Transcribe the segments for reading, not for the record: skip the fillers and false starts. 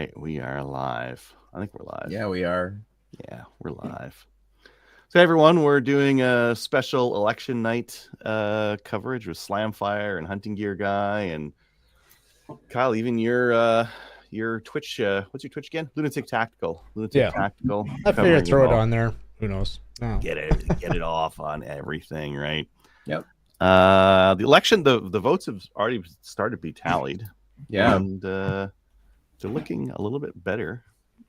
right, we are live. I think we're live. Yeah, we are. Yeah, we're live. So everyone, we're doing a special election night coverage with Slamfire and Hunting Gear Guy and Kyle. Even your Twitch. What's your Twitch again? Lunatic Tactical. Tactical. I figured throw it on there. Who knows? No. Get it off on everything, right? Yep. The election, the votes have already started to be tallied. Yeah. And they're looking a little bit better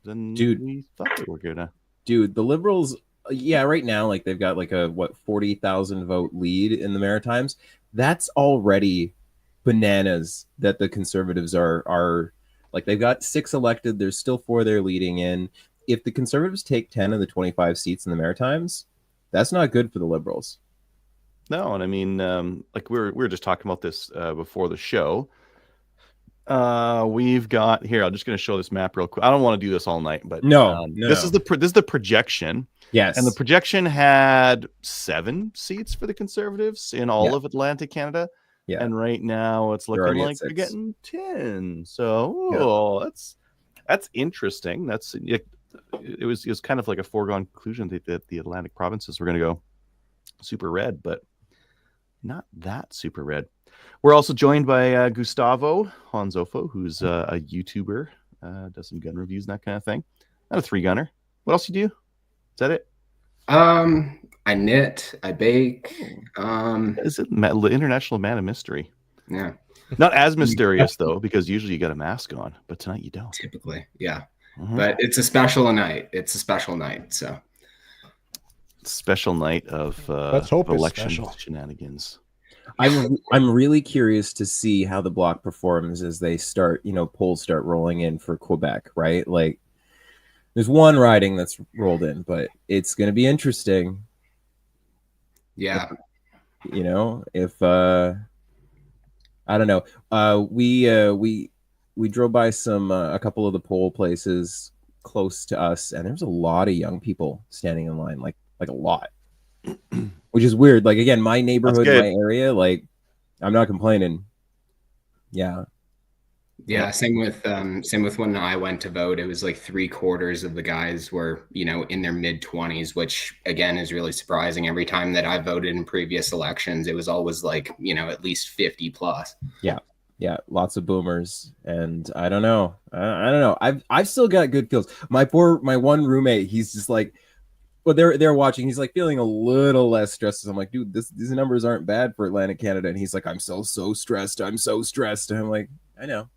than we thought they were gonna. Dude, the Liberals, right now, like they've got like a 40,000 vote lead in the Maritimes. That's already bananas that the Conservatives are like, they've got 6 elected. There's still 4 they're leading in. If the Conservatives take 10 of the 25 seats in the Maritimes, that's not good for the Liberals. No, and I mean, like we were just talking about this before the show. We've got here. I'm just going to show this map real quick. I don't want to do this all night, but no. This is the projection. Yes, and the projection had 7 seats for the Conservatives in all of Atlantic Canada. Yeah, and right now it's looking like they're getting 10. So that's interesting. It was kind of like a foregone conclusion that the Atlantic provinces were going to go super red, but not that super red. We're also joined by Gustavo Honzofo, who's a YouTuber, does some gun reviews and that kind of thing. Not a 3-gunner. What else you do? Is that it? I knit, I bake. Is it the International Man of Mystery? Yeah. Not as mysterious though, because usually you got a mask on, but tonight you don't. Typically, yeah. Mm-hmm. But it's a special night. It's a special night, so. Special night of election shenanigans. I'm really curious to see how the bloc performs as they start, polls start rolling in for Quebec, right? Like, there's one riding that's rolled in, but it's going to be interesting. Yeah. If I don't know, we drove by a couple of the poll places close to us, and there's a lot of young people standing in line, like a lot. Which is weird. Like, again, my neighborhood, my area, like, I'm not complaining. Yeah. Yeah. Same with when I went to vote. It was like 3/4 of the guys were, in their mid-20s, which again is really surprising. Every time that I voted in previous elections, it was always like, at least 50 plus. Yeah. Yeah. Lots of boomers. And I don't know. I don't know. I've still got good feels. My one roommate, he's just like, well, they're watching. He's like feeling a little less stressed. I'm like, dude, these numbers aren't bad for Atlantic Canada. And he's like, I'm so stressed. I'm so stressed. And I'm like, I know.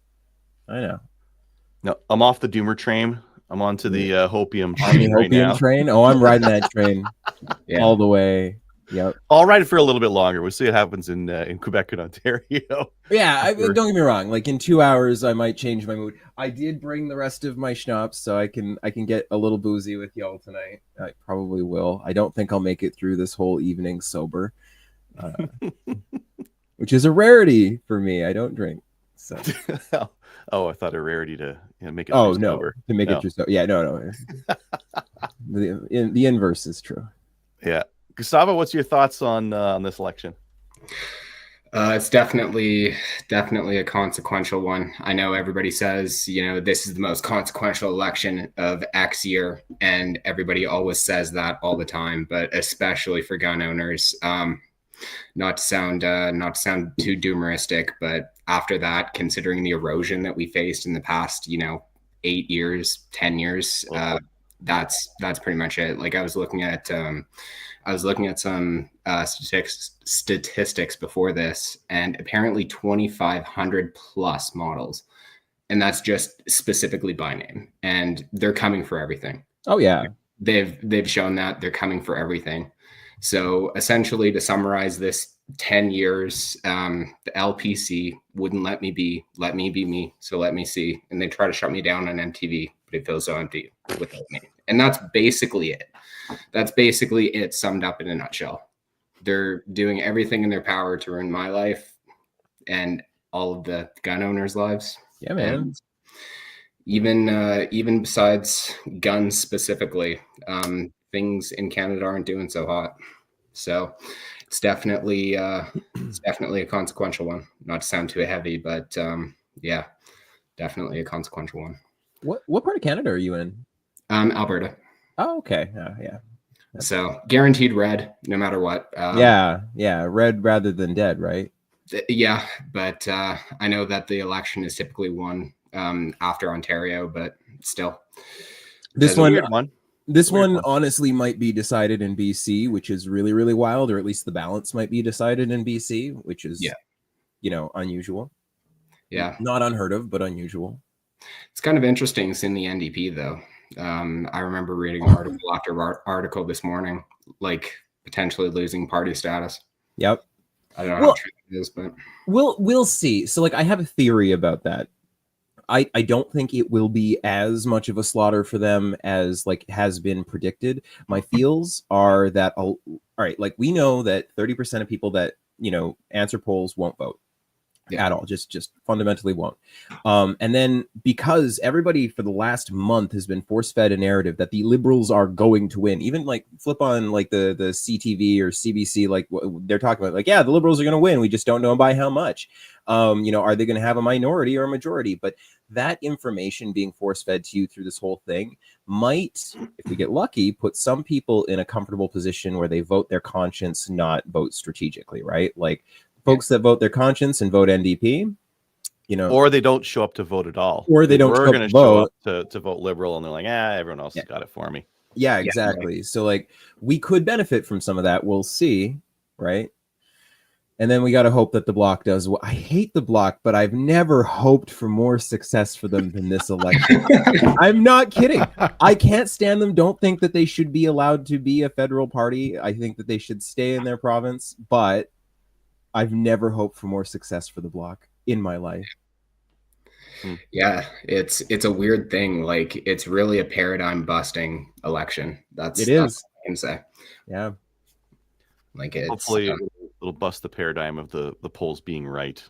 No, I'm off the Doomer train. I'm onto the Hopium train right now. Train? Oh, I'm riding that train all the way. Yep. I'll ride it for a little bit longer. We'll see what happens in Quebec and Ontario. Yeah, don't get me wrong. Like, in 2 hours, I might change my mood. I did bring the rest of my schnapps, so I can get a little boozy with y'all tonight. I probably will. I don't think I'll make it through this whole evening sober, which is a rarity for me. I don't drink. So. Oh, I thought a rarity to make it. Oh no, sober. To make it through sober. Yeah, no. The inverse is true. Yeah. Gustavo, what's your thoughts on this election? It's definitely a consequential one. I know everybody says, this is the most consequential election of X year, and everybody always says that all the time, but especially for gun owners. Not to sound too doomeristic, but after that, considering the erosion that we faced in the past, 8 years, 10 years, that's pretty much it. Like, I was looking at some statistics before this, and apparently 2,500 plus models, and that's just specifically by name, and they're coming for everything. Oh yeah, they've shown that they're coming for everything. So essentially, to summarize this 10 years, the LPC wouldn't let me be me. So let me see. And they try to shut me down on MTV, but it feels so empty without me. And that's basically it. That's basically it summed up in a nutshell. They're doing everything in their power to ruin my life and all of the gun owners' lives. Yeah, man. And even besides guns specifically, things in Canada aren't doing so hot. So it's definitely a consequential one. Not to sound too heavy, but yeah, definitely a consequential one. What part of Canada are you in? Alberta. Oh, okay. Yeah. So guaranteed red, no matter what. Yeah. Red rather than dead, right? Yeah, but I know that the election is typically won after Ontario, but still. This one honestly might be decided in BC, which is really, really wild, or at least the balance might be decided in BC, which is, unusual. Yeah. Not unheard of, but unusual. It's kind of interesting seeing the NDP, though. I remember reading article after article this morning, like potentially losing party status. Yep. I don't know how true it is, but we'll see. So, like, I have a theory about that. I don't think it will be as much of a slaughter for them as like has been predicted. My feels are that all right, like we know that 30% of people that answer polls won't vote at all, just fundamentally won't. And then because everybody for the last month has been force-fed a narrative that the Liberals are going to win, even like flip on like the CTV or CBC, like they're talking about, like, yeah, the Liberals are going to win, we just don't know by how much. Are they going to have a minority or a majority? But that information being force-fed to you through this whole thing might, if we get lucky, put some people in a comfortable position where they vote their conscience, not vote strategically, right? Like folks that vote their conscience and vote NDP, or they don't show up to vote at all, or they don't show up to vote Liberal, and they're like, everyone else has got it for me. Yeah, exactly. So like we could benefit from some of that. We'll see, right? And then we got to hope that the Bloc does well. I hate the Bloc, but I've never hoped for more success for them than this election. I'm not kidding. I can't stand them. Don't think that they should be allowed to be a federal party. I think that they should stay in their province, but I've never hoped for more success for the Bloc in my life. Yeah, it's a weird thing. Like, it's really a paradigm busting election. That's what I can say. Yeah. Like, it's hopefully it'll bust the paradigm of the polls being right.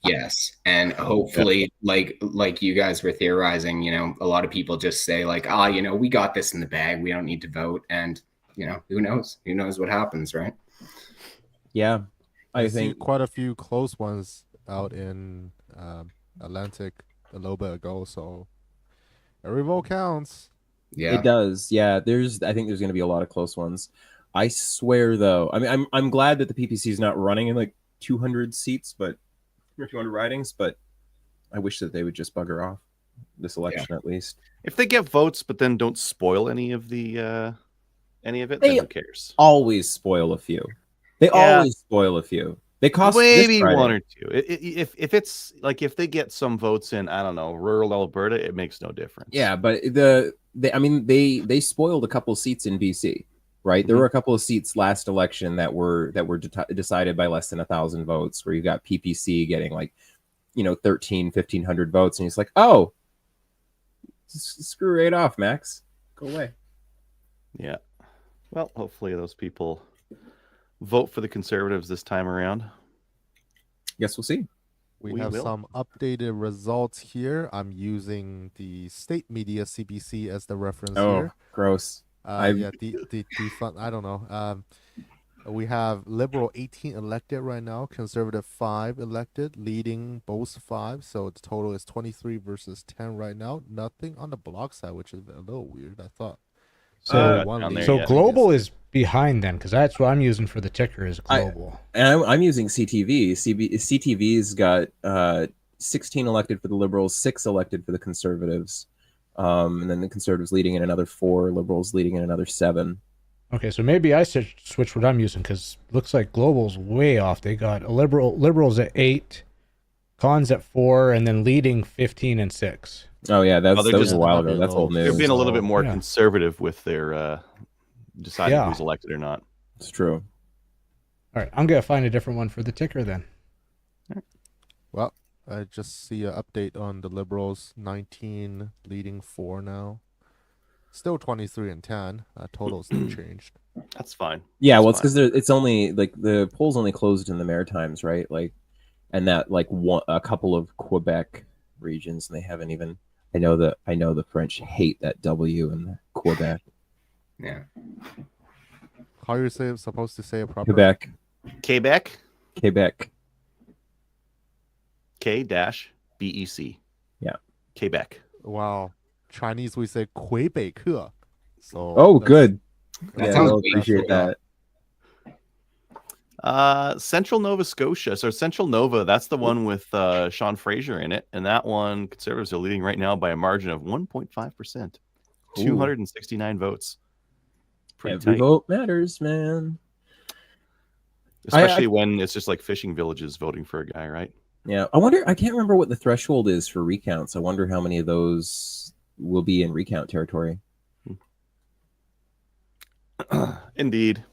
Yes. And hopefully, like you guys were theorizing, a lot of people just say like, we got this in the bag, we don't need to vote. And who knows what happens, right? Yeah. I think quite a few close ones out in Atlantic a little bit ago, so every vote counts. Yeah, it does. Yeah, I think there's going to be a lot of close ones. I swear, though, I mean, I'm glad that the PPC is not running in like 200 seats, or 200 ridings, but I wish that they would just bugger off this election at least. If they get votes, but then don't spoil any of it, then who cares? Always spoil a few. They always spoil a few. They cost maybe one or two. If it's like if they get some votes in, I don't know, rural Alberta, it makes no difference. Yeah, but they spoiled a couple seats in BC, right? There were a couple of seats last election that were decided by less than 1,000 votes, where you got PPC getting like 1,500 votes, and he's like, oh, screw right off, Max, go away. Yeah, well, hopefully those people vote for the Conservatives this time around. Guess we'll see. We have some updated results here. I'm using the state media CBC as the reference here. Oh, gross. The fun, I don't know. We have Liberal 18 elected right now, Conservative 5 elected, leading both 5. So the total is 23 versus 10 right now. Nothing on the Bloc side, which is a little weird, I thought. So Global is behind then, because that's what I'm using for the ticker is Global. I'm using CTV. CTV's got 16 elected for the Liberals, 6 elected for the Conservatives, and then the Conservatives leading in another 4, Liberals leading in another 7. Okay, so maybe I should switch what I'm using, because looks like Global's way off. They got a Liberals at 8, Cons at 4, and then leading 15 and 6. Oh yeah, that was a while ago. That's old news. They're being a little bit more conservative with their deciding who's elected or not. It's true. All right, I'm gonna find a different one for the ticker then. Well, I just see an update on the Liberals, 19 leading 4 now. Still 23 and 10. Total still changed. That's fine. Yeah, well, it's because it's only like the polls only closed in the Maritimes, right? Like, and that like a couple of Quebec regions, and they haven't even. I know the French hate that W in Quebec. Yeah. How are you supposed to say it properly? Quebec. Quebec. Quebec. K-BEC. Yeah. Quebec. Wow. Chinese we say 魁北克. So Oh, good. That Yeah, sounds we'll way appreciate cooler. that. Central Nova Scotia. So Central Nova, that's the one with Sean Fraser in it. And that one, Conservatives are leading right now by a margin of 1.5%. 269 votes. Pretty Every tight. vote matters, man. Especially when it's just like fishing villages voting for a guy, right? Yeah. I can't remember what the threshold is for recounts. I wonder how many of those will be in recount territory. Indeed.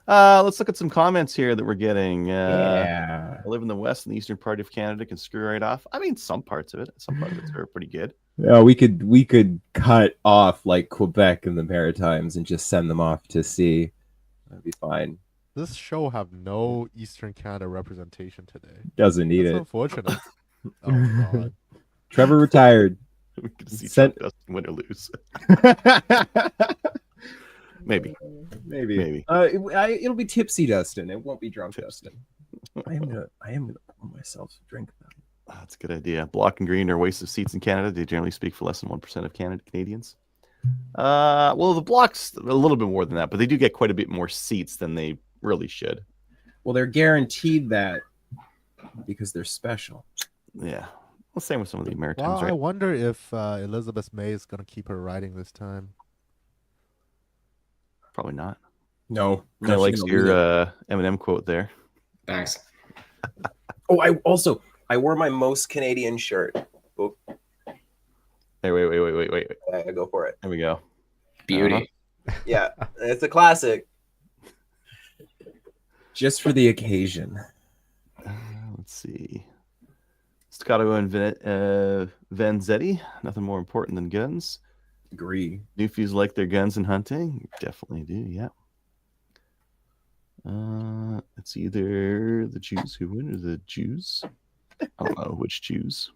Let's look at some comments here that we're getting. Yeah. I live in the west and the eastern part of Canada, can screw right off. I mean, some parts of it's pretty good. Yeah, we could cut off like Quebec and the Maritimes and just send them off to sea. That'd be fine. This show have no Eastern Canada representation today. Doesn't need That's it. unfortunate. Oh god. Trevor retired. We could see Sent- Justin win or lose. Maybe. It'll be tipsy Dustin. It won't be drunk Dustin. I am gonna pour myself a drink. That's a good idea. Block and Green are waste of seats in Canada. They generally speak for less than 1% of Canadians. Well, the Block's a little bit more than that, but they do get quite a bit more seats than they really should. Well, they're guaranteed that because they're special. Yeah. Well, same with some of the Maritimes, Well, right? I wonder if Elizabeth May is gonna keep her riding this time. Probably not. No. I like your Eminem quote there. Thanks. Oh, I wore my most Canadian shirt. Oh. Hey, wait. I go for it. There we go. Beauty. Yeah, it's a classic. Just for the occasion. Let's see. Staccato and Vanzetti. Nothing more important than guns. Agree. Newfies like their guns and hunting. Definitely do, yeah. It's either the Jews who win or the Jews. I don't know which Jews.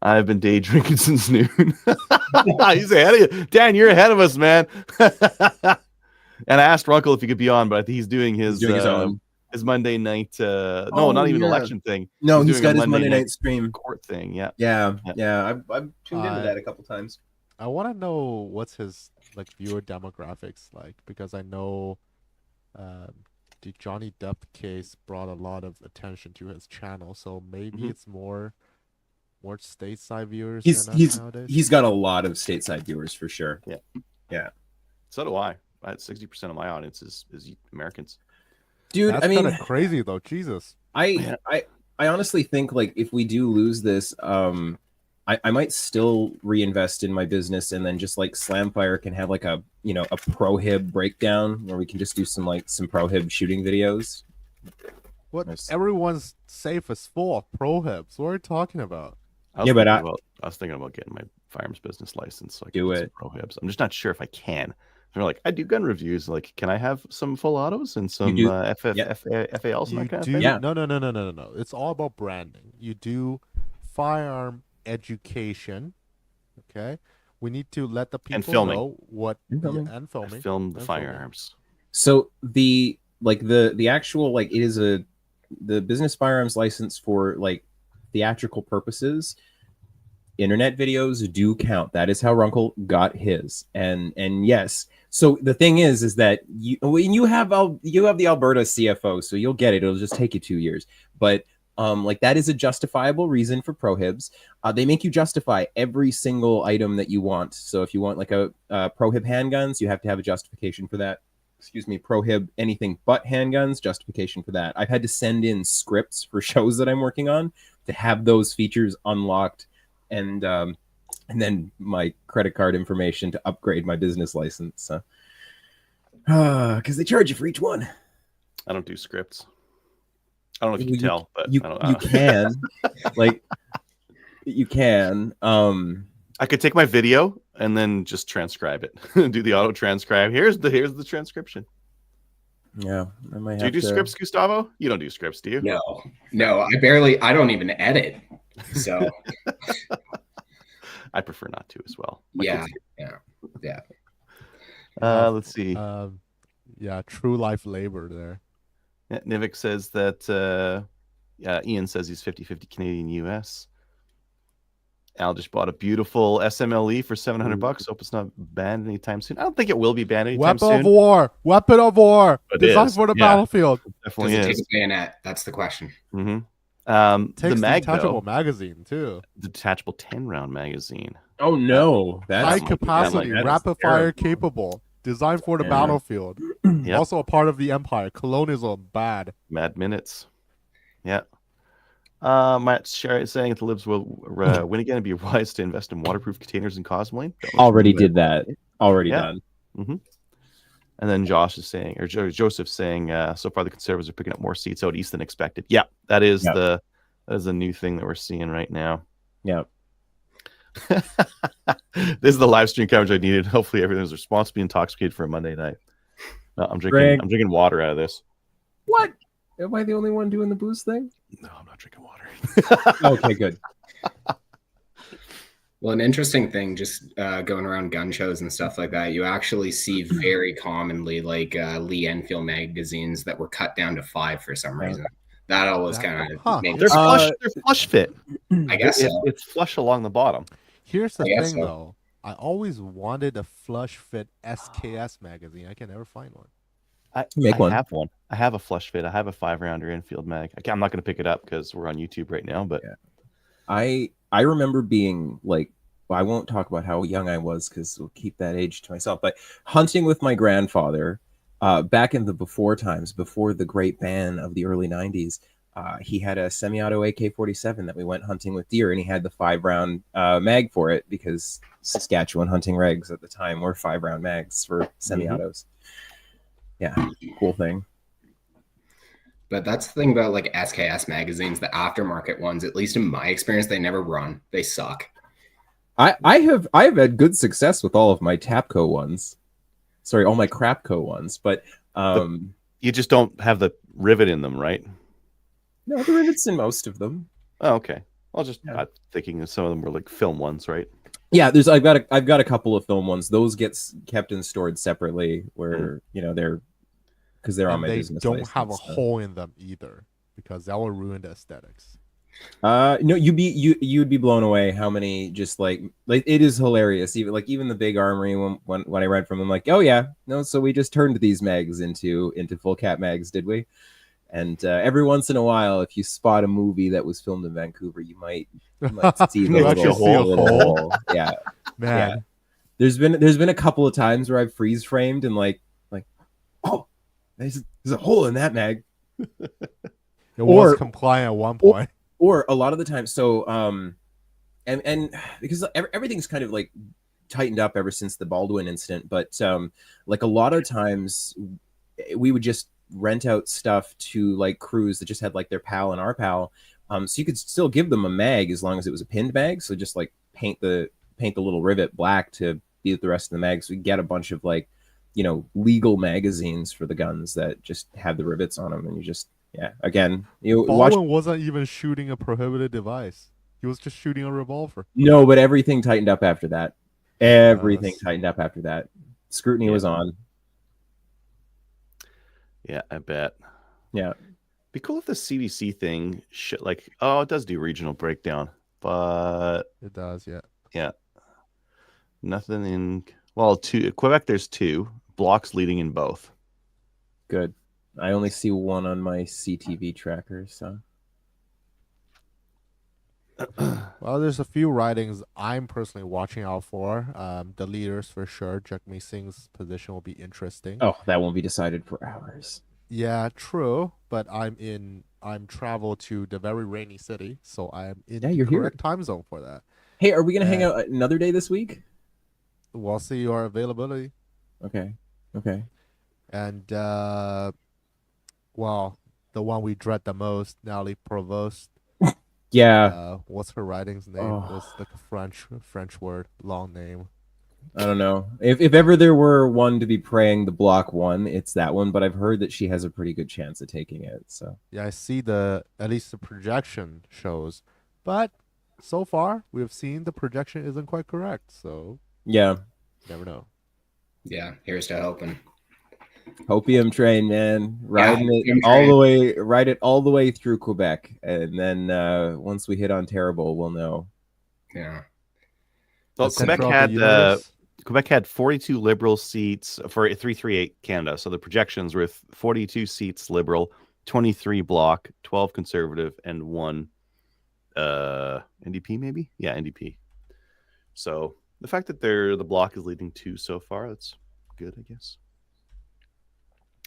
I've been day drinking since noon. He's ahead of you. Dan, you're ahead of us, man. And I asked Runkle if he could be on, but I think he's doing his own. His Monday night not even election thing. No, he's got his Monday night stream court thing. Yeah. I've tuned into that a couple times. I want to know what's his like viewer demographics like, because I know the Johnny Depp case brought a lot of attention to his channel, so maybe it's more stateside viewers. He's got a lot of stateside viewers for sure. Yeah. So do I. 60% of my audience is Americans. Dude, that's kind of crazy though. Jesus. I honestly think like if we do lose this, I might still reinvest in my business, and then just like Slamfire can have like a prohib breakdown where we can just do some prohib shooting videos. What? Everyone's safe is full of prohibs. What are you talking about? I was thinking about getting my firearms business license so I can do some prohibs. I'm just not sure if I can. They're like, I do gun reviews. Like, can I have some full autos and some FALs and that kind of thing? Yeah. No. It's all about branding. You do firearm education. Okay. We need to let the people know what and filming. I film the firearms. So the actual it is the business firearms license for like theatrical purposes. Internet videos do count. That is how Runkle got his. And yes. So the thing is that you have the Alberta CFO, so you'll get it. It'll just take you 2 years. But that is a justifiable reason for prohibs. They make you justify every single item that you want. So if you want like a prohib handguns, you have to have a justification for that. Excuse me, prohib anything but handguns, justification for that. I've had to send in scripts for shows that I'm working on to have those features unlocked, and then my credit card information to upgrade my business license. Because they charge you for each one. I don't do scripts. I don't know if you can tell, but you can. You can. I could take my video and then just transcribe it. Do the auto transcribe. Here's the transcription. Yeah, I might. Do you do scripts, Gustavo? You don't do scripts, do you? No. I don't even edit. So I prefer not to as well. Yeah. Let's see. True life labor there. Yeah, Nivik says that Ian says he's 50-50 Canadian US. Al just bought a beautiful SMLE for $700. Hope it's not banned anytime soon. I don't think it will be banned anytime soon. Weapon of war. It Designed is. for the battlefield. Definitely Does it is. take a bayonet? That's the question. The mag, detachable magazine too. The detachable 10-round magazine. Oh no, that's high capacity, rapid fire capable, designed for the battlefield. Yep. Also a part of the empire. Colonialism, bad. Mad minutes. Yeah. Matt Sherry is saying if the libs will win again, it'd be wise to invest in waterproof containers and Cosmoline. Already did that. Already done. Mm-hmm. And then Josh is saying, or Joseph's saying, so far the Conservatives are picking up more seats out east than expected. Yeah, that is the new thing that we're seeing right now. Yeah. This is the live stream coverage I needed. Hopefully everything was responsibly intoxicated for a Monday night. No, I'm drinking water out of this. What? Am I the only one doing the booze thing? No, I'm not drinking water. Okay, good. Well, an interesting thing, just going around gun shows and stuff like that, you actually see very commonly like Lee Enfield magazines that were cut down to 5 for some reason. That always kind of they're flush fit. I guess it's flush along the bottom. Here's the thing, though. I always wanted a flush fit SKS magazine. I can never find one. I have one. I have a flush fit. I have a 5-rounder Enfield mag. I'm not going to pick it up because we're on YouTube right now. But I remember being like, well, I won't talk about how young I was because we'll keep that age to myself. But hunting with my grandfather back in the before times, before the great ban of the early 90s, he had a semi-auto AK-47 that we went hunting with deer, and he had the 5-round mag for it because Saskatchewan hunting regs at the time were 5-round mags for semi-autos. Yeah, cool thing. But that's the thing about like SKS magazines, the aftermarket ones, at least in my experience, they never run. They suck. I've had good success with all of my Tapco ones. Sorry, all my Crapco ones, but you just don't have the rivet in them, right? No, the rivets in most of them. Oh, okay. I'm thinking some of them were like film ones, right? Yeah, I've got a couple of film ones. Those get kept and stored separately, where they're because they're on my business. They don't have a hole in them either, because that will ruin the aesthetics. No, you'd be blown away how many just like it is hilarious. Even the big armory when I read from them, like, oh yeah, no, so we just turned these mags into full cap mags, did we? And every once in a while, if you spot a movie that was filmed in Vancouver, you might see the little hole. Yeah, man. Yeah. There's been a couple of times where I've freeze framed and like, oh, there's a hole in that mag. It was compliant at one point. Or a lot of the time, so and because everything's kind of like tightened up ever since the Baldwin incident, but like a lot of times we would just rent out stuff to like crews that just had like their PAL and our PAL, so you could still give them a mag as long as it was a pinned mag. So just like paint the little rivet black to be with the rest of the mag. So we get a bunch of like legal magazines for the guns that just have the rivets on them, and you just again Baldwin wasn't even shooting a prohibited device. He was just shooting a revolver. No, but everything tightened up after that. Tightened up after that. Scrutiny was on. Yeah, I bet. Yeah. Be cool if the CDC thing it does do regional breakdown, but it does, yeah. Yeah. Nothing in Quebec there's 2 blocks leading in both. Good. I only see 1 on my CTV tracker, so. Well, there's a few ridings I'm personally watching out for. The leaders for sure. Jagmeet Singh's position will be interesting. Oh, that won't be decided for hours. Yeah, true. But I'm travel to the very rainy city, so I'm in the correct time zone for that. Hey, are we gonna hang out another day this week? We'll see your availability. Okay. And well, the one we dread the most, Natalie Provost. Yeah. What's her writing's name? It's like a French word, long name. I don't know. If ever there were one to be praying the block one, it's that one. But I've heard that she has a pretty good chance of taking it. So yeah, I see at least the projection shows, but so far we have seen the projection isn't quite correct. So yeah, never know. Yeah, here's to hoping. Hopium train, man, ride it all the way through Quebec, and then once we hit on Terrible, we'll know. Yeah. Well, Quebec had 42 Liberal seats for 338 Canada. So the projections were 42 seats Liberal, 23 Bloc, 12 Conservative, and 1 NDP, maybe? Yeah, NDP. So the fact that the Bloc is leading 2 so far, that's good, I guess.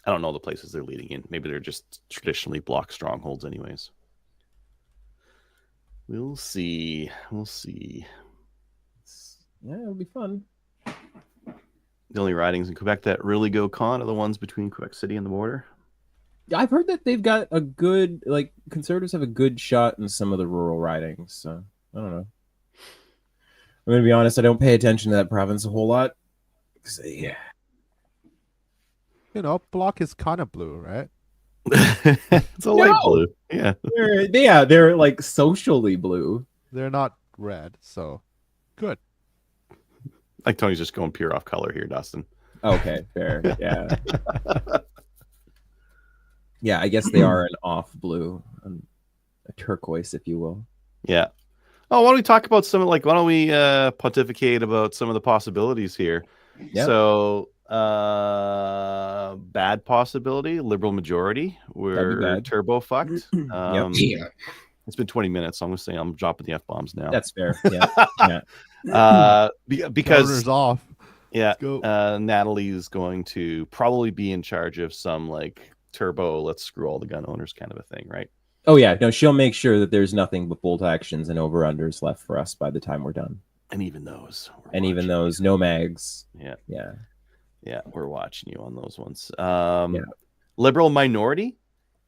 I don't know the places they're leading in. Maybe they're just traditionally Bloc strongholds anyways. We'll see. Yeah, it'll be fun. The only ridings in Quebec that really go con are the ones between Quebec City and the border. I've heard that they've got a good, like, Conservatives have a good shot in some of the rural ridings. So I don't know. I'm going to be honest, I don't pay attention to that province a whole lot. Yeah. You know, Bloc is kind of blue, right? It's a light blue. Yeah. They're like socially blue. They're not red, so good. Like Tony's just going pure off color here, Dustin. Okay, fair. Yeah. Yeah, I guess they are an off blue, a turquoise, if you will. Yeah. Oh, why don't we talk about why don't we pontificate about some of the possibilities here? Yep. So, bad possibility, Liberal majority. We're turbo fucked. Yeah. It's been 20 minutes, so I'm going to say I'm dropping the F-bombs now. That's fair. Yeah. Because Counter's off. Yeah. Natalie's going to probably be in charge of some like turbo, let's screw all the gun owners kind of a thing, right? Oh, yeah. No, she'll make sure that there's nothing but bolt actions and over-unders left for us by the time we're done. And even those. No mags. Yeah. Yeah. Yeah, we're watching you on those ones. Liberal minority?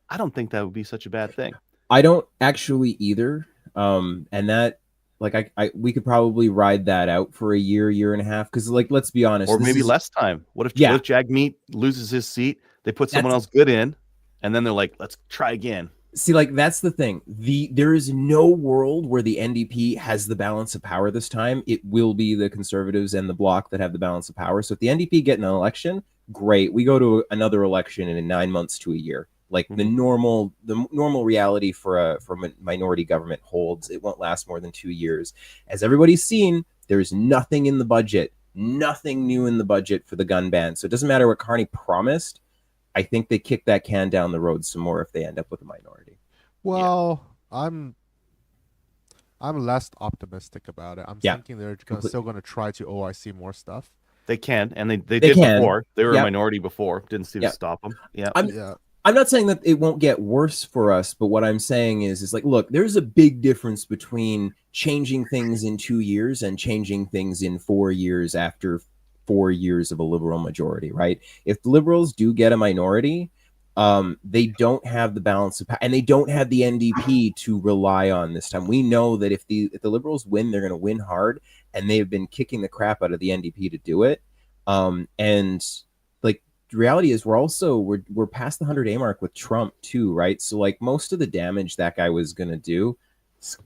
I don't think that would be such a bad thing. I don't actually either. And that, like, we could probably ride that out for a year and a half. Because, like, let's be honest. Or maybe less time. What if Jagmeet loses his seat? They put someone else good in, and then they're like, let's try again. See, like, that's the thing. There is no world where the NDP has the balance of power this time. It will be the Conservatives and the Bloc that have the balance of power. So if the NDP get an election, great. We go to another election in 9 months to a year. Like the normal reality for a minority government holds. It won't last more than 2 years. As everybody's seen, there's nothing in the budget, nothing new in the budget for the gun ban. So it doesn't matter what Carney promised. I think they kick that can down the road some more if they end up with a minority. Well, I'm less optimistic about it. I'm thinking they're still going to try to OIC more stuff. They can, and they did before. They were a minority before. Didn't seem to stop them. I'm not saying that it won't get worse for us, but what I'm saying is like, look, there's a big difference between changing things in 2 years and changing things in 4 years after 4 years of a liberal majority, right? If the liberals do get a minority, they don't have the balance of power, and they don't have the NDP to rely on this time. We know that if the liberals win, they're going to win hard, and they've been kicking the crap out of the NDP to do it. And like the reality is, we're past the 100-day mark with Trump too, right? So like most of the damage that guy was going to do, it's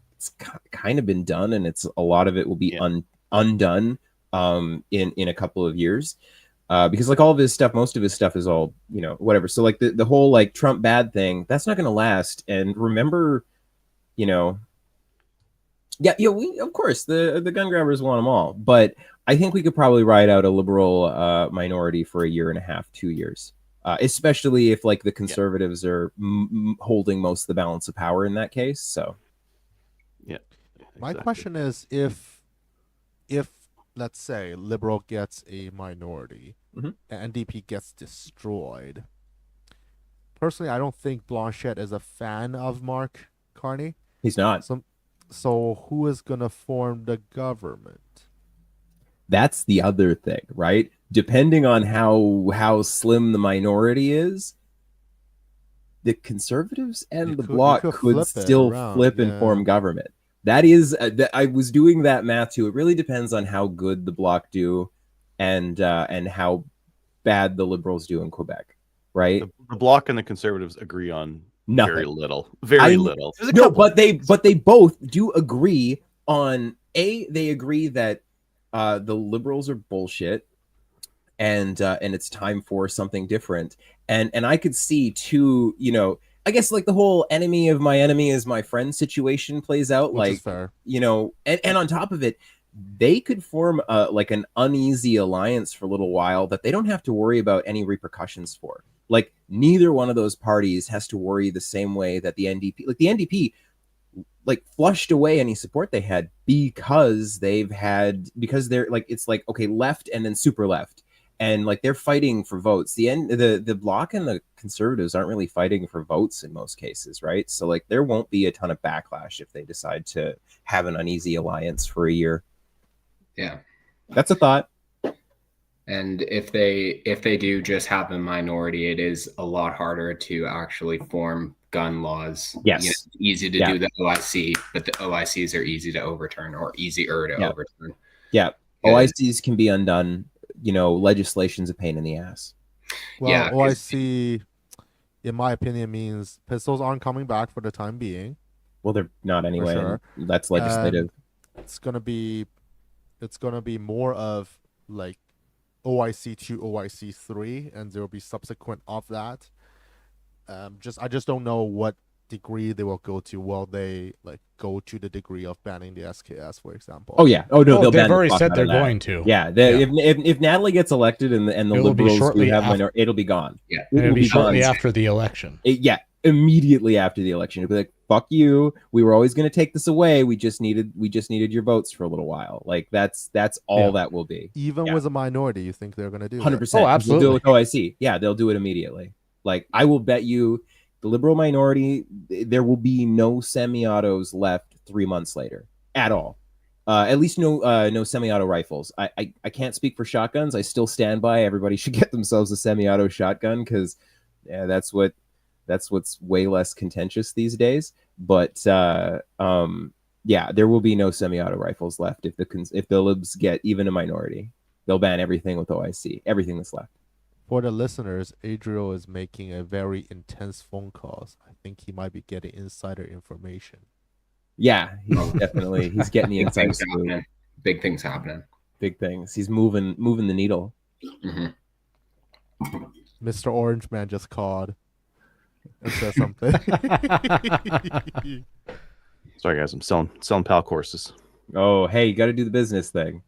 kind of been done, and a lot of it will be undone in a couple of years, because like all of his stuff, most of his stuff is all, whatever. So like the whole like Trump bad thing, that's not going to last. And remember, we of course the gun grabbers want them all, but I think we could probably ride out a liberal minority for a year and a half, 2 years, especially if like the Conservatives are holding most of the balance of power in that case. So my question is, if let's say Liberal gets a minority and NDP gets destroyed. Personally, I don't think Blanchette is a fan of Mark Carney. He's not. So who is going to form the government? That's the other thing, right? Depending on how slim the minority is, the Conservatives and the Bloc could still flip and form government. That is, I was doing that math too. It really depends on how good the Bloc do, and how bad the Liberals do in Quebec, right? The Bloc and the Conservatives agree on nothing. Very little. Very little. No, but they both do agree on they agree that the Liberals are bullshit, and it's time for something different. And I could see too, I guess like the whole enemy of my enemy is my friend situation plays out. Which like, is fair. And on top of it, they could form like an uneasy alliance for a little while that they don't have to worry about any repercussions for. Like neither one of those parties has to worry the same way that the NDP, like the NDP, like flushed away any support they had because they're like, it's like, okay, left and then super left. And like they're fighting for votes. The Bloc and the Conservatives aren't really fighting for votes in most cases, right? So like there won't be a ton of backlash if they decide to have an uneasy alliance for a year. Yeah, that's a thought. And if they do just have a minority, it is a lot harder to actually form gun laws. Yes, it's easy to do the OIC, but the OICs are easy to overturn, or easier to overturn. Yeah, OICs can be undone. Legislation's a pain in the ass. Well, OIC, in my opinion, means pistols aren't coming back for the time being. Well, they're not anyway. Sure. That's legislative. It's gonna be more of like OIC 2, OIC 3, and there will be subsequent of that. I just don't know what degree they will go to. Will they like go to the degree of banning the SKS, for example? Oh yeah. Oh no, they've already said they're going to. Yeah. If Natalie gets elected and the Liberals who have it'll be gone. Yeah. It'll be shortly after the election. Immediately after the election, it'll be like, fuck you. We were always going to take this away. We just needed your votes for a little while. Like that's all that will be. Even with a minority, you think they're going to do 100%. Oh, absolutely. They'll do it with OIC. Yeah, they'll do it immediately. Like I will bet you the Liberal minority, there will be no semi-autos left 3 months later at all. At least no semi-auto rifles. I can't speak for shotguns. I still stand by everybody should get themselves a semi-auto shotgun because that's what's way less contentious these days. But there will be no semi-auto rifles left if the libs get even a minority. They'll ban everything with OIC, everything that's left. For the listeners, Adriel is making a very intense phone calls. I think he might be getting insider information. Yeah, he's getting the inside scoop. Big things happening. Big things. He's moving the needle. Mm-hmm. Mr. Orange Man just called and said something. Sorry guys, I'm selling PAL courses. Oh, hey, you got to do the business thing.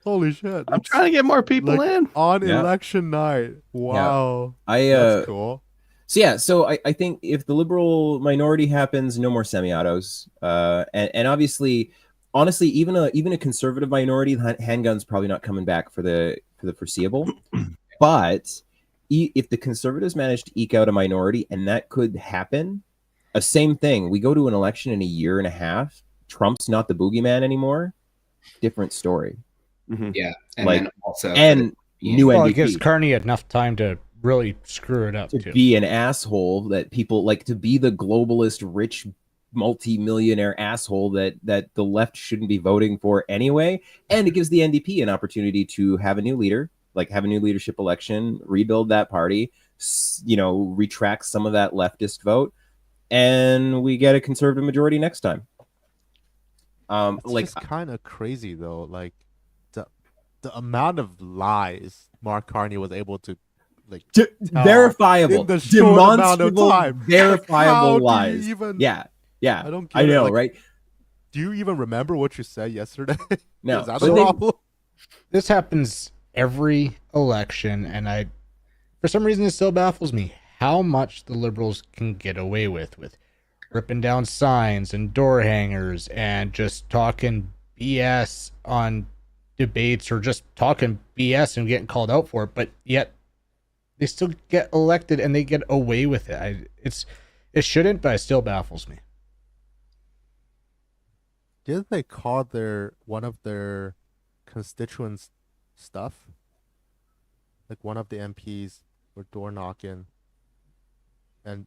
Holy shit! I'm trying to get more people in on election night. Wow, that's cool. So I think if the Liberal minority happens, no more semi-autos, and obviously, honestly, even a conservative minority, handguns probably not coming back for the foreseeable. But if the Conservatives manage to eke out a minority, and that could happen, a same thing. We go to an election in a year and a half. Trump's not the boogeyman anymore. Different story. Mm-hmm. Yeah, and then also new NDP. It gives Carney enough time to really screw it up to be an asshole that people like, to be the globalist, rich, multi-millionaire asshole that the left shouldn't be voting for anyway. And it gives the NDP an opportunity to have a new leader, like have a new leadership election, rebuild that party, retract some of that leftist vote, and we get a conservative majority next time. It's kind of crazy though, like the amount of lies Mark Carney was able to verifiable, demonstrable, verifiable lies. Yeah. I don't get I know, right? Do you even remember what you said yesterday? No. Is that the problem? This happens every election, and for some reason it still baffles me how much the Liberals can get away with ripping down signs and door hangers and just talking BS on debates, or just talking BS and getting called out for it, but yet they still get elected and they get away with it. It shouldn't, but it still baffles me. Didn't they call one of their constituents stuff? Like one of the MPs were door knocking, and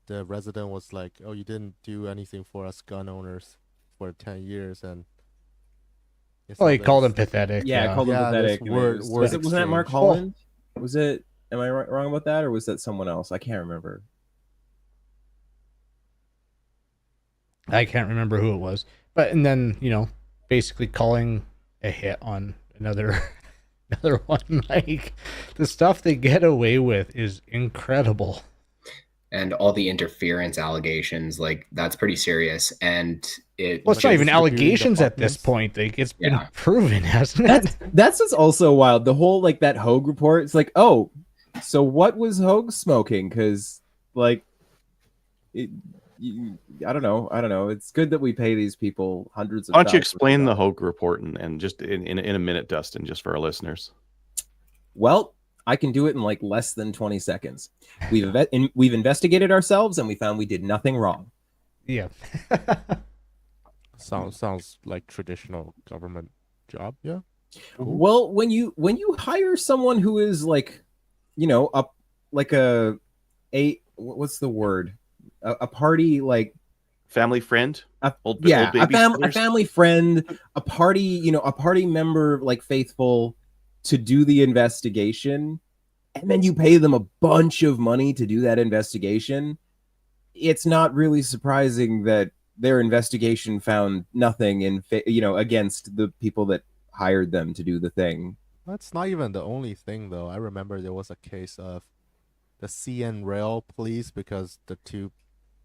the resident was like, "Oh, you didn't do anything for us gun owners for 10 years," and he called him pathetic. Yeah, called him pathetic. Wasn't that Mark Holland? Was it? Am I wrong about that, or was that someone else? I can't remember. I can't remember who it was, and then basically calling a hit on another one. Like, the stuff they get away with is incredible. And all the interference allegations, like, that's pretty serious. And Well, it's not even allegations at this point. Like, it's been proven, hasn't it? That's what's also wild. The whole like that Hogue report. It's like, oh, so what was Hogue smoking? Because like, I don't know. It's good that we pay these people hundreds of. Why don't you explain the Hogue report and just in a minute, Dustin, just for our listeners? Well, I can do it in like less than 20 seconds. We've investigated ourselves and we found we did nothing wrong. Yeah. Sounds like traditional government job. Yeah. Mm-hmm. Well, when you hire someone who is like, you know, what's the word? A party like family friend, a family friend, a party, you know, a party member like faithful to do the investigation, and then you pay them a bunch of money to do that investigation. It's not really surprising that their investigation found nothing against the people that hired them to do the thing. That's not even the only thing, though. I remember there was a case of the CN Rail police, because the two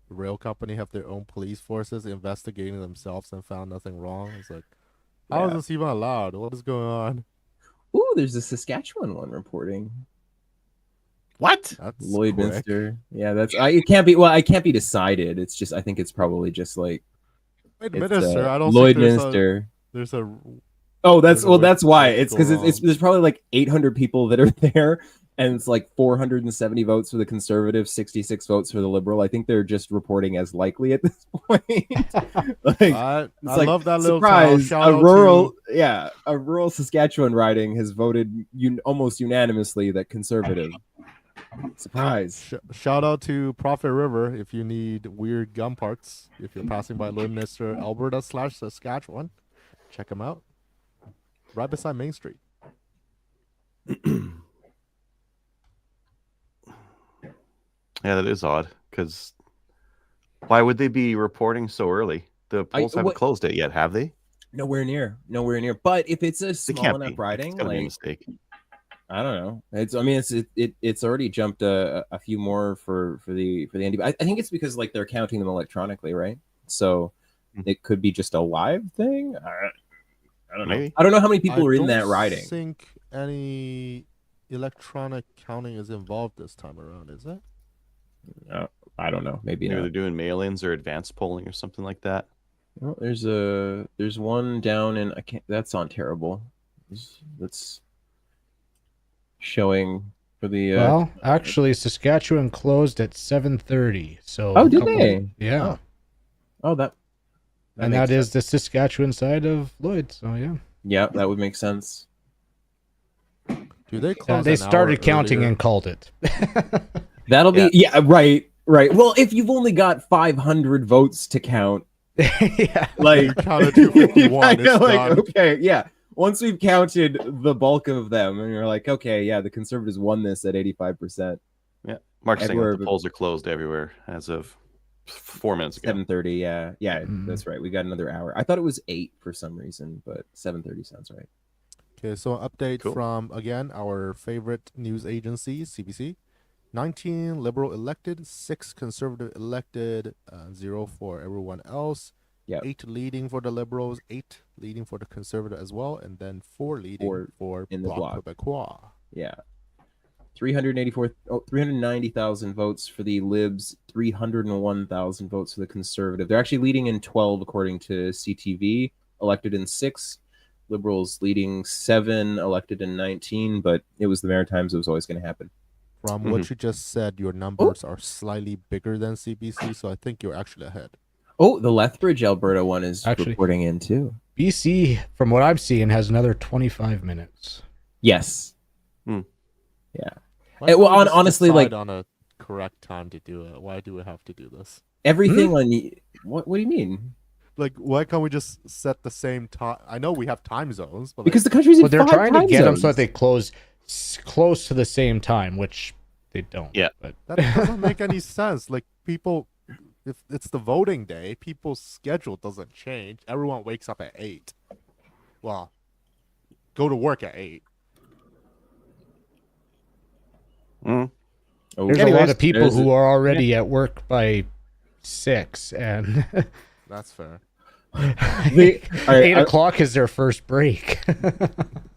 rail company have their own police forces investigating themselves and found nothing wrong. It's like, how is this even allowed? What is going on? Ooh, there's a Saskatchewan one reporting. What? That's Lloydminster. Yeah, that's it can't be. Well, I can't be decided. It's just I think it's probably just like. Wait a minute, sir. I don't Lloydminster. think there's a. Oh, that's why. It's because there's probably like 800 people that are there, and it's like 470 votes for the Conservative, 66 votes for the Liberal. I think they're just reporting as likely at this point. I love that little surprise. A rural Saskatchewan riding has voted almost unanimously that Conservative. Surprise. Shout out to Prophet River if you need weird gun parts. If you're passing by Lloydminster, Alberta / Saskatchewan, check them out. Right beside Main Street. Yeah, that is odd. Because why would they be reporting so early? The polls haven't closed it yet, have they? Nowhere near. But if it's a small enough riding, it's gotta be a mistake. I don't know. It's already jumped a few more for the NDP. I think it's because like they're counting them electronically, right? So it could be just a live thing. I don't know. Maybe. I don't know how many people are in that riding. I don't think any electronic counting is involved this time around, is it? I don't know. Maybe they're doing mail-ins or advanced polling or something like that. Well, there's one down in that's on Terrible. That's showing for the well, actually Saskatchewan closed at 7:30. So did they? Yeah. Oh, that and that is the Saskatchewan side of Lloyd. So yeah, that would make sense. Do they close? They started counting and called it. That'll be right. Well, if you've only got 500 votes to count, like you counted 251. Okay, yeah. Once we've counted the bulk of them, and you're like, okay, yeah, the Conservatives won this at 85%. Yeah, Mark's saying that the polls are closed everywhere as of 4 minutes ago. 7:30, yeah, that's right. We got another hour. I thought it was 8 for some reason, but 7:30 sounds right. Okay, so update from again our favorite news agency, CBC. 19 Liberal elected, 6 Conservative elected, 0 for everyone else. Yeah, 8 leading for the Liberals, 8 leading for the Conservative as well, and then 4 leading for in the Bloc Québécois. Yeah, 390,000 votes for the Libs, 301,000 votes for the Conservative. They're actually leading in 12 according to CTV. Elected in 6, Liberals leading 7, elected in 19. But it was the Maritimes; it was always going to happen. From what you just said, your numbers are slightly bigger than CBC, so I think you're actually ahead. Oh, the Lethbridge, Alberta one is reporting in too. BC, from what I'm seeing, has another 25 minutes. Yes. Yeah. Well, honestly, like on a correct time to do it. Why do we have to do this? Everything on what do you mean? Like, why can't we just set the same time? I know we have time zones, but because the country's in they're trying to get them so that they they close close to the same time, which they don't. Yeah, but that doesn't make any sense. Like, people, if it's the voting day, people's schedule doesn't change. Everyone wakes up at 8. Well, go to work at 8. There's a lot of people who are already at work by 6, and that's fair. 8 o'clock is their first break.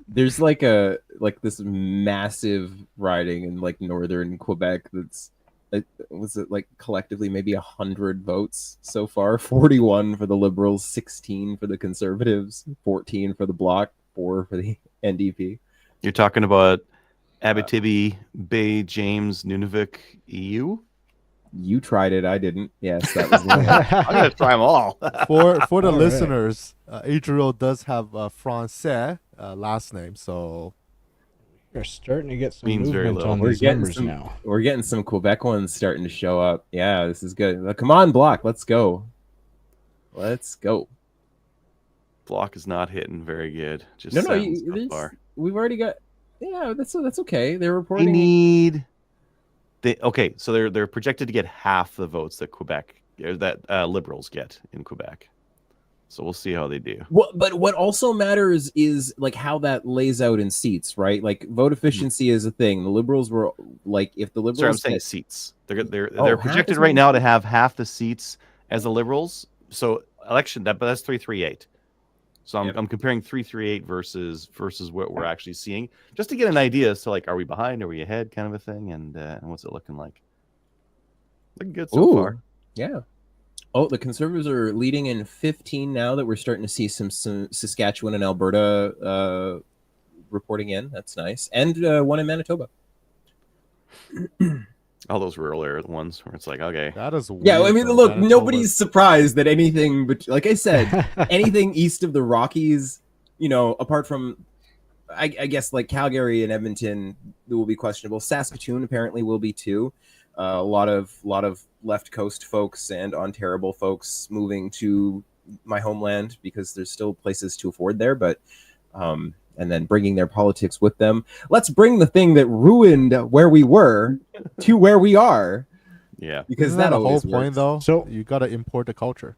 There's like this massive riding in like northern Quebec that's was it like collectively maybe 100 votes so far. 41 for the Liberals, 16 for the Conservatives, 14 for the Bloc, 4 for the NDP. You're talking about Abitibi, Bay, James, Nunavik, EU? You tried it, I didn't. Yes, that was I'm gonna try them all. For the All listeners, Adriel does have a Francais last name, so We're starting to get some Means very movement little. on these numbers now. We're getting some Quebec ones starting to show up. Yeah, this is good. Come on, Bloc, let's go. Let's go. Block is not hitting very good. Just No, so far. We've already got. Yeah, that's okay. They're They reporting. need. Okay, so they're projected to get half the votes that Liberals get in Quebec. So we'll see how they do. But what also matters is like how that lays out in seats, right? Like vote efficiency is a thing. The Liberals were like, if the Liberals. Sorry, I'm saying seats. They're projected right now to have half the seats as the Liberals. So election but that's 338. So I'm comparing 338 versus what we're actually seeing, just to get an idea. So like, are we behind? Are we ahead? Kind of a thing. And what's it looking like? Looking good so far. Yeah. Oh, the Conservatives are leading in 15 now that we're starting to see some Saskatchewan and Alberta reporting in. That's nice. And one in Manitoba. All those were earlier ones where it's like, okay. that is weird. Yeah, I mean, look, Manitoba. nobody's surprised that anything, but like I said, anything east of the Rockies, apart from, I guess, like Calgary and Edmonton, it will be questionable. Saskatoon apparently will be too. A lot of left coast folks and Ontario folks moving to my homeland because there's still places to afford there, but and then bringing their politics with them. Let's bring the thing that ruined where we were to where we are. Yeah, because that's that the whole always point, works. though. So you got to import the culture.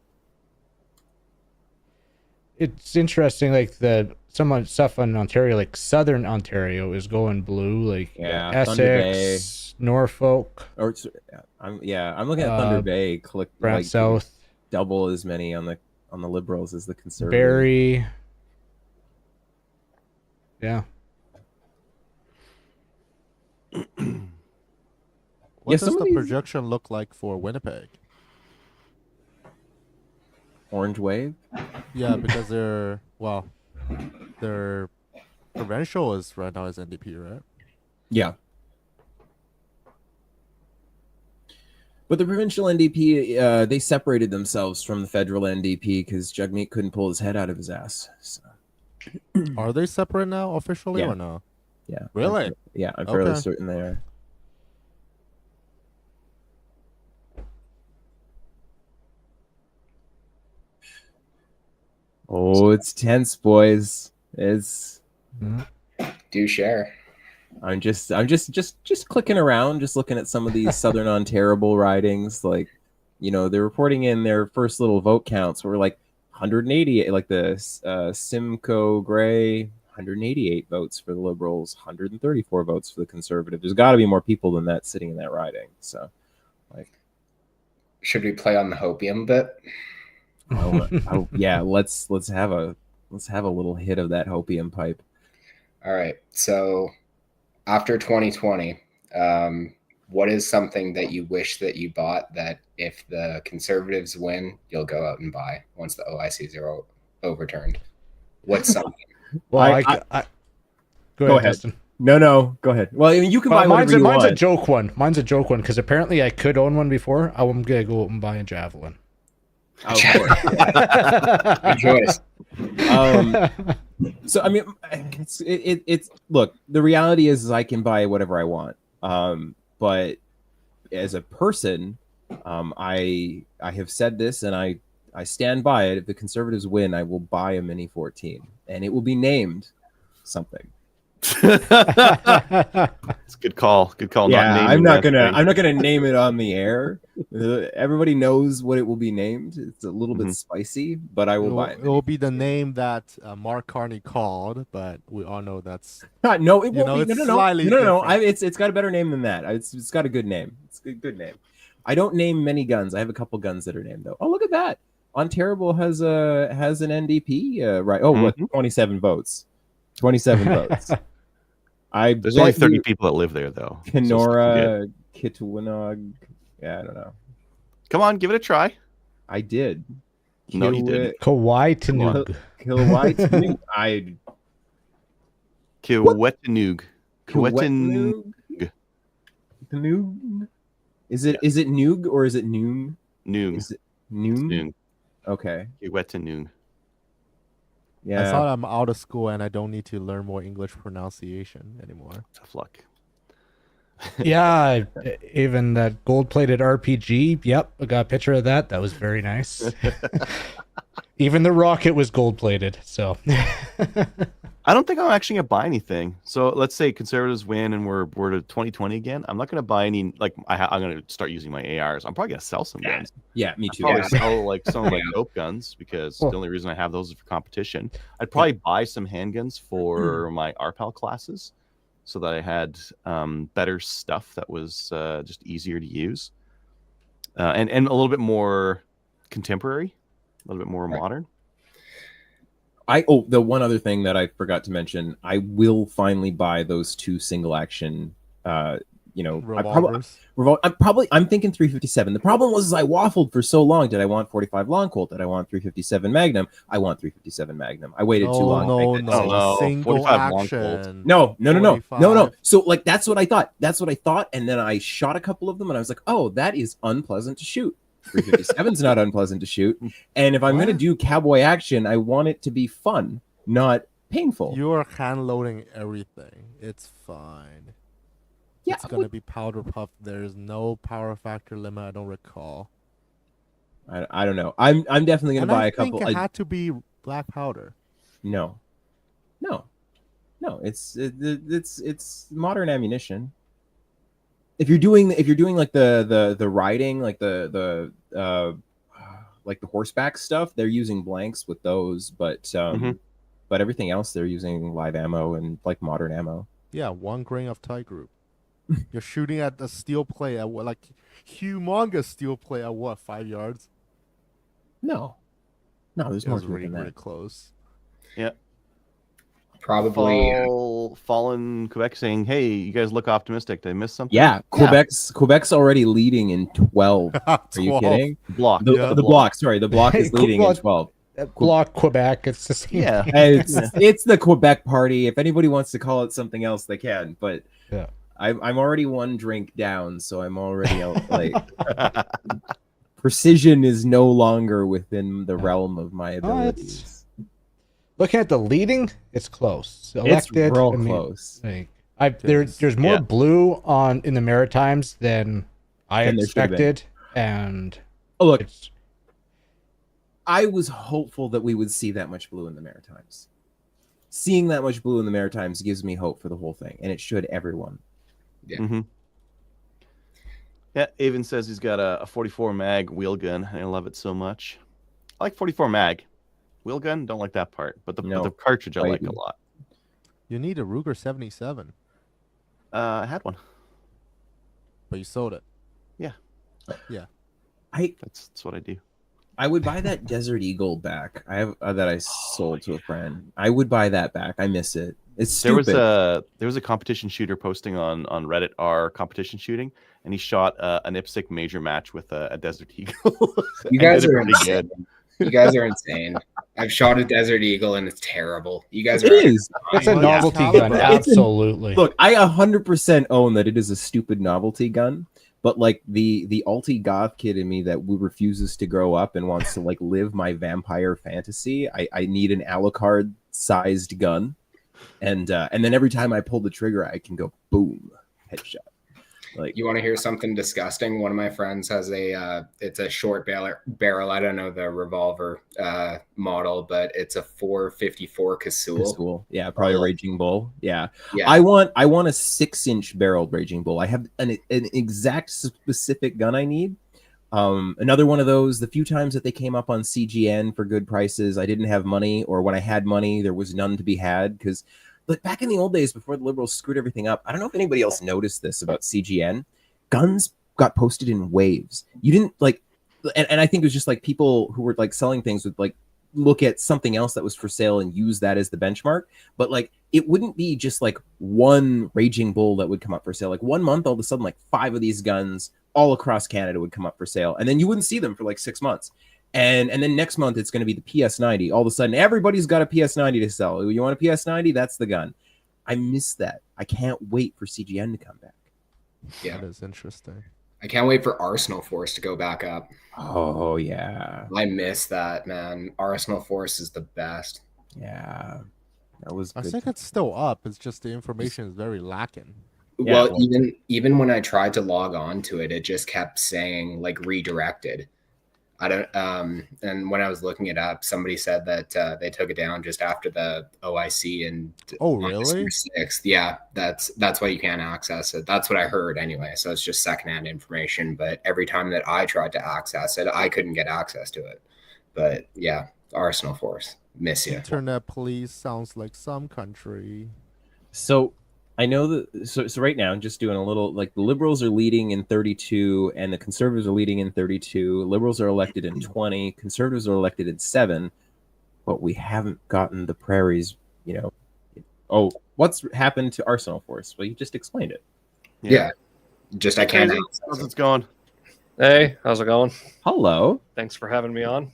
It's interesting, like some stuff in Ontario, like Southern Ontario, is going blue, like Essex, Norfolk. I'm looking at Thunder Bay. Brant South, double as many on the Liberals as the Conservatives. Barrie. Yeah. What does the projection look like for Winnipeg? Orange Wave? Yeah, because their provincial is right now is NDP, right? Yeah. But the provincial NDP, they separated themselves from the federal NDP because Jagmeet couldn't pull his head out of his ass. So. Are they separate now officially or no? Yeah. Really? I'm fairly certain they are. Oh, it's tense, boys. It's do share. I'm just clicking around, just looking at some of these Southern Ontario ridings. Like, they're reporting in their first little vote counts. We're like 188, like the Simcoe Gray, 188 votes for the Liberals, 134 votes for the Conservatives. There's got to be more people than that sitting in that riding. So, like, should we play on the hopium bit? Yeah, let's have a little hit of that hopium pipe. All right. So after 2020, what is something that you wish that you bought that if the Conservatives win, you'll go out and buy once the OICs are overturned? What's something? Well, go ahead, Dustin. No, go ahead. Well, I mean, you can buy whatever you want. Mine's a joke one. Because apparently I could own one before. I'm gonna go out and buy a Javelin. Of course. Good choice. So I mean, it's look. The reality is I can buy whatever I want. But as a person, I have said this and I stand by it. If the Conservatives win, I will buy a Mini 14, and it will be named something. It's a good call. Good call. Yeah, I'm not gonna name it on the air. Everybody knows what it will be named. It's a little bit spicy, but I will buy it. It will be the name that Mark Carney called, but we all know that's no. It won't be. No. It's got a better name than that. It's got a good name. It's a good name. I don't name many guns. I have a couple guns that are named though. Oh, look at that! Terrible has an NDP right. Oh, what 27 votes. 27 votes. There's only 30 people that live there though. Kenora, Kitwanog. Yeah, I don't know. Come on, give it a try. I did. No, you didn't. Kauai Tanug. Kauai Tanug. Kiwetanug. Tanug. Is it Noog or is it Noon? Noon. Is it Noon? Noon. Okay. Kiwetanug. Yeah. I thought I'm out of school and I don't need to learn more English pronunciation anymore. Tough luck. Yeah, even that gold-plated RPG. Yep, I got a picture of that. That was very nice. Even the rocket was gold-plated. So I don't think I'm actually gonna buy anything. So let's say conservatives win and we're to 2020 again. I'm not gonna buy any. Like I'm gonna start using my ARs. I'm probably gonna sell some guns. Yeah, me too. I'd probably sell like some of my dope guns because the only reason I have those is for competition. I'd probably buy some handguns for my RPAL classes, so that I had better stuff that was just easier to use, and a little bit more contemporary, a little bit more modern. The one other thing that I forgot to mention, I will finally buy those 2 single action revolvers. I'm thinking 357. The problem was I waffled for so long. Did I want 45 long Colt? Did I want 357 Magnum? I want 357 Magnum. I waited too long. No. Single 45 action. No. So like that's what I thought. And then I shot a couple of them and I was like, oh, that is unpleasant to shoot. 357 is not unpleasant to shoot. And if I'm going to do cowboy action, I want it to be fun, not painful. You're hand loading everything. It's fine. Yeah, it's going to be powder puff. There's no power factor limit. I don't recall. I don't know. I'm definitely going to buy a couple. I think it had to be black powder. No. It's modern ammunition. If you're doing like the riding, like the horseback stuff, they're using blanks with those, but everything else they're using live ammo and like modern ammo. Yeah, 1 grain of tie group. You're shooting at a steel plate at what, like humongous steel plate at what, 5 yards? No, there's more really, than that. Really close. Yeah. Probably Fallen Quebec saying, "Hey, you guys look optimistic. Did I miss something?" Yeah, Quebec's already leading in 12. Are you kidding? Block. The block. Sorry, the block is leading in 12. Block Quebec. It's the same. Yeah, it's the Quebec party. If anybody wants to call it something else, they can. But yeah, I'm already 1 drink down, so I'm already out. Like precision is no longer within the realm of my abilities. Looking at the leading, it's close. Elected, it's real close. There's more blue in the Maritimes than I expected, and look, I was hopeful that we would see that much blue in the Maritimes. Seeing that much blue in the Maritimes gives me hope for the whole thing, and it should everyone. Yeah. Mm-hmm. Yeah, Avon says he's got a 44 mag wheel gun. I love it so much. I like 44 mag. Wheel gun, don't like that part, but the cartridge I like a lot. You need a Ruger 77. I had one, but you sold it. Yeah. That's what I do. I would buy that Desert Eagle back. I have that I sold to a friend. I would buy that back. I miss it. It's stupid. There was a competition shooter posting on Reddit r competition shooting, and he shot an IPSC major match with a Desert Eagle. You guys are pretty good. You guys are insane. I've shot a Desert Eagle and it's terrible. You guys are. It's a novelty gun. Absolutely. Look, I 100% own that it is a stupid novelty gun, but like the alti goth kid in me that refuses to grow up and wants to like live my vampire fantasy. I need an Alucard sized gun, and then every time I pull the trigger, I can go boom, headshot. Like, you want to hear something disgusting? One of my friends has it's a short barrel. I don't know the revolver model, but it's a 454 Casull. Yeah, probably a Raging Bull. Yeah. I want a 6-inch barreled Raging Bull. I have an exact specific gun I need. Another one of those. The few times that they came up on CGN for good prices, I didn't have money, or when I had money, there was none to be had because. But back in the old days, before the Liberals screwed everything up, I don't know if anybody else noticed this about CGN. Guns got posted in waves. You didn't like and I think it was just like people who were like selling things would like look at something else that was for sale and use that as the benchmark. But like it wouldn't be just like one Raging Bull that would come up for sale. Like 1 month, all of a sudden, like 5 of these guns all across Canada would come up for sale, and then you wouldn't see them for like 6 months. And then next month it's going to be the PS90. All of a sudden, everybody's got a PS90 to sell. You want a PS90? That's the gun. I miss that. I can't wait for CGN to come back. Yeah, that is interesting. I can't wait for Arsenal Force to go back up. Oh yeah, I miss that, man. Arsenal Force is the best. Yeah, that was. I good. think it's still up. It's just the information is very lacking. Yeah, well, even when I tried to log on to it, it just kept saying like redirected. I don't. And when I was looking it up, somebody said that they took it down just after the OIC and really? 6th. Yeah, that's why you can't access it. That's what I heard anyway. So it's just secondhand information. But every time that I tried to access it, I couldn't get access to it. But yeah, Arsenal Force, miss you. Internet police sounds like some country. So I know that. So right now, just doing a little like the Liberals are leading in 32, and the Conservatives are leading in 32. Liberals are elected in 20. Conservatives are elected in 7. But we haven't gotten the Prairies. You know. Oh, what's happened to Arsenal Force? Well, you just explained it. Yeah. Just I can't. How's it going? Hey, how's it going? Hello. Thanks for having me on.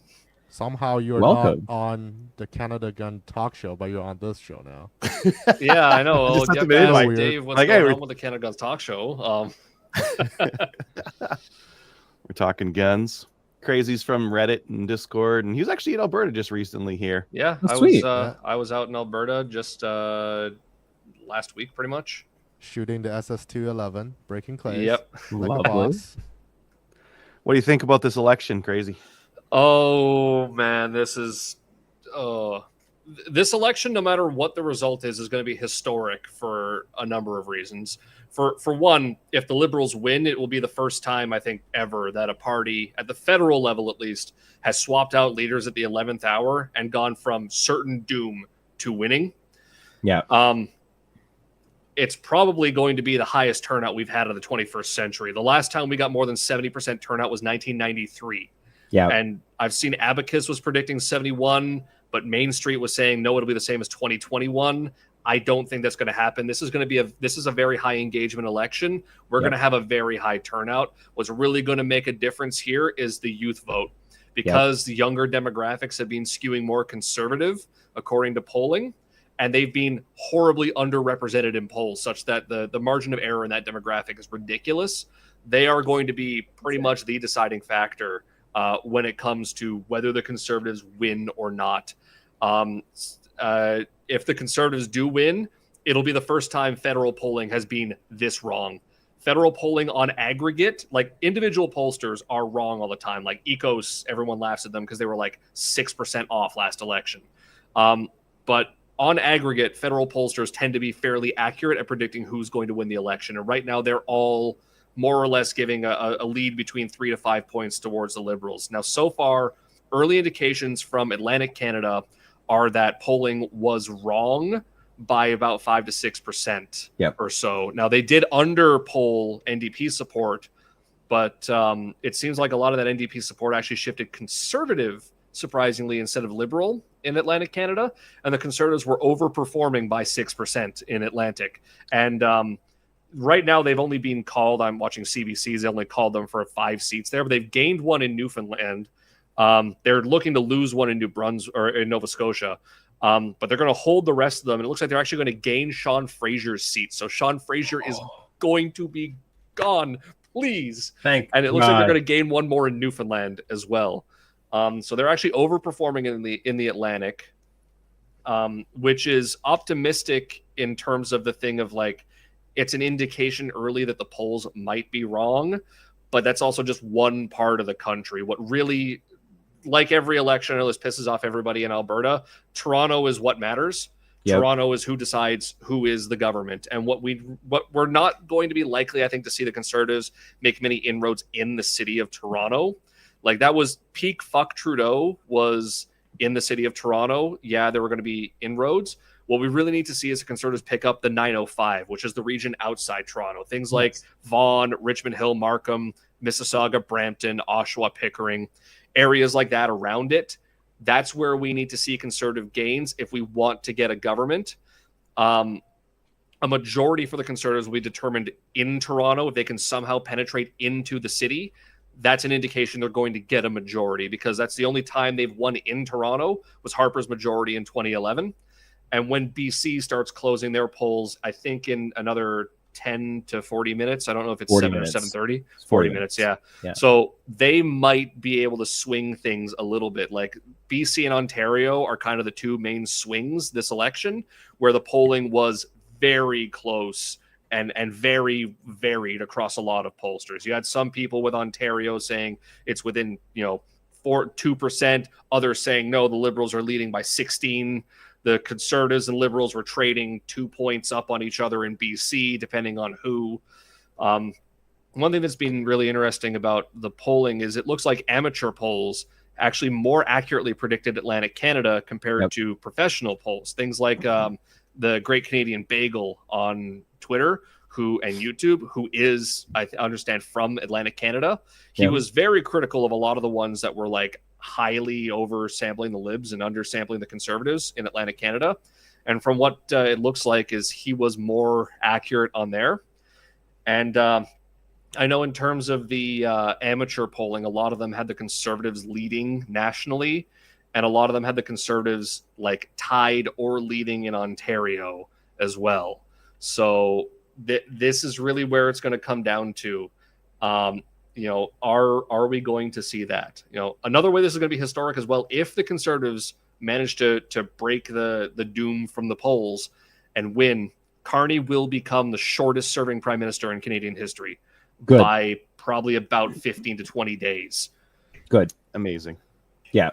Somehow you're Welcome. not on the Canada Gun talk show, but you're on this show now. Yeah, I know. I'll Just have get to be back like- to Dave. What's like, going hey, on with the Canada Guns talk show? We're talking guns. Crazy's from Reddit and Discord, and he was actually in Alberta just recently here. Yeah, That's I sweet. I was out in Alberta just last week, pretty much. Shooting the SS211, breaking clays. Yep. Like a Lovely. boss. What do you think about this election, Crazy? Oh man, this election, no matter what the result is going to be historic for a number of reasons. For one, if the Liberals win, it will be the first time I think ever that a party at the federal level, at least, has swapped out leaders at the 11th hour and gone from certain doom to winning. Yeah. It's probably going to be the highest turnout we've had in the 21st century. The last time we got more than 70% turnout was 1993. Yeah. And I've seen Abacus was predicting 71, but Main Street was saying, no, it'll be the same as 2021. I don't think that's going to happen. This is going to be a very high engagement election. We're going to have a very high turnout. What's really going to make a difference here is the youth vote, because the younger demographics have been skewing more conservative, according to polling, and they've been horribly underrepresented in polls, such that the margin of error in that demographic is ridiculous. They are going to be pretty much the deciding factor when it comes to whether the Conservatives win or not. If the Conservatives do win, it'll be the first time federal polling has been this wrong. Federal polling on aggregate, like individual pollsters are wrong all the time. Like Ecos, everyone laughs at them because they were like 6% off last election. But on aggregate, federal pollsters tend to be fairly accurate at predicting who's going to win the election. And right now they're all more or less giving a lead between 3 to 5 points towards the Liberals. Now, so far, early indications from Atlantic Canada are that polling was wrong by about 5 to 6% or so. Now, they did underpoll NDP support, but it seems like a lot of that NDP support actually shifted conservative, surprisingly, instead of Liberal in Atlantic Canada, and the Conservatives were overperforming by 6% in Atlantic. And right now, they've only been called, I'm watching CBCs, they only called them for 5 seats there, but they've gained one in Newfoundland. They're looking to lose one in New Brunswick or in Nova Scotia, but they're going to hold the rest of them. And it looks like they're actually going to gain Sean Fraser's seat. So Sean Fraser is going to be gone, please. Thank And it looks like they're going to gain one more in Newfoundland as well. So they're actually overperforming in the Atlantic, which is optimistic in terms of the thing of like, it's an indication early that the polls might be wrong, but that's also just one part of the country. What really, like every election, I know this pisses off everybody in Alberta, Toronto is what matters. Toronto is who decides who is the government. And what we're not going to be likely, I think, to see the Conservatives make many inroads in the city of Toronto. Like that was peak fuck Trudeau was in the city of Toronto. Yeah, there were going to be inroads. What we really need to see is the Conservatives pick up the 905, which is the region outside Toronto. Things like Vaughan, Richmond Hill, Markham, Mississauga, Brampton, Oshawa, Pickering, areas like that around it. That's where we need to see conservative gains if we want to get a government. A majority for the Conservatives will be determined in Toronto. If they can somehow penetrate into the city, that's an indication they're going to get a majority, because that's the only time they've won in Toronto was Harper's majority in 2011. And when BC starts closing their polls, I think in another 10 to 40 minutes, I don't know if it's 7 minutes. or 7:30, 40 minutes. Yeah. So they might be able to swing things a little bit. Like BC and Ontario are kind of the two main swings this election, where the polling was very close and very varied across a lot of pollsters. You had some people with Ontario saying it's within 2%, others saying no, the Liberals are leading by 16. The Conservatives and Liberals were trading 2 points up on each other in BC, depending on who. One thing that's been really interesting about the polling is it looks like amateur polls actually more accurately predicted Atlantic Canada compared to professional polls. Things like the Great Canadian Bagel on Twitter and YouTube, who is, I understand, from Atlantic Canada. He was very critical of a lot of the ones that were like highly oversampling the Libs and undersampling the Conservatives in Atlantic Canada. And from what it looks like is he was more accurate on there. And I know in terms of the amateur polling, a lot of them had the Conservatives leading nationally, and a lot of them had the Conservatives like tied or leading in Ontario as well. So this is really where it's going to come down to. Are we going to see that? Another way this is going to be historic as well. If the Conservatives manage to break the doom from the polls and win, Carney will become the shortest serving prime minister in Canadian history by probably about 15 to 20 days. Good. Amazing. Yeah.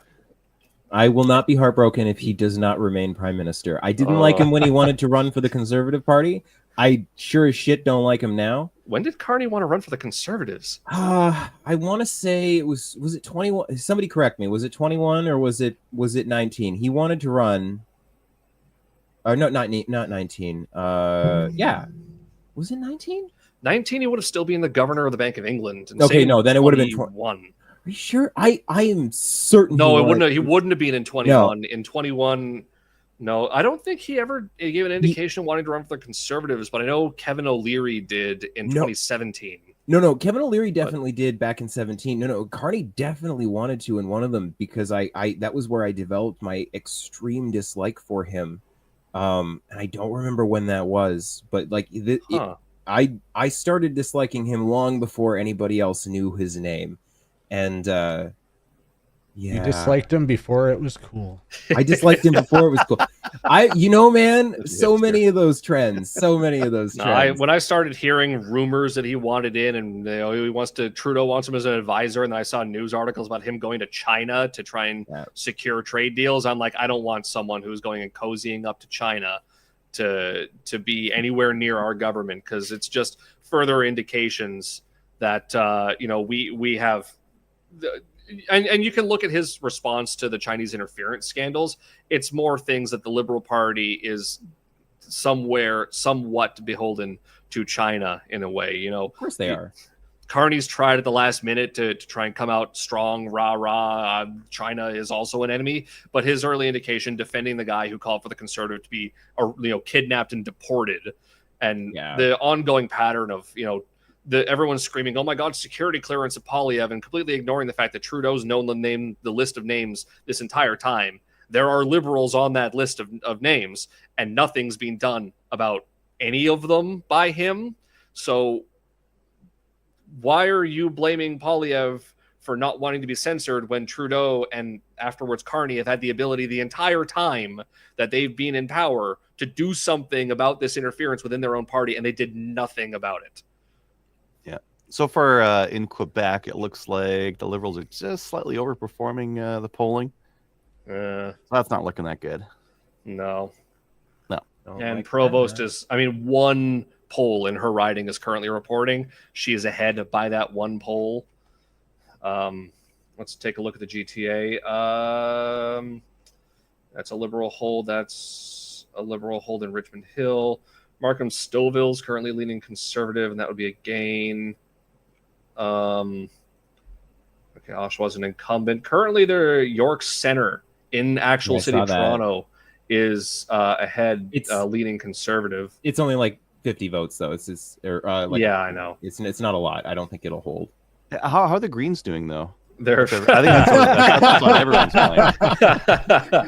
I will not be heartbroken if he does not remain prime minister. I didn't like him when he wanted to run for the Conservative Party. I sure as shit don't like him now. When did Carney want to run for the Conservatives? I want to say it was it 21? Somebody correct me. Was it 21 or was it 19? He wanted to run. No, not 19. Yeah. Was it 19? 19, he would have still been the governor of the Bank of England. And okay, no, then it would have been 21. Are you sure? I am certain. No, he wouldn't have been in 21. No. In 21, no, I don't think he ever gave an indication of wanting to run for the Conservatives, but I know Kevin O'Leary did in 2017. No, Kevin O'Leary definitely did back in 17. No, Carney definitely wanted to in one of them, because I that was where I developed my extreme dislike for him. And I don't remember when that was, but like I started disliking him long before anybody else knew his name. And you disliked him before it was cool. I disliked him before it was cool. Man, so many of those trends. When I started hearing rumors that he wanted in, and Trudeau wants him as an advisor, and then I saw news articles about him going to China to try and secure trade deals, I'm like, I don't want someone who's going and cozying up to China to be anywhere near our government, because it's just further indications that we have. And you can look at his response to the Chinese interference scandals. It's more things that the Liberal Party is somewhat beholden to China in a way. Of course they are. Carney's tried at the last minute to try and come out strong, rah. China is also an enemy, but his early indication defending the guy who called for the Conservative to be, kidnapped and deported, and the ongoing pattern of everyone's screaming, "Oh my God, security clearance of Polyev," and completely ignoring the fact that Trudeau's known the list of names this entire time. There are Liberals on that list of names, and nothing's been done about any of them by him. So why are you blaming Polyev for not wanting to be censored when Trudeau and afterwards Carney have had the ability the entire time that they've been in power to do something about this interference within their own party, and they did nothing about it? So far in Quebec, it looks like the Liberals are just slightly overperforming the polling. So that's not looking that good. No. And Provost one poll in her riding is currently reporting she is ahead by that one poll. Let's take a look at the GTA. That's a Liberal hold. That's a Liberal hold in Richmond Hill. Markham Stouffville is currently leaning Conservative, and that would be a gain. Okay, Oshawa's an incumbent. Currently, their York Center in actual city of Toronto is ahead, leading Conservative. It's only like 50 votes though. It's just yeah, I know. It's not a lot. I don't think it'll hold. How are the Greens doing though? They're I think that's on everyone's mind.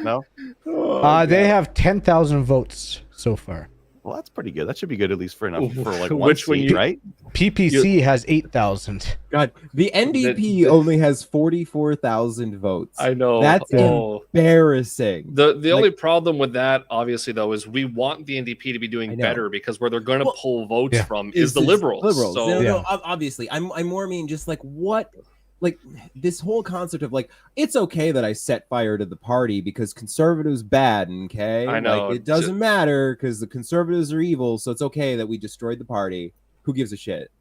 No, they have 10,000 votes so far. Well, that's pretty good. That should be good at least for enough for like one Which seat, right? PPC has 8,000. God, the NDP only has 44,000 votes. I know. That's embarrassing. The only problem with that, obviously, though, is we want the NDP to be doing better, because where they're going to pull votes from is the Liberals. So, no, obviously, I'm more mean just like what. Like this whole concept of like, it's okay that I set fire to the party because Conservatives bad, okay? I know. Like, it doesn't matter because the Conservatives are evil, so it's okay that we destroyed the party. Who gives a shit?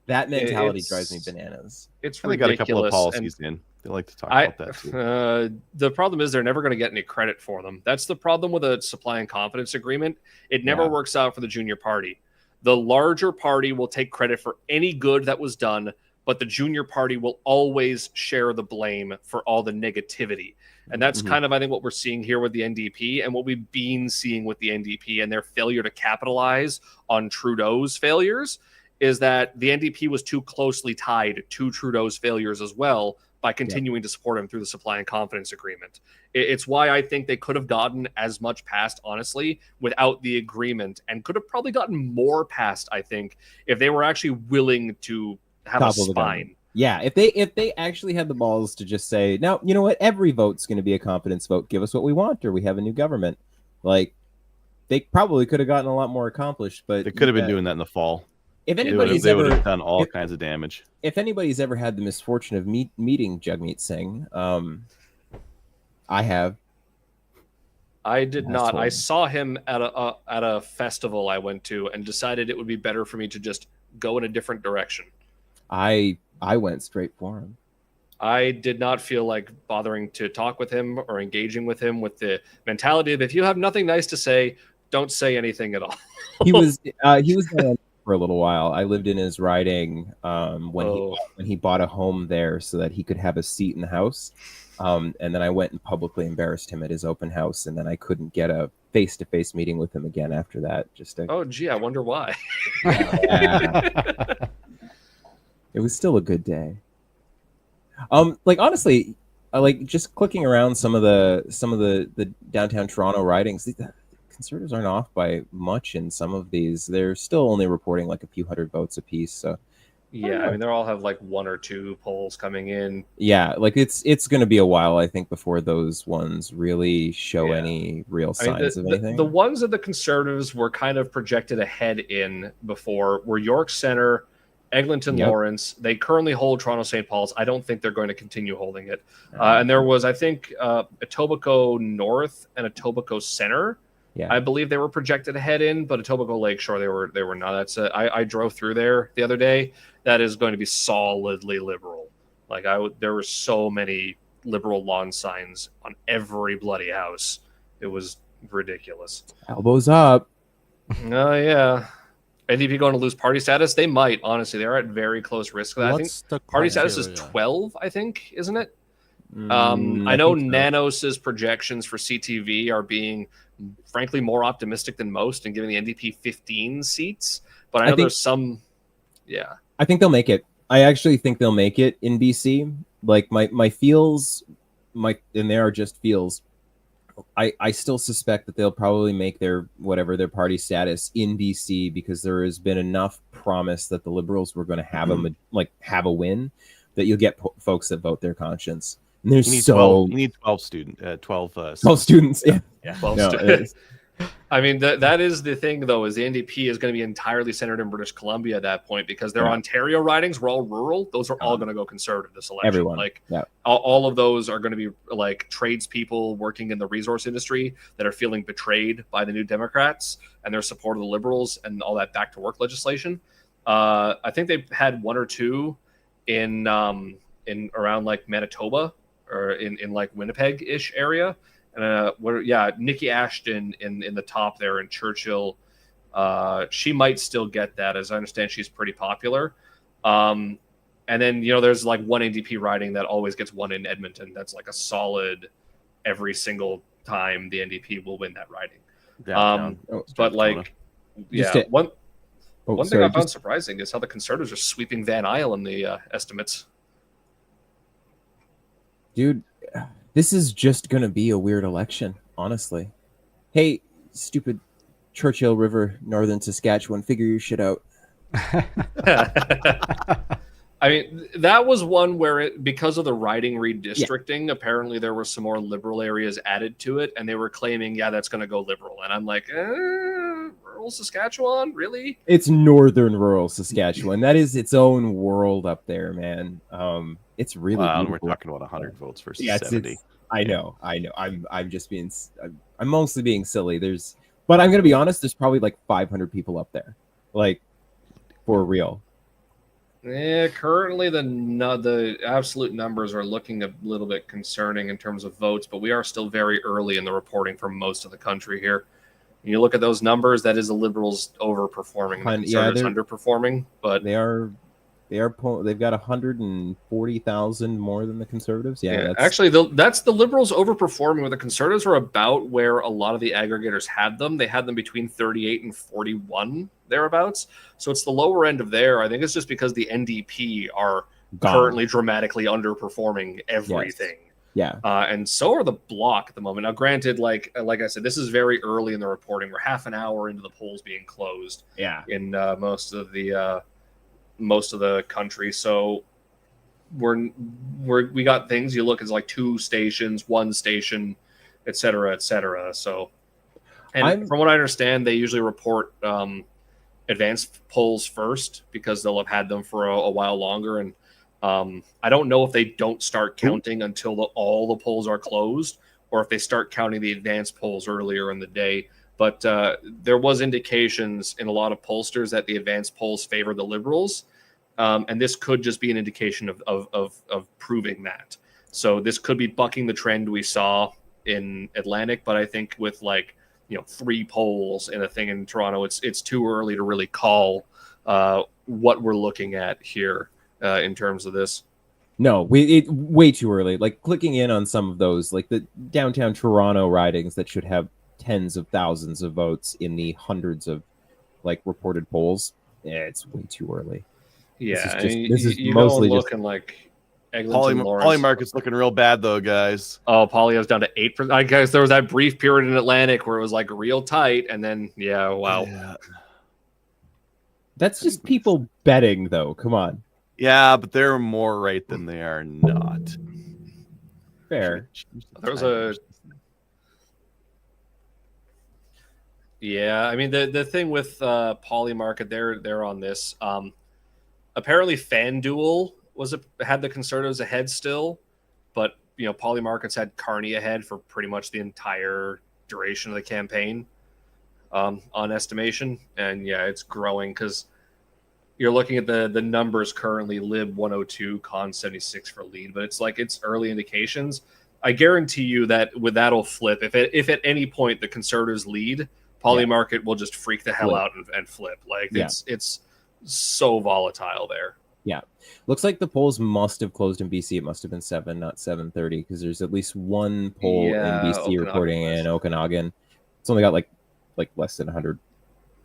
That mentality drives me bananas. It's ridiculous. They got a couple of policies in. They like to talk about that too. The problem is they're never going to get any credit for them. That's the problem with a supply and confidence agreement. It never works out for the junior party. The larger party will take credit for any good that was done, but the junior party will always share the blame for all the negativity. And that's kind of, I think, what we're seeing here with the NDP and what we've been seeing with the NDP and their failure to capitalize on Trudeau's failures, is that the NDP was too closely tied to Trudeau's failures as well by continuing to support him through the supply and confidence agreement. It's why I think they could have gotten as much passed, honestly, without the agreement, and could have probably gotten more passed, I think, if they were actually willing to have a spine. Yeah, if they actually had the balls to just say, now, you know what, every vote's going to be a confidence vote. Give us what we want, or we have a new government. Like, they probably could have gotten a lot more accomplished, but they could have been doing that in the fall. If anybody's they would have done all kinds of damage. If anybody's ever had the misfortune of meeting Jagmeet Singh, I have. I did not. I saw him at a festival I went to and decided it would be better for me to just go in a different direction. I went straight for him. I did not feel like bothering to talk with him or engaging with him with the mentality of, if you have nothing nice to say, don't say anything at all. He was there for a little while. I lived in his riding when he bought a home there so that he could have a seat in the house. And then I went and publicly embarrassed him at his open house, and then I couldn't get a face-to-face meeting with him again after that. Oh, gee, I wonder why. It was still a good day. Like honestly, like just clicking around some of the downtown Toronto ridings, the Conservatives aren't off by much in some of these. They're still only reporting like a few hundred votes apiece. So yeah, I mean, they all have like one or two polls coming in. Yeah, like it's going to be a while, I think, before those ones really show any real signs of anything. The ones that the Conservatives were kind of projected ahead in before were York Center, Eglinton Lawrence. They currently hold Toronto St. Paul's. I don't think they're going to continue holding it. And there was, I think, Etobicoke North and Etobicoke Center. Yeah, I believe they were projected ahead in, but Etobicoke Lakeshore they were not. That's I drove through there the other day. That is going to be solidly liberal. Like there were so many liberal lawn signs on every bloody house. It was ridiculous. Elbows up. Oh yeah. NDP going to lose party status? They might, honestly. They're at very close risk of that. I think party status is 12, I think, isn't it? I know Nanos's projections for CTV are being, frankly, more optimistic than most and giving the NDP 15 seats. But I know there's some, I think they'll make it. I actually think they'll make it in BC. Like my feels, and they are just feels. I still suspect that they'll probably make their party status in BC because there has been enough promise that the Liberals were going to have a win that you'll get folks that vote their conscience. And there's you need 12 students. 12 students. Yeah. 12 students. I mean, that is the thing, though, is the NDP is going to be entirely centered in British Columbia at that point because their Ontario ridings were all rural. Those are all going to go Conservative this election. Everyone. Like, all of those are going to be like tradespeople working in the resource industry that are feeling betrayed by the New Democrats and their support of the Liberals and all that back to work legislation. I think they've had one or two in around like Manitoba or in like Winnipeg-ish area. Nikki Ashton in the top there in Churchill. She might still get that, as I understand she's pretty popular. And then, there's like one NDP riding that always gets one in Edmonton. That's like a solid every single time the NDP will win that riding. But like, one thing I found surprising is how the Conservatives are sweeping Van Isle in the estimates. Dude, this is just going to be a weird election, honestly. Hey, stupid Churchill River, Northern Saskatchewan, figure your shit out. I mean, that was one where because of the riding redistricting, apparently there were some more liberal areas added to it, and they were claiming, that's going to go liberal. And I'm like, rural Saskatchewan? Really? It's northern rural Saskatchewan. That is its own world up there, man. It's really beautiful. We're talking about 100 votes versus 70. I know. I'm just being. I'm mostly being silly. But I'm gonna be honest. There's probably like 500 people up there, like for real. Yeah, currently the absolute numbers are looking a little bit concerning in terms of votes, but we are still very early in the reporting for most of the country here. When you look at those numbers, that is the Liberals overperforming, the Conservatives underperforming. But they've got 140,000 more than the Conservatives. Actually, that's the Liberals overperforming, where the Conservatives are about where a lot of the aggregators had them. They had them between 38 and 41 thereabouts. So it's the lower end of there. I think it's just because the NDP are currently dramatically underperforming everything. Yes. And so are the Bloc at the moment. Now, granted, like I said, this is very early in the reporting. We're half an hour into the polls being closed. Yeah. In most of the country, so we got things. You look, it's like 2 stations, 1 station, et cetera. So, and from what I understand, they usually report advanced polls first because they'll have had them for a while longer. And I don't know if they don't start counting until all the polls are closed, or if they start counting the advanced polls earlier in the day. But there was indications in a lot of pollsters that the advanced polls favor the Liberals. And this could just be an indication of proving that. So this could be bucking the trend we saw in Atlantic. But I think with 3 polls in a thing in Toronto, it's too early to really call what we're looking at here in terms of this. No, way too early. Like clicking in on some of those, like the downtown Toronto ridings that should have tens of thousands of votes in the hundreds of reported polls. It's way too early. Yeah, this is mostly looking like Eglinton, Lawrence. Poly market's looking real bad though, guys. Oh, Poly's down to 8%. I guess there was that brief period in Atlantic where it was real tight, and then wow. Yeah. That's just people betting, though. Come on. Yeah, but they're more right than they are not. Fair. There was I mean the thing with Poly Market, they're on this. Apparently, FanDuel had the Conservatives ahead still, but Poly Markets had Carney ahead for pretty much the entire duration of the campaign on estimation, and it's growing because you're looking at the numbers currently. Lib 102, Con 76 for lead, but it's early indications. I guarantee you that that'll flip if at any point the Conservatives lead, Poly Market will just freak the hell out and flip. It's so volatile there. Yeah. Looks like the polls must have closed in BC. It must have been 7, not 7:30, because there's at least one poll in BC Okanagan reporting in Okanagan. It's only got less than 100,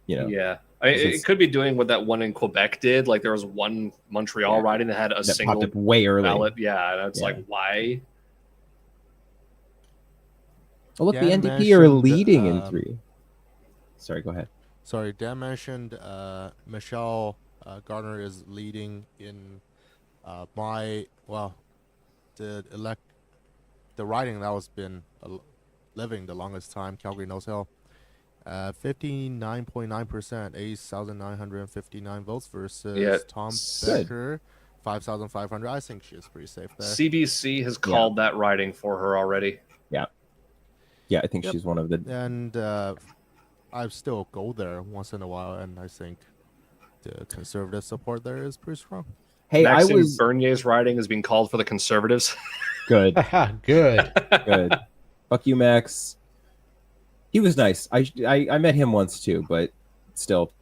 Yeah. It could be doing what that one in Quebec did. There was one Montreal riding that had a single popped up way early ballot. Yeah, that's why? Oh, look, the NDP are leading in 3. Sorry, go ahead. Sorry, Dan mentioned Michelle Gardner is leading in the riding that was been living the longest time, Calgary Nose Hill. 59.9%, 8,959 votes versus Tom Becker, 5,500. I think she's pretty safe there. CBC has called that riding for her already. Yeah. Yeah, I think she's one of the... And I still go there once in a while, and I think the Conservative support there is pretty strong. Hey, Maxime Bernier's riding is being called for the Conservatives. Good. Good. Good. Fuck you, Max. He was nice. I met him once too, but still,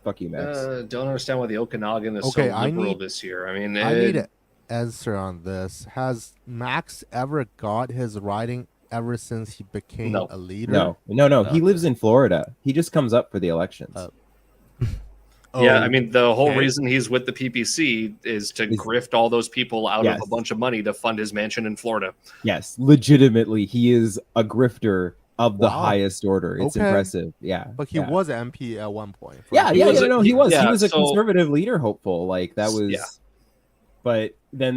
Fuck you, Max. Don't understand why the Okanagan is so liberal this year. I mean, I need an answer on this. Has Max ever got his riding ever since he became a leader? No. He lives in Florida. He just comes up for the elections. Yeah, I mean, the whole reason he's with the PPC is to grift all those people out of a bunch of money to fund his mansion in Florida. Yes, legitimately, he is a grifter of the highest order. It's impressive. Yeah, but he was an MP at one point. He was a conservative leader hopeful. Like that was. Yeah. But then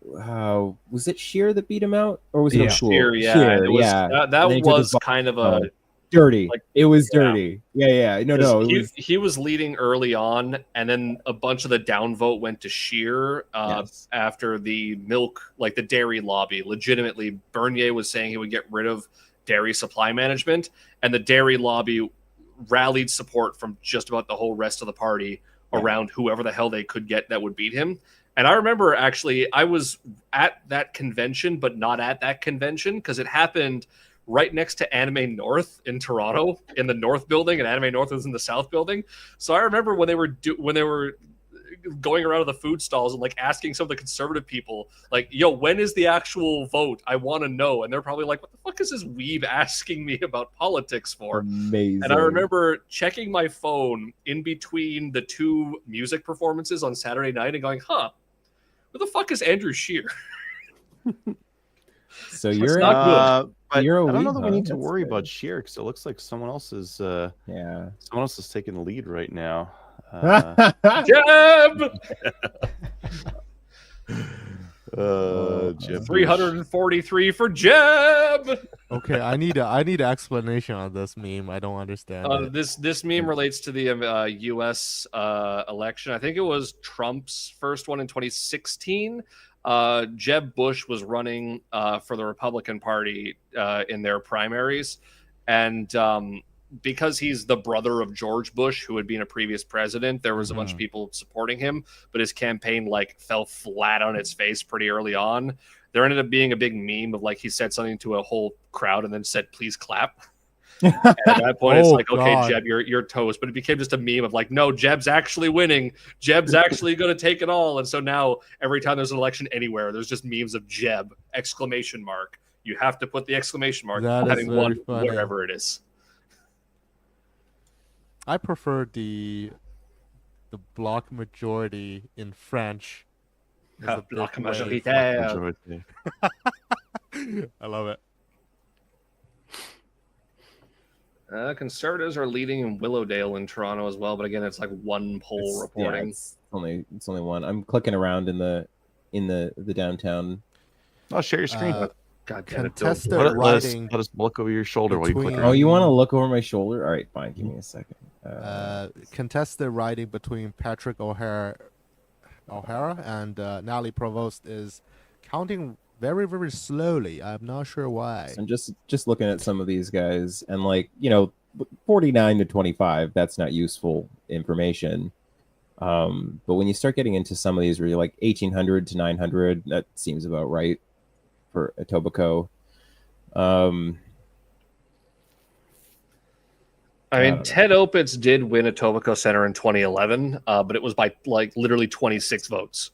was it Scheer that beat him out, or was it O'Toole? Scheer, that was kind of a dirty. It was dirty. Yeah. No. He was leading early on, and then a bunch of the downvote went to Scheer after the the dairy lobby. Legitimately, Bernier was saying he would get rid of dairy supply management, and the dairy lobby rallied support from just about the whole rest of the party around whoever the hell they could get that would beat him. And I remember, actually, I was at that convention, but not at that convention, because it happened right next to Anime North in Toronto, in the North building, and Anime North was in the South building. So I remember when they were going around to the food stalls and asking some of the conservative people, yo, when is the actual vote? I want to know. And they're probably like, what the fuck is this weeb asking me about politics for? Amazing. And I remember checking my phone in between the two music performances on Saturday night and going, where the fuck is Andrew Scheer? So you're not good. But you're I don't know that we need to worry about Scheer, because it looks like someone else is someone else is taking the lead right now. Jeb! Jeb 343 for Jeb. Okay, I need an explanation on this meme. I don't understand. This meme relates to the U.S. Election. I think it was Trump's first one in 2016. Jeb Bush was running for the Republican Party in their primaries, and because he's the brother of George Bush, who had been a previous president, there was a bunch of people supporting him, but his campaign fell flat on its face pretty early on. There ended up being a big meme of he said something to a whole crowd and then said, "Please clap." And at that point, it's okay, Jeb, you're toast. But it became just a meme of no, Jeb's actually winning. Jeb's actually going to take it all. And so now every time there's an election anywhere, there's just memes of Jeb, ! You have to put the exclamation mark having won wherever it is. I prefer the bloc majority in French. Bloc majoritaire. I love it. Conservatives are leading in Willowdale in Toronto as well, but again, it's one poll reporting. Yeah, it's only one. I'm clicking around in the downtown. I'll share your screen. God damn it, contested Bill. riding. Let us look over your shoulder while you click. Oh, you want to look over my shoulder? All right, fine. Give me a second. Contested riding between Patrick O'Hara and Natalie Provost is counting very, very slowly. I'm not sure why. I'm just looking at some of these guys, and 49 to 25. That's not useful information. But when you start getting into some of these, where you're 1800 to 900, that seems about right for Etobicoke. I mean, Ted Opitz did win Etobicoke Center in 2011, but it was by literally 26 votes.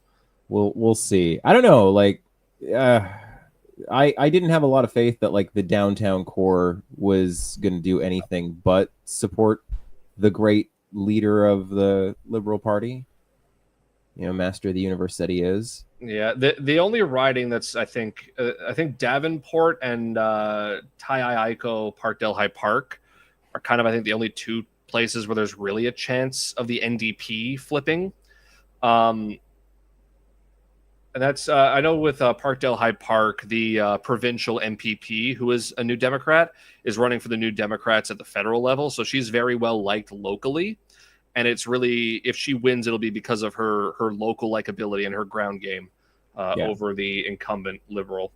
We'll see. I don't know. I didn't have a lot of faith that the downtown core was going to do anything but support the great leader of the Liberal Party. Master of the universe that he is. Yeah, the only riding that's I think Davenport and Taiaiko Parkdale High Park are kind of, I think, the only two places where there's really a chance of the NDP flipping. And that's, I know with Parkdale High Park, the provincial MPP, who is a New Democrat, is running for the New Democrats at the federal level. So she's very well liked locally. And it's really, if she wins, it'll be because of her local likability and her ground game over the incumbent Liberal.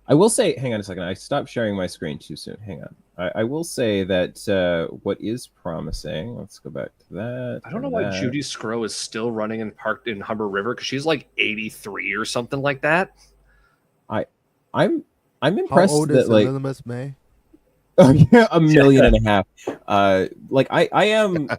I will say, hang on a second. I stopped sharing my screen too soon. Hang on. I will say that what is promising, let's go back to that. I don't know why Judy Scrow is still running and parked in Humber River, because she's 83 or something like that. I'm impressed. How old is Elizabeth May? Oh, yeah, 1.5 million. I am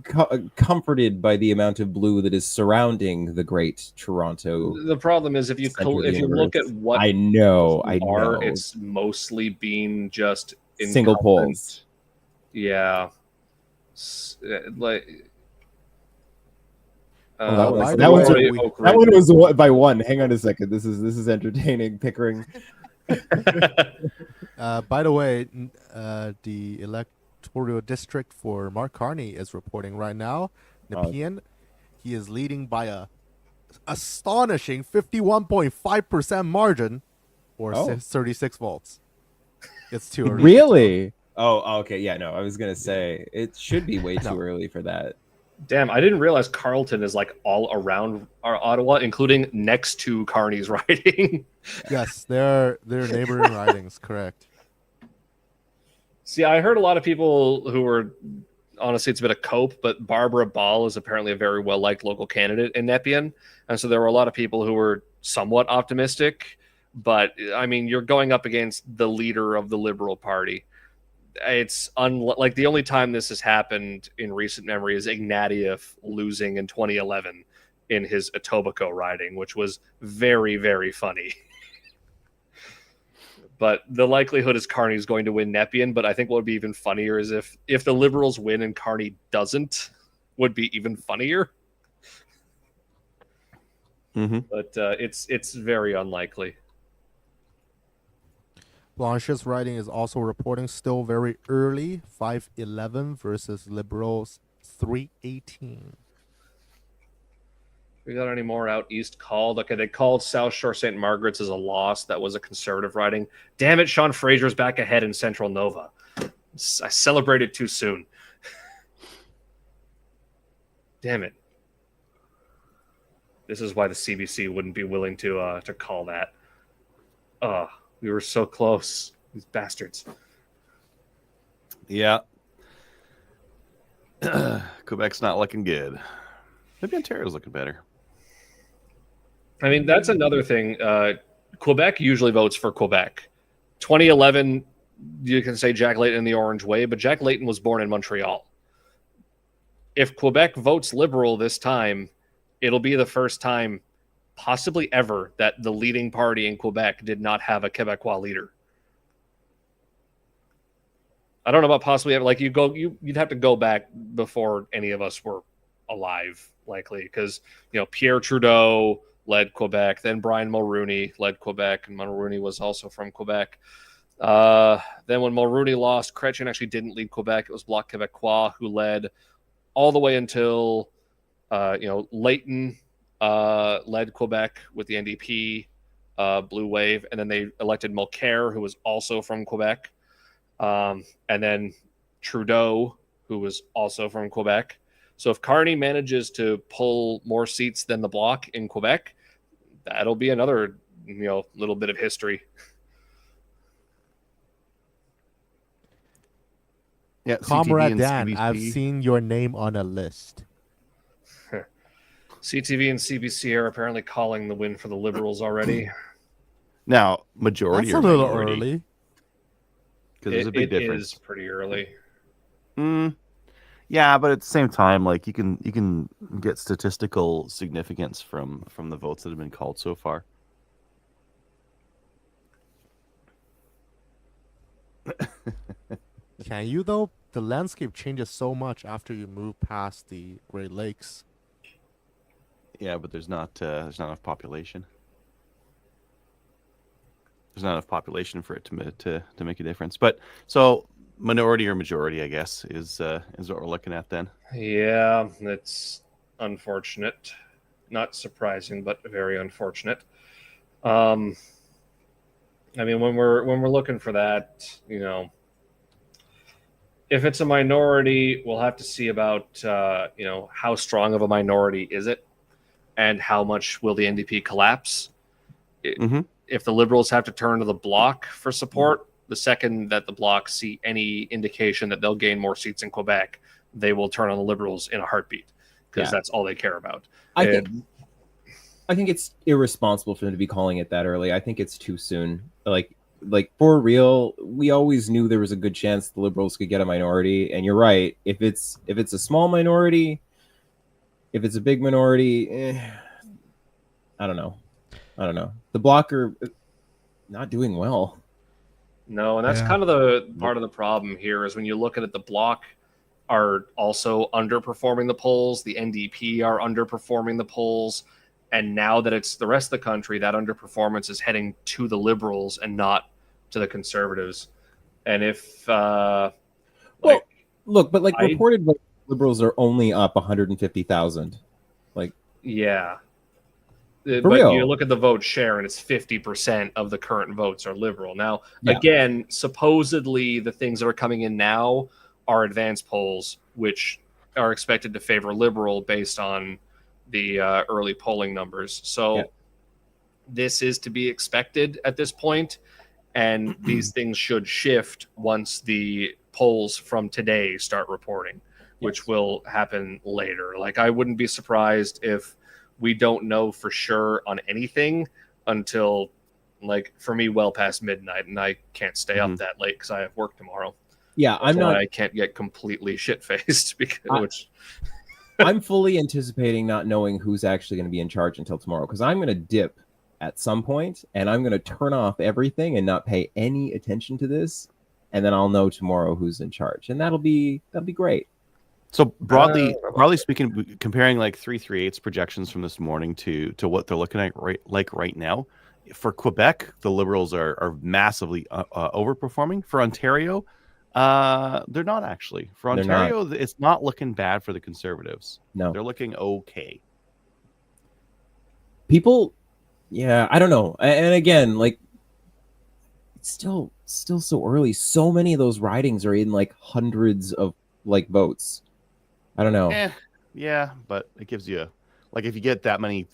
comforted by the amount of blue that is surrounding the great Toronto. The problem is if you look at what I know, it's mostly been just single polls. Yeah, like. that one was by one. Hang on a second. This is entertaining. Pickering. By the way, the electoral district for Mark Carney is reporting right now. Nepean, he is leading by a astonishing 51.5% margin, or 36 votes. It's too early. Really? Oh, okay. Yeah, no, I was gonna say it should be way too early for that. Damn, I didn't realize Carleton is like all around our Ottawa, including next to Carney's riding. Yes, they're neighboring ridings, correct. See, I heard a lot of people who were, honestly, it's a bit of cope, but Barbara Ball is apparently a very well-liked local candidate in Nepean. And so there were a lot of people who were somewhat optimistic. But, I mean, you're going up against the leader of the Liberal Party. It's like the only time this has happened in recent memory is Ignatieff losing in 2011 in his Etobicoke riding, which was very, very funny. But the likelihood is Carney's going to win Nepean. But I think what would be even funnier is if the Liberals win and Carney doesn't, would be even funnier. Mm-hmm. But it's very unlikely. Blanche's riding is also reporting still very early, 5-11 versus Liberals 3-18. We got any more out east called? Okay, they called South Shore St. Margaret's as a loss. That was a conservative riding. Damn it, Sean Fraser's back ahead in Central Nova. I celebrated too soon. Damn it. This is why the CBC wouldn't be willing to call that. We were so close. These bastards. Yeah. Quebec's not looking good. Maybe Ontario's looking better. I mean, that's another thing. Quebec usually votes for Quebec. 2011, you can say Jack Layton in the Orange Way, but Jack Layton was born in Montreal. If Quebec votes Liberal this time, it'll be the first time possibly ever that the leading party in Quebec did not have a Quebecois leader. I don't know about possibly ever. Like you'd have to go back before any of us were alive, likely, because Pierre Trudeau led Quebec, then Brian Mulroney led Quebec, and Mulroney was also from Quebec. Then when Mulroney lost, Chrétien actually didn't lead Quebec. It was Bloc Québécois who led all the way until Layton led Quebec with the NDP, Blue Wave, and then they elected Mulcair, who was also from Quebec, and then Trudeau, who was also from Quebec. So if Carney manages to pull more seats than the Bloc in Quebec, that'll be another little bit of history. Yeah, Comrade Dan, CBC. I've seen your name on a list. CTV and CBC are apparently calling the win for the Liberals already. Now, majority That's or a little minority? early. Because there's a big difference. It is pretty early. Yeah, but at the same time, like you can get statistical significance from the votes that have been called so far. Can you though? The landscape changes so much after you move past the Great Lakes. Yeah, but there's not enough population. There's not enough population for it to make a difference. But so minority or majority, I guess, is what we're looking at then. Yeah, it's unfortunate. Not surprising, but very unfortunate. I mean, when we're looking for that, if it's a minority, we'll have to see about how strong of a minority is it, and how much will the NDP collapse. If the Liberals have to turn to the Bloc for support, the second that the Bloc see any indication that they'll gain more seats in Quebec, they will turn on the Liberals in a heartbeat, because that's all they care about. I think it's irresponsible for them to be calling it that early. I think it's too soon. Like like for real, we always knew there was a good chance the Liberals could get a minority. And you're right. If it's a small minority, if it's a big minority, I don't know. The Bloc are not doing well. No, and that's kind of the part of the problem here is when you look at it, the Bloc are also underperforming the polls. The NDP are underperforming the polls. And now that it's the rest of the country, that underperformance is heading to the Liberals and not to the Conservatives. And if reported Liberals are only up 150,000. Like, yeah. For but real. You look at the vote share and it's 50% of the current votes are Liberal. Now, again, supposedly the things that are coming in now are advanced polls, which are expected to favor Liberal based on the early polling numbers. So this is to be expected at this point, and these things should shift once the polls from today start reporting, which will happen later. Like, I wouldn't be surprised if we don't know for sure on anything until, like, for me, well past midnight, and I can't stay up that late because I have work tomorrow. Yeah, I can't get completely shit-faced because I'm fully anticipating not knowing who's actually going to be in charge until tomorrow, because I'm going to dip at some point and I'm going to turn off everything and not pay any attention to this, and then I'll know tomorrow who's in charge, and that'll be great. So broadly speaking, comparing like 338's projections from this morning to what they're looking at right now, for Quebec, the Liberals are massively overperforming. For Ontario, they're not actually. For Ontario, it's not looking bad for the Conservatives. No, they're looking okay. People, I don't know. And again, like, it's still so early. So many of those ridings are in like hundreds of like votes. I don't know. Yeah, but it gives you, like, if you get that many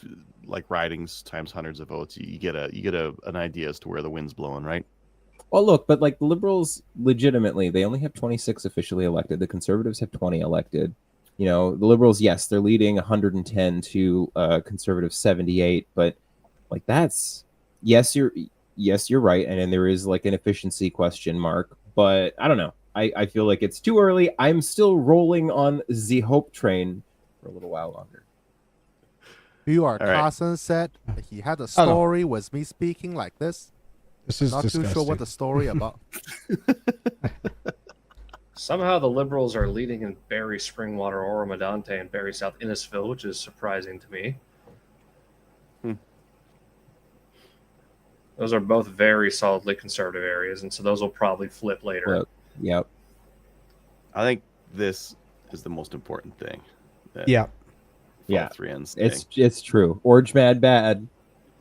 like ridings times hundreds of votes, you get an idea as to where the wind's blowing, right? Well, look, but like the Liberals, legitimately, they only have 26 officially elected. The Conservatives have 20 elected. You know, the Liberals, yes, they're leading 110 to Conservative 78, but like that's you're right, and then there is like an efficiency question mark, but I don't know. I feel like it's too early. I'm still rolling on the hope train for a little while longer. You are Carson said he had a story with me speaking like this. This is not disgusting. Too sure what the story about. Somehow the Liberals are leading in Barrie, Springwater, Oro-Medonte, and Barrie South Innisfil, which is surprising to me. Those are both very solidly conservative areas, and so those will probably flip later. Yep. I think this is the most important thing. Three ends. It's true. Orange mad bad.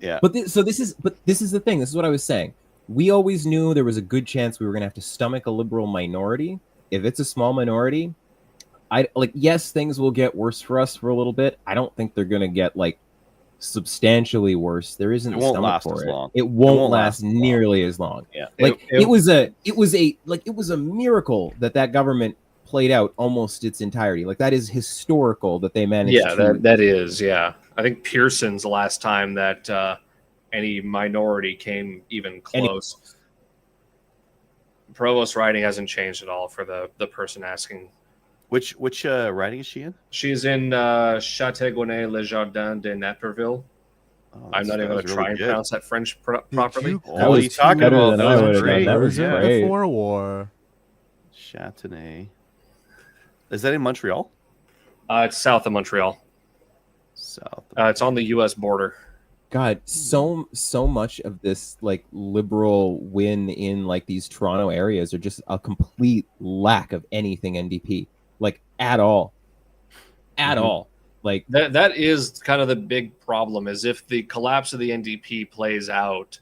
Yeah. But this is the thing. This is what I was saying. We always knew there was a good chance we were going to have to stomach a Liberal minority. If it's a small minority, yes, things will get worse for us for a little bit. I don't think they're going to get like substantially worse. There isn't a stomach for it. Long. It won't last nearly as long. Yeah. It was a miracle that government played out almost its entirety. Like, that is historical that they managed. Yeah, that is. Yeah, I think Pearson's the last time that any minority came even close. Provost riding hasn't changed at all for the person asking. Which riding is she in? She's in Châteauguay-les-Jardins de Naperville. I'm not even going to try and pronounce that French properly. What are you talking about? That was great. That was before war. Châteauguay. Is that in Montreal? It's south of Montreal. It's on the U.S. border. God, so much of this like Liberal win in like these Toronto areas are just a complete lack of anything NDP, like at all. Like that is kind of the big problem. Is if the collapse of the NDP plays out,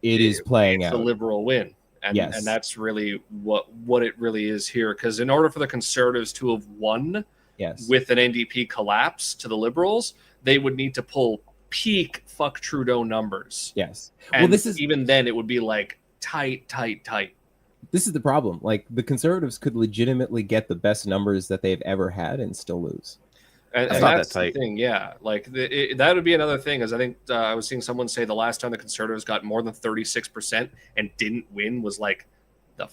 it is playing out. The Liberal win, and that's really what it really is here. Because in order for the Conservatives to have won, with an NDP collapse to the Liberals, they would need to pull peak fuck Trudeau numbers. Yes. And even then it would be like tight. This is the problem. Like, the Conservatives could legitimately get the best numbers that they've ever had and still lose. And that's the thing, yeah. Like that would be another thing. Is I think I was seeing someone say the last time the Conservatives got more than 36% and didn't win was like the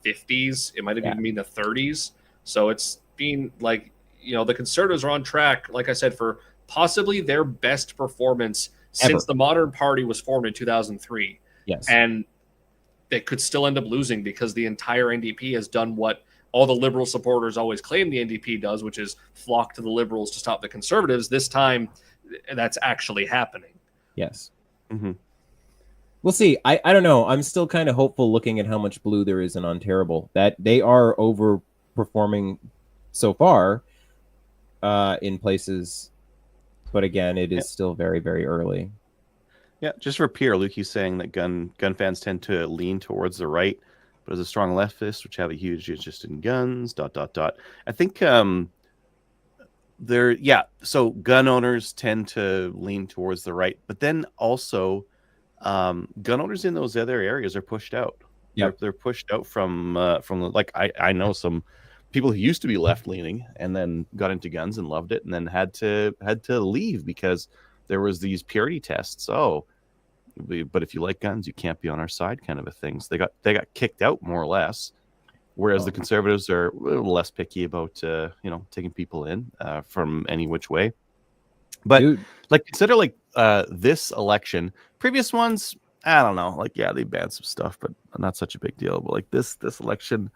50s. It might have even been the 30s. So it's been like, the Conservatives are on track, like I said, for possibly their best performance since the modern party was formed in 2003. Yes. And they could still end up losing because the entire NDP has done what all the Liberal supporters always claim the NDP does, which is flock to the Liberals to stop the Conservatives. This time, that's actually happening. Yes. Mm-hmm. We'll see. I don't know. I'm still kind of hopeful looking at how much blue there is in Ontario, that they are overperforming so far in places. But again, it is still very, very early. Yeah, just for Pierre, Lukey's saying that gun fans tend to lean towards the right, but as a strong leftist, which have a huge interest in guns, ... I think so gun owners tend to lean towards the right, but then also gun owners in those other areas are pushed out. Yeah, they're pushed out from like I know some people who used to be left leaning and then got into guns and loved it, and then had to leave because there was these purity tests. But if you like guns, you can't be on our side, kind of a thing. So they got kicked out more or less. Whereas the Conservatives are a little less picky about taking people in from any which way. But consider this election, previous ones, I don't know. They banned some stuff, but not such a big deal. But this election,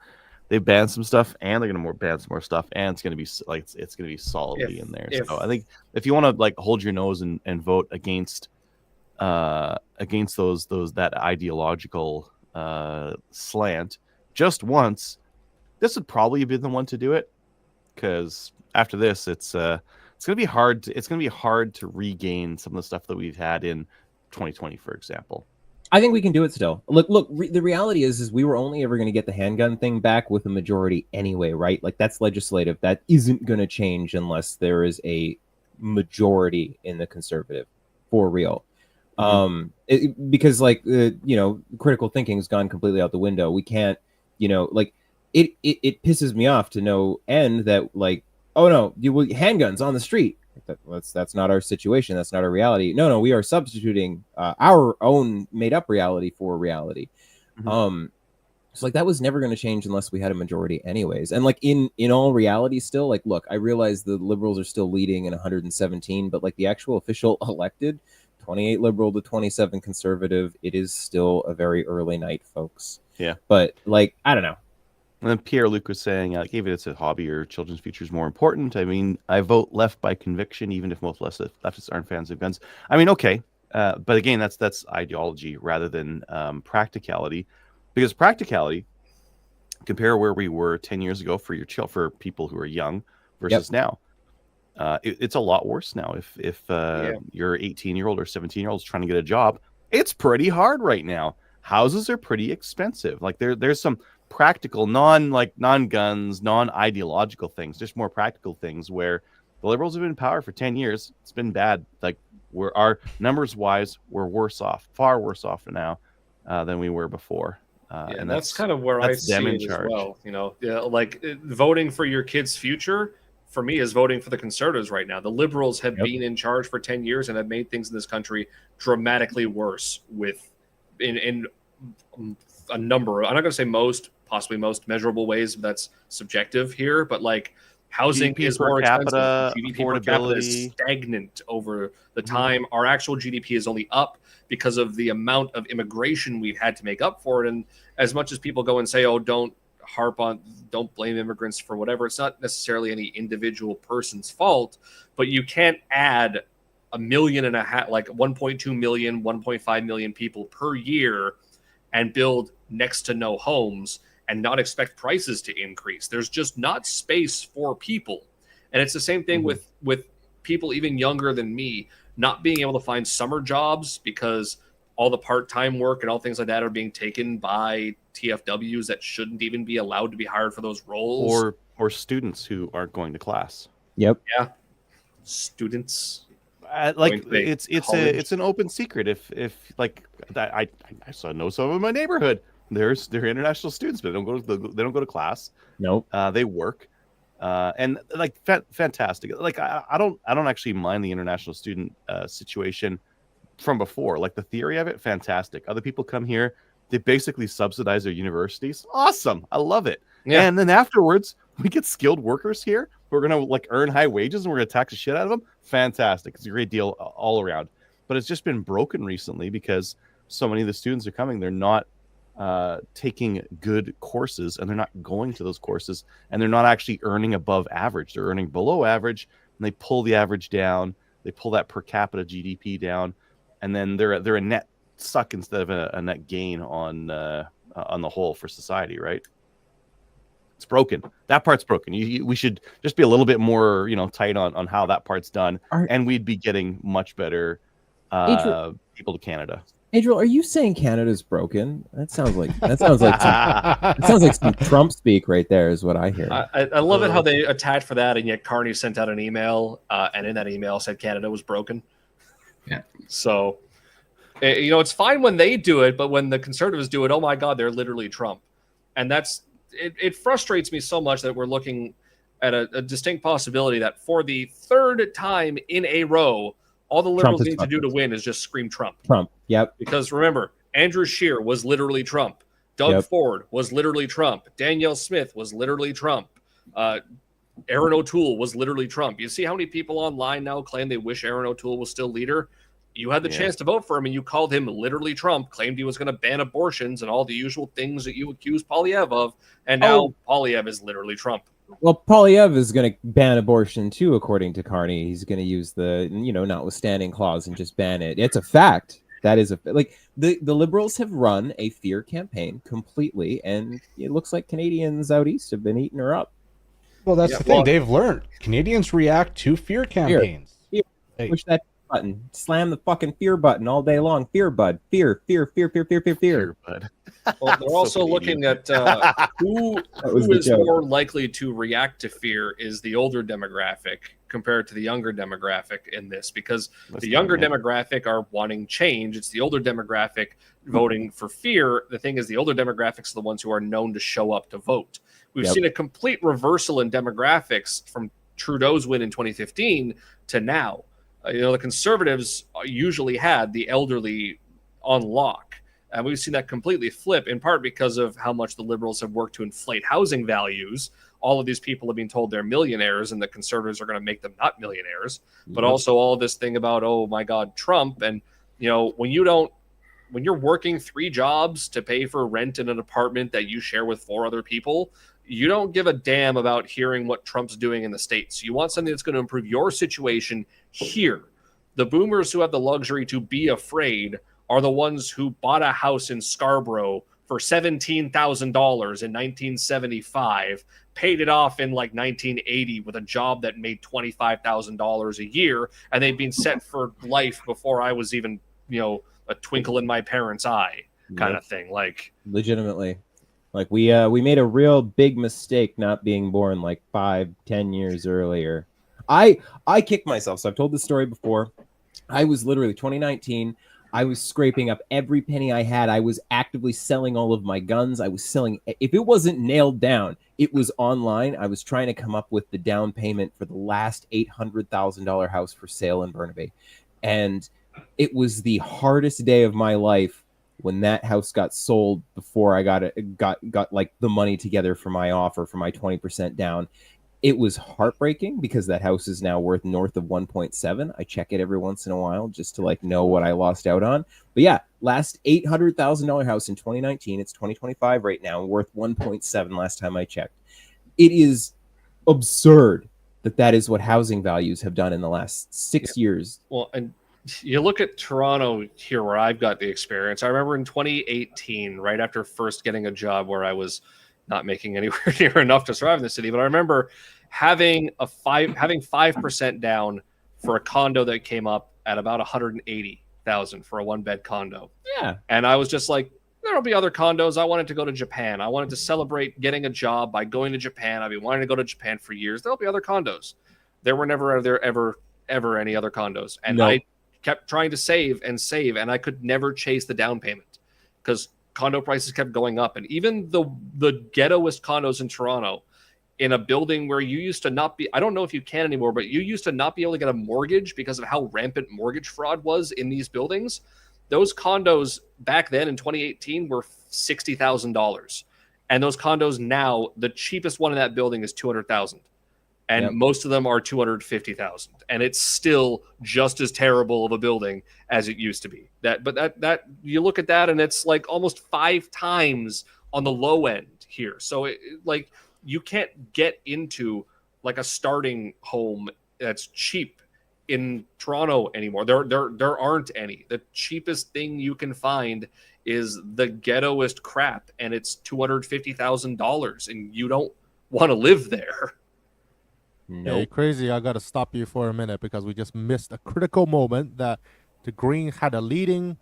they banned some stuff, and they're gonna ban some more stuff, and it's gonna be it's gonna be solidly in there. So I think if you want to hold your nose and vote against those that ideological slant just once, this would probably be the one to do it, because after this it's gonna be hard to regain some of the stuff that we've had in 2020, for example. I think we can do it still. Look, the reality is we were only ever going to get the handgun thing back with a majority anyway, right? That's legislative. That isn't going to change unless there is a majority in the Conservative, for real. Because critical thinking has gone completely out the window. We can't, it pisses me off to no end that oh no, handguns on the street. That's not our situation. That's not our reality. No, we are substituting our own made up reality for reality. So that was never going to change unless we had a majority anyways. And in all reality still, look, I realize the Liberals are still leading in 117, but the actual official elected, 28 Liberal to 27 Conservative, it is still a very early night, folks. Yeah. But I don't know. And then Pierre-Luc was saying, even if it's a hobby or children's future is more important. I mean, I vote left by conviction, even if most leftists aren't fans of guns. I mean, okay. But again, that's ideology rather than practicality. Because practicality, compare where we were 10 years ago for people who are young versus now. It's a lot worse now. If you're 18-year-old or 17-year-old trying to get a job, it's pretty hard right now. Houses are pretty expensive. There's some practical, non-guns, non-ideological things, just more practical things where the Liberals have been in power for 10 years. It's been bad. Our numbers wise, we're worse off, far worse off now than we were before. And that's kind of where I see it as well. Voting for your kid's future for me is voting for the Conservatives right now. The Liberals have been in charge for 10 years and have made things in this country dramatically worse in a number. I'm not going to say most, possibly most measurable ways. That's subjective here, but housing GDP is more expensive. GDP per capita is stagnant over the time. Our actual GDP is only up because of the amount of immigration we've had to make up for it. And as much as people go and say, "Oh, don't blame immigrants for whatever," it's not necessarily any individual person's fault. But you can't add 1.5 million, 1.2 million, 1.5 million people per year and build next to no homes and not expect prices to increase. There's just not space for people. And it's the same thing with people even younger than me not being able to find summer jobs because all the part-time work and all things like that are being taken by TFWs that shouldn't even be allowed to be hired for those roles. Or students who aren't going to class. Yep. Yeah. Students. It's an open secret. If I know some in my neighborhood. They're international students, but they don't go to class. Nope. They work. And like fantastic. Like I don't actually mind the international student situation from before. Like the theory of it, fantastic. Other people come here, they basically subsidize their universities. Awesome, I love it. Yeah. And then afterwards, we get skilled workers here who are gonna like earn high wages, and we're gonna tax the shit out of them. Fantastic. It's a great deal all around. But it's just been broken recently because so many of the students are coming. They're not taking good courses, and they're not going to those courses, and they're not actually earning above average. They're earning below average, and they pull the average down. They pull that per capita GDP down, and then they're a net suck instead of a net gain on the whole for society, right? It's broken. That part's broken. We should just be a little bit more, tight on how that part's done, and we'd be getting much better people to Canada. Adriel, are you saying Canada's broken? That sounds like some Trump speak right there. Is what I hear. I love it how they attacked for that, and yet Carney sent out an email, and in that email said Canada was broken. Yeah. So, it's fine when they do it, but when the Conservatives do it, oh my God, they're literally Trump, and it frustrates me so much that we're looking at a distinct possibility that for the third time in a row, all the Liberals need to do to win is just scream Trump. Trump, yep. Because remember, Andrew Scheer was literally Trump. Doug Ford was literally Trump. Danielle Smith was literally Trump. Aaron O'Toole was literally Trump. You see how many people online now claim they wish Aaron O'Toole was still leader? You had the chance to vote for him, and you called him literally Trump, claimed he was going to ban abortions and all the usual things that you accuse Poilievre of, and now Poilievre is literally Trump. Well, Poilievre is going to ban abortion too, according to Carney. He's going to use the, notwithstanding clause and just ban it. It's a fact. That is the Liberals have run a fear campaign completely, and it looks like Canadians out east have been eating her up. Well, that's the thing. They've learned. Canadians react to fear campaigns. Fear. Push that button. Slam the fucking fear button all day long. Fear, bud. Fear, fear, fear, fear, fear, fear, fear. Bud. Well, they're also looking at who is more likely to react to fear is the older demographic compared to the younger demographic in this, because the younger demographic are wanting change. It's the older demographic voting for fear. The thing is, the older demographics are the ones who are known to show up to vote. We've seen a complete reversal in demographics from Trudeau's win in 2015 to now. The Conservatives usually had the elderly on lock. And we've seen that completely flip, in part because of how much the Liberals have worked to inflate housing values. All of these people have been told they're millionaires, and the Conservatives are going to make them not millionaires. But also all of this thing about, oh my God, Trump. And, when you're working 3 jobs to pay for rent in an apartment that you share with 4 other people, you don't give a damn about hearing what Trump's doing in the States. You want something that's going to improve your situation here. The boomers who have the luxury to be afraid are the ones who bought a house in Scarborough for $17,000 in 1975, paid it off in like 1980 with a job that made $25,000 a year, and they'd been set for life before I was even, a twinkle in my parents' eye kind of thing. Like, legitimately. Like we made a real big mistake not being born like 5-10 years earlier. I kicked myself. So I've told this story before. I was literally 2019. I was scraping up every penny I had. I was actively selling all of my guns. I was selling. If it wasn't nailed down, it was online. I was trying to come up with the down payment for the last $800,000 house for sale in Burnaby. And it was the hardest day of my life when that house got sold before I got like the money together for my offer for my 20% down. It was heartbreaking because that house is now worth north of 1.7. I check it every once in a while just to like know what I lost out on. But yeah, last $800,000 house in 2019. It's 2025 right now, worth 1.7 last time I checked. It is absurd that is what housing values have done in the last 6 years. Well, and you look at Toronto here where I've got the experience. I remember in 2018, right after first getting a job where I was not making anywhere near enough to survive in the city, but I remember having 5% down for a condo that came up at about $180,000 for a 1-bed condo. Yeah. And I was just like, there'll be other condos. I wanted to go to Japan. I wanted to celebrate getting a job by going to Japan. I've been wanting to go to Japan for years. There'll be other condos. There were never ever any other condos. And I kept trying to save, and I could never chase the down payment because condo prices kept going up. And even the ghettoest condos in Toronto, in a building where you used to not be, I don't know if you can anymore, but you used to not be able to get a mortgage because of how rampant mortgage fraud was in these buildings. Those condos back then in 2018 were $60,000. And those condos now, the cheapest one in that building is $200,000. And most of them are $250,000. And it's still just as terrible of a building as it used to be. But you look at that and it's like almost 5 times on the low end here. So like you can't get into like a starting home that's cheap in Toronto anymore. There aren't any. The cheapest thing you can find is the ghettoest crap, and it's $250,000, and you don't want to live there. No, hey, crazy! I gotta stop you for a minute because we just missed a critical moment that the Green had a leading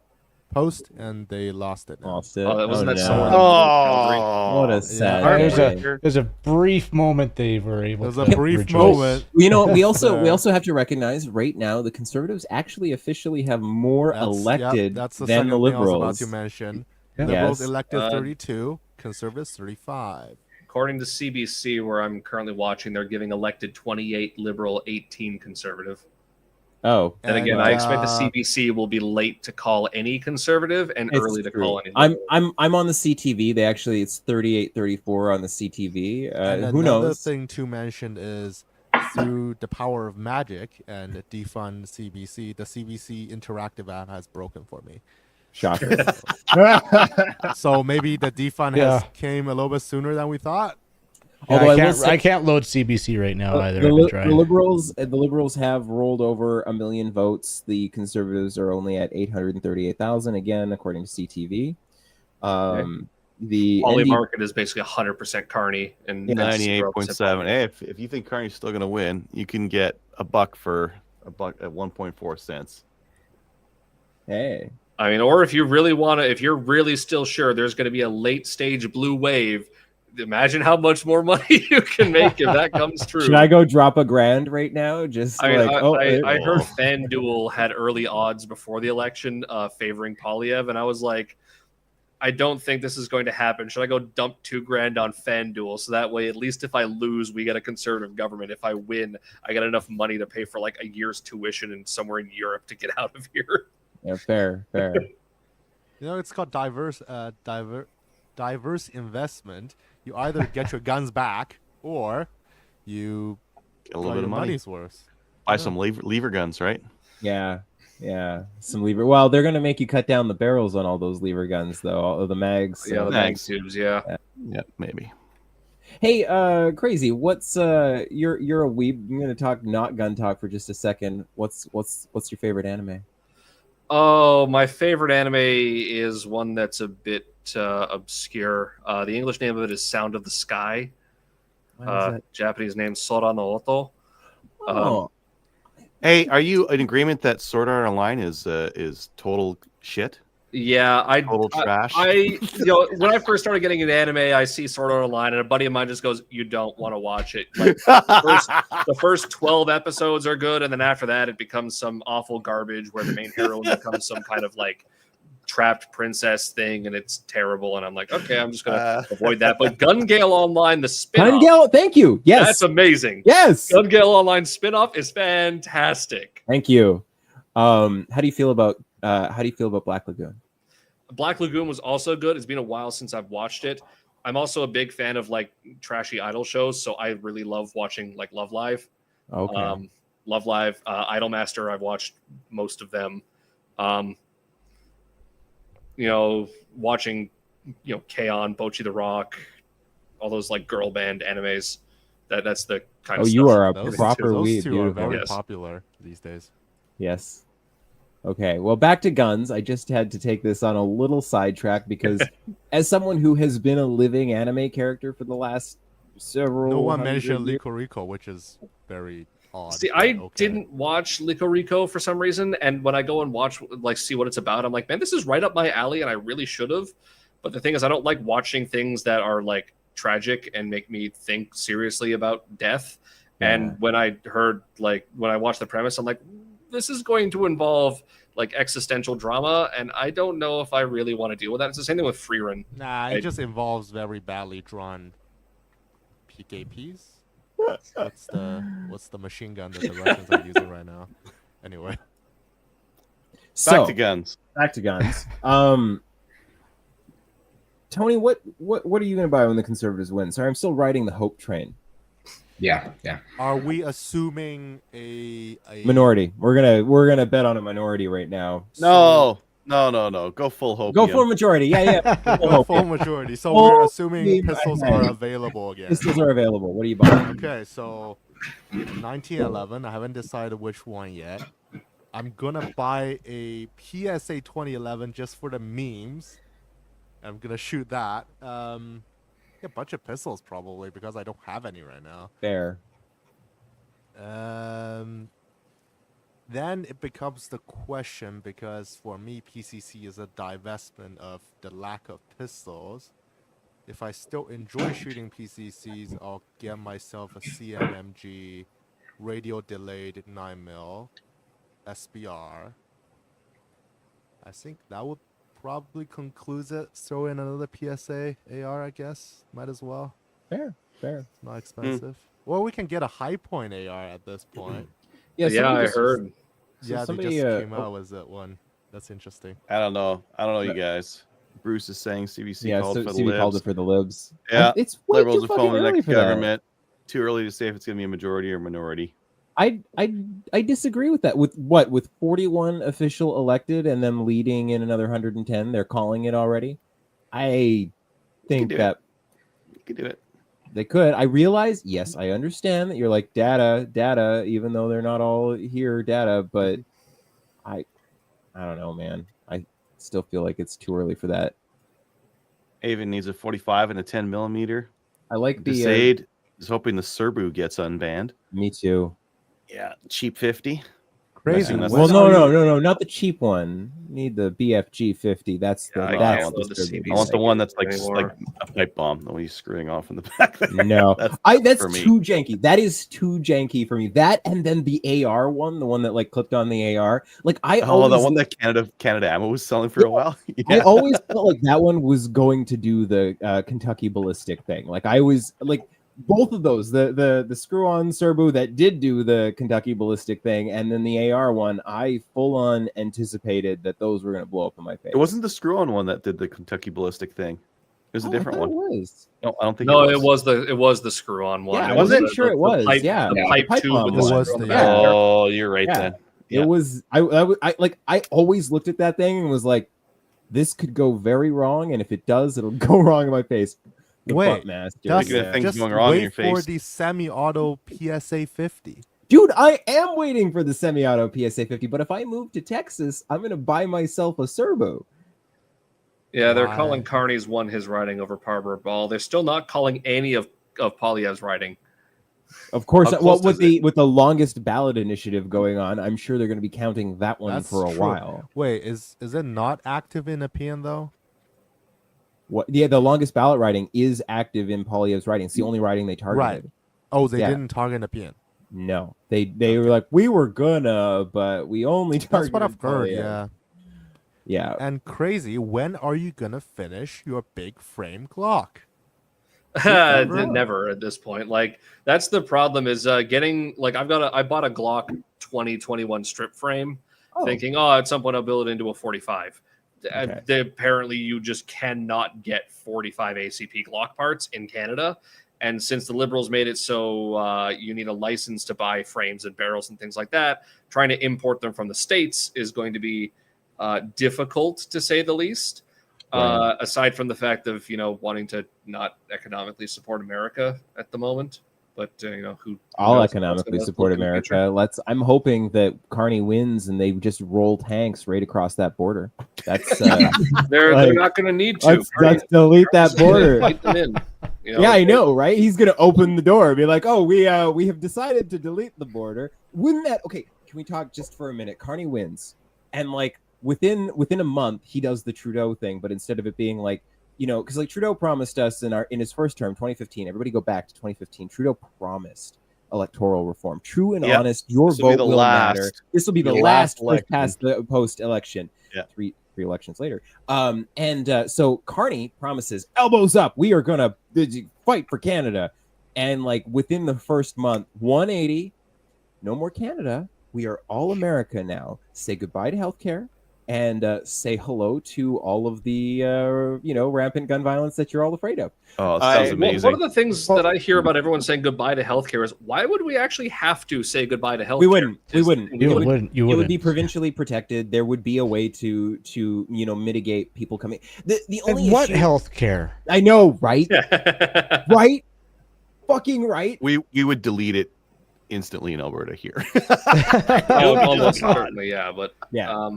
post and they lost it. Lost it. Oh, that wasn't that no. someone. Oh, what a sad. There's a brief moment they were able. There's a brief moment. You know, we also have to recognize right now the Conservatives actually officially have more elected than the Liberals. I was about to mention. Liberals elected 32, Conservatives 35. According to CBC, where I'm currently watching, they're giving elected 28 Liberal, 18 Conservative. Oh. And again, I expect the CBC will be late to call any Conservative and early to call any Liberal. I'm on the CTV. It's 38-34 on the CTV. Who knows? Another thing to mention is through the power of magic and defund CBC, the CBC interactive app has broken for me. Shocker. So maybe the defund has came a little bit sooner than we thought. Although I can't load CBC right now either. The Liberals have rolled over 1 million votes. The Conservatives are only at 838,000 again, according to CTV. The Poly market is basically 100% Carney and 98.7. Hey, if you think Carney's still going to win, you can get $1 for $1 at 1.4 cents. Hey. I mean, or if you really want to, if you're really still sure there's going to be a late stage blue wave, imagine how much more money you can make if that comes true. Should I go drop $1,000 right now? I heard FanDuel had early odds before the election favoring Polyev, and I was like, I don't think this is going to happen. Should I go dump $2,000 on FanDuel so that way, at least if I lose, we get a conservative government. If I win, I get enough money to pay for like a year's tuition and somewhere in Europe to get out of here. Yeah, fair. You know, it's called diverse investment. You either get your guns back or you get a little bit of money's worth. Buy some lever guns, right? Yeah, some lever. Well, they're gonna make you cut down the barrels on all those lever guns, though. All of the mags. Yeah, the mag tubes. Yeah, maybe. Hey, crazy. What's you're a weeb. I'm gonna talk not gun talk for just a second. What's your favorite anime? Oh, my favorite anime is one that's a bit obscure. The English name of it is Sound of the Sky. Japanese name Sora no Oto. Hey, are you in agreement that Sword Art Online is total shit? Yeah, total trash. When I first started getting into anime, I see Sword Art Online, and a buddy of mine just goes, "You don't want to watch it." Like, the first 12 episodes are good, and then after that, it becomes some awful garbage where the main heroine becomes some kind of like trapped princess thing, and it's terrible. And I'm like, okay, I'm just gonna avoid that. But Gun Gale Online, the spin-off, Gun Gale, thank you. Yes, that's amazing. Yes, Gun Gale Online spin-off is fantastic. Thank you. How do you feel about Black Lagoon? Black Lagoon was also good. It's been a while since I've watched it. I'm also a big fan of like trashy idol shows, so I really love watching like Love Live. Okay. Love Live, Idolmaster. I've watched most of them. Watching, K-On!, Bocchi the Rock, all those like girl band animes. That's the kind of stuff. Oh, you are a those proper those weeb. two are very Yes. popular these days. Yes. Okay, well, back to guns. I just had to take this on a little sidetrack because as someone who has been a living anime character for the last several... No one mentioned Lico Rico, which is very odd. See, I didn't watch Lico Rico for some reason, and when I go and watch, see what it's about, I'm like, man, this is right up my alley, and I really should have. But the thing is, I don't like watching things that are, like, tragic and make me think seriously about death. Yeah. And when I watched the premise, I'm like, this is going to involve like existential drama, and I don't know if I really want to deal with that. It's the same thing with Freerun. Nah, it just involves very badly drawn PKPs. What's the machine gun that the Russians are using right now? Anyway, Back to guns. Back to guns. Tony, what are you going to buy when the Conservatives win? Sorry, I'm still riding the hope train. Yeah. are we assuming a Minority? We're gonna bet on a minority right now. No. Go full hope. Go for a majority. Yeah. full majority. So we're assuming pistols are available again. Pistols are available. What are you buying? Okay, so 1911. I haven't decided which one yet. I'm gonna buy a PSA 2011 just for the memes. I'm gonna shoot that. A bunch of pistols probably because I don't have any right now. Fair. Then it becomes the question because for me PCC is a divestment of the lack of pistols. If I still enjoy shooting PCCs, I'll get myself a CMMG radio delayed 9mm SBR. I think that would probably concludes it. Throw in another PSA AR, I guess. Might as well. Fair. Not expensive. Well, we can get a high point AR at this point. Yeah, I heard. Yeah, somebody, they just came out with that one. That's interesting. I don't know, you guys. Bruce is saying CBC called for the CB libs. called it for the libs. Yeah, it's way liberals too are fucking phoning the early next for that. government. Too early to say if it's going to be a majority or minority. I disagree with that. With 41 official elected and them leading in another 110, they're calling it already. I think that you could do it. They could. I realize, yes, I understand that you're like data, even though they're not all here, data, but I don't know, man. I still feel like it's too early for that. Avon needs a 45 and a 10 millimeter. I like the Desade is hoping the Serbu gets unbanned. Me too. Yeah, cheap 50. Crazy. Well, no, not the cheap one. Need the BFG 50. That's the. I want the one that's like a pipe bomb. The one he's screwing off in the back. There. No, that's too janky. That is too janky for me. That and then the AR one, the one that like clipped on the AR. Like the one that Canada Ammo was selling for a while. Yeah. I always felt like that one was going to do the Kentucky ballistic thing. Like I always like. Both of those, the screw-on Serbu that did do the Kentucky ballistic thing, and then the AR one, I full-on anticipated that those were going to blow up in my face. It wasn't the screw-on one that did the Kentucky ballistic thing. It was a different one. It was. No, I don't think. No, it was the screw-on one. Yeah, I wasn't sure it was. The pipe tube with the screw on the back. Oh, you're right then. Yeah. It was. I always looked at that thing and was like, this could go very wrong, and if it does, it'll go wrong in my face. Wait, just going wrong in your face. For the semi-auto PSA 50. Dude, I am waiting for the semi-auto PSA 50, but if I move to Texas, I'm going to buy myself a Serbu. Yeah, they're calling Carney's won his riding over Parber Ball. They're still not calling any of Poilievre's riding. Of course, well, with the longest ballot initiative going on, I'm sure they're going to be counting that one for a while. Wait, is it not active in Nepean though? What? Yeah, the longest ballot riding is active in Poilievre's riding. It's the only riding they targeted. Right. Oh, they didn't target Nepean. No, they were like, we were gonna, but we only targeted. That's what I've heard. Polyev. Yeah. And crazy. When are you gonna finish your big frame Glock? Never at this point. Like that's the problem is getting like I bought a Glock 2021 strip frame, thinking at some point I'll build it into a 45. Okay. Apparently, you just cannot get 45 ACP Glock parts in Canada. And since the Liberals made it so you need a license to buy frames and barrels and things like that, trying to import them from the States is going to be difficult, to say the least. Right. Aside from the fact of, wanting to not economically support America at the moment. But who I'll economically support America. I'm hoping that Carney wins and they just roll tanks right across that border. That's they're not going to need to. Let's delete that border. Yeah, I know, right? He's going to open the door and be like, "Oh, we have decided to delete the border." Wouldn't that? Okay, can we talk just for a minute? Carney wins, and like within a month, he does the Trudeau thing, but instead of it being like. Because like Trudeau promised us in his first term, 2015. Everybody go back to 2015. Trudeau promised electoral reform, true and honest. Your vote will matter. This will be the last past the post-election. Yeah. Three elections later. So Carney promises elbows up. We are gonna fight for Canada. And like within the first month, 180, no more Canada. We are all America now. Say goodbye to healthcare and say hello to all of the rampant gun violence that you're all afraid of. Oh, sounds amazing. One of the things that I hear about everyone saying goodbye to healthcare is, why would we actually have to say goodbye to healthcare? We wouldn't. You It would be provincially protected. There would be a way to mitigate people coming. The only and what issue, healthcare? I know, right? Right? Fucking right. We would delete it instantly in Alberta here. Almost certainly, yeah. But yeah.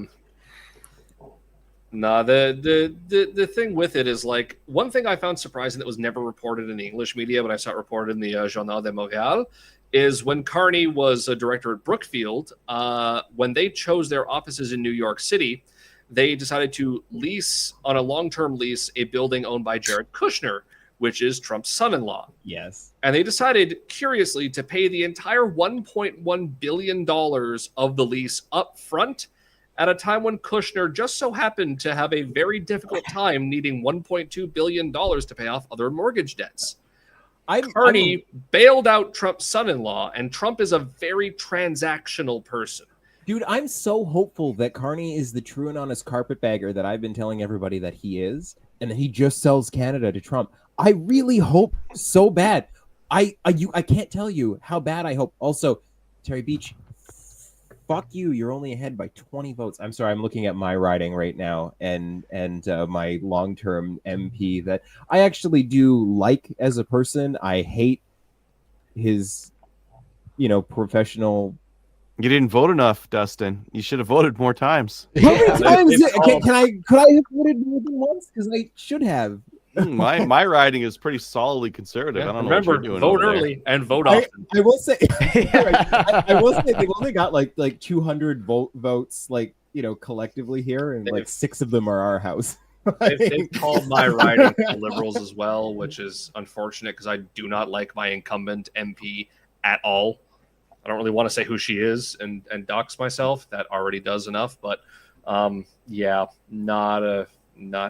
No, the thing with it is, like, one thing I found surprising that was never reported in the English media, but I saw it reported in the Journal de Montréal, is when Carney was a director at Brookfield, when they chose their offices in New York City, they decided to lease, on a long-term lease, a building owned by Jared Kushner, which is Trump's son-in-law. Yes. And they decided, curiously, to pay the entire $1.1 billion of the lease up front, at a time when Kushner just so happened to have a very difficult time needing $1.2 billion to pay off other mortgage debts. Carney bailed out Trump's son-in-law, and Trump is a very transactional person. Dude, I'm so hopeful that Carney is the true and honest carpetbagger that I've been telling everybody that he is, and that he just sells Canada to Trump. I really hope so bad. I can't tell you how bad I hope. Also, Terry Beach, fuck you. You're only ahead by 20 votes. I'm sorry. I'm looking at my riding right now and my long-term MP that I actually do like as a person. I hate his, professional. You didn't vote enough, Dustin. You should have voted more times. How many times? Could I have voted more than once? Because I should have. My riding is pretty solidly conservative. I don't know what you're doing. Vote early and vote often. I will say, I will say they've only got like 200 votes, collectively here, and like 6 of them are our house. They've called my riding the Liberals as well, which is unfortunate because I do not like my incumbent MP at all. I don't really want to say who she is and dox myself. That already does enough, but yeah, not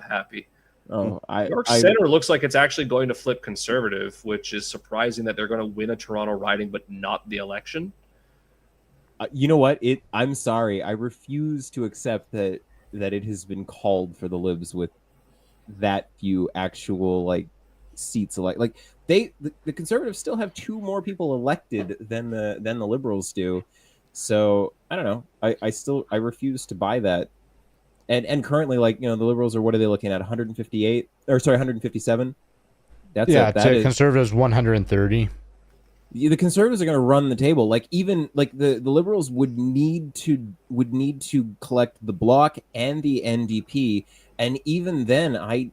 happy. Oh, York Center looks like it's actually going to flip conservative, which is surprising that they're going to win a Toronto riding but not the election. You know what? I'm sorry. I refuse to accept that it has been called for the Libs with that few actual seats the Conservatives still have 2 more people elected than the Liberals do. So I don't know. I refuse to buy that. And currently, the Liberals are, what are they looking at? 158 or sorry, 157. Conservatives 130. The Conservatives are going to run the table. Even the Liberals would need to collect the Bloc and the NDP, and even then,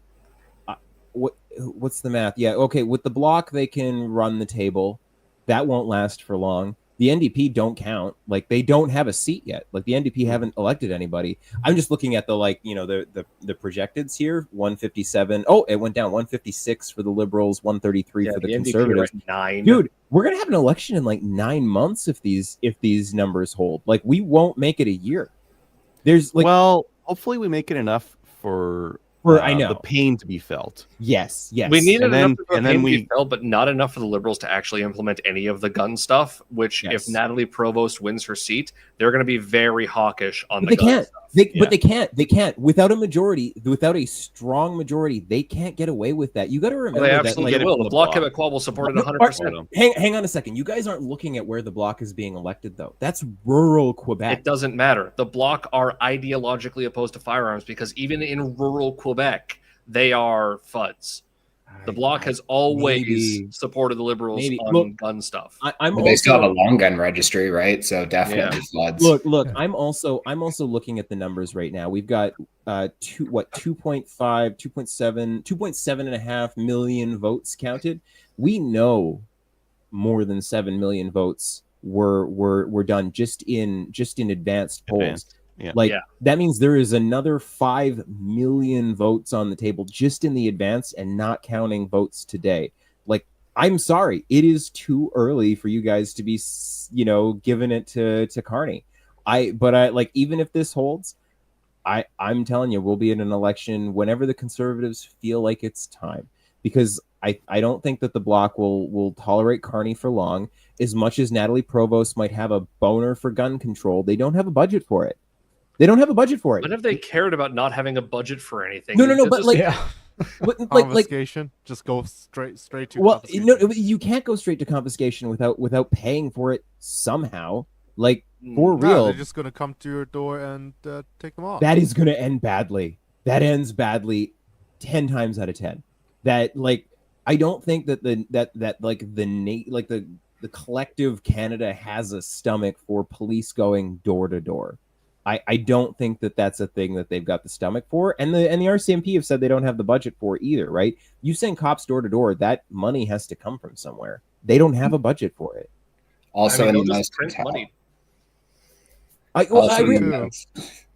what's the math? Yeah, okay. With the Bloc, they can run the table. That won't last for long. The NDP don't count. They don't have a seat yet. The NDP haven't elected anybody. I'm just looking at the the projecteds here. 157. Oh, it went down. 156 for the Liberals. 133 for the Conservatives. 9. Dude, we're gonna have an election in 9 months if these numbers hold. We won't make it a year. There's hopefully we make it enough for I know the pain to be felt. Yes. We needed enough for the pain to be felt, but not enough for the Liberals to actually implement any of the gun stuff. Which, if Natalie Provost wins her seat, they're going to be very hawkish on the gun stuff. But they can't without a majority, without a strong majority. They can't get away with that. You got to remember they absolutely will. The Bloc Québécois will support it 100%. Hang on a second. You guys aren't looking at where the Bloc is being elected, though. That's rural Quebec. It doesn't matter. The Bloc are ideologically opposed to firearms because even in rural Quebec, they are FUDs. The Bloc has always supported the Liberals on gun stuff. They still have a long gun registry, right? So definitely floods. Look. I'm also looking at the numbers right now. We've got 2.5, 2.7, 2.7.5 million votes counted. We know more than 7 million votes were done just in advanced polls. That means there is another 5 million votes on the table just in the advance and not counting votes today. I'm sorry, it is too early for you guys to be, giving it to Carney. Even if this holds, I'm telling you, we'll be in an election whenever the Conservatives feel like it's time. Because I don't think that the Bloc will tolerate Carney for long. As much as Natalie Provost might have a boner for gun control, they don't have a budget for it. They don't have a budget for it. When have they cared about not having a budget for anything? No, but like, confiscation, just go straight to confiscation. No, you can't go straight to confiscation without paying for it somehow. Like, for real, they're just gonna come to your door and take them off. That is gonna end badly. That ends badly, 10 times out of 10. That, like, I don't think that the collective Canada has a stomach for police going door to door. I don't think that that's a thing that they've got the stomach for, and the RCMP have said they don't have the budget for either, right? You send cops door to door, that money has to come from somewhere. They don't have a budget for it. Also, I mean, in the most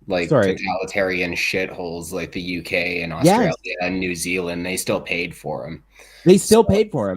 money. totalitarian shitholes like the UK and Australia and New Zealand, they still paid for them.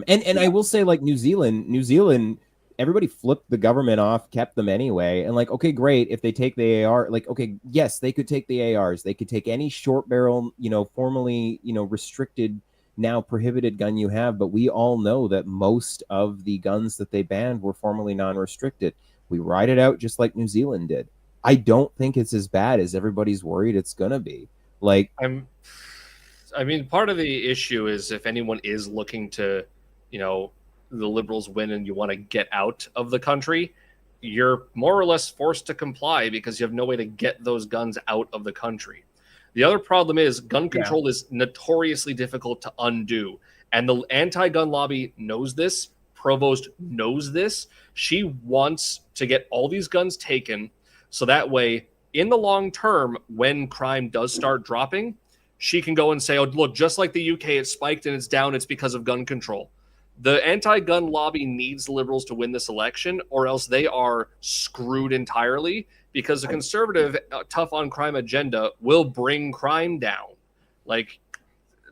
And I will say, like, New Zealand, everybody flipped the government off, kept them anyway. And like, okay, great. If they take the AR, like, okay, yes, they could take the ARs. They could take any short barrel, formerly, restricted, now prohibited gun you have. But we all know that most of the guns that they banned were formerly non-restricted. We ride it out just like New Zealand did. I don't think it's as bad as everybody's worried it's going to be. Like, I mean, part of the issue is if anyone is looking to, the Liberals win and you want to get out of the country, you're more or less forced to comply because you have no way to get those guns out of the country. The other problem is gun control is notoriously difficult to undo. And the anti-gun lobby knows this. Provost knows this. She wants to get all these guns taken so that way, in the long term, when crime does start dropping, she can go and say, oh, look, just like the UK, it spiked and it's down. It's because of gun control. The anti-gun lobby needs the Liberals to win this election, or else they are screwed entirely because the conservative tough on crime agenda will bring crime down. Like,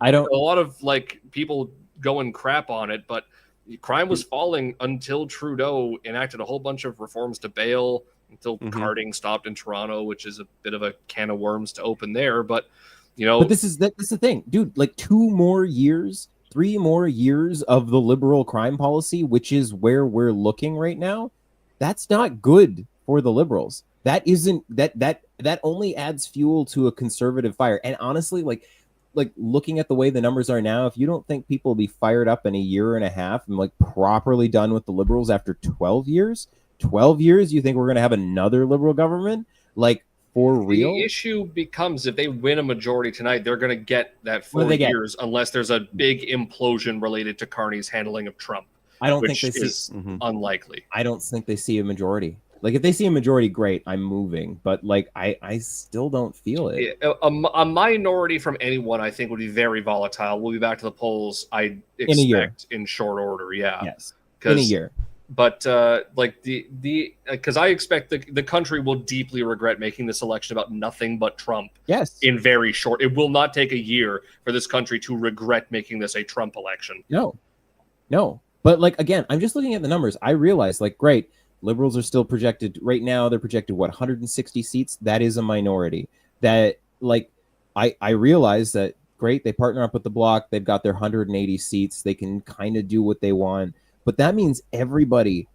a lot of people go and crap on it, but crime was falling until Trudeau enacted a whole bunch of reforms to bail, until carding stopped in Toronto, which is a bit of a can of worms to open there. But but this is the thing, dude. Like 3 more years of the Liberal crime policy, which is where we're looking right now. That's not good for the Liberals. That isn't that only adds fuel to a conservative fire. And honestly, like looking at the way the numbers are now, if you don't think people will be fired up in a year and a half and like properly done with the Liberals after 12 years, you think we're going to have another Liberal government? Like, for real? The issue becomes if they win a majority tonight, they're going to get that 4 years unless there's a big implosion related to Carney's handling of Trump. I don't think they see unlikely. I don't think they see a majority. Like, if they see a majority, great, I'm moving. But like, I still don't feel it. A minority from anyone, I think, would be very volatile. We'll be back to the polls, I expect, in short order. Yeah. Yes. In a year. But because I expect the country will deeply regret making this election about nothing but Trump. Yes. In very short, it will not take a year for this country to regret making this a Trump election. No. But like, again, I'm just looking at the numbers. I realize, like, great, Liberals are still projected right now. They're projected 160 seats. That is a minority. That, like, I realize that, great, they partner up with the Bloc. They've got their 180 seats. They can kind of do what they want. But that means everybody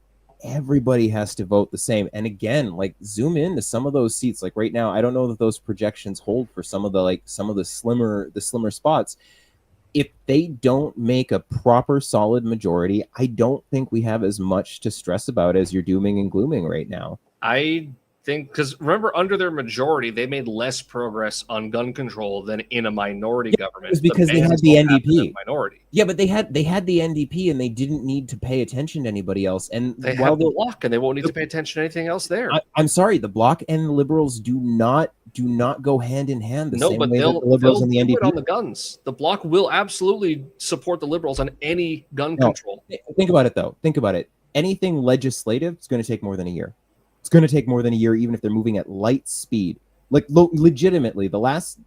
has to vote the same. And again, like, zoom in to some of those seats. Like right now, I don't know that those projections hold for some of the slimmer spots. If they don't make a proper solid majority, I don't think we have as much to stress about as you're dooming and glooming right now. I think, because remember, under their majority, they made less progress on gun control than in a minority government. It was because they had the NDP minority. Yeah, but they had the NDP, and they didn't need to pay attention to anybody else. And they have the Bloc, and they won't need to pay attention to anything else there. I'm sorry, the Bloc and the Liberals do not go hand in hand. The same way that the Liberals and the NDP on the guns. The Bloc will absolutely support the Liberals on any gun control. Think about it, though. Think about it. Anything legislative is going to take more than a year. It's going to take more than a year, even if they're moving at light speed. Like, legitimately, the last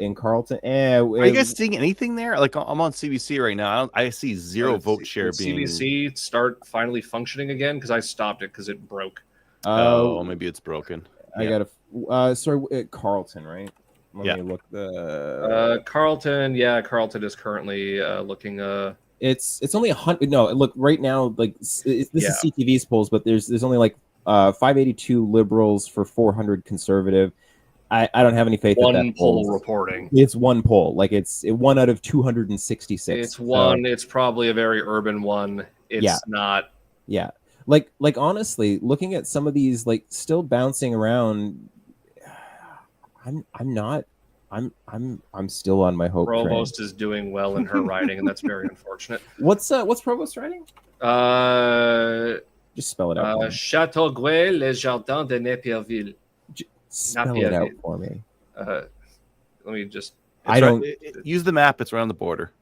in Carleton. Are you guys seeing anything there? Like, I'm on CBC right now. I see zero vote share being. CBC start finally functioning again because I stopped it because it broke. Oh, maybe it's broken. I got Carleton, right? Let me look the Carlton. Yeah, Carlton is currently looking. It's only 100. No, look right now. Like this is CTV's polls, but there's only like 582 liberals for 400 conservative. I don't have any faith one that poll reporting. It's one poll. Like it's 1 out of 266. It's one. So, it's probably a very urban one. It's not. Yeah. Like honestly, looking at some of these, like still bouncing around. I'm still on my hope. Provost is doing well in her riding, and that's very unfortunate. What's Provost riding? Just spell it out. Châteauguay, Les Jardins de Napierville. Spell it out for me. Let me just. I don't use the map. It's around the border.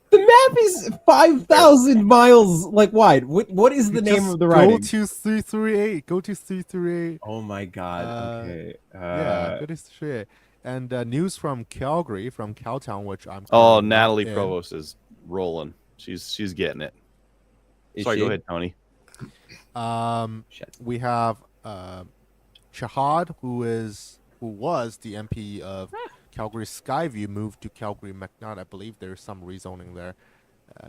The map is 5,000 miles wide. What is the name of the riding? Go to 338. Go to 338. Oh my god. Okay. Yeah, go to 338. And news from Calgary, from Cowtown, which I'm. Oh, Natalie Provost is rolling. She's getting it. Sorry, go ahead, Tony. We have Shahad, who was the MP of Calgary Skyview, moved to Calgary McNaught. I believe there's some rezoning there.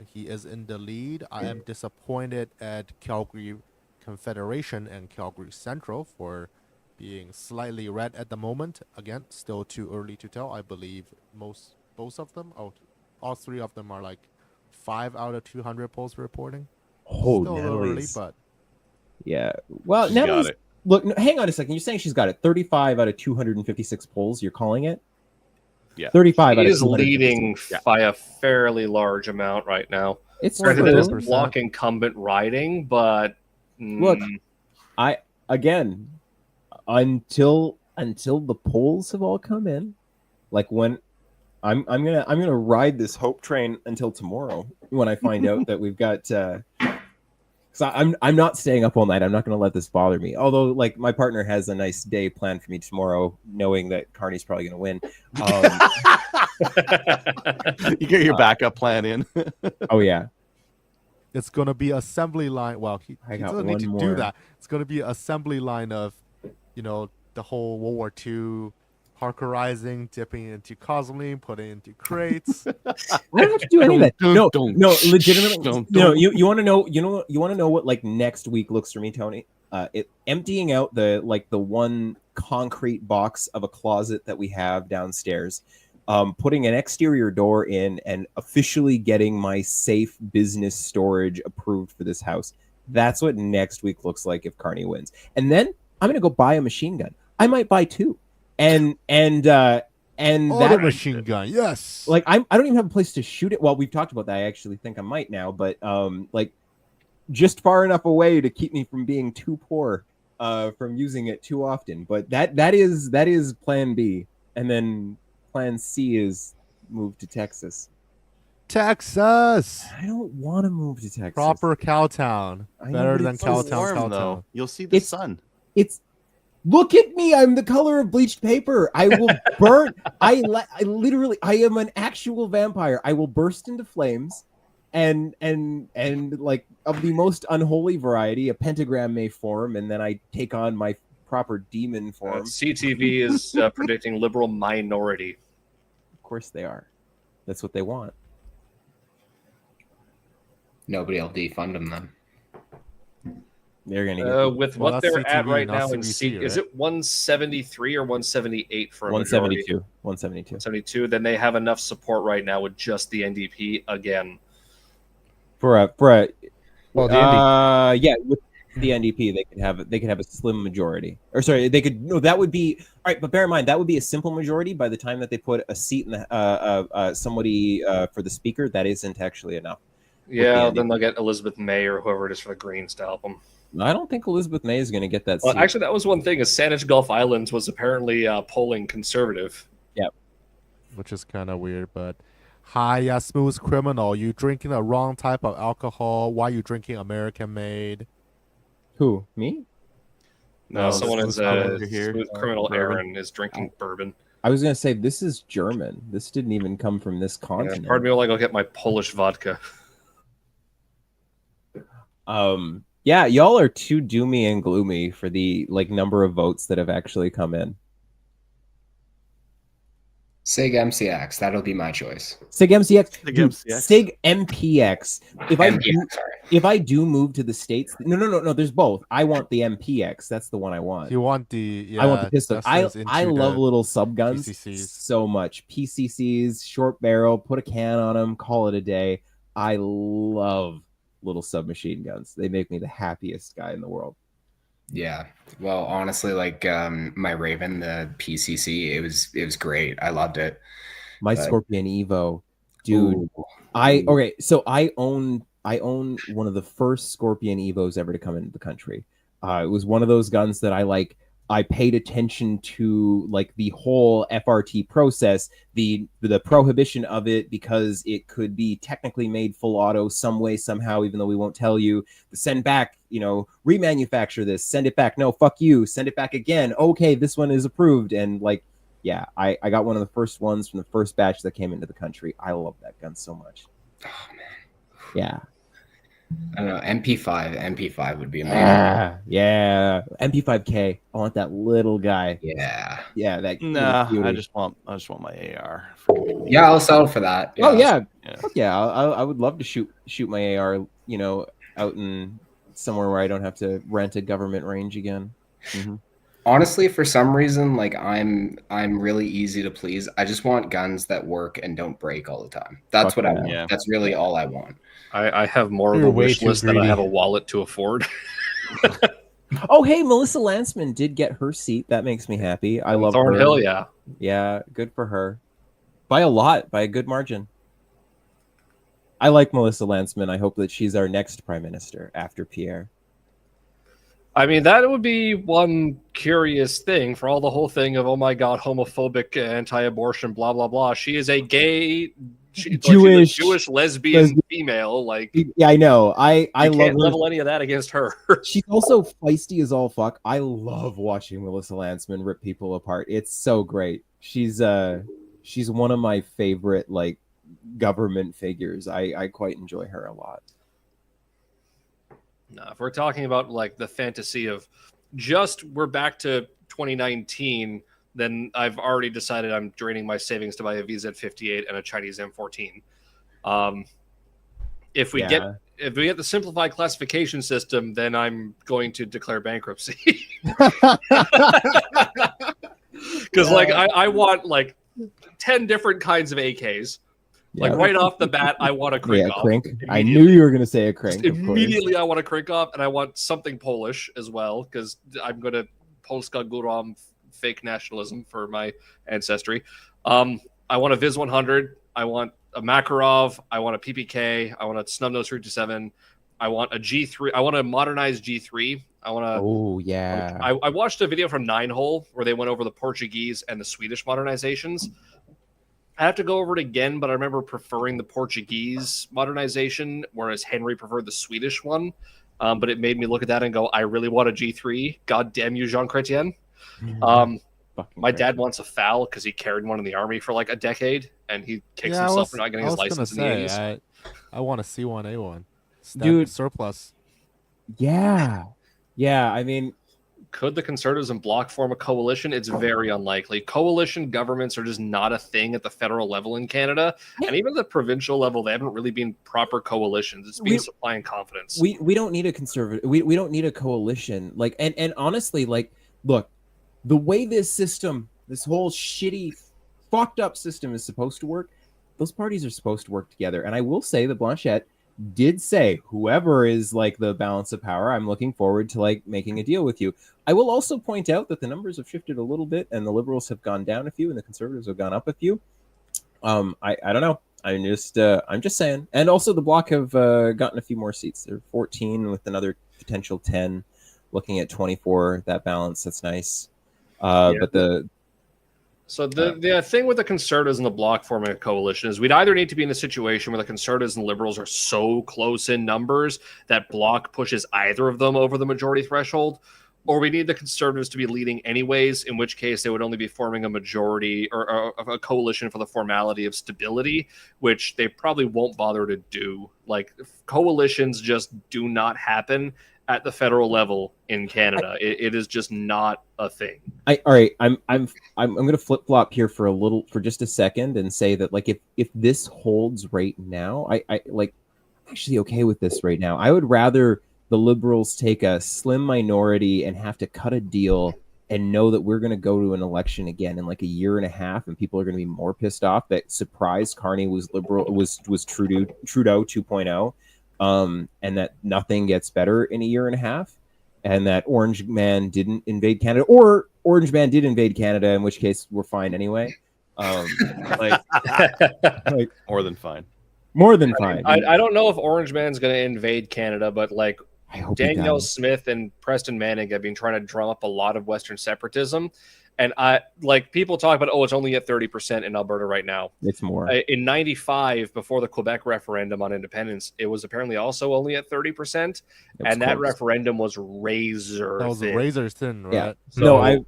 He is in the lead. I am disappointed at Calgary Confederation and Calgary Central for being slightly red at the moment. Again, still too early to tell. I believe both of them, all three of them are like 5 out of 200 polls reporting. Oh, still a little early, but yeah. Well, Natalie's, look, no, hang on a second. You're saying she's got it. 35 out of 256 polls. You're calling it? Yeah. 35 out of 256. She is leading by a fairly large amount right now. It's granted it is block incumbent riding, but look, again, until the polls have all come in, like when I'm gonna ride this hope train until tomorrow when I find out that we've got. So I'm not staying up all night. I'm not going to let this bother me. Although, like, my partner has a nice day planned for me tomorrow, knowing that Carney's probably going to win. You get your backup plan in. Oh yeah, it's going to be assembly line. Well, he doesn't need to do that. It's going to be assembly line of, the whole World War II. Parkerizing, dipping into Cosmoline, putting into crates. I don't have to do any of that. No, legitimately. No, you want to know? You want to know what like next week looks for me, Tony? Emptying out the one concrete box of a closet that we have downstairs, putting an exterior door in, and officially getting my safe business storage approved for this house. That's what next week looks like if Carney wins. And then I'm gonna go buy a machine gun. I might buy 2. And that machine gun, yes. Like I don't even have a place to shoot it. Well, we've talked about that. I actually think I might now, but like just far enough away to keep me from being too poor, from using it too often. But that is Plan B, and then Plan C is move to Texas. Texas. I don't want to move to Texas. Proper Cowtown. Better than Cowtown. Though. You'll see the sun. Look at me! I'm the color of bleached paper. I will burn. I literally am an actual vampire. I will burst into flames, and like of the most unholy variety, a pentagram may form, and then I take on my proper demon form. CTV is predicting liberal minority. Of course they are. That's what they want. Nobody will defund them then. They're gonna with what they're CTV, at right now in seat, right? Is it 173 or 178 for a 172? Majority? 172. Then they have enough support right now with just the NDP again. For the with the NDP they could have a slim majority. Or sorry, that would be all right. But bear in mind that would be a simple majority by the time that they put a seat in the somebody for the speaker. That isn't actually enough. Yeah, then they'll get Elizabeth May or whoever it is for the Greens to help them. I don't think Elizabeth May is going to get that seat. Well, actually, that was one thing. Is Saanich Gulf Islands was apparently polling conservative. Yep. Which is kind of weird, but hi, smooth criminal. You drinking the wrong type of alcohol. Why you drinking American-made? Who? Me? No, someone is smooth criminal. Aaron is drinking bourbon. I was going to say, this is German. This didn't even come from this continent. Yeah, pardon me while I go get my Polish vodka. Yeah, y'all are too doomy and gloomy for the number of votes that have actually come in. SIG MCX. That'll be my choice. SIG MCX. SIG Dude, MCX. SIG MPX. MPX, sorry. If I do move to the States, no. There's both. I want the MPX. That's the one I want. You want I want the pistol. I love little sub guns PCCs. so much. PCCs, short barrel, put a can on them, call it a day. I love little submachine guns. They make me the happiest guy in the world. Yeah. Well, honestly, like my Raven, the PCC, it was great. I loved it. My Scorpion Evo, dude. So I own one of the first Scorpion Evos ever to come into the country. It was one of those guns that I paid attention to, like the whole FRT process, the prohibition of it because it could be technically made full auto some way, somehow, even though we won't tell you. The send back, remanufacture this, send it back. No, fuck you. Send it back again. Okay, this one is approved. And yeah, I got one of the first ones from the first batch that came into the country. I love that gun so much. Oh, man. Yeah. I don't know. MP5 would be amazing. Yeah. MP5K. I want that little guy. Yeah. Yeah. I just want my AR. Yeah, I'll settle for that. Yeah. Oh yeah. Yeah. I would love to shoot my AR. Out in somewhere where I don't have to rent a government range again. Mm-hmm. Honestly, for some reason, like I'm really easy to please. I just want guns that work and don't break all the time. That's what I want. Yeah. That's really all I want. I have more of a wish list than I have a wallet to afford. Oh, hey, Melissa Lanceman did get her seat. That makes me happy. I love her. Thornhill, yeah. Yeah, good for her. By a good margin. I like Melissa Lanceman. I hope that she's our next prime minister after Pierre. I mean, that would be one curious thing for all the whole thing of, oh my God, homophobic, anti-abortion, blah, blah, blah. She is a gay... Jewish lesbian female. Yeah, I know. I love can't level any of that against her. She's also feisty as all fuck. I love watching Melissa Lanceman rip people apart. It's so great. She's one of my favorite government figures. I quite enjoy her a lot. No, if we're talking about the fantasy of we're back to 2019. Then I've already decided I'm draining my savings to buy a VZ58 and a Chinese M14. If we get the simplified classification system, then I'm going to declare bankruptcy. Because I want 10 different kinds of AKs. Yeah. Right off the bat, I want a Krinkov. I knew you were going to say a Krink. Immediately, I want a Krinkov, and I want something Polish as well, because I'm going to Polska Góra fake nationalism for my ancestry. I want a Viz 100. I want a Makarov. I want a PPK. I want a Snubnose 327. I want a G3. I want a modernized G3. I want to. Oh yeah. I watched a video from 9hole where they went over the Portuguese and the Swedish modernizations. I have to go over it again, but I remember preferring the Portuguese modernization, whereas Henry preferred the Swedish one. But it made me look at that and go, I really want a G3. God damn you, Jean Chrétien. My dad wants a FAL because he carried one in the army for a decade, and he kicks himself for not getting his license in the 80s. I want a C1A1. Dude, surplus. Yeah. I mean, could the Conservatives and Bloc form a coalition? It's very unlikely. Coalition governments are just not a thing at the federal level in Canada, and even at the provincial level, they haven't really been proper coalitions. It's been supply and confidence. We don't need a conservative. We don't need a coalition. And honestly, look. The way this whole shitty, fucked up system is supposed to work, those parties are supposed to work together. And I will say that Blanchette did say, whoever is the balance of power, I'm looking forward to making a deal with you. I will also point out that the numbers have shifted a little bit, and the Liberals have gone down a few, and the Conservatives have gone up a few. I don't know. I'm just saying. And also the Bloc have gotten a few more seats. They're 14 with another potential 10. Looking at 24, that balance, that's nice. But the thing with the Conservatives and the Bloc forming a coalition is we'd either need to be in a situation where the Conservatives and Liberals are so close in numbers that Bloc pushes either of them over the majority threshold, or we need the Conservatives to be leading anyways, in which case they would only be forming a majority or a coalition for the formality of stability, which they probably won't bother to do. Coalitions just do not happen. at the federal level in Canada. It is just not a thing. All right, I'm going to flip flop here for just a second and say that like if this holds right now, I like actually okay with this right now. I would rather the Liberals take a slim minority and have to cut a deal and know that we're going to go to an election again in like a year and a half, and people are going to be more pissed off that surprise Carney was Trudeau 2.0, and that nothing gets better in a year and a half, and that Orange Man didn't invade Canada, or Orange Man did invade Canada, in which case we're fine anyway. Like more than fine. More than fine. I don't know if Orange Man's going to invade Canada, but like Danielle Smith and Preston Manning have been trying to drum up a lot of Western separatism. And people talk about, it's only at 30% in Alberta right now. It's more. In 95, before the Quebec referendum on independence, it was apparently also only at 30%. And that referendum was razor thin. That was razor thin, right? Yeah. So,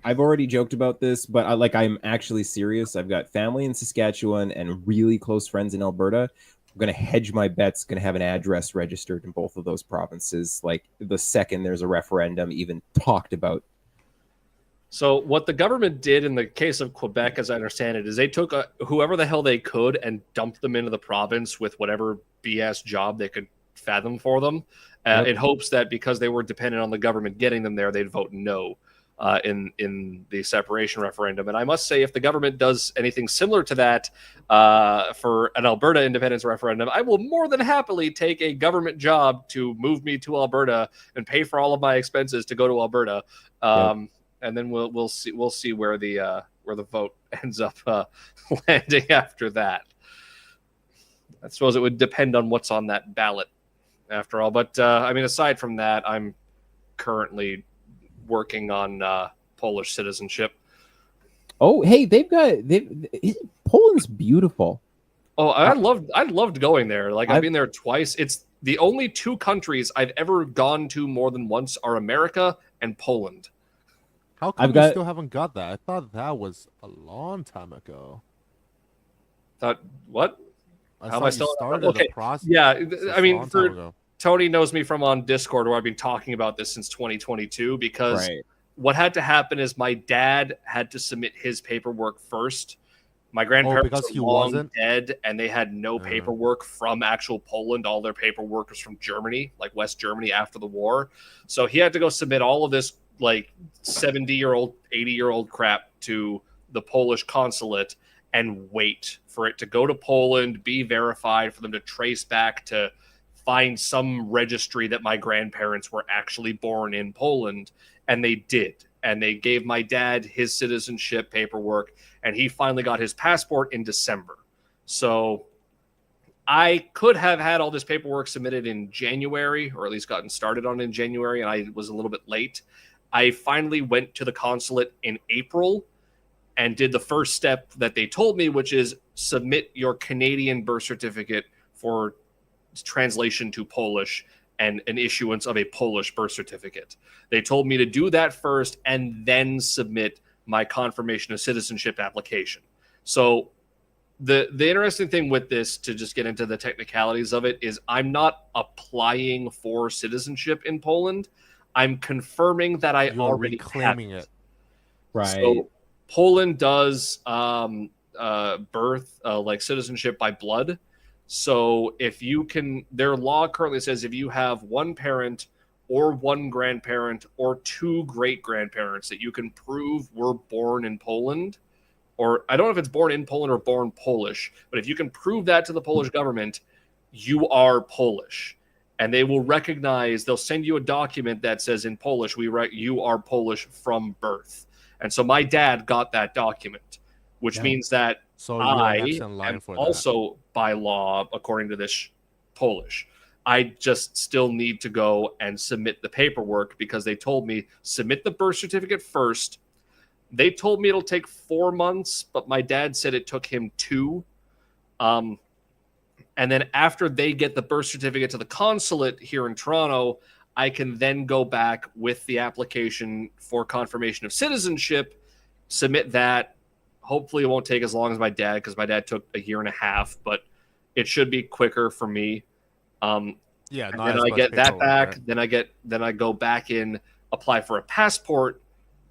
I've already joked about this, but I'm actually serious. I've got family in Saskatchewan and really close friends in Alberta. I'm going to hedge my bets, going to have an address registered in both of those provinces, like the second there's a referendum even talked about. So what the government did in the case of Quebec, as I understand it, is they took whoever the hell they could and dumped them into the province with whatever BS job they could fathom for them, in hopes that because they were dependent on the government getting them there, they'd vote no. In the separation referendum. And I must say, if the government does anything similar to that for an Alberta independence referendum, I will more than happily take a government job to move me to Alberta and pay for all of my expenses to go to Alberta. And then we'll see where the vote ends up landing after that. I suppose it would depend on what's on that ballot after all. But aside from that, I'm currently working on Polish citizenship. Oh, hey, Poland's beautiful. Oh, I loved going there. Like I've been there twice. It's the only two countries I've ever gone to more than once are America and Poland. How come you still haven't got that? I thought that was a long time ago. Thought what? How am I still started the process? Yeah, Tony knows me from on Discord, where I've been talking about this since 2022, because what had to happen is my dad had to submit his paperwork first. My grandparents were long dead, and they had no paperwork from actual Poland. All their paperwork was from Germany, like West Germany after the war. So he had to go submit all of this like 70-year-old, 80-year-old crap to the Polish consulate and wait for it to go to Poland, be verified, for them to trace back to find some registry that my grandparents were actually born in Poland. And they did. And they gave my dad his citizenship paperwork, and he finally got his passport in December. So I could have had all this paperwork submitted in January, or at least gotten started on in January, and I was a little bit late. I finally went to the consulate in April and did the first step that they told me, which is submit your Canadian birth certificate for translation to Polish and an issuance of a Polish birth certificate. They told me to do that first and then submit my confirmation of citizenship application. So the interesting thing with this, to just get into the technicalities of it, is I'm not applying for citizenship in Poland. I'm confirming that I already claiming it. Right. So Poland does birth like citizenship by blood. So if you can, their law currently says if you have one parent or one grandparent or two great-grandparents that you can prove were born in Poland, or I don't know if it's born in Poland or born Polish, but if you can prove that to the Polish government, you are Polish. And they will recognize, they'll send you a document that says in Polish, you are Polish from birth. And so my dad got that document, which means that I am also by law, according to this, Polish. I just still need to go and submit the paperwork, because they told me submit the birth certificate first. They told me it'll take 4 months, but my dad said it took him 2. And then after they get the birth certificate to the consulate here in Toronto, I can then go back with the application for confirmation of citizenship, submit that. Hopefully it won't take as long as my dad, because my dad took 1.5 years, but it should be quicker for me. Yeah, and then I get that back. Right? Then I go back in, apply for a passport,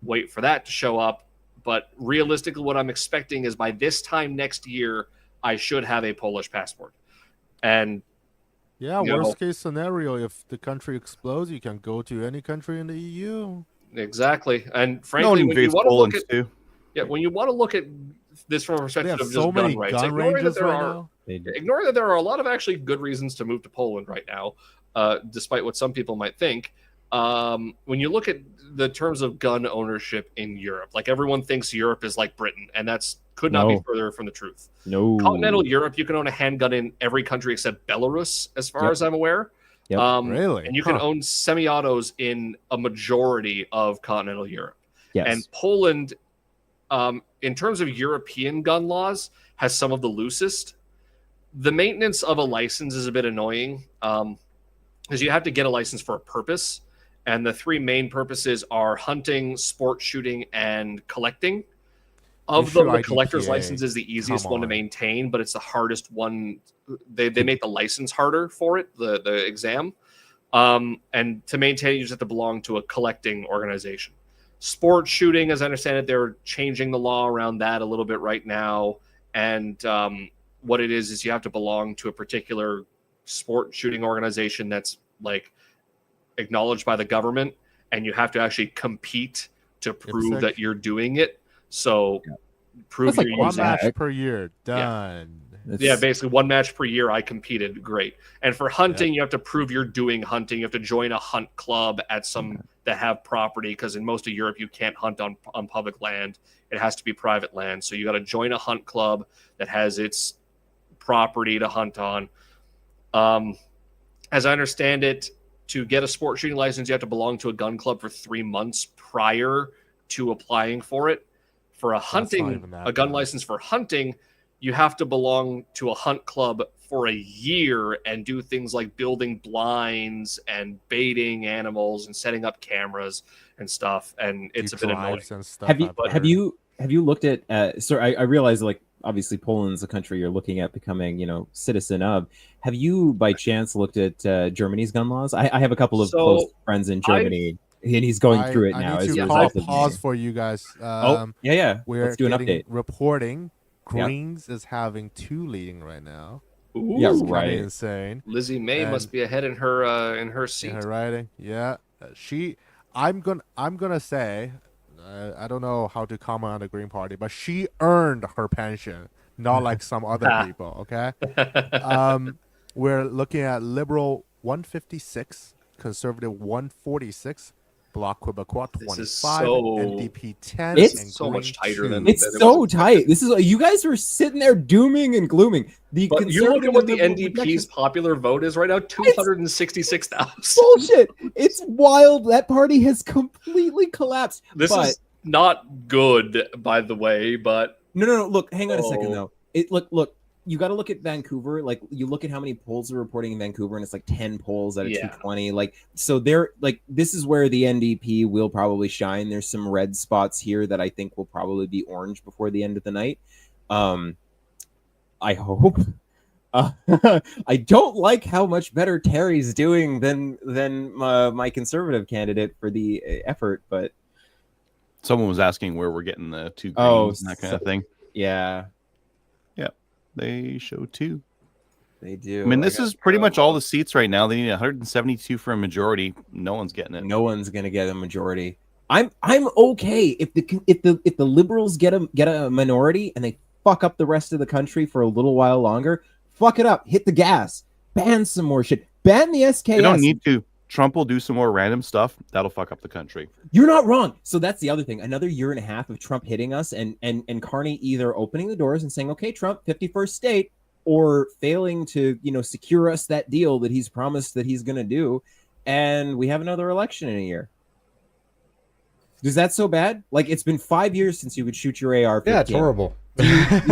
wait for that to show up. But realistically, what I'm expecting is by this time next year, I should have a Polish passport. And yeah, worst case scenario, if the country explodes, you can go to any country in the EU. Exactly. And frankly, when you want to look at when you want to look at this from a perspective of just gun rights, ignoring that there are a lot of actually good reasons to move to Poland right now, despite what some people might think. When you look at the terms of gun ownership in Europe, like everyone thinks Europe is like Britain, and could not be further from the truth. No. Continental Europe, you can own a handgun in every country except Belarus, as far as I'm aware. Really? And you can own semi-autos in a majority of continental Europe. Yes. And Poland, in terms of European gun laws, has some of the loosest. The maintenance of a license is a bit annoying because you have to get a license for a purpose. And the three main purposes are hunting, sport shooting, and collecting. Of them, the collector's license is the easiest one to maintain, but it's the hardest one. They make the license harder for it, the exam. And to maintain, you just have to belong to a collecting organization. Sport shooting, as I understand it, they're changing the law around that a little bit right now. And what it is you have to belong to a particular sport shooting organization that's like acknowledged by the government, and you have to actually compete to prove that you're doing it. So prove like one match per year. Done. Yeah, basically one match per year I competed. Great. And for hunting, you have to prove you're doing hunting. You have to join a hunt club at some that have property, because in most of Europe you can't hunt on public land. It has to be private land. So you got to join a hunt club that has its property to hunt on. As I understand it, to get a sport shooting license, you have to belong to a gun club for 3 months prior to applying for it. For a gun license for hunting, you have to belong to a hunt club for a year and do things like building blinds and baiting animals and setting up cameras and stuff. And it's a bit annoying. Have you looked at? So I realize, like, obviously Poland's a country you're looking at becoming, citizen of. Have you by chance looked at Germany's gun laws? I have a couple of close friends in Germany. And he's going through it now. I need to pause for you guys. We're Let's do an update. Reporting Greens is having 2 leading right now. Ooh, yeah, right. Insane. Lizzie May must be ahead in her seat. In her riding, yeah. I'm gonna say, I don't know how to comment on the Green Party, but she earned her pension, not like some other people. Okay. We're looking at Liberal 156, Conservative 146. Bloc Québécois 25, NDP 10. It's so much tighter than it's so tight. This is you guys were sitting there dooming and glooming. But you look at what the NDP's popular vote is right now: 266,000. Bullshit! It's wild. That party has completely collapsed. This is not good, by the way. But no. Look, hang on a second though. Look. You got to look at Vancouver. Like, you look at how many polls are reporting in Vancouver, and it's like 10 polls out of 220. Like, so they're like, this is where the NDP will probably shine. There's some red spots here that I think will probably be orange before the end of the night. I hope. I don't like how much better Terry's doing than my conservative candidate for the effort, but someone was asking where we're getting the 2 greens and that kind of thing. Yeah. They show 2. They do. I mean, this is pretty much all the seats right now. They need 172 for a majority. No one's getting it. No one's gonna get a majority. I'm okay if the Liberals get a minority and they fuck up the rest of the country for a little while longer. Fuck it up. Hit the gas. Ban some more shit. Ban the SKS. They don't need to. Trump will do some more random stuff. That'll fuck up the country. You're not wrong. So that's the other thing. Another year and a half of Trump hitting us and Carney either opening the doors and saying, okay, Trump, 51st state, or failing to, secure us that deal that he's promised that he's going to do. And we have another election in a year. Is that so bad? Like, it's been 5 years since you could shoot your AR-15. Yeah, it's horrible. Do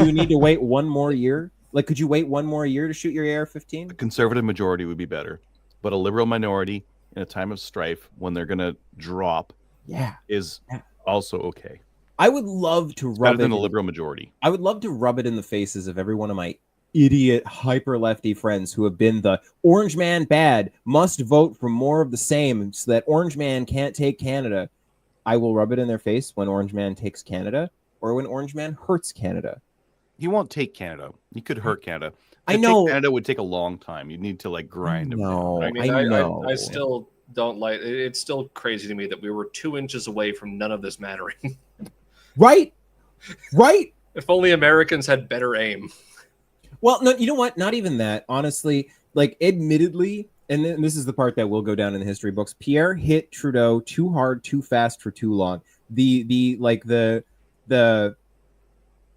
you need to wait one more year? Like, could you wait one more year to shoot your AR-15? A conservative majority would be better. But a liberal minority in a time of strife, when they're going to drop, is also okay. I would love to rub better than a liberal majority. I would love to rub it in the faces of every one of my idiot hyper lefty friends who have been the orange man bad, must vote for more of the same so that orange man can't take Canada, I will rub it in their face when orange man takes Canada or when orange man hurts Canada. He won't take Canada. He could hurt Canada. I know Canada would take a long time. You'd need to like grind him down. I mean, I still don't like. It's still crazy to me that we were 2 inches away from none of this mattering. Right. If only Americans had better aim. Well, no, you know what? Not even that. Honestly, like, admittedly, and this is the part that will go down in the history books. Pierre hit Trudeau too hard, too fast for too long.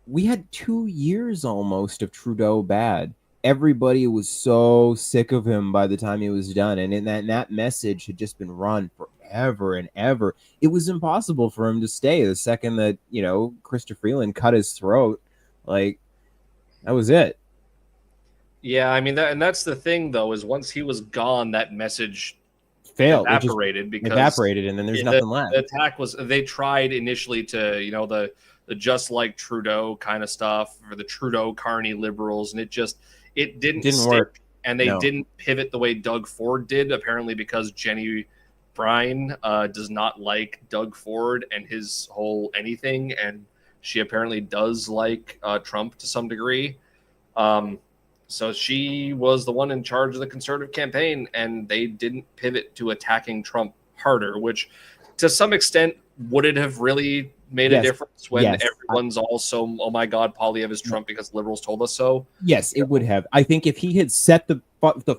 We had 2 years almost of Trudeau bad. Everybody was so sick of him by the time he was done, and in that message had just been run forever and ever. It was impossible for him to stay. The second that Chrystia Freeland cut his throat, like, that was it. Yeah, I mean that's the thing though, is once he was gone, that message failed, evaporated, and then there's nothing left. The attack was, they tried initially to the just like Trudeau kind of stuff for the Trudeau Carney liberals, and it didn't stick, work. And they didn't pivot the way Doug Ford did, apparently because Jenny Bryan does not like Doug Ford and his whole anything, and she apparently does like Trump to some degree. So she was the one in charge of the Conservative campaign, and they didn't pivot to attacking Trump harder, which to some extent, would it have really made a difference when everyone's also, oh my God, Polyev is Trump because liberals told us so? Yes, it would have. I think if he had set the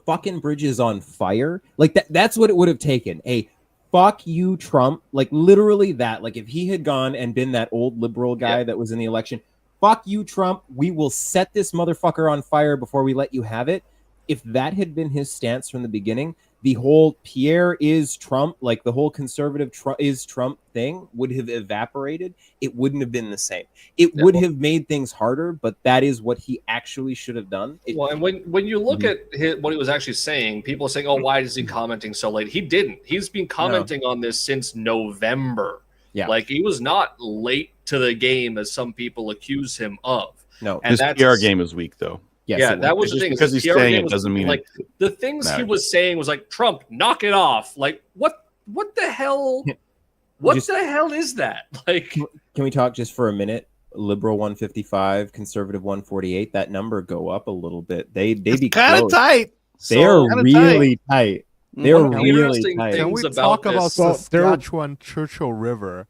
fucking bridges on fire, like that's what it would have taken. A fuck you, Trump. Like literally that. Like if he had gone and been that old liberal guy that was in the election, fuck you, Trump. We will set this motherfucker on fire before we let you have it. If that had been his stance from the beginning, the whole Pierre is Trump, like the whole conservative is Trump thing would have evaporated. It wouldn't have been the same. It would have made things harder, but that is what he actually should have done. And when you look at what he was actually saying, people are saying, oh, why is he commenting so late? He didn't. He's been commenting on this since November. Yeah. Like he was not late to the game as some people accuse him of. No, and his PR game is weak though. Yes, yeah, that was the thing. Because he's saying it doesn't mean like the things he was saying was like, Trump, knock it off. Like what the hell? What the hell is that? Like, can we talk just for a minute? Liberal 155, conservative 148. That number go up a little bit. They be kind of tight. They are really tight. They are really tight. Can we talk about Saskatchewan Churchill River?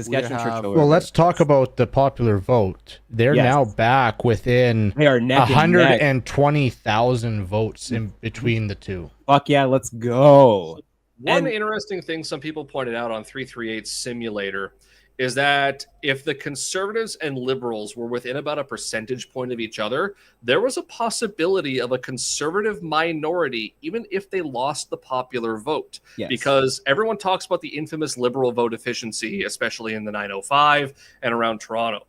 Well, let's talk about the popular vote. They're now back within 120,000 votes in between the two. Fuck yeah, let's go. One interesting thing some people pointed out on 338 Simulator is that if the conservatives and liberals were within about a percentage point of each other, there was a possibility of a conservative minority, even if they lost the popular vote. Yes. Because everyone talks about the infamous liberal vote efficiency, especially in the 905 and around Toronto.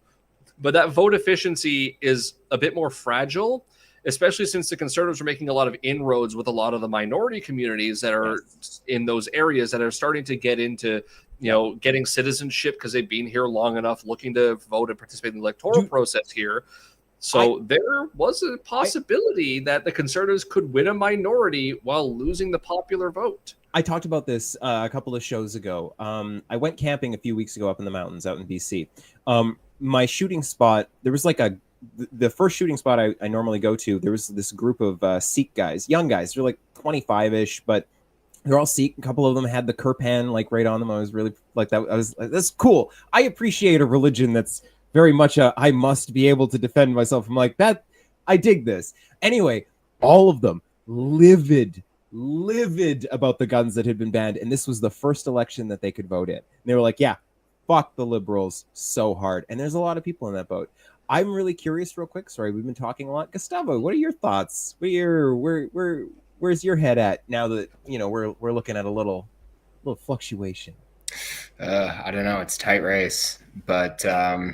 But that vote efficiency is a bit more fragile, especially since the conservatives are making a lot of inroads with a lot of the minority communities that are in those areas that are starting to get into getting citizenship because they've been here long enough, looking to vote and participate in the electoral process here. So there was a possibility that the conservatives could win a minority while losing the popular vote. I talked about this a couple of shows ago. I went camping a few weeks ago up in the mountains out in BC. My shooting spot, there was like the first shooting spot I normally go to, there was this group of Sikh guys, young guys. They're like 25-ish, but they're all Sikh. A couple of them had the kirpan like right on them. I was really like that. I was like, that's cool. I appreciate a religion that's very much I must be able to defend myself. I'm like that. I dig this. Anyway, all of them livid about the guns that had been banned. And this was the first election that they could vote in. And they were like, yeah, fuck the liberals so hard. And there's a lot of people in that boat. I'm really curious real quick. Sorry, we've been talking a lot. Gustavo, what are your thoughts? Where's your head at now that we're looking at a little fluctuation? I don't know. It's a tight race, but I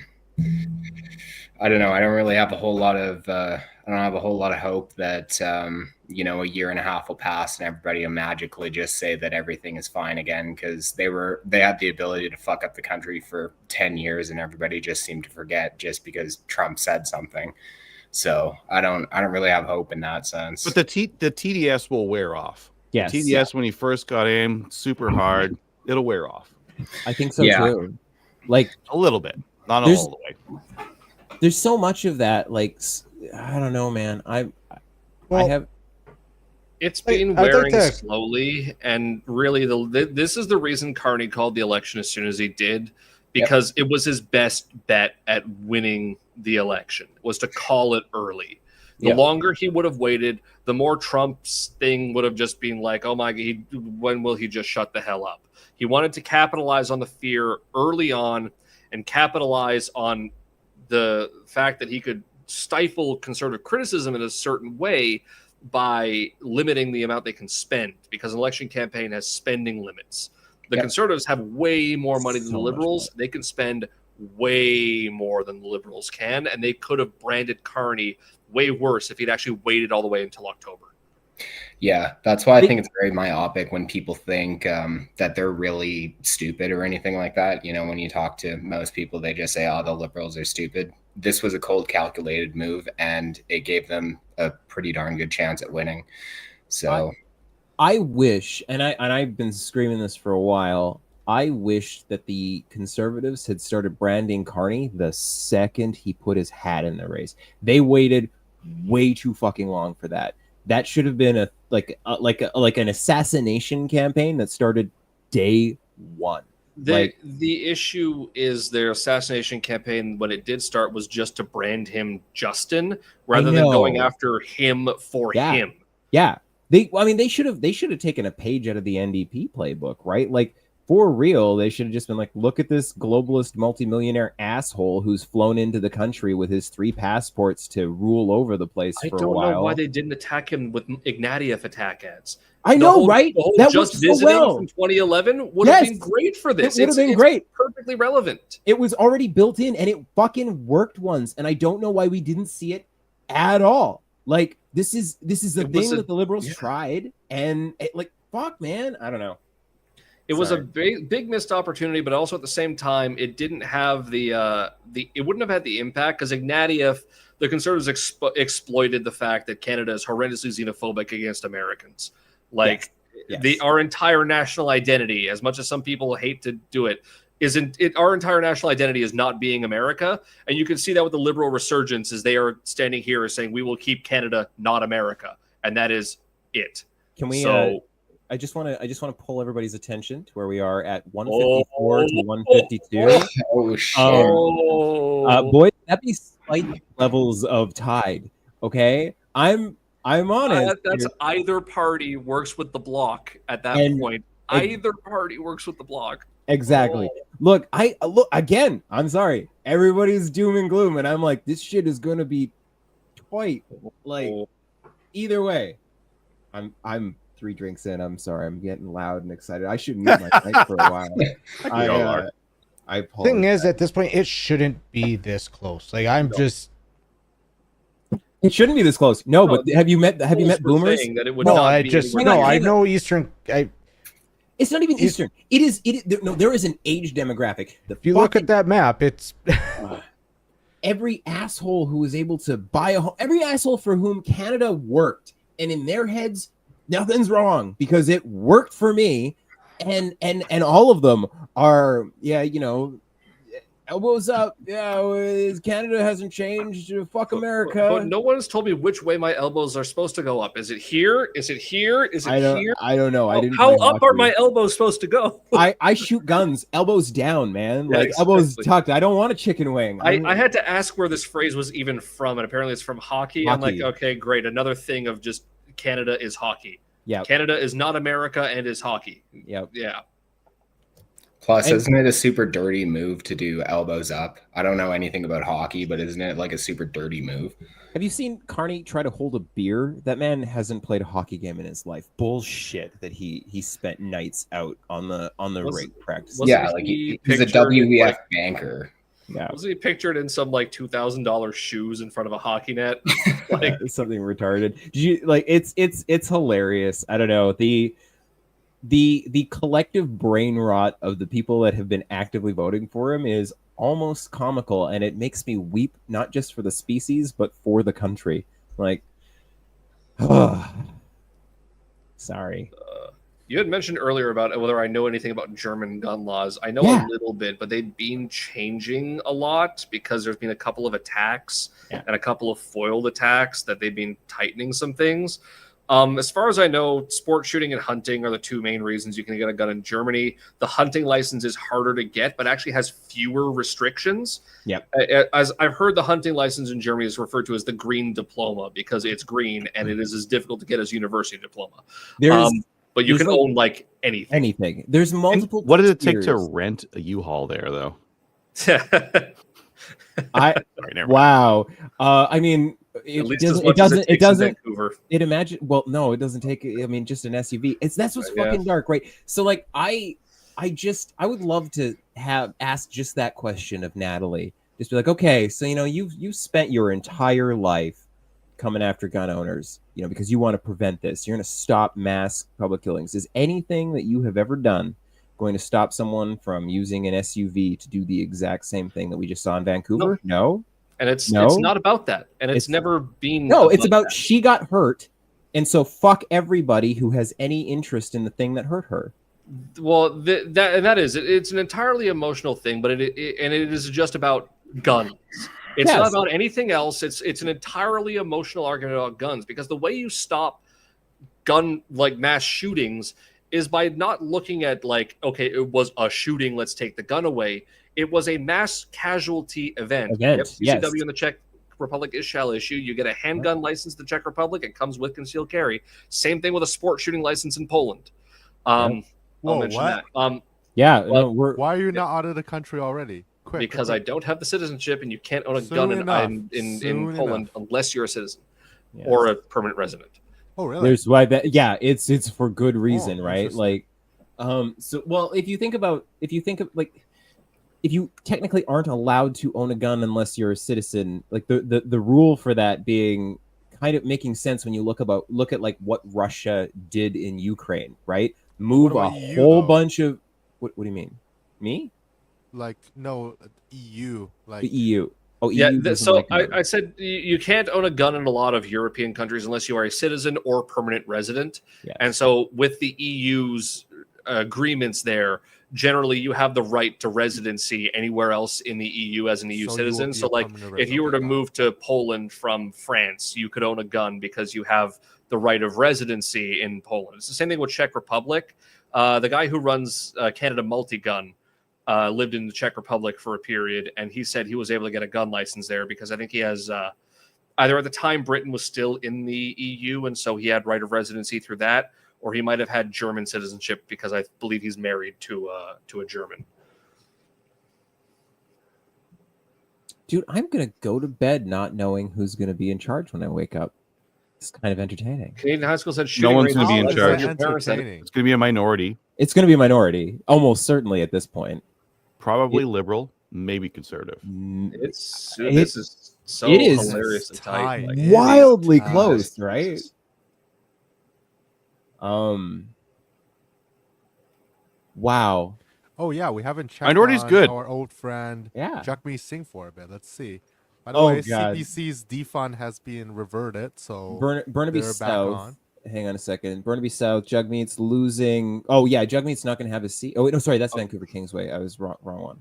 don't know. I don't really have a whole lot of hope that a year and a half will pass and everybody will magically just say that everything is fine again, because they had the ability to fuck up the country for 10 years and everybody just seemed to forget just because Trump said something. So I don't really have hope in that sense. But the TDS will wear off. Yes. TDS when he first got in, super hard. It'll wear off. I think so too. Like a little bit, not all the way. There's so much of that. Like I don't know, man. I have. It's been wearing slowly, and really, this is the reason Carney called the election as soon as he did, because it was his best bet at winning the election, was to call it early. The longer he would have waited, the more Trump's thing would have just been like, oh my God, when will he just shut the hell up? He wanted to capitalize on the fear early on and capitalize on the fact that he could stifle conservative criticism in a certain way by limiting the amount they can spend, because an election campaign has spending limits. The conservatives have way more money than the liberals. They can spend way more than the liberals can, and they could have branded Carney way worse if he'd actually waited all the way until October. Yeah, that's why I think it's very myopic when people think that they're really stupid or anything like that. You know, when you talk to most people, they just say, oh, the liberals are stupid. This was a cold, calculated move, and it gave them a pretty darn good chance at winning. So I wish, and I've been screaming this for a while, I wish that the conservatives had started branding Carney the second he put his hat in the race. They waited way too fucking long for that. That should have been like an assassination campaign that started day one. The issue is their assassination campaign, when it did start, was just to brand him Justin rather than going after him for him. Yeah. They should have taken a page out of the NDP playbook, right? Like, for real, they should have just been like, look at this globalist multimillionaire asshole who's flown into the country with his 3 passports to rule over the place for a while. I don't know why they didn't attack him with Ignatieff attack ads. I know, right? That just visiting from 2011 would have been great for this. It would have been great. Perfectly relevant. It was already built in, and it fucking worked once, and I don't know why we didn't see it at all. Like, this is the thing that the liberals tried, and fuck, man, I don't know. It was a big missed opportunity, but also at the same time, it didn't have it wouldn't have had the impact, because Ignatieff, the conservatives exploited the fact that Canada is horrendously xenophobic against Americans. Our entire national identity, as much as some people hate to do it, our entire national identity is not being America. And you can see that with the liberal resurgence, as they are standing here saying, we will keep Canada not America. And that is it. Can we, I just want to pull everybody's attention to where we are at 154 to 152. Oh shit. Boy, that'd be slight levels of tide. Okay. I'm honest. That's either party works with the block at that point. Either party works with the block. Exactly. Look again. I'm sorry. Everybody's doom and gloom, and I'm like, this shit is gonna be quite either way. I'm 3 drinks in. I'm sorry. I'm getting loud and excited. I should mute my mic for a while. I apologize. Thing is, at this point, it shouldn't be this close. Like, It shouldn't be this close. No, but have you met boomers? I know Eastern. It's not even Eastern. It is. There is an age demographic. If you look at that map, it's every asshole who was able to buy a home, every asshole for whom Canada worked, and in their heads, nothing's wrong because it worked for me, and all of them are, elbows up. Yeah, Canada hasn't changed. Fuck America. But no one's told me which way my elbows are supposed to go up. Is it here? Is it here? Is it here? I don't know. How up are my elbows supposed to go? I shoot guns. Elbows down, man. Elbows tucked. I don't want a chicken wing. I had to ask where this phrase was even from, and apparently it's from hockey. I'm like, okay, great. Another thing of just Canada is hockey. Yeah. Canada is not America and is hockey. Yep. Yeah. Plus, isn't it a super dirty move to do elbows up? I don't know anything about hockey, but isn't it like a super dirty move? Have you seen Carney try to hold a beer? That man hasn't played a hockey game in his life. Bullshit that he spent nights out on the rink practicing. Yeah, like he's a WEF banker. Yeah. Wasn't he pictured in some $2,000 shoes in front of a hockey net? Something retarded. It's hilarious. I don't know. The collective brain rot of the people that have been actively voting for him is almost comical, and it makes me weep, not just for the species, but for the country. Like, sorry. You had mentioned earlier about whether I know anything about German gun laws. I know a little bit, but they've been changing a lot because there's been a couple of attacks and a couple of foiled attacks that they've been tightening some things. As far as I know, sport shooting and hunting are the two main reasons you can get a gun in Germany. The hunting license is harder to get, but actually has fewer restrictions. Yep. As I've heard, the hunting license in Germany is referred to as the green diploma because it's green and it is as difficult to get as university diploma. But you can own like anything. Anything. There's multiple. And what does it take to rent a U-Haul there, though? Wow. I mean, it doesn't. Vancouver. It imagine. Well, no, it doesn't take. I mean, just an SUV. That's what's fucking dark, right? So, like, I would love to ask just that question of Natalie. Just be like, okay, so you've spent your entire life coming after gun owners, because you want to prevent this. You're going to stop mass public killings. Is anything that you have ever done going to stop someone from using an SUV to do the exact same thing that we just saw in Vancouver? No. And it's not about that. And it's never been. No, it's about that. She got hurt. And so fuck everybody who has any interest in the thing that hurt her. Well, it's an entirely emotional thing, but it is just about guns. It's not about anything else. It's an entirely emotional argument about guns, because the way you stop mass shootings is by not looking at okay, it was a shooting, let's take the gun away. It was a mass casualty event. CCW in the Czech Republic is shall issue. You get a handgun license in the Czech Republic. It comes with concealed carry. Same thing with a sport shooting license in Poland. I'll mention that. Why are you not out of the country already? Because I don't have the citizenship, and you can't own a gun in Poland unless you're a citizen or a permanent resident. Oh, really? There's why that. Yeah, it's for good reason, right? Like, if you think of if you technically aren't allowed to own a gun unless you're a citizen, like the rule for that being kind of making sense when you look at like what Russia did in Ukraine, right? Move a whole bunch of what do you mean? Me? Like, no, EU. Like the EU. Oh, yeah. EU So I said you can't own a gun in a lot of European countries unless you are a citizen or permanent resident. Yes. And so with the EU's agreements there, generally you have the right to residency anywhere else in the EU as an EU citizen. So like if you were to move to Poland from France, you could own a gun because you have the right of residency in Poland. It's the same thing with Czech Republic. The guy who runs Canada Multi-Gun lived in the Czech Republic for a period, and he said he was able to get a gun license there because I think he has either at the time Britain was still in the EU, and so he had right of residency through that, or he might have had German citizenship because I believe he's married to a German. Dude, I'm gonna go to bed not knowing who's gonna be in charge when I wake up. It's kind of entertaining. Canadian High School said no one's going to be in charge. It's going to be a minority. It's going to be a minority, almost certainly at this point. Probably liberal, maybe conservative. This is so hilarious and tight. Like, wildly close, right? Wow. Oh yeah, we haven't checked Minority's good. Our old friend Jagmeet Singh for a bit. Let's see. By the way, God. CPC's defund has been reverted, so Burnaby South. Hang on a second. Burnaby South. Jagmeet's losing. Oh yeah, Jagmeet's not going to have a seat. Oh wait, no, sorry, that's Vancouver Kingsway. I was wrong one.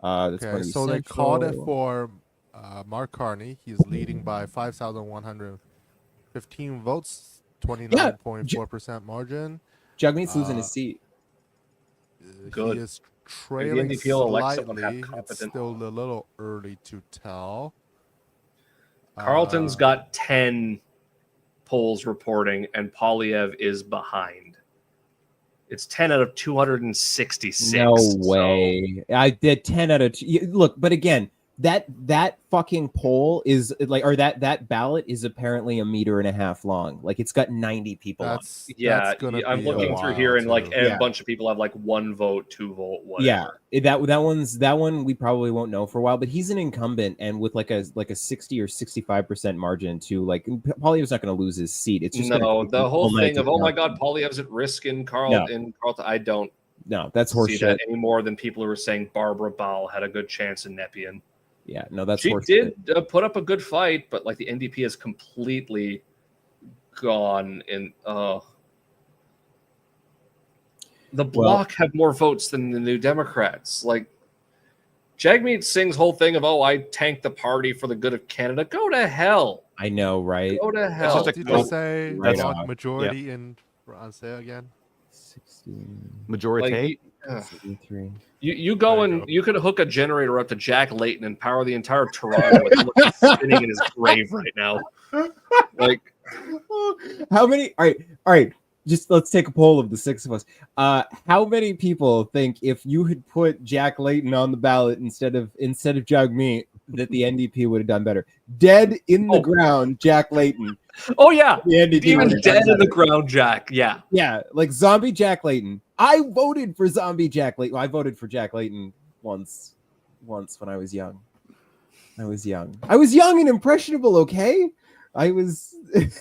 That's okay, so they called it for Mark Carney. He's leading by 5,115 votes, 29.4% margin. Jagmeet's losing his seat. Good. He is trailing slightly. It's still a little early to tell. Carleton's got 10 polls reporting, and Polyev is behind. It's 10 out of 266. No way. I did 10 out of 2. Look, but again, that fucking poll is like, or that ballot is apparently 1.5 meters long. Like it's got 90 people on. Yeah, I'm looking through here, and like a bunch of people have like 1 vote, 2 vote, whatever. Yeah, that one we probably won't know for a while. But he's an incumbent, and with like a 60 or 65% margin to like Polyev's not going to lose his seat. It's just the whole thing of oh my god, Polyev's at risk in Carleton. I don't. no, that's see horseshit. that any more than people who were saying Barbara Ball had a good chance in Nepean. Yeah, no, that's she horseshit. did put up a good fight, but like the NDP is completely gone in. The Bloc have more votes than the New Democrats. Like Jagmeet Singh's whole thing of I tanked the party for the good of Canada. Go to hell. I know, right? Go to hell. Did you say right majority in say again? 16 majority. You go and you could hook a generator up to Jack Layton and power the entire Toronto with him spinning in his grave right now. Like how many? All right. Just let's take a poll of the 6 of us. How many people think if you had put Jack Layton on the ballot instead of Jagmeet, that the NDP would have done better? Dead in the ground, Jack Layton. Oh yeah, the NDP even dead in the ground, Jack. Yeah, like zombie Jack Layton. I voted for zombie Jack Layton. I voted for Jack Layton once when I was young. I was young and impressionable. Okay. I was.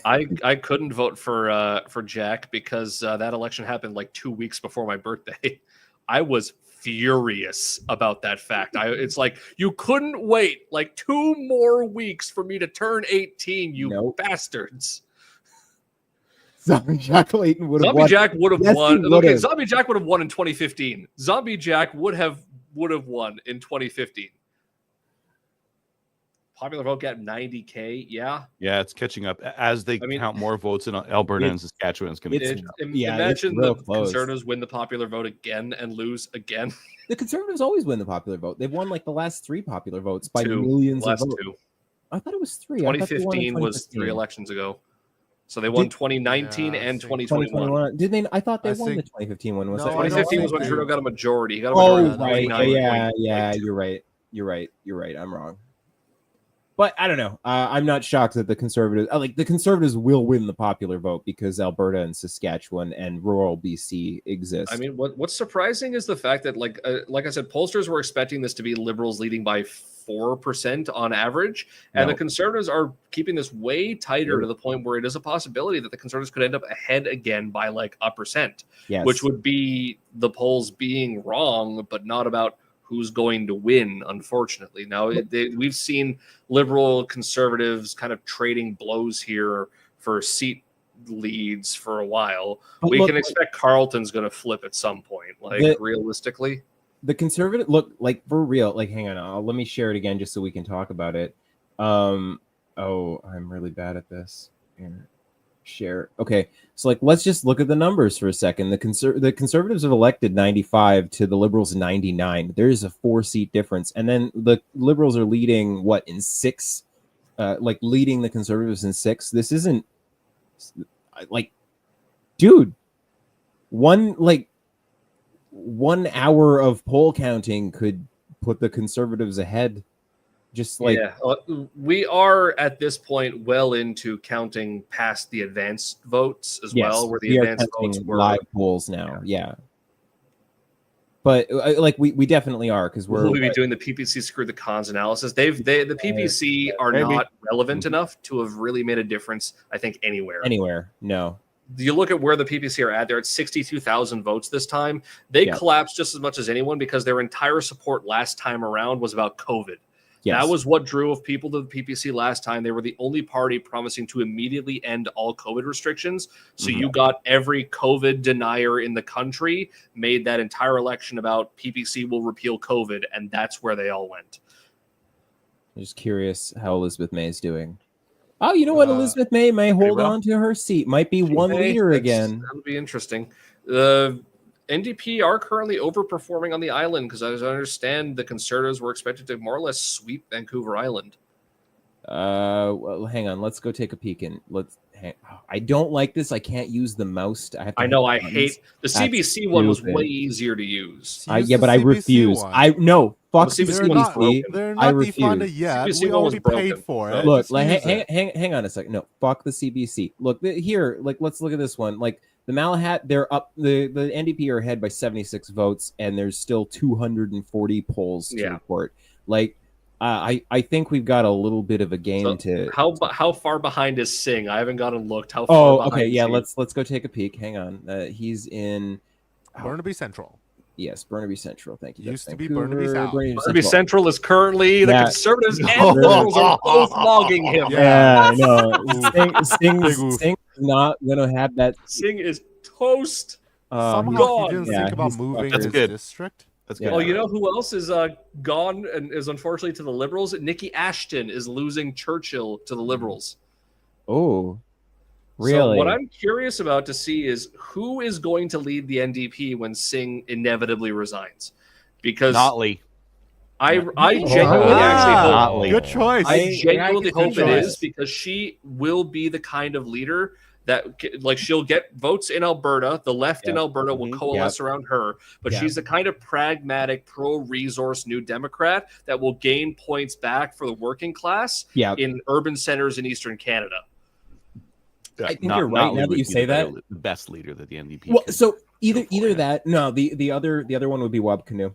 I couldn't vote for Jack because that election happened like 2 weeks before my birthday. I was furious about that fact. It's like you couldn't wait like 2 more weeks for me to turn 18. You bastards. Zombie Jack Layton would have won. Zombie Jack would have won. Okay, Zombie Jack would have won in 2015. Zombie Jack would have won in 2015. Popular vote got 90K. Yeah, it's catching up as they count more votes in Alberta and Saskatchewan. It's going to imagine the Conservatives win the popular vote again and lose again. The Conservatives always win the popular vote. They've won like the last 3 popular votes by millions of votes. 2. I thought it was 3. 2015 was 3 elections ago. So they won 2019 and 2021. Did they? I thought they won the 2015 one. Was that 2015 was when Trudeau got a majority. He got a majority. Right. Yeah. You're right. I'm wrong. But I don't know. I'm not shocked that the Conservatives will win the popular vote because Alberta and Saskatchewan and rural BC exist. I mean, what's surprising is the fact that, like I said, pollsters were expecting this to be Liberals leading by 4% on average, and the Conservatives are keeping this way tighter to the point where it is a possibility that the Conservatives could end up ahead again by like 1%, which would be the polls being wrong, but not about who's going to win, unfortunately. Now, we've seen Liberal Conservatives kind of trading blows here for seat leads for a while. But we can expect Carleton's going to flip at some point, realistically. The Conservative, like for real, like hang on, let me share it again just so we can talk about it. I'm really bad at this. Here. Share. Okay, so like let's just look at the numbers for a second. The Conservatives have elected 95 to the Liberals 99. There is a 4-seat difference, and then the Liberals are leading in 6, leading the Conservatives in 6. This isn't like, dude, 1 hour of poll counting could put the Conservatives ahead. Just like we are at this point well into counting past the advanced votes as well, where the advanced votes were live polls now. Yeah. But we definitely are because we'll be doing the PPC screw the cons analysis. The PPC are not relevant enough to have really made a difference. I think anywhere. No. You look at where the PPC are at. They're at 62,000 votes this time. They collapsed just as much as anyone because their entire support last time around was about COVID. Yes. That was what drew people to the PPC last time. They were the only party promising to immediately end all COVID restrictions. So you got every COVID denier in the country made that entire election about PPC will repeal COVID, and that's where they all went. I'm just curious how Elizabeth May is doing. Oh, you know what? Elizabeth May hold on to her seat. Might be one leader again. That would be interesting. NDP are currently overperforming on the island because, as I understand, the Conservatives were expected to more or less sweep Vancouver Island. Well, hang on. Let's go take a peek. I don't like this. I can't use the mouse. I know. I hate the CBC one. Was way easier to use. But I refuse. Fuck the CBC. They're not defunded yet. We already paid for it. Look, hang on a second. No, fuck the CBC. Look here. Let's look at this one. The Malahat, they're up. The NDP are ahead by 76 votes, and there's still 240 polls to report. I think we've got a little bit of a game to. How far behind is Singh? I haven't gone and looked. How far? Okay, yeah. Let's go take a peak. Hang on. He's in Burnaby Central. Yes, Burnaby Central. Thank you. Used That's to be Vancouver. Burnaby South. Burnaby Central is currently the Yeah. Conservatives and Liberals are both logging him. Yeah, I know. Big oof. Sting is not gonna have that. Singh is toast. Somehow he gone. didn't think about moving That's his good. district. That's good. Oh, you know who else is gone and is unfortunately to the Liberals? Nikki Ashton is losing Churchill to the Liberals. Oh, really? So what I'm curious about to see is who is going to lead the NDP when Singh inevitably resigns. Because Notley. I genuinely actually hope. Good choice. I genuinely hope it choice. is because she will be the kind of leader that, like, she'll get votes in Alberta. The left in Alberta will coalesce around her, but she's the kind of pragmatic, pro-resource New Democrat that will gain points back for the working class in urban centers in Eastern Canada. I think you're right. Now that you say that, the best leader that the NDP. Well, so either that. No, the other one would be Wab Canoe.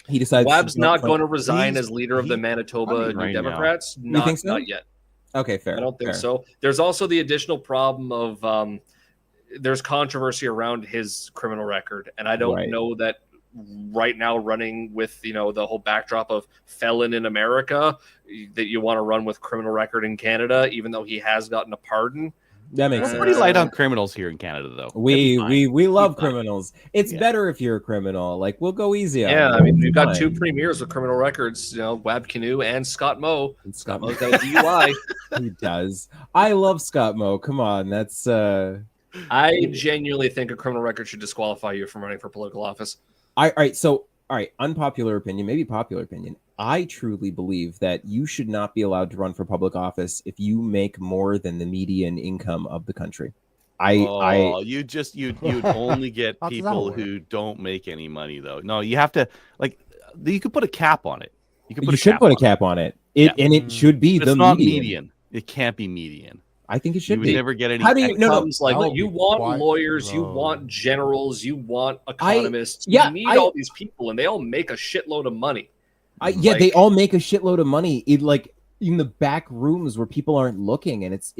He decides Wab's not going to resign as leader of the Manitoba New Democrats. You think so? Not yet. Okay, fair. I don't think so. There's also the additional problem of there's controversy around his criminal record, and I don't know that right now running with the whole backdrop of felon in America that you want to run with criminal record in Canada, even though he has gotten a pardon. That makes We're sense. pretty light on criminals here in Canada, though. We love criminals. It's better if you're a criminal. Like, we'll go easy on I mean, we've got two premiers with criminal records, Wab Canoe and Scott Moe. And Scott Moe's got a DUI. He does. I love Scott Moe. Come on, that's I genuinely think a criminal record should disqualify you from running for political office. All right, unpopular opinion, maybe popular opinion. I truly believe that you should not be allowed to run for public office if you make more than the median income of the country. You'd only get people who don't make any money, though. No, you have to, you could put a cap on it. You should put a cap on it. And it should be the median. It can't be median. I think it should be. You would never get any. How do you you want lawyers, you want generals, you want economists. You need all these people, and they all make a shitload of money. They all make a shitload of money. In the back rooms where people aren't looking, and it's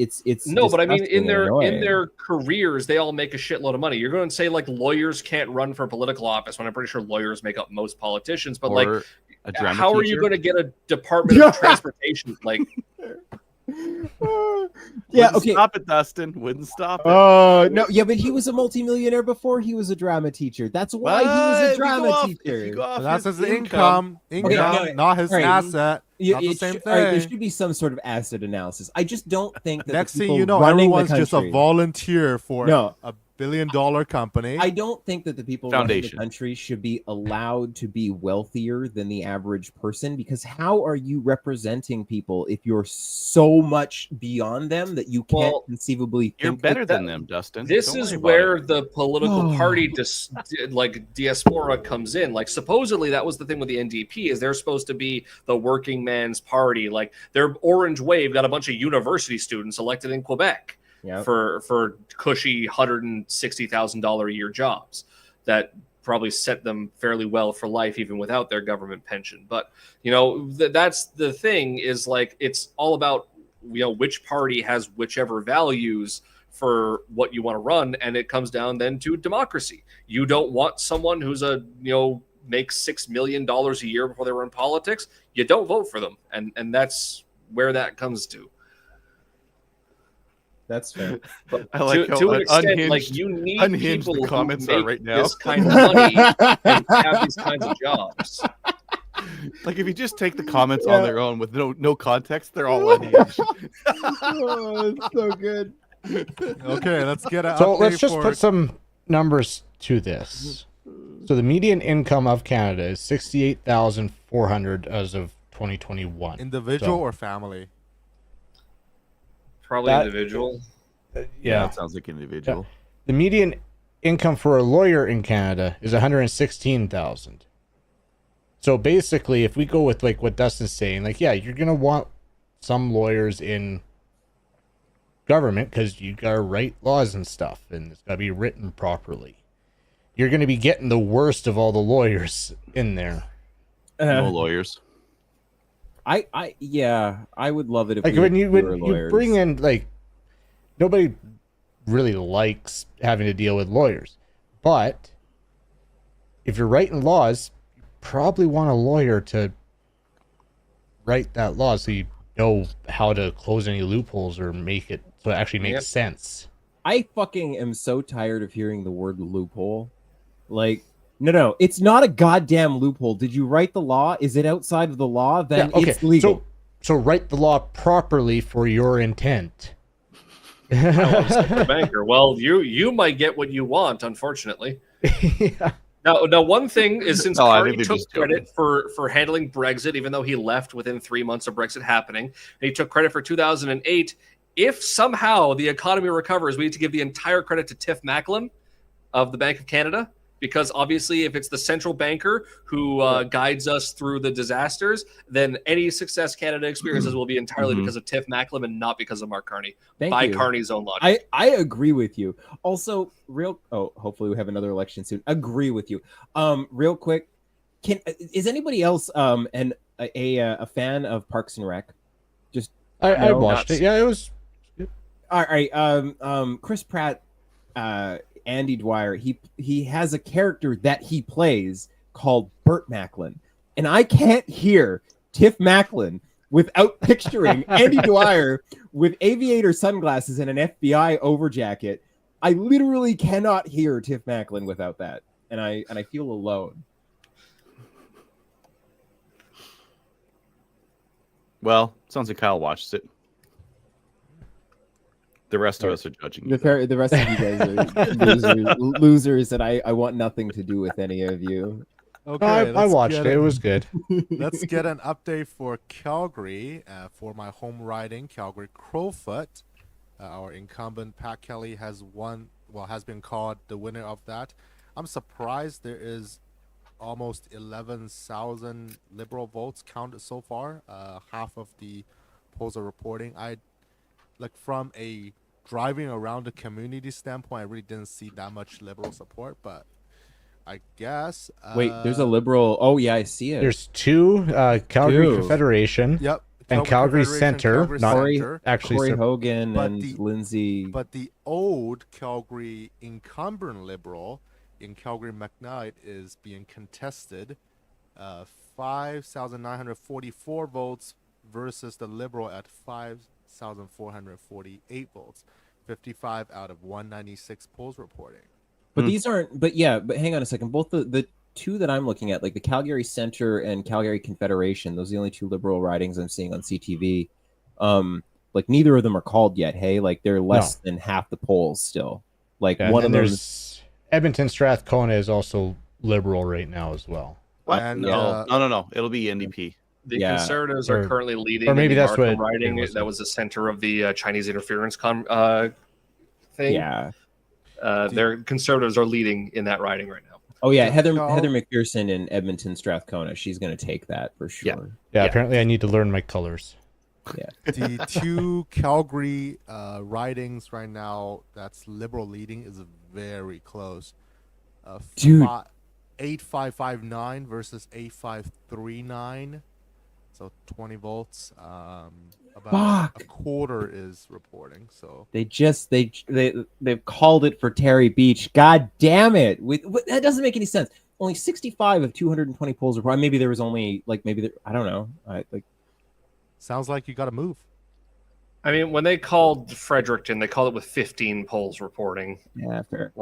no, but I mean in their careers, they all make a shitload of money. You're going to say lawyers can't run for political office when I'm pretty sure lawyers make up most politicians. But how are you going to get a Department of Transportation Stop it, Dustin. Wouldn't stop it. No, but he was a multimillionaire before he was a drama teacher. That's why he was a drama teacher. That's his income, not his asset. Not the same thing. There should be some sort of asset analysis. I just don't think that next thing you know, everyone's just a volunteer for a billion-dollar company. I don't think that the people running the country should be allowed to be wealthier than the average person, because how are you representing people if you're so much beyond them that you can't conceivably think you're better than them, Dustin? This is where the political party diaspora comes in. Supposedly that was the thing with the NDP, is they're supposed to be the working man's party. Their Orange Wave got a bunch of university students elected in Quebec. For cushy $160,000 a year jobs that probably set them fairly well for life, even without their government pension. But that's the thing, is it's all about which party has whichever values for what you want to run, and it comes down then to democracy. You don't want someone who's makes $6 million a year before they run politics. You don't vote for them, and that's where that comes to. That's fair. But I like to an extent, you need people the comments who make are right now. this kind of money and have these kinds of jobs. If you just take the comments on their own with no context, they're all unhinged. It's so good. Okay, let's get an So let's just put some numbers to this. So the median income of Canada is $68,400 as of 2021. Individual or family? Probably individual. Yeah, it sounds like individual. Yeah. The median income for a lawyer in Canada is $116,000. So basically, if we go with what Dustin's saying, you're gonna want some lawyers in government because you gotta write laws and stuff, and it's gotta be written properly. You're gonna be getting the worst of all the lawyers in there. No lawyers. I would love it if when you bring in nobody really likes having to deal with lawyers, but if you're writing laws, you probably want a lawyer to write that law so you know how to close any loopholes or make it so it actually makes sense. I fucking am so tired of hearing the word loophole. Like, no, it's not a goddamn loophole. Did you write the law? Is it outside of the law? Then it's legal. So write the law properly for your intent. The banker. Well, you might get what you want, unfortunately. Yeah. Now, one thing is, since Carney took credit for handling Brexit, even though he left within 3 months of Brexit happening, and he took credit for 2008. If somehow the economy recovers, we need to give the entire credit to Tiff Macklem of the Bank of Canada, because obviously if it's the central banker who guides us through the disasters, then any success Canada experiences will be entirely because of Tiff Macklem and not because of Mark Carney. By Carney's own logic. I agree with you. Also, hopefully we have another election soon. Agree with you. Real quick, is anybody else a fan of Parks and Rec? Just I watched it. Yeah, it was good. All right. Chris Pratt, Andy Dwyer, he has a character that he plays called Burt Macklin, and I can't hear Tiff Macklin without picturing Andy Dwyer with aviator sunglasses and an FBI overjacket. I literally cannot hear Tiff Macklin without that, and I feel alone. Well, sounds like Kyle watches it. The rest of us are judging. The rest of you guys are losers, and I want nothing to do with any of you. Okay, I watched it. It was good. Let's get an update for Calgary. For my home riding, Calgary Crowfoot. Our incumbent Pat Kelly has been called the winner of that. I'm surprised there is almost 11,000 Liberal votes counted so far. Half of the polls are reporting. From a driving around the community standpoint, I really didn't see that much Liberal support, but I guess. Wait, there's a Liberal. Oh, yeah, I see it. There's two, Calgary Confederation. Yep. And Calgary Center. Corey Hogan and Lindsay. But the old Calgary incumbent Liberal in Calgary McKnight is being contested. 5,944 votes versus the Liberal at 5,448 votes. 55 out of 196 polls reporting. But these aren't. But hang on a second. Both the two that I'm looking at, like the Calgary Center and Calgary Confederation, those are the only two Liberal ridings I'm seeing on CTV. Like neither of them are called yet. Hey, like they're less than half the polls still. Like one of those. Edmonton Strathcona is also Liberal right now as well. What? And, no. It'll be NDP. The Conservatives are currently leading. Or maybe that's what riding. That was the center of the Chinese interference thing. Yeah. Their Conservatives are leading in that riding right now. Oh yeah, Heather McPherson in Edmonton Strathcona. She's going to take that for sure. Yeah. Apparently, I need to learn my colors. Yeah. The two Calgary ridings right now that's Liberal leading is very close. Dude, 8559 versus 8539. So 20 votes. About a quarter is reporting. So they've called it for Terry Beach. God damn it! That doesn't make any sense. Only 65 of 220 polls reported. Maybe there was only I don't know. Sounds like you got to move. I mean, when they called Fredericton, they called it with 15 polls reporting. Yeah, fair.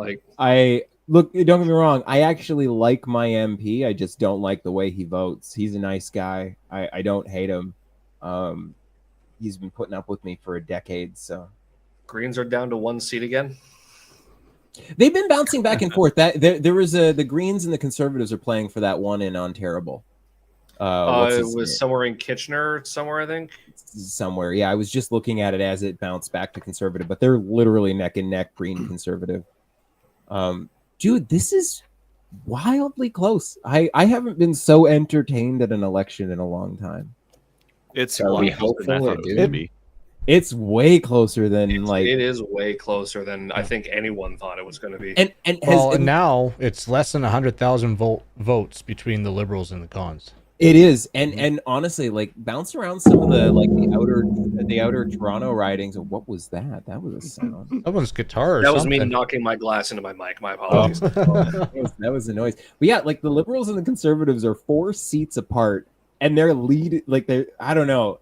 Look, don't get me wrong. I actually like my MP. I just don't like the way he votes. He's a nice guy. I don't hate him. He's been putting up with me for a decade. So Greens are down to 1 seat again. They've been bouncing back and forth. There was the Greens and the Conservatives are playing for that one in Ontario. It was somewhere in Kitchener, somewhere I think. Somewhere, yeah. I was just looking at it as it bounced back to Conservative, but they're literally neck and neck, Green Conservative. Dude, this is wildly close. I haven't been so entertained at an election in a long time. It's It's way closer than it is way closer than I think anyone thought it was going to be. And now it's less than 100,000 votes between the Liberals and the Cons. It is, and honestly, like bounce around some of the outer Toronto ridings. What was that? That was a sound. Someone's guitar. Or That was something. me knocking my glass into my mic. My apologies. That was the noise. But yeah, like the Liberals and the Conservatives are 4 seats apart, and they're I don't know,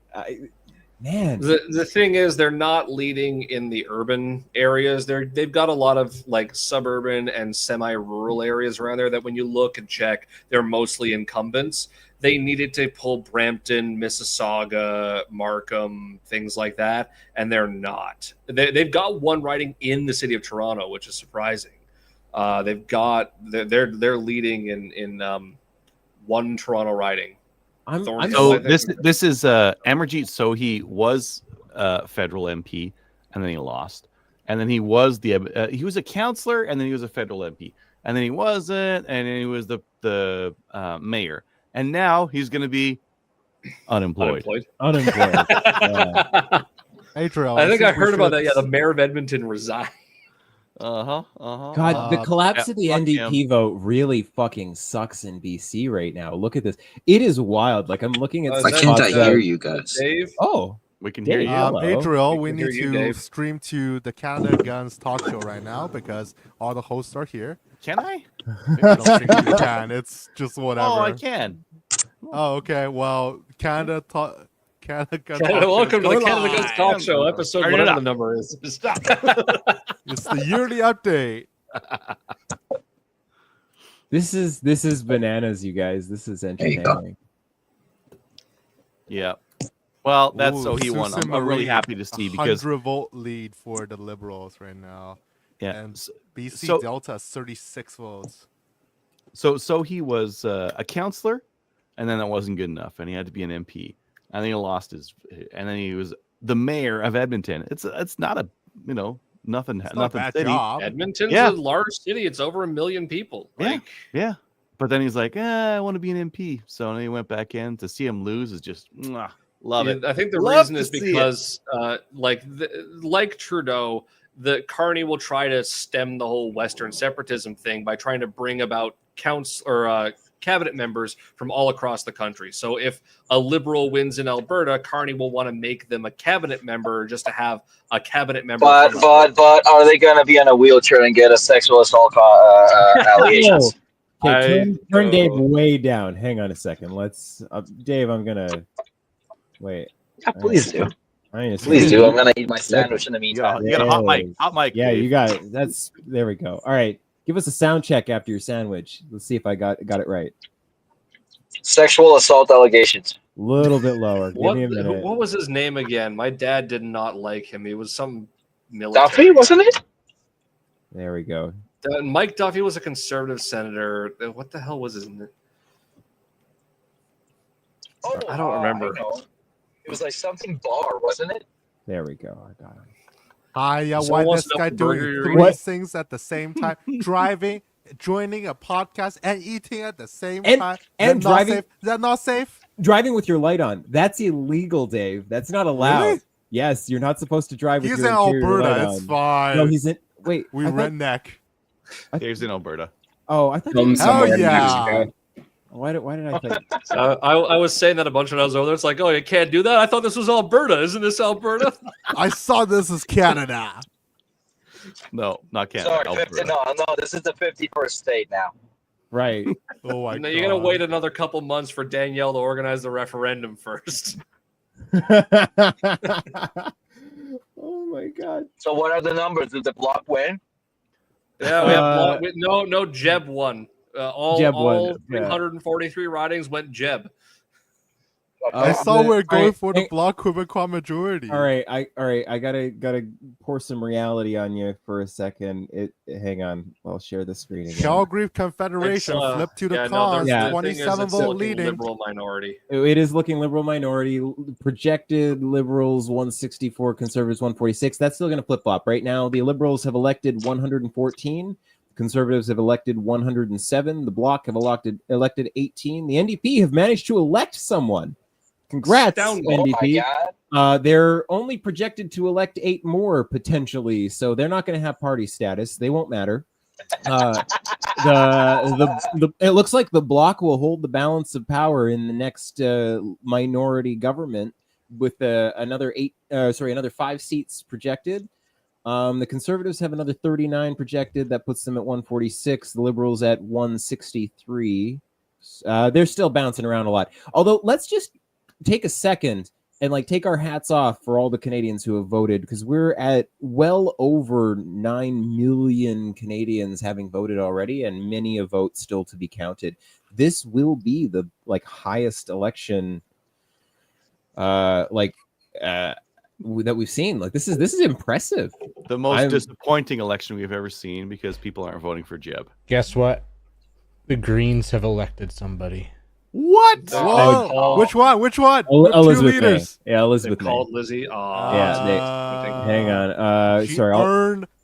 man. The thing is, they're not leading in the urban areas. They've got a lot of like suburban and semi-rural areas around there that when you look and check, they're mostly incumbents. They needed to pull Brampton, Mississauga, Markham, things like that, and they're not. They've got one riding in the city of Toronto, which is surprising. They're leading in one Toronto riding. So this is Amarjeet Sohi was federal MP, and then he lost, and then he was he was a councillor, and then he was a federal MP, and then he wasn't, and then he was the mayor, and now he's going to be unemployed. Yeah. Hey, Trail, I think I heard about that. Yeah, the mayor of Edmonton resigned. God, the collapse of the NDP vote really fucking sucks in BC right now. Look at this. It is wild. Like I'm looking at. Why can't I hear you guys? Dave? Oh, we can hear you. Adriel, we need to stream to the Canada Guns talk show right now because all the hosts are here. Can I? I don't think you can. It's just whatever. Oh, I can. Oh, okay. Well, Canada Guns welcome to the Canada Guns Talk Show episode, whatever the number is. Stop. It's the yearly update. This is bananas, you guys. This is entertaining. Yeah. Well, that's so he won. I'm really happy to see because 100-vote lead for the Liberals right now. Yeah. And BC Delta has 36 votes. So he was a councillor, and then that wasn't good enough, and he had to be an MP. And then he lost and then he was the mayor of Edmonton. It's not a nothing city. Job. Edmonton's a large city. It's over 1 million people. Yeah. But then he's like, I want to be an MP. So then he went back in. To see him lose is just love it. I think the reason is because like Trudeau, the Carney will try to stem the whole Western separatism thing by trying to bring about cabinet members from all across the country. So if a Liberal wins in Alberta, Carney will want to make them a cabinet member just to have a cabinet member. But are they going to be in a wheelchair and get a sexual assault allegations? Okay, turn Dave way down. Hang on a second. Let's Dave, I'm gonna wait. Yeah, please do. Please do. I'm gonna eat my sandwich in the meantime. You got a hot mic. Yeah, Dave. you got it. There we go. All right. Give us a sound check after your sandwich. Let's see if I got it right. Sexual assault allegations. A little bit lower. Give me a minute. What was his name again? My dad did not like him. He was some military. Duffy, wasn't it? There we go. Mike Duffy was a conservative senator. What the hell was his name? Oh, I don't remember. It was like something bar, wasn't it? There we go. I got him. Why this guy doing 3 things at the same time? Driving, joining a podcast, and eating at the same time. And driving. Is that not safe? Driving with your light on. That's illegal, Dave. That's not allowed. Really? Yes, you're not supposed to drive with your interior light on. He's in Alberta. It's fine. No, he's in. Wait. We redneck. Dave's in Alberta. Oh, I thought. Oh yeah. Why did I think? I was saying that a bunch when I was over there. It's like, oh, you can't do that. I thought this was Alberta. Isn't this Alberta? I saw this as Canada. No, not Canada. Sorry, no. This is the 51st state now. Right. Oh my God. You're gonna wait another couple months for Danielle to organize the referendum first. Oh my God. So what are the numbers? Did the block win? Yeah, we have no Jeb won. Jeb all 343 ridings went Jeb. I saw we're going for the Bloc Québécois majority. All right, I gotta pour some reality on you for a second. Hang on, I'll share the screen again. Calgary Confederation flip to the cause. 27 vote leading. Liberal minority. It is looking liberal minority. Projected Liberals 164, Conservatives 146. That's still going to flip flop. Right now, the Liberals have elected 114. Conservatives have elected 107. The Bloc have elected 18. The NDP have managed to elect someone. Congrats, NDP. They're only projected to elect 8 more potentially, so they're not going to have party status. They won't matter. it looks like the bloc will hold the balance of power in the next minority government with another 5 seats projected. The Conservatives have another 39 projected. That puts them at 146. The Liberals at 163. They're still bouncing around a lot. Although, let's just take a second and take our hats off for all the Canadians who have voted, because we're at well over 9 million Canadians having voted already, and many a vote still to be counted. This will be the highest election that we've seen. This is impressive. The most disappointing election we've ever seen, because people aren't voting for Jeb. Guess what? The Greens have elected somebody. What? Whoa. Which one? Elizabeth May. Yeah, Elizabeth May. Called Lizzie. Hang on. Sorry,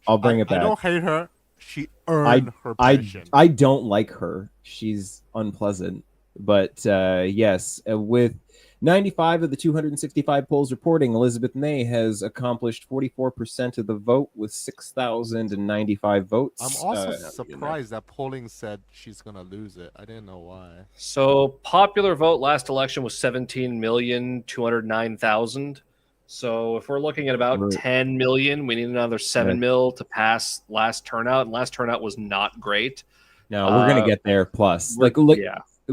I'll bring it back. I don't hate her. She earned her position. I don't like her. She's unpleasant. But yes, with 95 of the 265 polls reporting, Elizabeth May has accomplished 44% of the vote with 6,095 votes. I'm also surprised that polling said she's going to lose it. I didn't know why. So popular vote last election was 17,209,000. So if we're looking at about 10 million, we need another 7 mil to pass last turnout. And last turnout was not great. No, we're going to get there. Plus,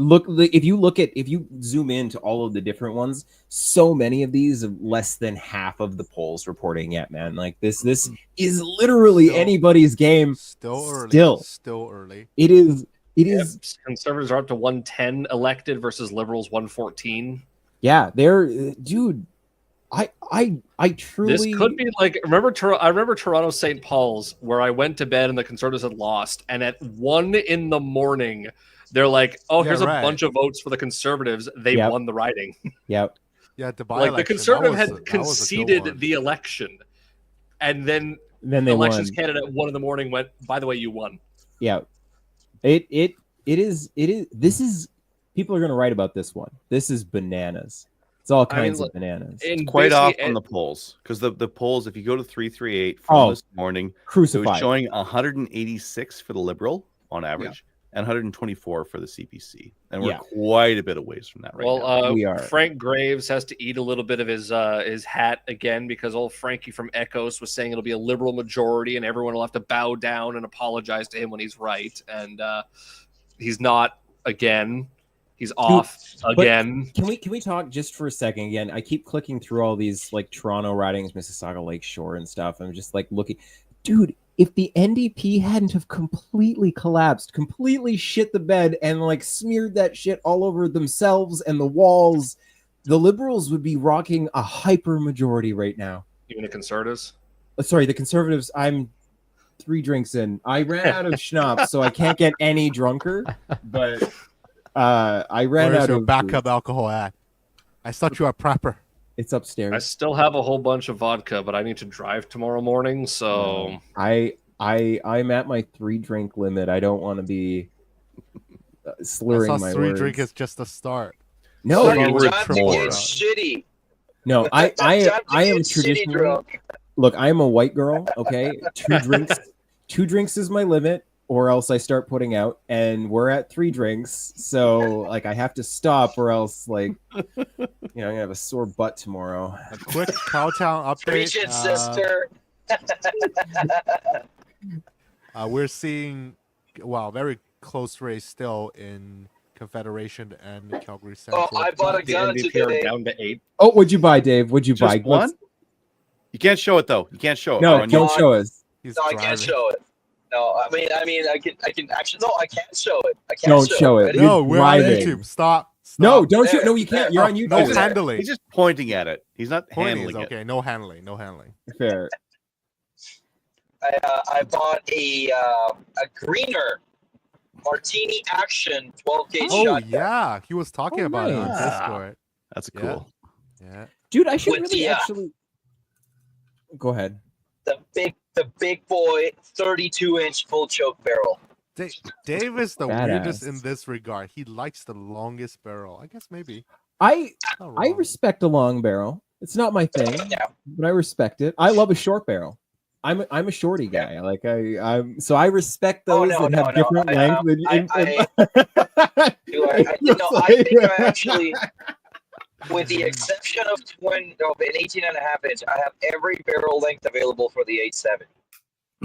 if you zoom into all of the different ones, so many of these are less than half of the polls reporting yet, man. This is literally anybody's game. Still early. It is. Conservatives are up to 110 elected versus Liberals 114. Yeah, dude. I truly. This could be I remember Toronto St. Paul's, where I went to bed and the Conservatives had lost, and at 1 a.m. they're like, "Oh, here's a bunch of votes for the Conservatives. They won the riding." Yep. Yeah, the Conservative had conceded the election, and then Elections won. Canada at 1 a.m. went, "By the way, you won." Yeah, it is. This is. People are going to write about this one. This is bananas. It's all kinds of bananas. It's quite off on the polls, because the polls, if you go to 338 from this morning, crucified. It was showing 186 for the Liberal on average, and 124 for the CPC, and we're quite a bit of ways from that now. We are. Frank Graves has to eat a little bit of his hat again, because old Frankie from Echoes was saying it'll be a Liberal majority, and everyone will have to bow down and apologize to him when he's right, and he's not again. He's off again. Can we talk just for a second again? I keep clicking through all these Toronto ridings, Mississauga Lakeshore and stuff. I'm just looking, dude. If the NDP hadn't have completely collapsed, completely shit the bed, and smeared that shit all over themselves and the walls, the Liberals would be rocking a hyper majority right now. Even the Conservatives? Sorry, the Conservatives. I'm 3 drinks in. I ran out of schnapps, so I can't get any drunker. But I ran out of backup alcohol at. I thought you were prepper. It's upstairs. I still have a whole bunch of vodka, but I need to drive tomorrow morning, so I'm at my 3 drink limit. I don't want to be slurring my 3 words. drink is just a start. No, shitty. No, I am traditionally. Look, I am a white girl. Okay, 2 drinks. 2 drinks is my limit, or else I start putting out, and we're at 3 drinks, so I have to stop, or else I'm gonna have a sore butt tomorrow. A quick Cowtown update. Preach it, sister. We're seeing very close race still in Confederation and Calgary Central. I bought a gun today. Down to 8. Oh, what'd you buy, Dave? What'd you buy? One? You can't show it though. You can't show it. No, don't show us. I can't show it. No, I mean, I can actually. No, I can't show it. I can't don't show it. No, we're on YouTube. Stop. No, don't show. No, you can't. You're on YouTube. No handling. He's just pointing at it. He's not pointing. handling it. Okay, no handling. Fair. I bought a greener Martini Action 12 gauge shotgun. Oh yeah, he was talking about it on Discord. That's cool. Yeah, dude, I should really actually. Go ahead. The big boy 32-inch full choke barrel. Dave is the weirdest in this regard. He likes the longest barrel. I guess maybe. I respect a long barrel. It's not my thing, but I respect it. I love a short barrel. I'm a shorty guy. Like I'm so I respect those that have different length. I think I actually, with the exception of an 18 and a half inch, I have every barrel length available for the 870.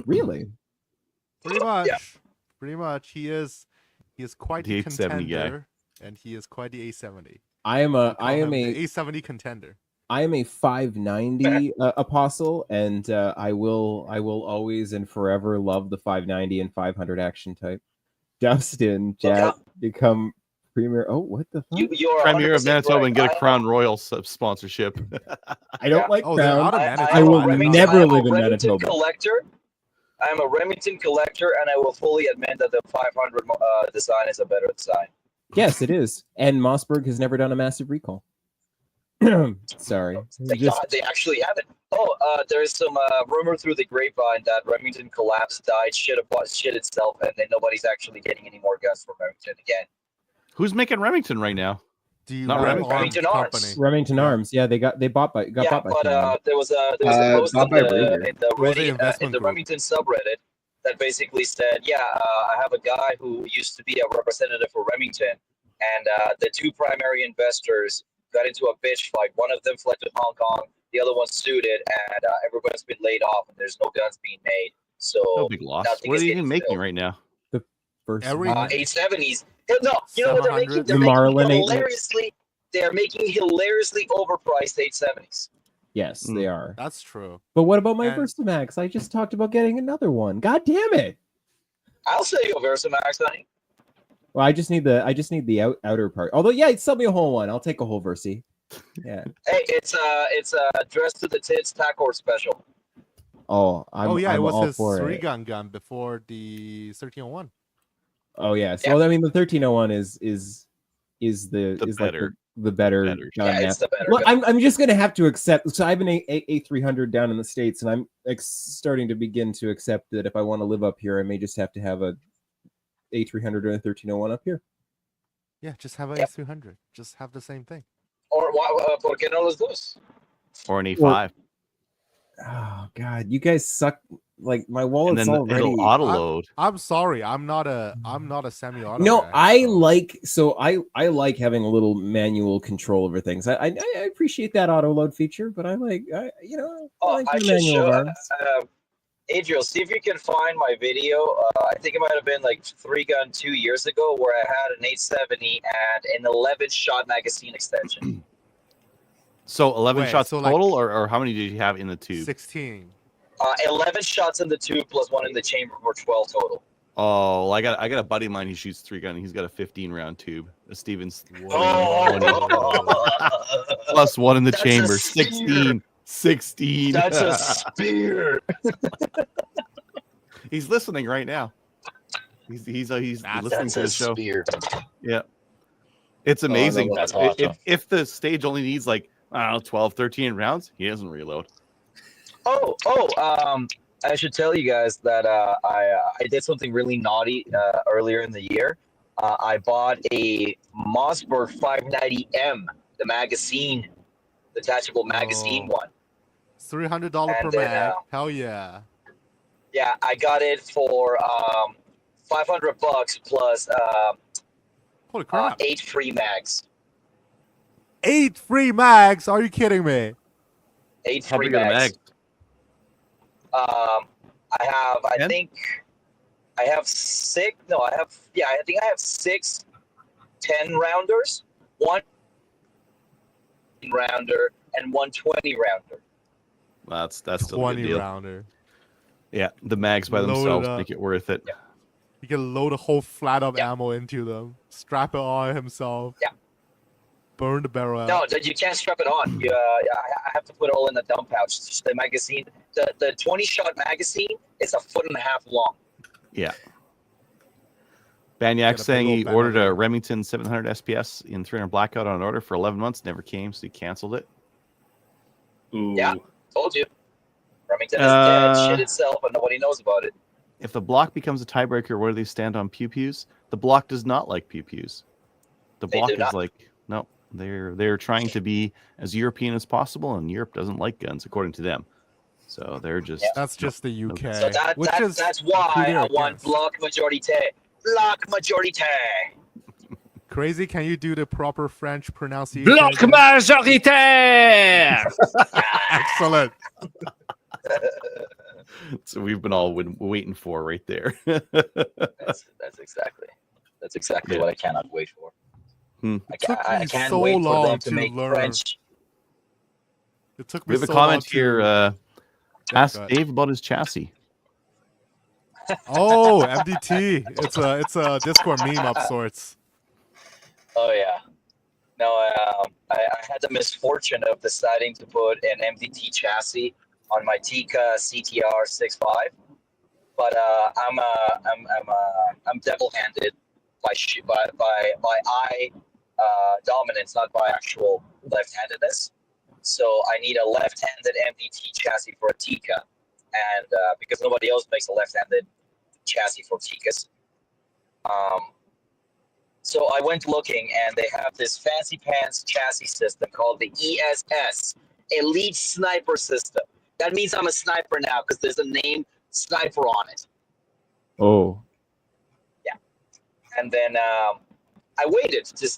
Really? Pretty much. Yeah. Pretty much. He is quite the contender, and he is quite the 870. I am a 870 contender. I am a 590 apostle, and I will always and forever love the 590 and 500 action type. Justin, Jack, become premier. Oh, what the fuck? You're Premier of Manitoba right. and get a Crown Royal sponsorship. I don't like Crown. I will never live in Manitoba. I'm a Remington collector, and I will fully admit that the 500 design is a better design. Yes, it is. And Mossberg has never done a massive recall. Sorry. They actually haven't. There is some rumor through the grapevine that Remington collapsed, died, shit itself, and then nobody's actually getting any more guns from Remington again. Who's making Remington right now? Not Remington Arms. Remington Arms. Yeah, they got bought by. There was a post in the Remington subreddit that basically said, I have a guy who used to be a representative for Remington, and the two primary investors got into a bitch fight. One of them fled to Hong Kong, the other one sued it, and everyone's been laid off, and there's no guns being made. So no big loss. What are you even making right now? The first 870s. No, you know what they're making? They're making hilariously overpriced 870s. Yes, they are. That's true. But what about my Versamax? I just talked about getting another one. God damn it! I'll sell you a Versamax, honey. Well, I just need the outer part. Although, yeah, sell me a whole one. I'll take a whole Versi. Yeah. Hey, it's a dress to the tits taco special. Oh, it was his 3-gun gun before the 1301. Oh yeah. So I mean, the 1301 is the better gun. Yeah, it's the better well, gun. I'm just gonna have to accept. So I have an A300 down in the States, and I'm starting to begin to accept that if I want to live up here, I may just have to have a A300 or a 1301 up here. Yeah, just have an A300. Just have the same thing. Or ¿por qué no los dos? Or an A5. Oh God, you guys suck. Like my wallet's and then already auto load. I'm sorry, I'm not a semi-auto. No, guy, I like having a little manual control over things. I appreciate that auto load feature, but I like the manual arms. Adriel, see if you can find my video. I think it might have been like 3-gun 2 years ago, where I had an 870 and an 11-shot magazine extension. So 11 shots total, or how many did you have in the tube? 16. 11 shots in the tube plus 1 in the chamber for 12 total. Oh, well, I got a buddy of mine who shoots 3-gun. He's got a 15-round tube. Stevens. Plus 1 in the chamber. 16. That's a spear. He's listening right now. He's listening to the show. Spear. Yeah. It's amazing. Oh, that's awesome. If the stage only needs 12, 13 rounds, he doesn't reload. I should tell you guys that I did something really naughty earlier in the year. I bought a Mossberg 590M, the magazine, detachable magazine one. $300 per mag. Hell yeah. Yeah, I got it for $500 plus holy crap. 8 free mags. 8 free mags? Are you kidding me? 8 free mags. I think I have 6. No, I think I have 6 10-rounders, 1 rounder, and 1 20-rounder. That's still 20-rounder. Yeah, the mags by themselves make it worth it. Yeah. He can load a whole flat of ammo into them, strap it on himself. Yeah. Burn the barrel out. No, you can't strap it on. I have to put it all in the dump pouch. The magazine, the 20-shot magazine is 1.5 feet long. Yeah. Banyak saying he ordered a Remington 700 SPS in 300 blackout on order for 11 months, never came, so he canceled it. Ooh. Yeah, told you. Remington is dead shit itself, and nobody knows about it. If the block becomes a tiebreaker, where do they stand on pew-pews? The block does not like pew-pews. The block is like, no, they're trying to be as European as possible, and Europe doesn't like guns, according to them. So they're just that's just the UK. So that's why I want block majorité. Block majorité. Crazy, can you do the proper French pronunciation? Bloc majoritaire. Excellent. So we've been all waiting for right there. That's exactly what I cannot wait for. I can't so wait for long them to make learn. French. It took me We have so a comment long here. Ask go ahead. Dave about his chassis. Oh, MDT. It's a Discord meme of sorts. Oh yeah. No, I had the misfortune of deciding to put an MDT chassis on my Tika CTR 6.5, but I'm double-handed by eye dominance, not by actual left-handedness. So I need a left-handed MDT chassis for a Tika, and because nobody else makes a left-handed chassis for Tikas. So I went looking, and they have this fancy pants chassis system called the ESS, Elite Sniper System. That means I'm a sniper now because there's a name sniper on it. Oh. Yeah. And then I waited to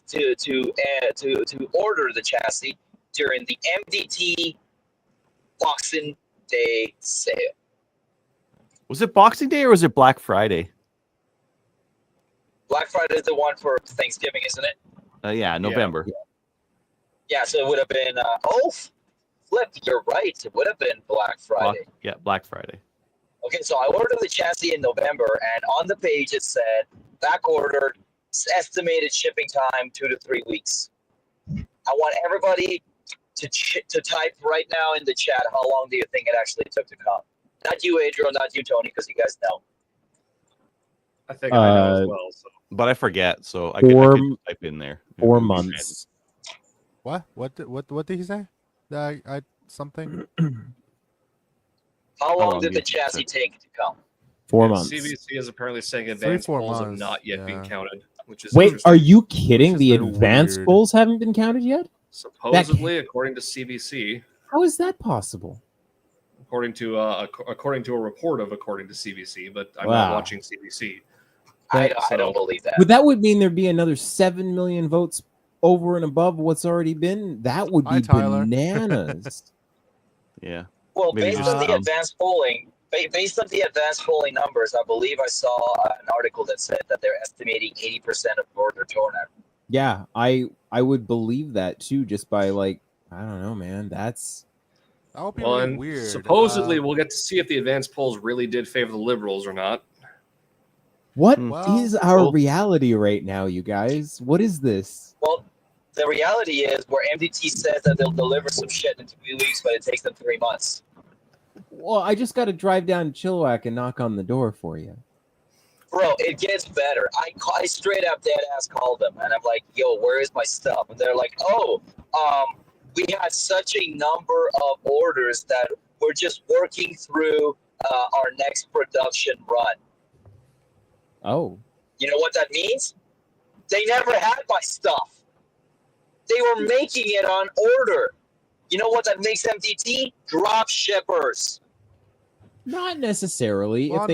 order the chassis during the MDT Boxing Day sale. Was it Boxing Day or was it Black Friday? Black Friday is the one for Thanksgiving, isn't it? Yeah, November. Yeah, so it would have been. Flip, you're right. It would have been Black Friday. Black Friday. Okay, so I ordered the chassis in November, and on the page it said back ordered, estimated shipping time 2 to 3 weeks. I want everybody to type right now in the chat how long do you think it actually took to come? Not you, Adriel, not you, Tony, because you guys know. I think I know as well. So. But I forget, so I could type in there. 4 months. What did he say? Something. How long did the chassis take to come? 4 months. CVC is apparently saying advanced polls have not yet been counted, which is Wait, are you kidding? The advanced polls haven't been counted yet? Supposedly, according to CVC. How is that possible? According to a report of according to CVC, but I'm not watching CVC. I don't believe that. But that would mean there'd be another 7 million votes over and above what's already been. That would be bananas. Yeah. Well, based on the advanced polling numbers, I believe I saw an article that said that they're estimating 80% of voter turnout. Yeah, I would believe that too, just by I don't know, man. That would be really weird. Supposedly, we'll get to see if the advanced polls really did favor the Liberals or not. What is our reality right now, you guys? What is this? Well, the reality is where MDT says that they'll deliver some shit in 2 weeks, but it takes them 3 months. Well, I just got to drive down to Chilliwack and knock on the door for you. Bro, it gets better. I straight up dead ass called them, and I'm like, yo, where is my stuff? And they're like, we had such a number of orders that we're just working through our next production run. Oh. You know what that means? They never had my stuff. They were making it on order. You know what that makes MDT? Drop shippers. Not necessarily. Well, if they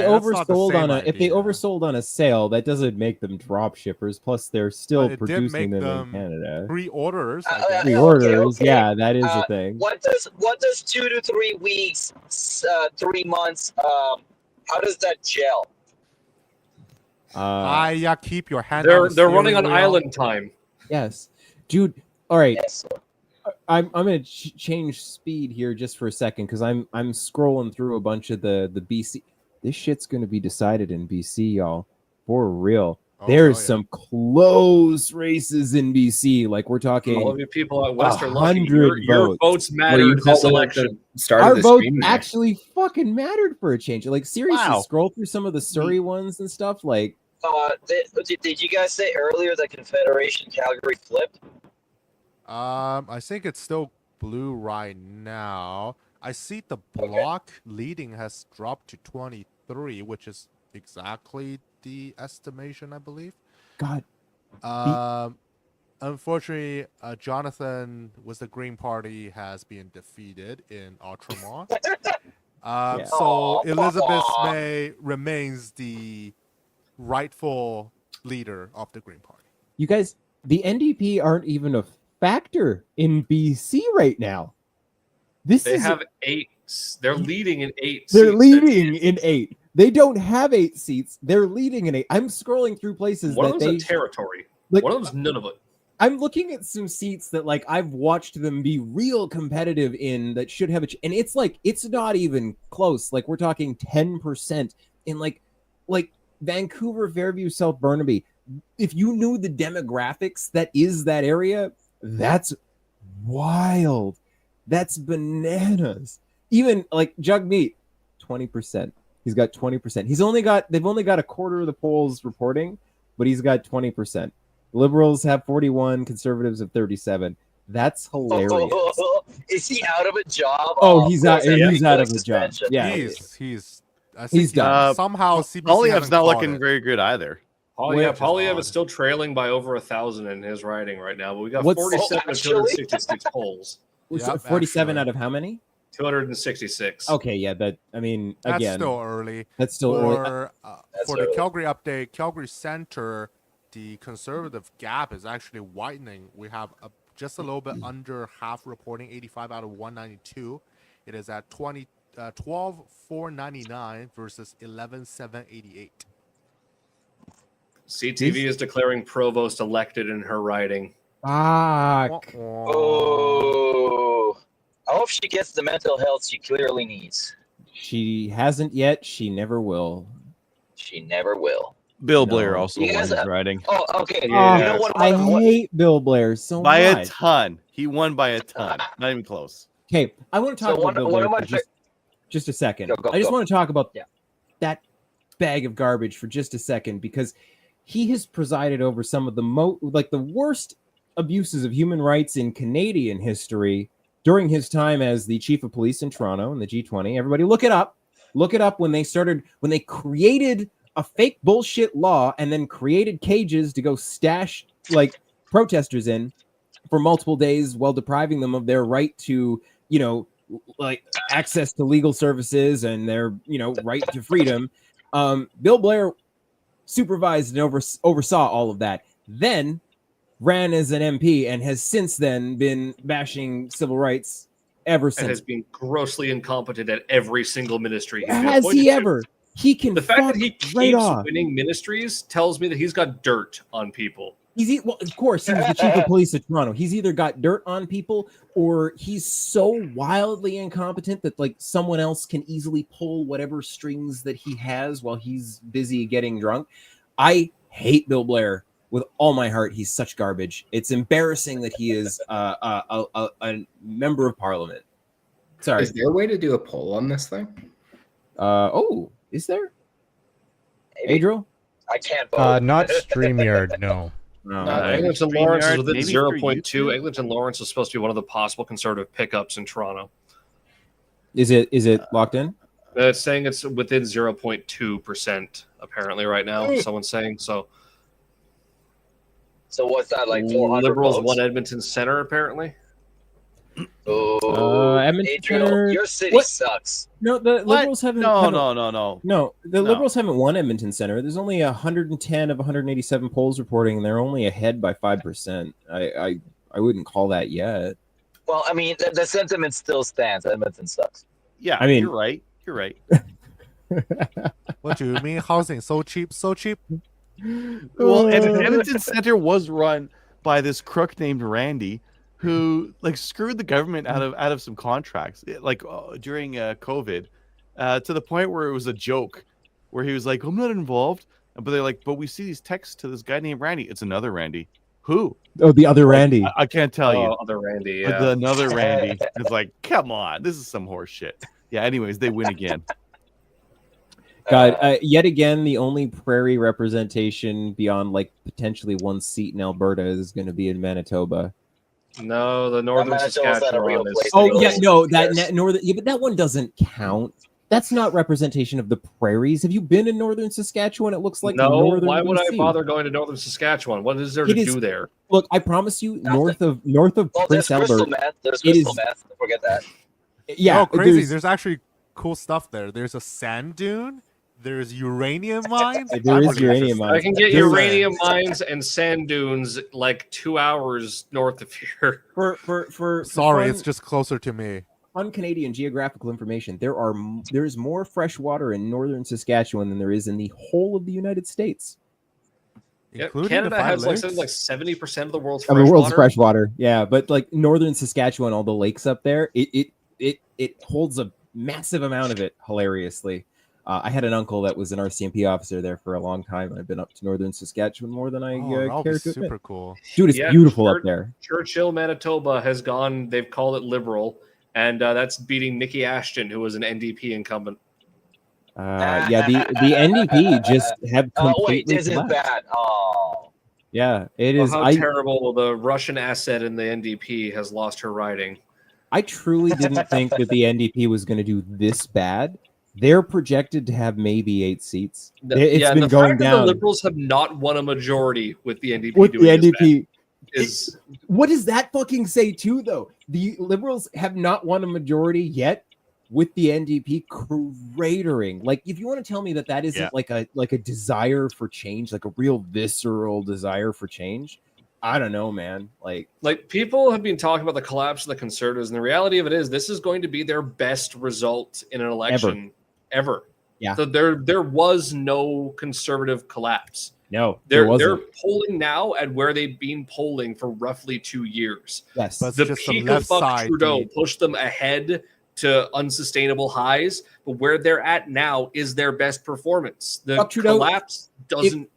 oversold on a sale, that doesn't make them drop shippers. Plus, they're still producing them in Canada. Pre-orders. Okay. Yeah, that is a thing. What does 2 to 3 weeks, 3 months? How does that gel? Keep your hand. They're running on island time. Yes, dude. All right. Yes. I'm gonna change speed here just for a second because I'm scrolling through a bunch of the BC. This shit's gonna be decided in BC, y'all, for real. There's some close races in BC. Like we're talking. All of you people at Western 100 your votes mattered this election. Our votes actually fucking mattered for a change. Like seriously, scroll through some of the Surrey ones and stuff. Like, did you guys say earlier that Confederation Calgary flipped? I think it's still blue right now. I see the block leading has dropped to 23, which is exactly the estimation, I believe. God. unfortunately, Jonathan with the Green Party has been defeated in Ultramar. So Elizabeth May remains the rightful leader of the Green Party. You guys, the NDP aren't even a factor in BC right now. They have 8. They're leading in 8 They're seats. leading in 8. They don't have 8 seats. They're leading in 8. I'm scrolling through places one that of them's a territory. One of them's Nunavut. I'm looking at some seats that like I've watched them be real competitive in that should have and it's like it's not even close. Like we're talking 10% in like Vancouver, Fairview, South Burnaby. If you knew the demographics that is that area, that's wild. That's bananas. Even like Jugmeat, 20%. He's got 20%. They've only got a quarter of the polls reporting, but he's got 20%. Liberals have 41, conservatives have 37. That's hilarious. Is he out of a job? Oh, he's out of a job. Yeah, he's done. Somehow CBC Poilievre's not looking very good either. Poilievre is still trailing by over 1,000 in his riding right now, but we got 47 of 266 polls. Yep, 47 out of how many? 266. Okay, yeah, again, that's still early. That's still early. For the Calgary update, Calgary Center, the conservative gap is actually widening. We have just a little bit under half reporting, 85 out of 192. It is at 12,499 versus 11,788. CTV is declaring Provost elected in her riding. Fuck. Oh. I hope she gets the mental health she clearly needs. She hasn't yet. She never will. She never will. Bill Blair also won his riding. Oh, okay. Yeah. You know what? I hate Bill Blair so much. By a ton. He won by a ton. Not even close. Okay, I want to talk about Bill Blair for just a second. I just want to talk about that bag of garbage for just a second because he has presided over some of the the worst abuses of human rights in Canadian history during his time as the chief of police in Toronto in the G20. Everybody look it up. Look it up when they created a fake bullshit law and then created cages to go stash like protesters in for multiple days while depriving them of their right to, like access to legal services and their, right to freedom. Bill Blair supervised and oversaw all of that. Then ran as an MP and has since then been bashing civil rights ever since. And has been grossly incompetent at every single ministry. Has he ever? He can. The fact that he keeps winning ministries tells me that he's got dirt on people. Well, of course, he was the chief of police of Toronto. He's either got dirt on people or he's so wildly incompetent that like someone else can easily pull whatever strings that he has while he's busy getting drunk. I hate Bill Blair with all my heart. He's such garbage. It's embarrassing that he is a member of parliament. Sorry. Is there a way to do a poll on this thing? Is there? Maybe. Adriel? I can't vote. Not StreamYard, no. Eglinton Lawrence is within 0.2. Eglinton Lawrence is supposed to be one of the possible conservative pickups in Toronto. Is it locked in? It's saying it's within 0.2% apparently right now. Someone's saying so. So what's that, like 400 Liberals votes? won Edmonton Center apparently. Oh, Edmonton Adriel, Center. your city sucks. No, the Liberals haven't. No. No, the Liberals haven't won Edmonton Center. There's only 110 of 187 polls reporting, and they're only ahead by 5%. I wouldn't call that yet. Well, I mean, the sentiment still stands. Edmonton sucks. Yeah, I mean, you're right. What do you mean? Housing so cheap? Well, Edmonton Center was run by this crook named Randy, who like screwed the government out of some contracts, during COVID, to the point where it was a joke, where he was like, "I'm not involved," but they're like, "But we see these texts to this guy named Randy. It's another Randy. Who? Oh, the other Randy. I can't tell you. Other Randy. Yeah. Another Randy. It's like, come on, this is some horse shit." Yeah. Anyways, they win again. God, yet again, the only prairie representation beyond like potentially one seat in Alberta is going to be in Manitoba. No, the northern Saskatchewan is. Oh yeah, no, that northern. Yeah, but that one doesn't count. That's not representation of the prairies. Have you been in northern Saskatchewan? It looks like no. northern Why would BC. I bother going to northern Saskatchewan? What is there to do there? Look, I promise you, north of Prince Albert. There's crystal meth. Don't forget that. Yeah, no, crazy. There's actually cool stuff there. There's a sand dune. There's uranium mines. There is uranium mines. I can get uranium mines and sand dunes like 2 hours north of here. Sorry, it's just closer to me. On Canadian geographical information, there's more fresh water in northern Saskatchewan than there is in the whole of the United States. Canada has like something like 70% of the world's fresh water. Yeah, but like northern Saskatchewan, all the lakes up there, it holds a massive amount of it. Hilariously, I had an uncle that was an RCMP officer there for a long time. I've been up to northern Saskatchewan more than I care to admit. Super cool, dude. It's beautiful up there. Churchill, Manitoba has gone. They've called it liberal, and that's beating Nikki Ashton, who was an NDP incumbent. Yeah, the NDP just have completely is it bad? Oh, yeah, it is. How terrible! The Russian asset in the NDP has lost her riding. I truly didn't think that the NDP was going to do this bad. They're projected to have maybe 8 seats. It's been going down. The Liberals have not won a majority with the NDP. What does that fucking say too, though? The Liberals have not won a majority yet, with the NDP cratering. Like, if you want to tell me that isn't like a desire for change, like a real visceral desire for change, I don't know, man. Like people have been talking about the collapse of the Conservatives, and the reality of it is this is going to be their best result in an election ever. Yeah. So there was no Conservative collapse. No, they're polling now at where they've been polling for roughly 2 years. Yes. But the peak of Trudeau pushed them ahead to unsustainable highs, but where they're at now is their best performance. The collapse doesn't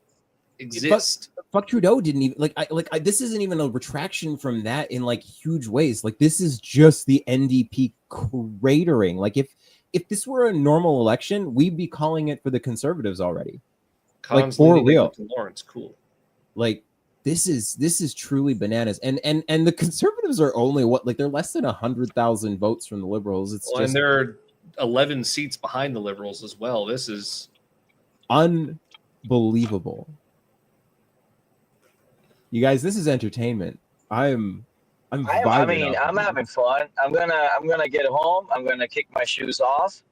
exist. Fuck Trudeau didn't even this isn't even a retraction from that in like huge ways. Like, this is just the NDP cratering. Like, if this were a normal election, we'd be calling it for the Conservatives already. Like, for real. Lawrence, cool. Like, this is truly bananas. And the Conservatives are only they're less than 100,000 votes from the Liberals. And they're 11 seats behind the Liberals as well. This is unbelievable. You guys, this is entertainment. I'm having fun. I'm gonna get home. I'm gonna kick my shoes off,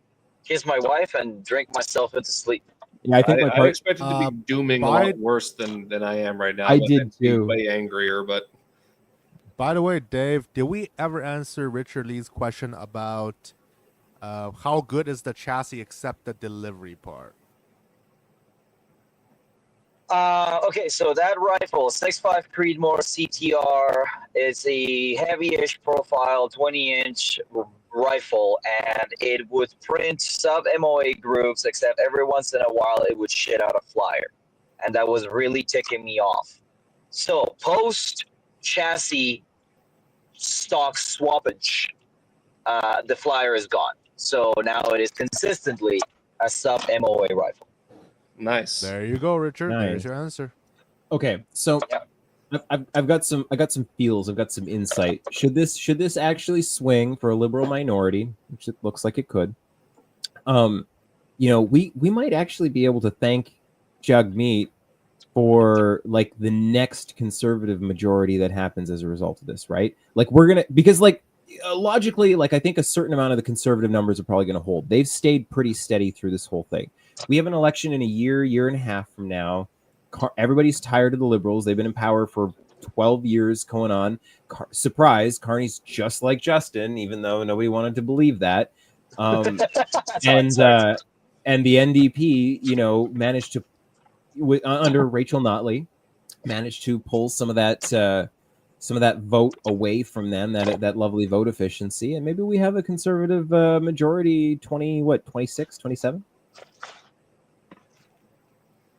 kiss my wife, and drink myself into sleep. Yeah, I think I expected to be dooming a lot worse than I am right now. I did too. Way angrier, but. By the way, Dave, did we ever answer Richard Lee's question about how good is the chassis except the delivery part? Okay, so that rifle, 6.5 Creedmoor CTR, is a heavy-ish profile, 20-inch rifle, and it would print sub-MOA grooves, except every once in a while it would shit out a flyer, and that was really ticking me off. So, post-chassis stock swappage, the flyer is gone. So now it is consistently a sub-MOA rifle. Nice. There you go, Richard. Nice. There's your answer. Okay, so I've got some feels. I've got some insight. Should this actually swing for a Liberal minority, which it looks like it could? We might actually be able to thank Jagmeet for like the next Conservative majority that happens as a result of this, right? Like, we're gonna, because like logically, like I think a certain amount of the Conservative numbers are probably going to hold. They've stayed pretty steady through this whole thing. We have an election in a year and a half from now. Everybody's tired of the Liberals. They've been in power for 12 years going on. Surprise, Carney's just like Justin, even though nobody wanted to believe that. And the NDP, managed to, under Rachel Notley, managed to pull some of that vote away from them, that lovely vote efficiency, and maybe we have a Conservative majority 26, 27.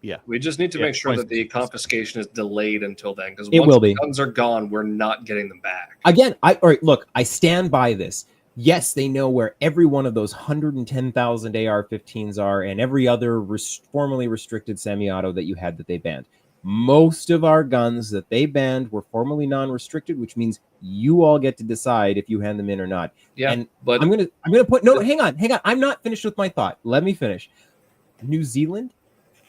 Yeah, we just need to make sure that the confiscation is delayed until then, because once the guns are gone, we're not getting them back. Again, all right, look, I stand by this. Yes, they know where every one of those 110,000 AR-15s are, and every other formerly restricted semi-auto that you had that they banned. most of our guns that they banned were formerly non-restricted, which means you all get to decide if you hand them in or not. Yeah, and but I'm gonna put no. Hang on. I'm not finished with my thought. Let me finish. New Zealand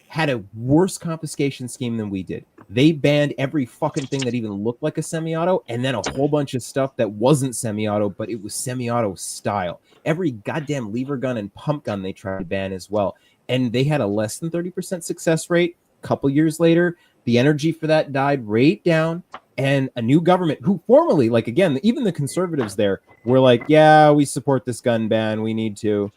had a worse confiscation scheme than we did. They banned every fucking thing that even looked like a semi-auto, and then a whole bunch of stuff that wasn't semi-auto, but it was semi-auto style. Every goddamn lever gun and pump gun they tried to ban as well. And they had a less than 30% success rate. A couple years later, the energy for that died right down. And a new government who formerly, like, again, even the conservatives there were like, yeah, we support this gun ban. We need to.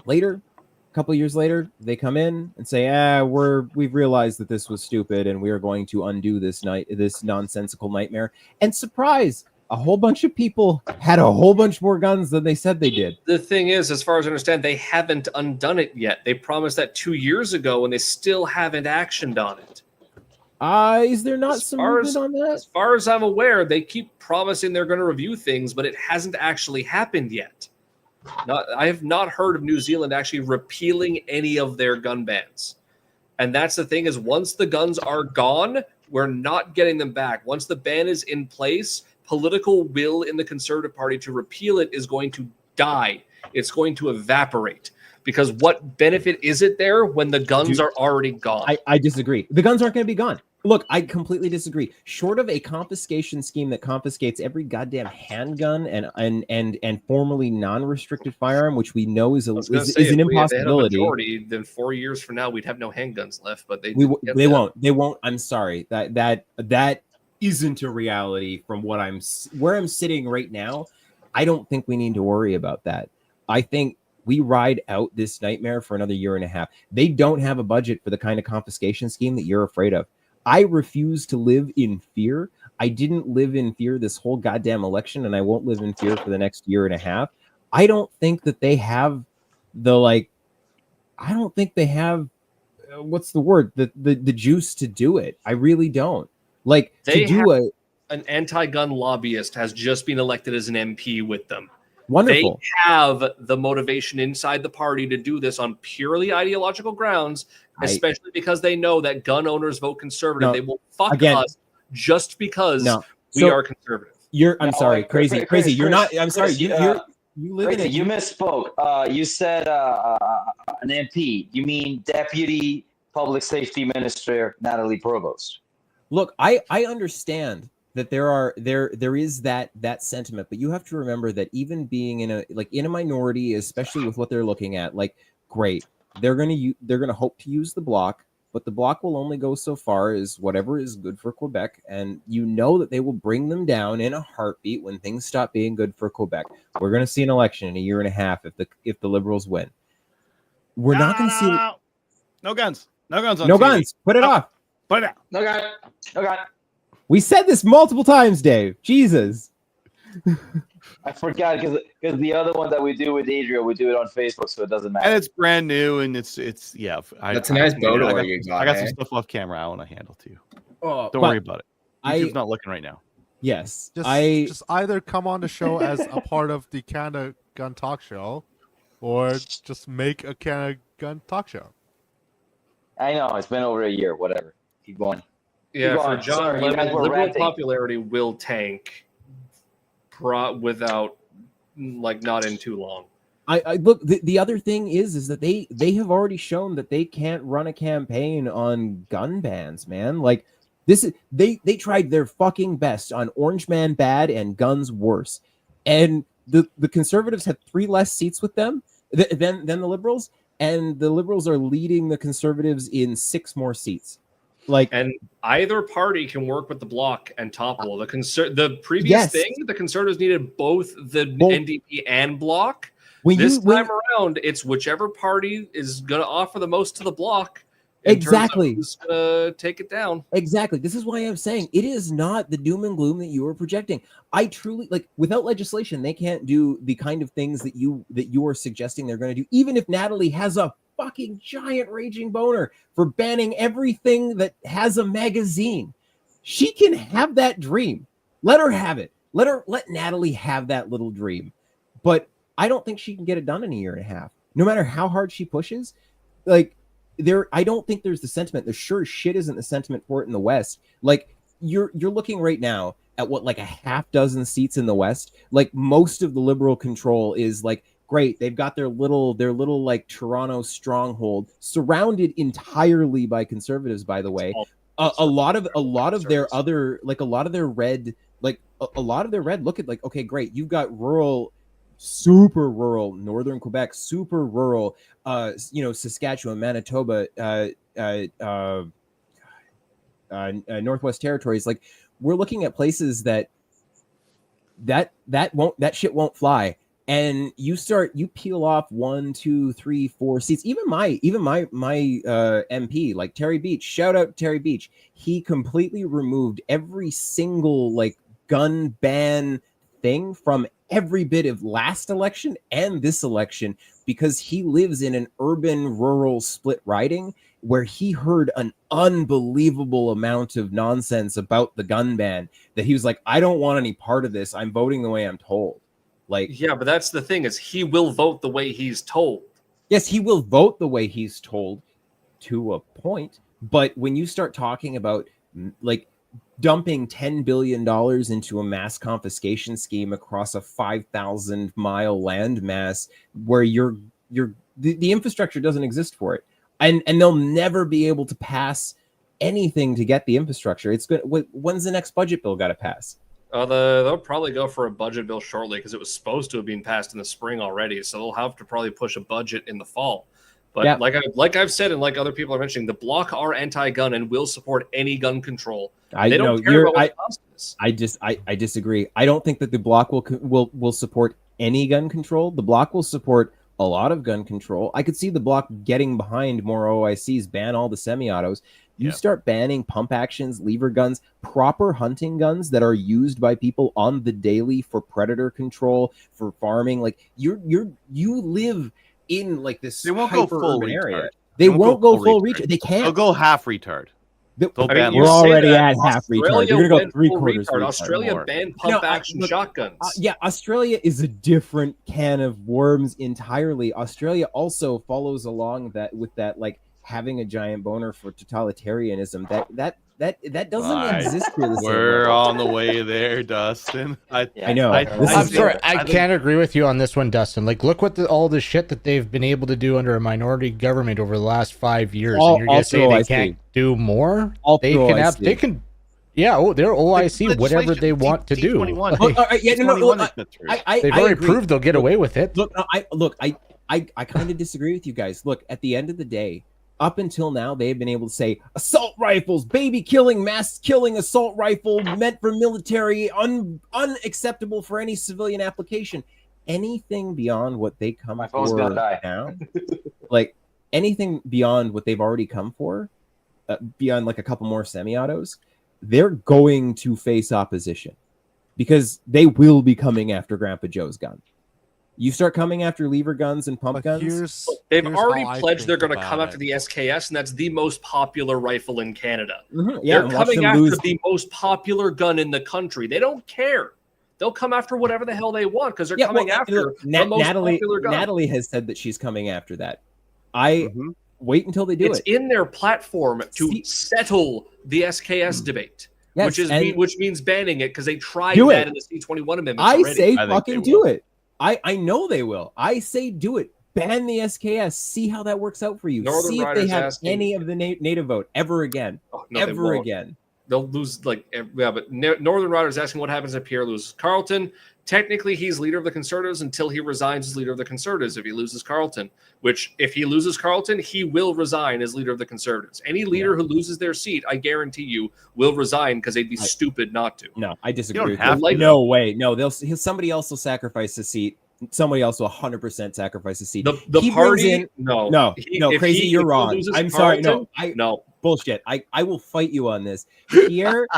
Later, a couple years later, they come in and say, we've realized that this was stupid and we are going to undo this nonsensical nightmare. And surprise, a whole bunch of people had a whole bunch more guns than they said they did. The thing is, as far as I understand, they haven't undone it yet. They promised that 2 years ago and they still haven't actioned on it. Is there not some movement on that? As far as I'm aware, they keep promising they're going to review things, but it hasn't actually happened yet. I have not heard of New Zealand actually repealing any of their gun bans. And that's the thing, is once the guns are gone, we're not getting them back. Once the ban is in place, political will in the Conservative Party to repeal it is going to die. It's going to evaporate. Because what benefit is it there when the guns are already gone? I disagree. The guns aren't going to be gone. Look, I completely disagree. Short of a confiscation scheme that confiscates every goddamn handgun and formerly non-restricted firearm, which we know is an impossibility. Majority, then 4 years from now we'd have no handguns left. But they won't. They won't. I'm sorry. That isn't a reality from where I'm sitting right now. I don't think we need to worry about that. I think we ride out this nightmare for another year and a half. They don't have a budget for the kind of confiscation scheme that you're afraid of. I refuse to live in fear. I didn't live in fear this whole goddamn election, and I won't live in fear for the next year and a half. I don't think that they have what's the word? The juice to do it. I really don't. An anti-gun lobbyist has just been elected as an MP with them. Wonderful. They have the motivation inside the party to do this on purely ideological grounds, especially because they know that gun owners vote conservative. They will fuck us just because we are conservative. Crazy. You're not. I'm sorry. You live in You misspoke. You said an MP. You mean Deputy Public Safety Minister Natalie Provost. Look, I understand that there is that sentiment, but you have to remember that even being in a minority, especially with what they're looking at, great, they're gonna hope to use the block, but the block will only go so far as whatever is good for Quebec, and you know that they will bring them down in a heartbeat when things stop being good for Quebec. We're gonna see an election in a year and a half if the Liberals win. We're not gonna see no guns on no TV. Guns. Put it off. Put it out. No gun. We said this multiple times, Dave. Jesus. I forgot because the other one that we do with Adriel, we do it on Facebook, so it doesn't matter. And it's brand new, and it's yeah. That's a nice boat you got. I got some stuff off camera I want to handle too. Don't worry about it. YouTube's not looking right now. Yes, just either come on the show as a part of the Canada Gun Talk Show, or just make a Canada Gun Talk Show. I know it's been over a year. Whatever. Keep going. Yeah, for John Lemon, liberal popularity will tank without, not in too long. I look. The other thing is that they have already shown that they can't run a campaign on gun bans, man. They tried their fucking best on Orange Man bad and guns worse, and the Conservatives had 3 less seats with them than the Liberals, and the Liberals are leading the Conservatives in 6 more seats. And either party can work with the bloc and topple the previous thing. The Conservatives needed both the NDP and bloc. This time around, it's whichever party is going to offer the most to the bloc. Exactly. Who's going to take it down? Exactly. This is why I'm saying it is not the doom and gloom that you are projecting. I truly without legislation, they can't do the kind of things that you are suggesting they're going to do. Even if Natalie has a fucking giant raging boner for banning everything that has a magazine, she can have that dream. Let her have it. Let Natalie have that little dream. But I don't think she can get it done in a year and a half. No matter how hard she pushes, I don't think there's the sentiment. There sure as shit isn't the sentiment for it in the West. Like you're looking right now at what, like a half dozen seats in the West. Like most of the Liberal control is like, great, they've got their little like Toronto stronghold surrounded entirely by Conservatives, by the way. A lot of their other, like a lot of their red, look at like, okay, great, you've got rural, super rural northern Quebec, super rural Saskatchewan, Manitoba, Northwest Territories. Like we're looking at places that shit won't fly. And you peel off 1, 2, 3, 4 seats. Even my MP, like Terry Beach, shout out Terry Beach. He completely removed every single like gun ban thing from every bit of last election and this election, because he lives in an urban rural split riding where he heard an unbelievable amount of nonsense about the gun ban that he was like, I don't want any part of this. I'm voting the way I'm told. Like, yeah, but that's the thing, is he will vote the way he's told. Yes, he will vote the way he's told to a point. But when you start talking about like dumping $10 billion into a mass confiscation scheme across a 5,000-mile landmass where the infrastructure doesn't exist for it, and they'll never be able to pass anything to get the infrastructure. It's good. When's the next budget bill got to pass? They'll probably go for a budget bill shortly, because it was supposed to have been passed in the spring already. So they'll have to probably push a budget in the fall. But yeah, like I've said, and like other people are mentioning, the Bloc are anti-gun and will support any gun control. They don't care about what the cost is. I disagree. I don't think that the Bloc will support any gun control. The Bloc will support a lot of gun control. I could see the Bloc getting behind more OICs, ban all the semi-autos. You start banning pump actions, lever guns, proper hunting guns that are used by people on the daily for predator control, for farming. Like you live in like this hyper-urban area. They won't go full retard. They can't. They'll go half retard. We're already at half retard. You're gonna go 3/4 retard. Australia banned pump action shotguns. Australia is a different can of worms entirely. Australia also follows along with that like having a giant boner for totalitarianism. That doesn't exist here. We're on the way there, Dustin. I know. I'm sorry, I can't agree with you on this one, Dustin. Like, look what all the shit that they've been able to do under a minority government over the last 5 years. And you're gonna say they can't do more? They can. Yeah, they're OIC whatever they want to do. They've already proved they'll get away with it. I kind of disagree with you guys. Look, at the end of the day, up until now, they've been able to say assault rifles, baby killing, mass killing assault rifle meant for military, unacceptable for any civilian application. Anything beyond what they come for now, like anything beyond what they've already come for, beyond like a couple more semi-autos, they're going to face opposition because they will be coming after Grandpa Joe's gun. You start coming after lever guns and pump guns. They've already pledged they're going to come after the SKS, and that's the most popular rifle in Canada. Mm-hmm. Yeah, they're coming after the most popular gun in the country. They don't care. They'll come after whatever the hell they want because they're coming after the most popular gun. Natalie has said that she's coming after that. Wait until they do it. It's in their platform to settle the SKS debate. Yes, which means banning it because they tried that in the C-21 amendment. I say fucking do it. I know they will. I say do it. Ban the SKS. See how that works out for you. See if they have any of the native vote ever again. Ever again. They'll lose but Northern Riders asking what happens if Pierre loses Carleton. Technically, he's leader of the Conservatives until he resigns as leader of the Conservatives if he loses Carleton, which if he loses Carleton, he will resign as leader of the Conservatives. Any leader who loses their seat, I guarantee you, will resign because they'd be stupid not to. No, I disagree. No way. No, somebody else will sacrifice the seat. Somebody else will 100% sacrifice the seat. The party? Crazy, you're wrong. I'm sorry. No, bullshit. I will fight you on this. Pierre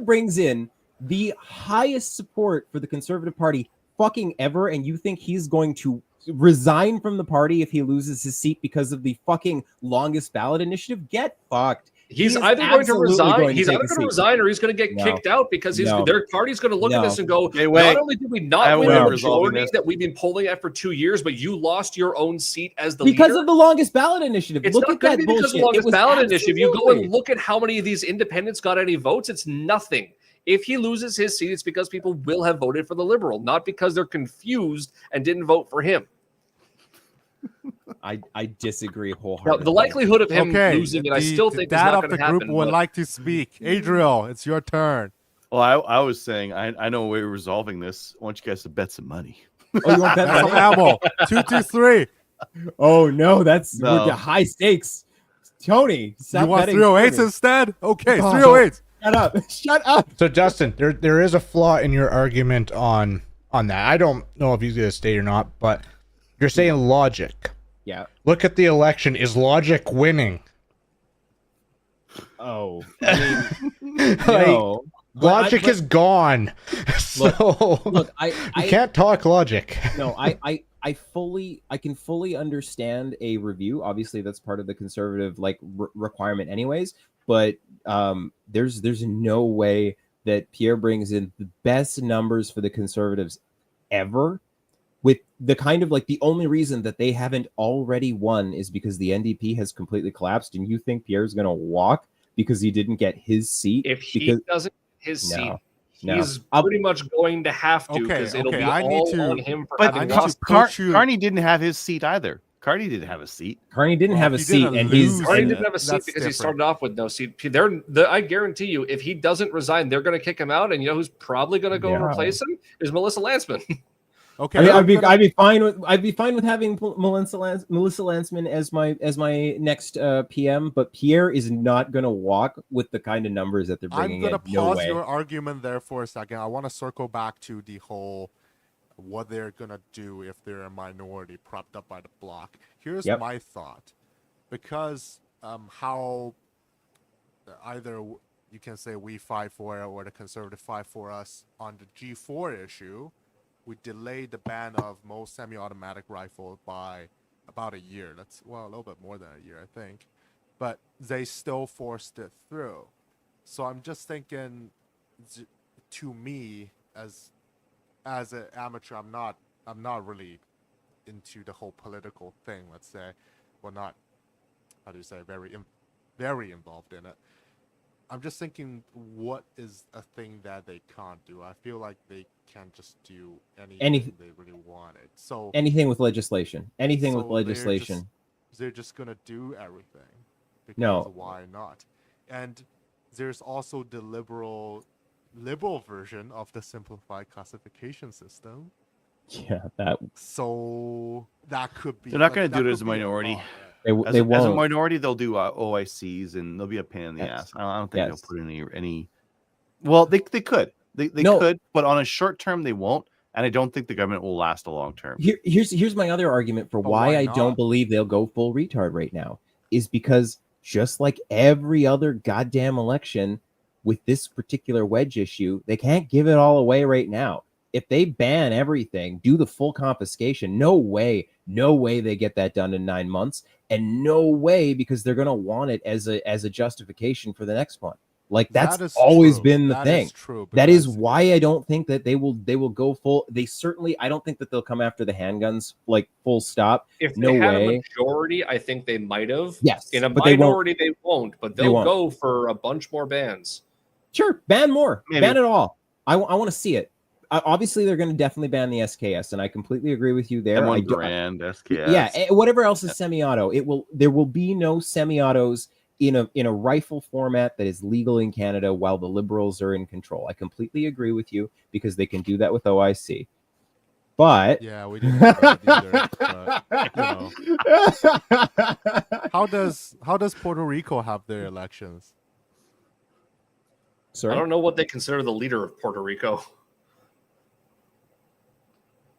brings in the highest support for the Conservative Party fucking ever, and you think he's going to resign from the party if he loses his seat because of the fucking longest ballot initiative? Get fucked. He's either going to resign. He's either going to resign, or he's going to get kicked out because their party's going to look at this and go, "Not only did we not win the majority that we've been polling at for 2 years, but you lost your own seat as the because leader of the longest ballot initiative." It's look not at that be bullshit. Because of the longest ballot initiative. You go and look at how many of these independents got any votes. It's nothing. If he loses his seat, it's because people will have voted for the Liberal, not because they're confused and didn't vote for him. I disagree wholeheartedly. Now, the likelihood of him losing it, I still think that is not of going to the happen. group would like to speak. Adriel, it's your turn. Well, I was saying I know a way of resolving this. I want you guys to bet some money. Oh, you want to bet some ammo? 2, 2, 3. Oh no, that's we're high stakes. Tony, stop you want betting 308s instead? Okay, 308s. Shut up! Shut up! So Justin, there is a flaw in your argument on that. I don't know if he's going to stay or not, but you're saying logic. Yeah. Look at the election. Is logic winning? Oh, I mean, no. Logic is gone. Look, I can't talk logic. No, I can fully understand a review. Obviously, that's part of the conservative requirement, anyways. But there's no way that Pierre brings in the best numbers for the conservatives ever. With the kind of the only reason that they haven't already won is because the NDP has completely collapsed, and you think Pierre's going to walk because he didn't get his seat? If he doesn't get his seat, he's pretty much going to have to because it'll be all on him for having lost. Carney didn't have his seat either. Carney didn't have a seat. Carney didn't have a seat, and Carney didn't have a seat because he started off with no seat. I guarantee you, if he doesn't resign, they're going to kick him out, and you know who's probably going to go and replace him is Melissa Lantsman. Okay, I mean, I'd be fine with having Melissa Lantsman as my next PM, but Pierre is not going to walk with the kind of numbers that they're bringing in. I'm going to pause your argument there for a second. I want to circle back to the whole what they're going to do if they're a minority propped up by the bloc. Here's my thought. Because how either you can say we fight for it or the conservative fight for us on the G4 issue, we delayed the ban of most semi-automatic rifles by about a year. That's a little bit more than a year, I think. But they still forced it through. So I'm just thinking, to me, as an amateur, I'm not really into the whole political thing. Let's say, well, not how do you say, very involved in it. I'm just thinking, what is a thing that they can't do? I feel like they can't just do anything they really wanted. So anything with legislation. They're just gonna do everything. Because why not? And there's also the liberal version of the simplified classification system. Yeah, that. So that could be. They're not going to do it as a minority. They won't. As a minority, they'll do OICs, and they'll be a pain in the ass. I don't think they'll put any. Well, they could. They could, but on a short term, they won't. And I don't think the government will last a long term. Here's my other argument for why I don't believe they'll go full retard right now is because just like every other goddamn election with this particular wedge issue, they can't give it all away right now. If they ban everything, do the full confiscation, no way they get that done in 9 months, and no way because they're going to want it as a justification for the next one. Like that's always been the thing. That is why I don't think that they will go full. They certainly, I don't think that they'll come after the handguns like full stop. If they had a majority, I think they might have. Yes, in a minority they won't, but they'll go for a bunch more bans. Sure, ban more, ban it all. I want to see it. Obviously, they're going to definitely ban the SKS, and I completely agree with you there. M1 Grand SKS. Yeah, whatever else is semi-auto, there will be no semi-autos in a rifle format that is legal in Canada while the Liberals are in control. I completely agree with you because they can do that with OIC. But yeah, we didn't have that either. But, how does Puerto Rico have their elections? Sorry? I don't know what they consider the leader of Puerto Rico.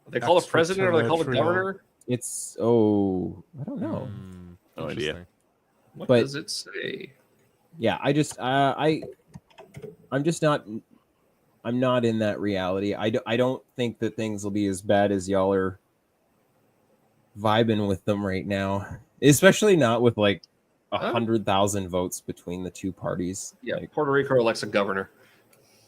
They call it president or they call it governor? It's I don't know. No idea. What does it say? Yeah, I'm not in that reality. I don't think that things will be as bad as y'all are vibing with them right now. Especially not with like 100,000 votes between the two parties. Yeah, like, Puerto Rico elects a governor.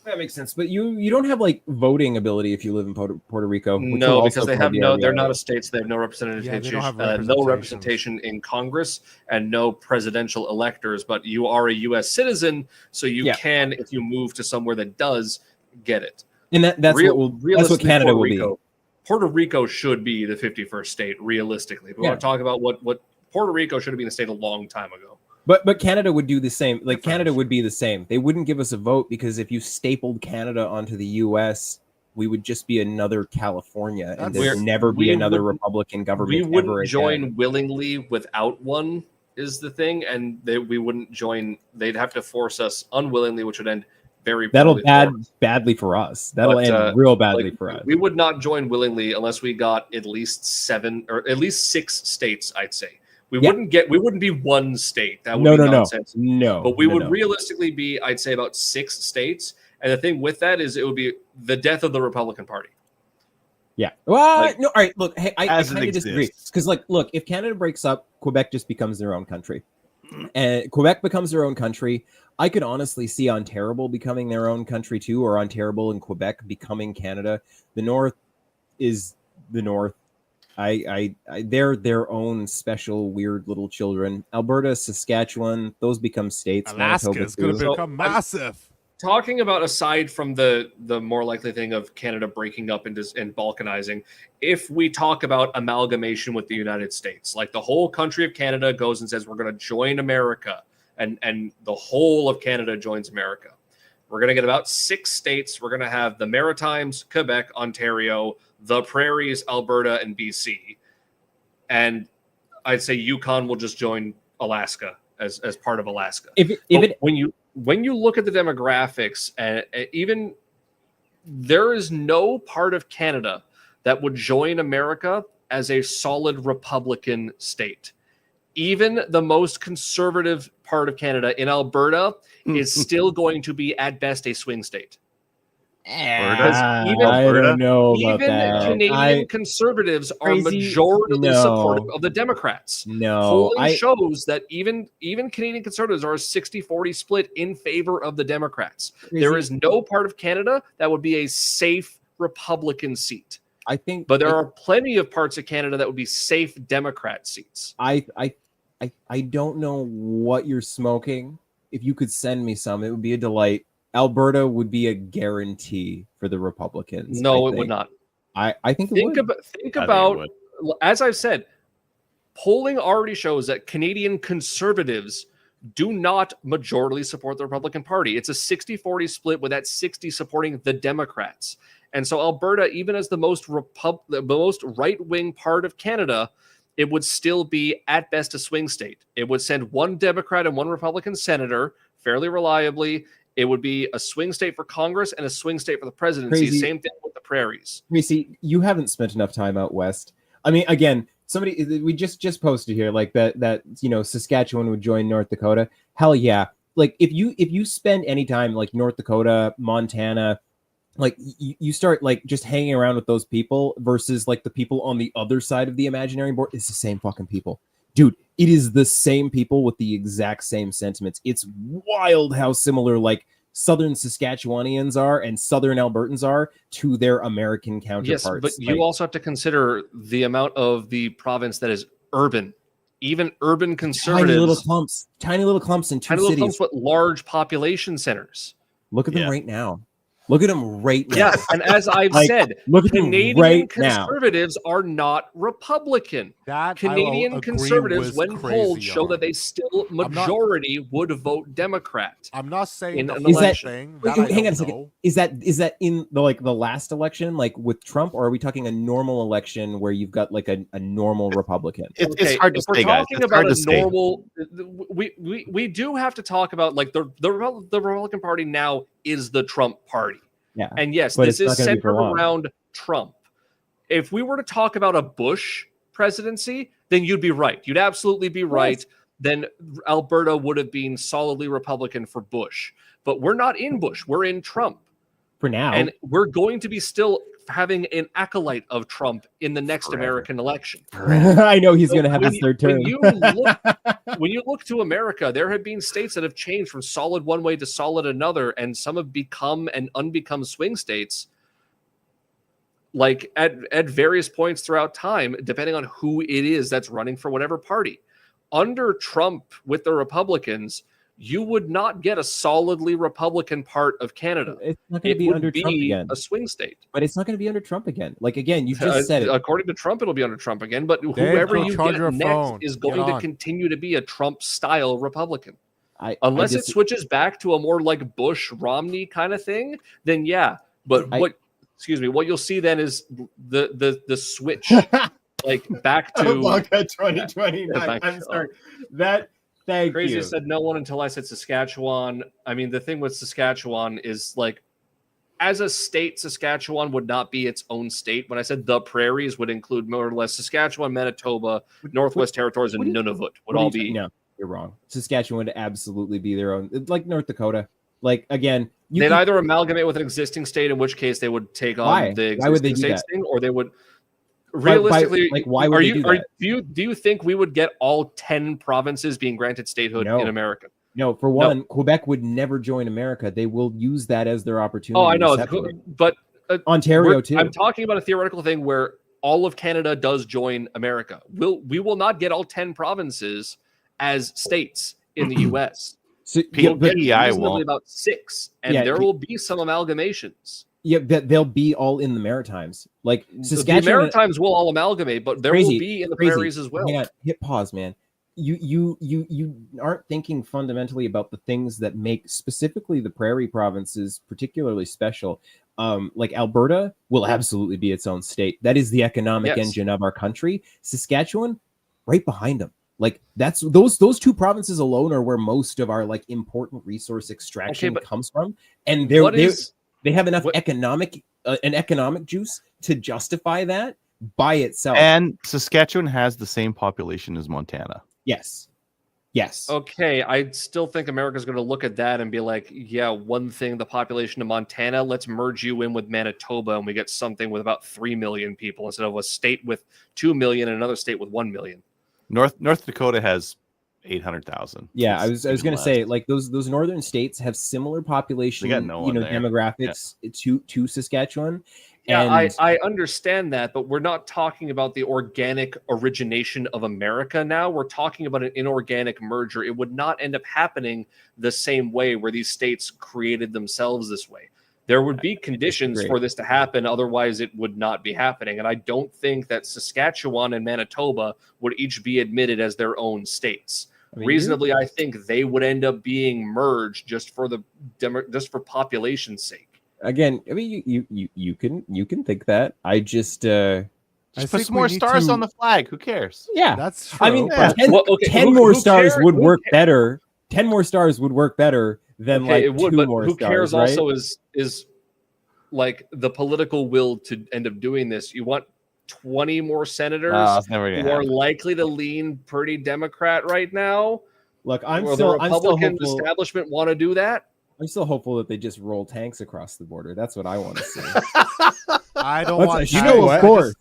That makes sense, but you don't have like voting ability if you live in Puerto Rico. No, because they have no. They're not a state, so they have no representation. They don't have no representation in Congress and no presidential electors. But you are a U.S. citizen, so you can, if you move to somewhere that does, get it. And that's what Canada will be. Puerto Rico should be the 51st state, realistically. We want to talk about what Puerto Rico should have been a state a long time ago. But Canada would do the same. Like Canada would be the same. They wouldn't give us a vote because if you stapled Canada onto the U.S., we would just be another California, and there'd never be another Republican government. We wouldn't join willingly without one. Is the thing, and we wouldn't join. They'd have to force us unwillingly, which would end very. That'll badly for us. That'll end real badly for us. We would not join willingly unless we got at least 7 or at least 6 states. I'd say. We wouldn't be one state. That would be nonsense. No. But we would realistically be, I'd say, about 6 states. And the thing with that is it would be the death of the Republican Party. Yeah. Well, no. All right. Look, hey, I kind of disagree because, look, if Canada breaks up, Quebec just becomes their own country, and Quebec becomes their own country. I could honestly see Ontario becoming their own country too, or Ontario and Quebec becoming Canada. The North is the North. They're their own special weird little children. Alberta, Saskatchewan, those become states. Alaska is going to become massive. Talking about aside from the more likely thing of Canada breaking up and balkanizing, if we talk about amalgamation with the United States, like the whole country of Canada goes and says we're going to join America, and the whole of Canada joins America, we're going to get about 6 states. We're going to have the Maritimes, Quebec, Ontario, the Prairies, Alberta, and BC. And I'd say Yukon will just join Alaska as part of Alaska. When you look at the demographics, and even there is no part of Canada that would join America as a solid Republican state. Even the most conservative part of Canada in Alberta is still going to be at best a swing state. I don't know about that. Canadian conservatives are majority supportive of the Democrats. Polling shows that even Canadian conservatives are a 60-40 split in favor of the Democrats. There is no part of Canada that would be a safe Republican seat. But there are plenty of parts of Canada that would be safe Democrat seats. I don't know what you're smoking. If you could send me some, it would be a delight. Alberta would be a guarantee for the Republicans. No, it would not. I think it would. Think about, as I've said, polling already shows that Canadian conservatives do not majority support the Republican Party. It's a 60-40 split with that 60 supporting the Democrats. And so Alberta, even as the most right-wing part of Canada, it would still be at best a swing state. It would send 1 Democrat and 1 Republican senator fairly reliably. It would be a swing state for Congress and a swing state for the presidency. Crazy. Same thing with the prairies. See, you haven't spent enough time out west. I mean, again, we just posted here like that Saskatchewan would join North Dakota. Hell yeah! Like if you spend any time like North Dakota, Montana, like you start like just hanging around with those people versus like the people on the other side of the imaginary board. It's the same fucking people. Dude, it is the same people with the exact same sentiments. It's wild how similar like Southern Saskatchewanians are and Southern Albertans are to their American counterparts. Yes, but you also have to consider the amount of the province that is urban. Even urban conservatives. Tiny little clumps in two cities. Clumps with large population centers. Look at them right now. Look at them right now. Yes, and as I've said, Canadian conservatives are not Republican. Canadian conservatives, when polled, show that they still majority would vote Democrat. I'm not saying hang on a second. Is that in the last election, like with Trump, or are we talking a normal election where you've got like a normal Republican? It's hard to say, guys. It's hard to say. We do have to talk about like the Republican Party now is the Trump party. Yeah. And yes, this is centered around Trump. If we were to talk about a Bush presidency, then you'd be right. You'd absolutely be right. Then Alberta would have been solidly Republican for Bush. But we're not in Bush. We're in Trump. For now. And we're going to be still having an acolyte of Trump in the next American election. I know he's going to have his third term. When you look to America, there have been states that have changed from solid one way to solid another, and some have become and unbecome swing states. Like at various points throughout time, depending on who it is that's running for whatever party. Under Trump with the Republicans, you would not get a solidly Republican part of Canada. It's not going to be under Trump again. A swing state. But it's not going to be under Trump again. Like, again, you just said it. According to Trump, it'll be under Trump again. But whoever you get next is going to continue to be a Trump-style Republican. Unless it switches back to a more like Bush-Romney kind of thing, then yeah. But what you'll see then is the switch, like back to 2029. I'm sorry. Thank Crazy you. said no one until I said Saskatchewan. I mean, the thing with Saskatchewan is like, as a state, Saskatchewan would not be its own state. When I said the prairies would include more or less Saskatchewan, Manitoba, Northwest Territories, and Nunavut would all be. No, you're wrong. Saskatchewan would absolutely be their own, like North Dakota. Like, again, they'd either amalgamate with an existing state, in which case they would take on the existing states thing, or they would realistically. Why would they do that? Do you think we would get all 10 provinces being granted statehood in America? No, for one, Quebec would never join America. They will use that as their opportunity. Oh, I know, but Ontario too. I'm talking about a theoretical thing where all of Canada does join America. We will not get all 10 provinces as states in the U.S. So, we'll get reasonably about 6, and there will be some amalgamations. Yeah, they'll be all in the Maritimes. Like Saskatchewan, the Maritimes will all amalgamate, but there will be in the prairies as well. Yeah, hit pause, man. You aren't thinking fundamentally about the things that make specifically the prairie provinces particularly special. Like Alberta will absolutely be its own state. That is the economic engine of our country. Saskatchewan, right behind them. Like that's those two provinces alone are where most of our like important resource extraction comes from, and they have enough economic juice to justify that by itself. And Saskatchewan has the same population as Montana. Yes. Okay, I still think America's going to look at that and be like, yeah, one thing, the population of Montana, let's merge you in with Manitoba, and we get something with about 3 million people instead of a state with 2 million and another state with 1 million. North Dakota has 800,000. Yeah, I was going to say, like those northern states have similar population, demographics to Saskatchewan. Yeah, I understand that, but we're not talking about the organic origination of America now. We're talking about an inorganic merger. It would not end up happening the same way where these states created themselves this way. There would be conditions for this to happen. Otherwise, it would not be happening. And I don't think that Saskatchewan and Manitoba would each be admitted as their own states. Reasonably, I think they would end up being merged just for population's sake. Again, I mean, you can think that. I just put some more stars on the flag. Who cares? Yeah, that's true. I mean, 10 more stars would work better. 10 more stars would work better than it would, 2 but more who stars. Cares? Also, is like the political will to end up doing this. You want 20 more senators who are likely to lean pretty Democrat right now. Look, the Republican establishment want to do that. I'm still hopeful that they just roll tanks across the border. That's what I want to see. I don't want that. You know what? Of course.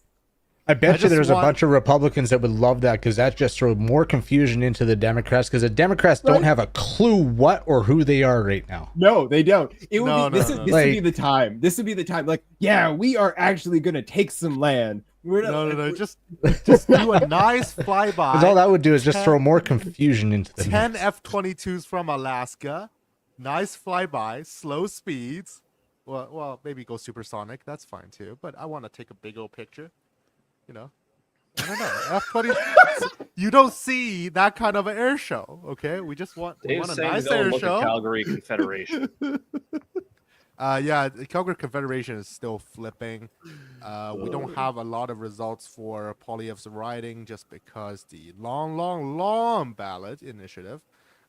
I bet you there's a bunch of Republicans that would love that because that just throws more confusion into the Democrats because the Democrats don't have a clue what or who they are right now. No, they don't. This would be the time. This would be the time. Like, yeah, we are actually going to take some land. No. Just do a nice flyby. Because all that would do is just throw more confusion into the 10 F-22s from Alaska. Nice flyby, slow speeds. Well, maybe go supersonic. That's fine too. But I want to take a big old picture. You know, I don't know. F-20. You don't see that kind of an air show. Okay, we want a nice air show. Calgary Confederation. The Calgary Confederation is still flipping. We don't have a lot of results for Poilievre's riding just because the long ballot initiative.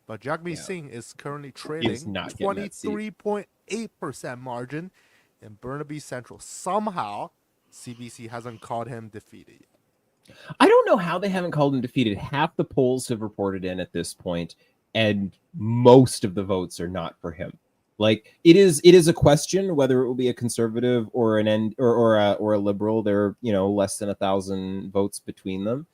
But Jagmeet Singh is currently trailing 23.8% margin in Burnaby Central. Somehow, CBC hasn't called him defeated yet. I don't know how they haven't called him defeated. Half the polls have reported in at this point, and most of the votes are not for him. Like it is a question whether it will be a conservative or an end or a liberal. There are, you know, less than 1,000 votes between them,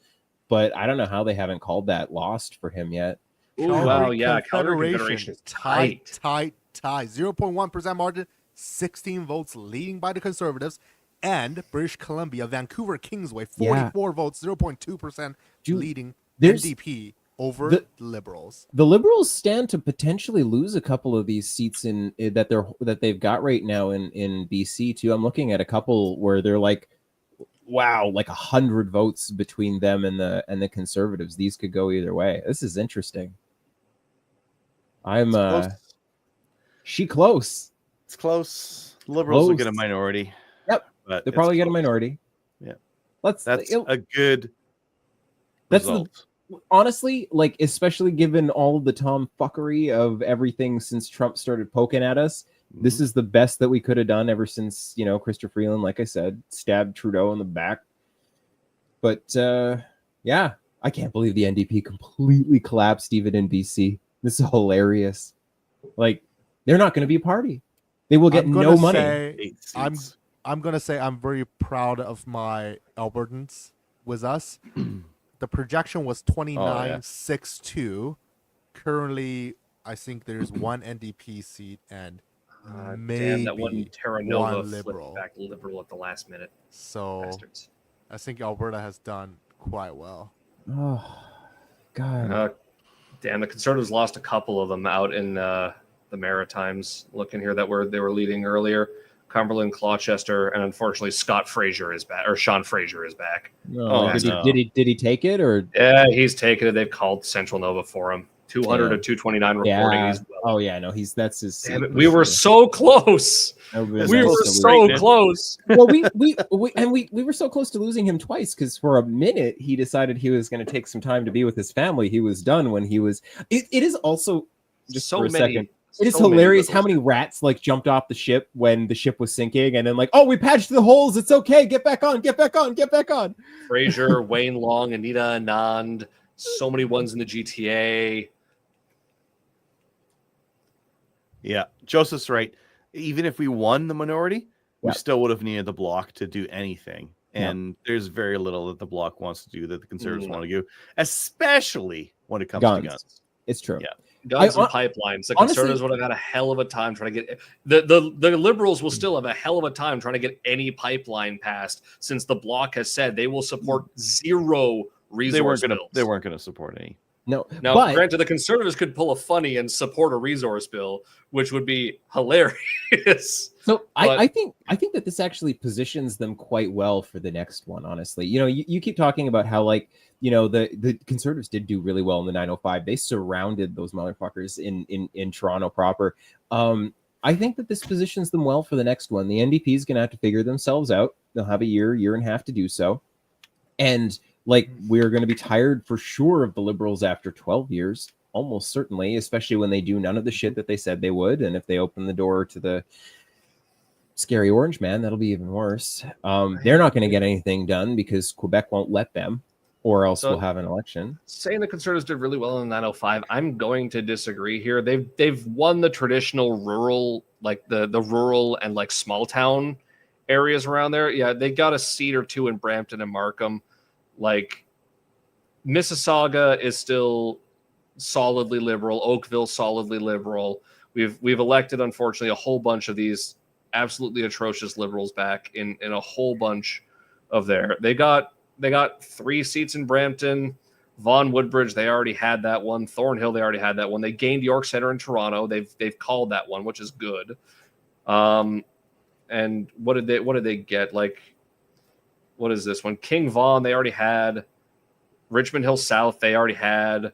but I don't know how they haven't called that lost for him yet. Oh wow, yeah, Calgary Confederation is tight. 0.1% margin, 16 votes leading by the Conservatives, and British Columbia, Vancouver Kingsway, 44 votes, 0.2% leading NDP over the Liberals. The Liberals stand to potentially lose a couple of these seats that they've got right now in BC too. I'm looking at a couple where they're like, wow, like 100 votes between them and the Conservatives. These could go either way. This is interesting. Close. It's close. Liberals will get a minority. Yep, but they'll probably get a minority. Yeah, that's a good result. Honestly, like, especially given all the tomfuckery of everything since Trump started poking at us, this is the best that we could have done ever since, you know, Chrysler Freeland, like I said, stabbed Trudeau in the back. But yeah, I can't believe the NDP completely collapsed even in BC. This is hilarious. Like, they're not going to be a party. They will get no money. I'm going to say I'm very proud of my Albertans with us. The projection was 29-6-2. Currently, I think there's one NDP seat and maybe that one Terra Nova one Liberal. Back Liberal at the last minute. So bastards. I think Alberta has done quite well. Oh, God. Damn, the Conservatives lost a couple of them out in the Maritimes. Looking here, they were leading earlier. Cumberland, Gloucester, and unfortunately Scott Fraser is back, or Sean Fraser is back. Did he take it, or? Yeah, he's taken it. They've called Central Nova for him. 200 to 229 reporting. Yeah. That's his. Damn it, we were so close. We were so close. Well, we were so close to losing him twice, because for a minute he decided he was going to take some time to be with his family. He was done when he was. It is also just so for a second. It is hilarious how many rats like jumped off the ship when the ship was sinking, and then like, oh, we patched the holes. It's okay. Get back on. Get back on. Get back on. Fraser, Wayne Long, Anita Anand. So many ones in the GTA. Yeah, Joseph's right. Even if we won the minority, we still would have needed the bloc to do anything. And there's very little that the bloc wants to do that the Conservatives want to do, especially when it comes to guns. It's true. Yeah. Guns and pipelines. The Conservatives would have had a hell of a time trying to get the Liberals will still have a hell of a time trying to get any pipeline passed, since the bloc has said they will support zero resource bills. They weren't going to support any. No. Now, granted, the Conservatives could pull a funny and support a resource bill, which would be hilarious. So I think that this actually positions them quite well for the next one, honestly. You know, you keep talking about how, like, you know, the Conservatives did do really well in the 905. They surrounded those motherfuckers in Toronto proper. I think that this positions them well for the next one. The NDP is going to have to figure themselves out. They'll have a year and a half to do so. And like, we're going to be tired for sure of the Liberals after 12 years, almost certainly, especially when they do none of the shit that they said they would. And if they open the door to the scary orange man, that'll be even worse. They're not going to get anything done because Quebec won't let them, or else we'll have an election. Saying the Conservatives did really well in the 905, I'm going to disagree here. They've won the traditional rural, like the rural and like small town areas around there. Yeah, they got a seat or two in Brampton and Markham. Like, Mississauga is still solidly liberal. Oakville solidly liberal. We've elected, unfortunately, a whole bunch of these absolutely atrocious liberals back in a whole bunch of there. They got 3 seats in Brampton. Vaughan Woodbridge, they already had that one. Thornhill, they already had that one. They gained York Centre in Toronto. They've called that one, which is good. And what did they get? Like, what is this one? King Vaughan, they already had. Richmond Hill South, they already had.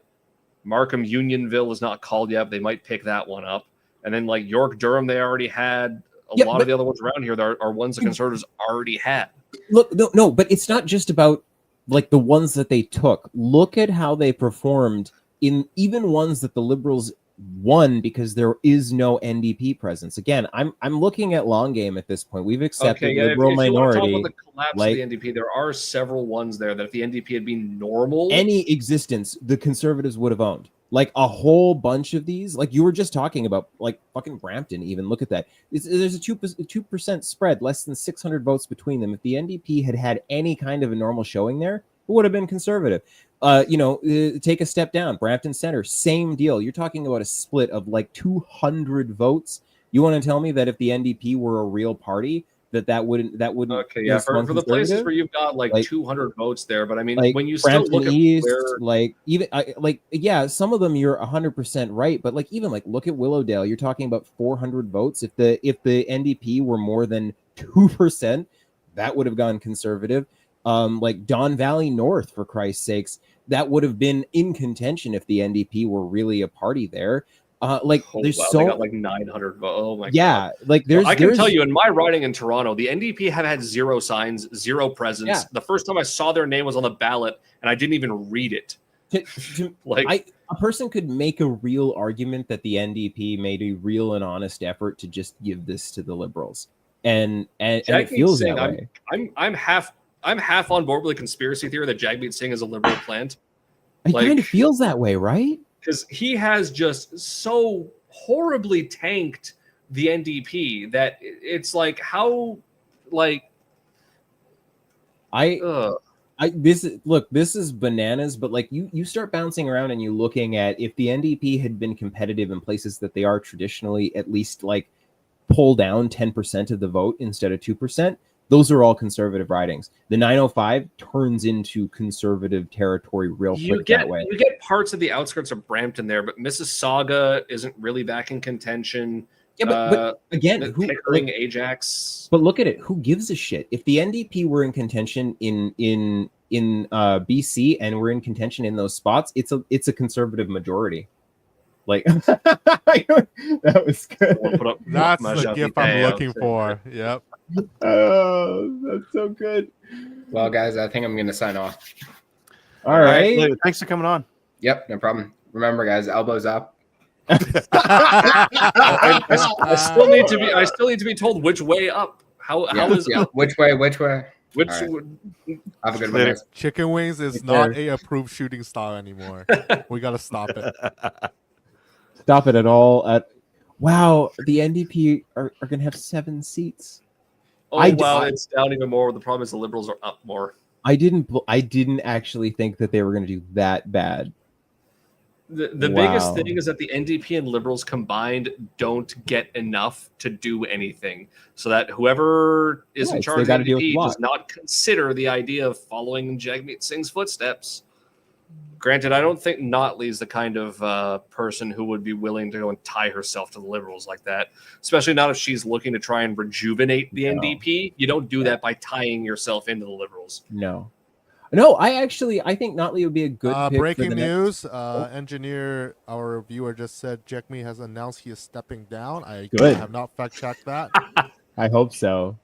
Markham Unionville is not called yet, but they might pick that one up. And then like York Durham, they already had. A lot of the other ones around here are ones the Conservatives already had. Look, no, but it's not just about like the ones that they took. Look at how they performed in even ones that the Liberals One, because there is no NDP presence. Again, I'm looking at long game at this point. We've accepted liberal if minority. You want to talk about the collapse of the NDP, there are several ones there that if the NDP had been normal, any existence, the Conservatives would have owned. Like a whole bunch of these, like you were just talking about, like fucking Brampton. Even look at that. There's a 2% spread, less than 600 votes between them. If the NDP had any kind of a normal showing there, it would have been Conservative. Take a step down. Brampton Center, same deal. You're talking about a split of like 200 votes. You want to tell me that if the NDP were a real party, that wouldn't okay, yeah, for the places where you've got like 200 votes there, but I mean, when you Brampton still look East, at where, some of them you're 100% right, but like even like look at Willowdale, you're talking about 400 votes. If the NDP were more than 2%, that would have gone Conservative. Like Don Valley North, for Christ's sakes, that would have been in contention if the NDP were really a party there. They got like 900 votes. Oh my god! Like I can tell you, in my riding in Toronto, the NDP have had 0 signs, 0 presence. Yeah. The first time I saw their name was on the ballot, and I didn't even read it. A person could make a real argument that the NDP made a real and honest effort to just give this to the Liberals, and it feels that way. I'm half on board with the conspiracy theory that Jagmeet Singh is a Liberal plant. It kind of feels that way, right? Because he has just so horribly tanked the NDP that it's like how, like, this is bananas, but like you start bouncing around and you looking at if the NDP had been competitive in places that they are traditionally, at least like pull down 10% of the vote instead of 2%. Those are all Conservative ridings. The 905 turns into Conservative territory quick that way. You get parts of the outskirts of Brampton there, but Mississauga isn't really back in contention. Yeah, but again, Pickering, Ajax. But look at it. Who gives a shit? If the NDP were in contention in BC and we're in contention in those spots, it's a Conservative majority. Like that was good. That's the gift I'm looking for. Yep. Oh, that's so good. Well, guys, I think I'm going to sign off. All right. Thanks for coming on. Yep, no problem. Remember, guys, elbows up. I still need to be told which way up. How is up? Which way? Which right. Have a good one, guys. Chicken wings is not a approved shooting star anymore. We got to stop it. Stop it at all. Wow, the NDP are going to have 7 seats. Oh, it's down even more. The problem is the Liberals are up more. I didn't actually think that they were going to do that bad. The biggest thing is that the NDP and Liberals combined don't get enough to do anything. So that whoever is in charge of the NDP does not consider the idea of following Jagmeet Singh's footsteps. Granted, I don't think Notley is the kind of person who would be willing to go and tie herself to the Liberals like that, especially not if she's looking to try and rejuvenate the NDP. You don't do that by tying yourself into the Liberals. No, I think Notley would be a good pick. Breaking news, engineer, our viewer just said Jagmeet has announced he is stepping down. I have not fact-checked that. I hope so.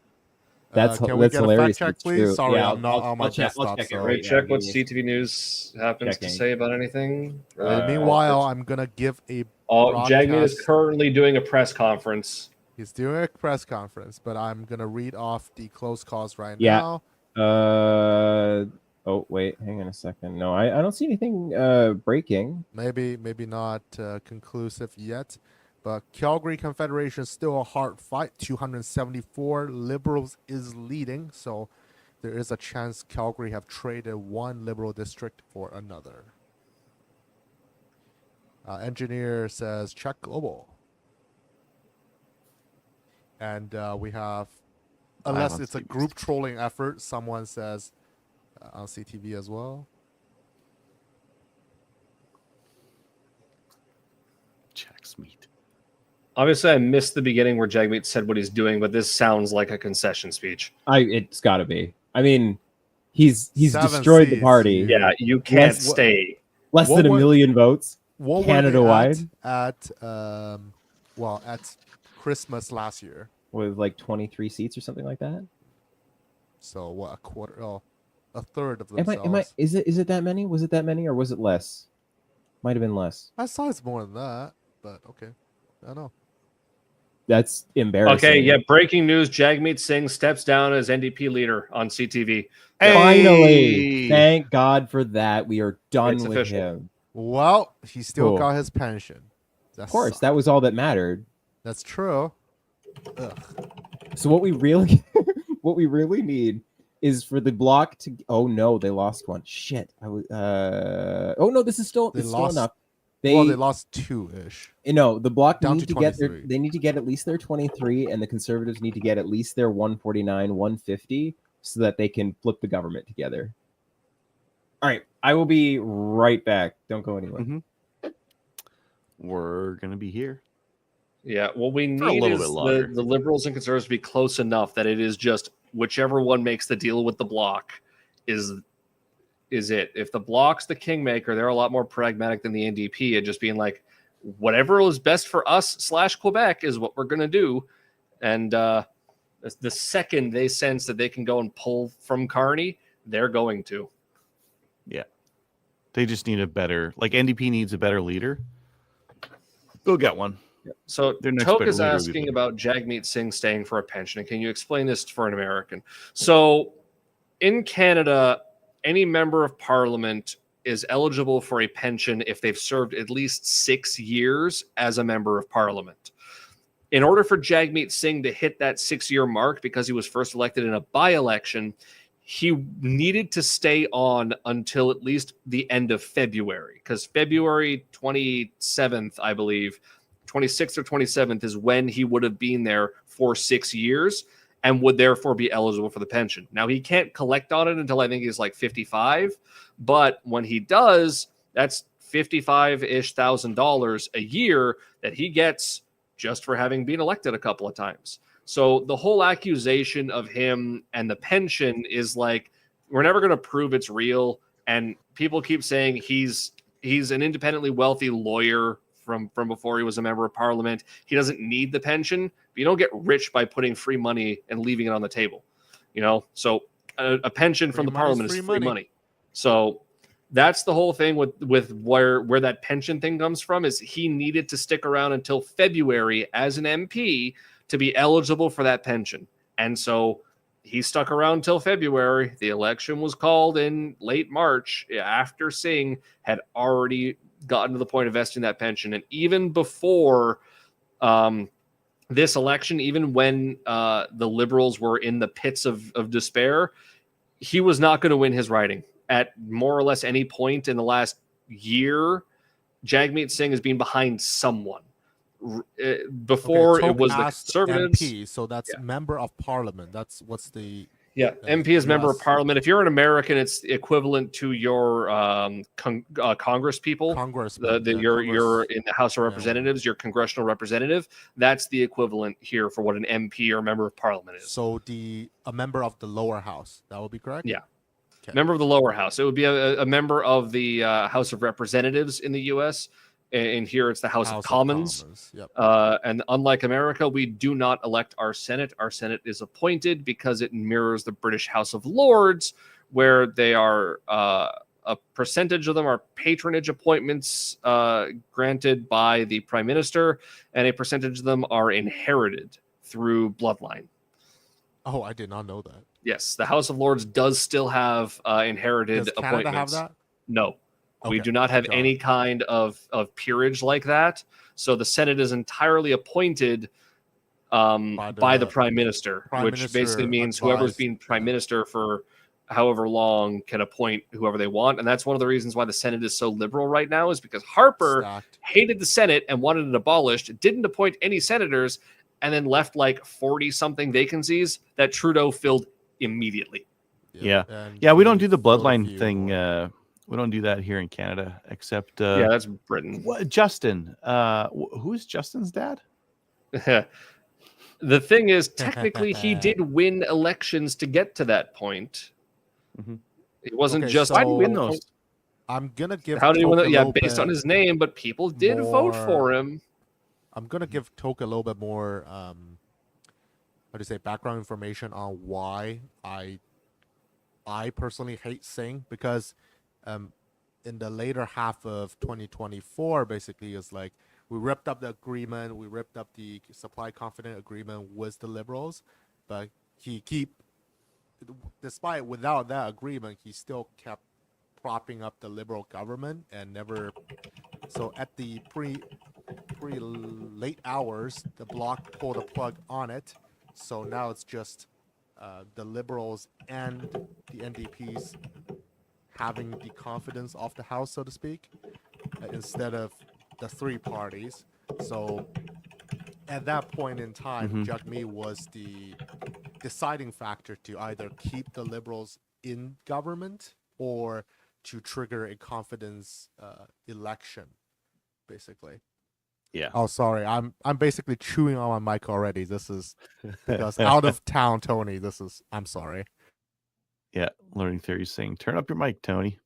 That's can we get hilarious. A fact check, please? Sorry, I'm not on my desktop. Check what CTV News happens to say about anything. Meanwhile, I'm gonna give a. Jagmeet is currently doing a press conference. He's doing a press conference, but I'm gonna read off the close calls now. Oh wait, hang on a second. No, I don't see anything breaking. Maybe not conclusive yet. But Calgary Confederation is still a hard fight. 274 Liberals is leading, so there is a chance Calgary have traded one Liberal district for another. Engineer says check global. And we have, unless it's a group trolling effort, someone says on CTV as well. Checks meat. Obviously, I missed the beginning where Jagmeet said what he's doing, but this sounds like a concession speech. It's got to be. I mean, he's destroyed the party. Yeah, you can't stay. Less than 1 million votes. Canada-wide. At Christmas last year. With like 23 seats or something like that. So what, a third of themselves. Is it that many? Was it that many or was it less? Might have been less. I saw it's more than that. but okay, I don't know. That's embarrassing. Okay, yeah. Breaking news: Jagmeet Singh steps down as NDP leader on CTV. Hey! Finally, thank God for that. We are done It's with official. him. Well, he still got his pension. Of course, that was all that mattered. That's true. Ugh. So what we really, what we really need is for the block to. Oh no, they lost one. Shit. Oh no, this is still. It's still enough. They lost 2-ish. The block down need to get their. They need to get at least their 23, and the conservatives need to get at least their 149, 150, so that they can flip the government together. All right, I will be right back. Don't go anywhere. Mm-hmm. We're gonna be here. Yeah, what we need is the Liberals and Conservatives to be close enough that it is just whichever one makes the deal with the bloc is it. If the bloc's the kingmaker, they're a lot more pragmatic than the NDP and just being like, whatever is best for us / Quebec is what we're going to do. And the second they sense that they can go and pull from Carney, they're going to. Yeah. They just need a better, like NDP needs a better leader. They'll get one. So Toke is asking about Jagmeet Singh staying for a pension. Can you explain this for an American? So in Canada, any member of parliament is eligible for a pension if they've served at least 6 years as a member of parliament. In order for Jagmeet Singh to hit that 6-year mark, because he was first elected in a by-election, he needed to stay on until at least the end of February, because February 27th, I believe, 26th or 27th is when he would have been there for 6 years and would therefore be eligible for the pension. Now, he can't collect on it until I think he's like 55, but when he does, that's $55,000-ish a year that he gets just for having been elected a couple of times. So the whole accusation of him and the pension is like, we're never going to prove it's real. And people keep saying he's an independently wealthy lawyer from before he was a member of parliament. He doesn't need the pension, but you don't get rich by putting free money and leaving it on the table. So a pension from the parliament is free money. So that's the whole thing with where that pension thing comes from, is he needed to stick around until February as an MP to be eligible for that pension. And so he stuck around till February. The election was called in late March after Singh had already gotten to the point of vesting that pension. And even before this election, even when the Liberals were in the pits of despair, he was not going to win his riding. At more or less any point in the last year, Jagmeet Singh has been behind someone. Before it was the Conservatives. MP, so that's member of parliament. That's what's the... Yeah, MP is member of parliament. If you're an American, it's equivalent to your Congress people. You're in the House of Representatives, your congressional representative. That's the equivalent here for what an MP or member of parliament is. So a member of the lower house, that would be correct? Yeah. Okay. Member of the lower house. It would be a member of the House of Representatives in the U.S., and here it's the House of Commons. Yep. And unlike America, we do not elect our Senate. Our Senate is appointed because it mirrors the British House of Lords, where they are a percentage of them are patronage appointments granted by the Prime Minister, and a percentage of them are inherited through bloodline. Oh, I did not know that. Yes, the House of Lords does still have inherited Does Canada appointments. Have that? No. We do not have any kind of peerage like that. So the Senate is entirely appointed by the Prime Minister, which basically means whoever's been Prime Minister for however long can appoint whoever they want. And that's one of the reasons why the Senate is so liberal right now, is because Harper hated the Senate and wanted it abolished, didn't appoint any senators, and then left like 40-something vacancies that Trudeau filled immediely. Yeah. We don't do the bloodline thing. We don't do that here in Canada, except that's Britain. Justin. Who's Justin's dad? The thing is, technically, he did win elections to get to that point. Mm-hmm. It wasn't just why did he win those? I'm gonna give. How did he win those? Yeah, based on his name, but people did vote for him. I'm gonna give Toke a little bit more. How do you say, background information on why I personally hate Singh, because in the later half of 2024, basically, is like we ripped up the agreement, we ripped up the supply confidence agreement with the Liberals, but despite without that agreement, he still kept propping up the Liberal government and never. So at the pretty late hours, the bloc pulled the plug on it. So now it's just the Liberals and the NDPs having the confidence of the House, so to speak, instead of the three parties. So at that point in time, Jagmeet was the deciding factor to either keep the Liberals in government or to trigger a confidence election, basically. Yeah. Oh, sorry. I'm basically chewing on my mic already. This is because out of town, Tony. I'm sorry. Yeah, Learning Theory saying, turn up your mic, Tony.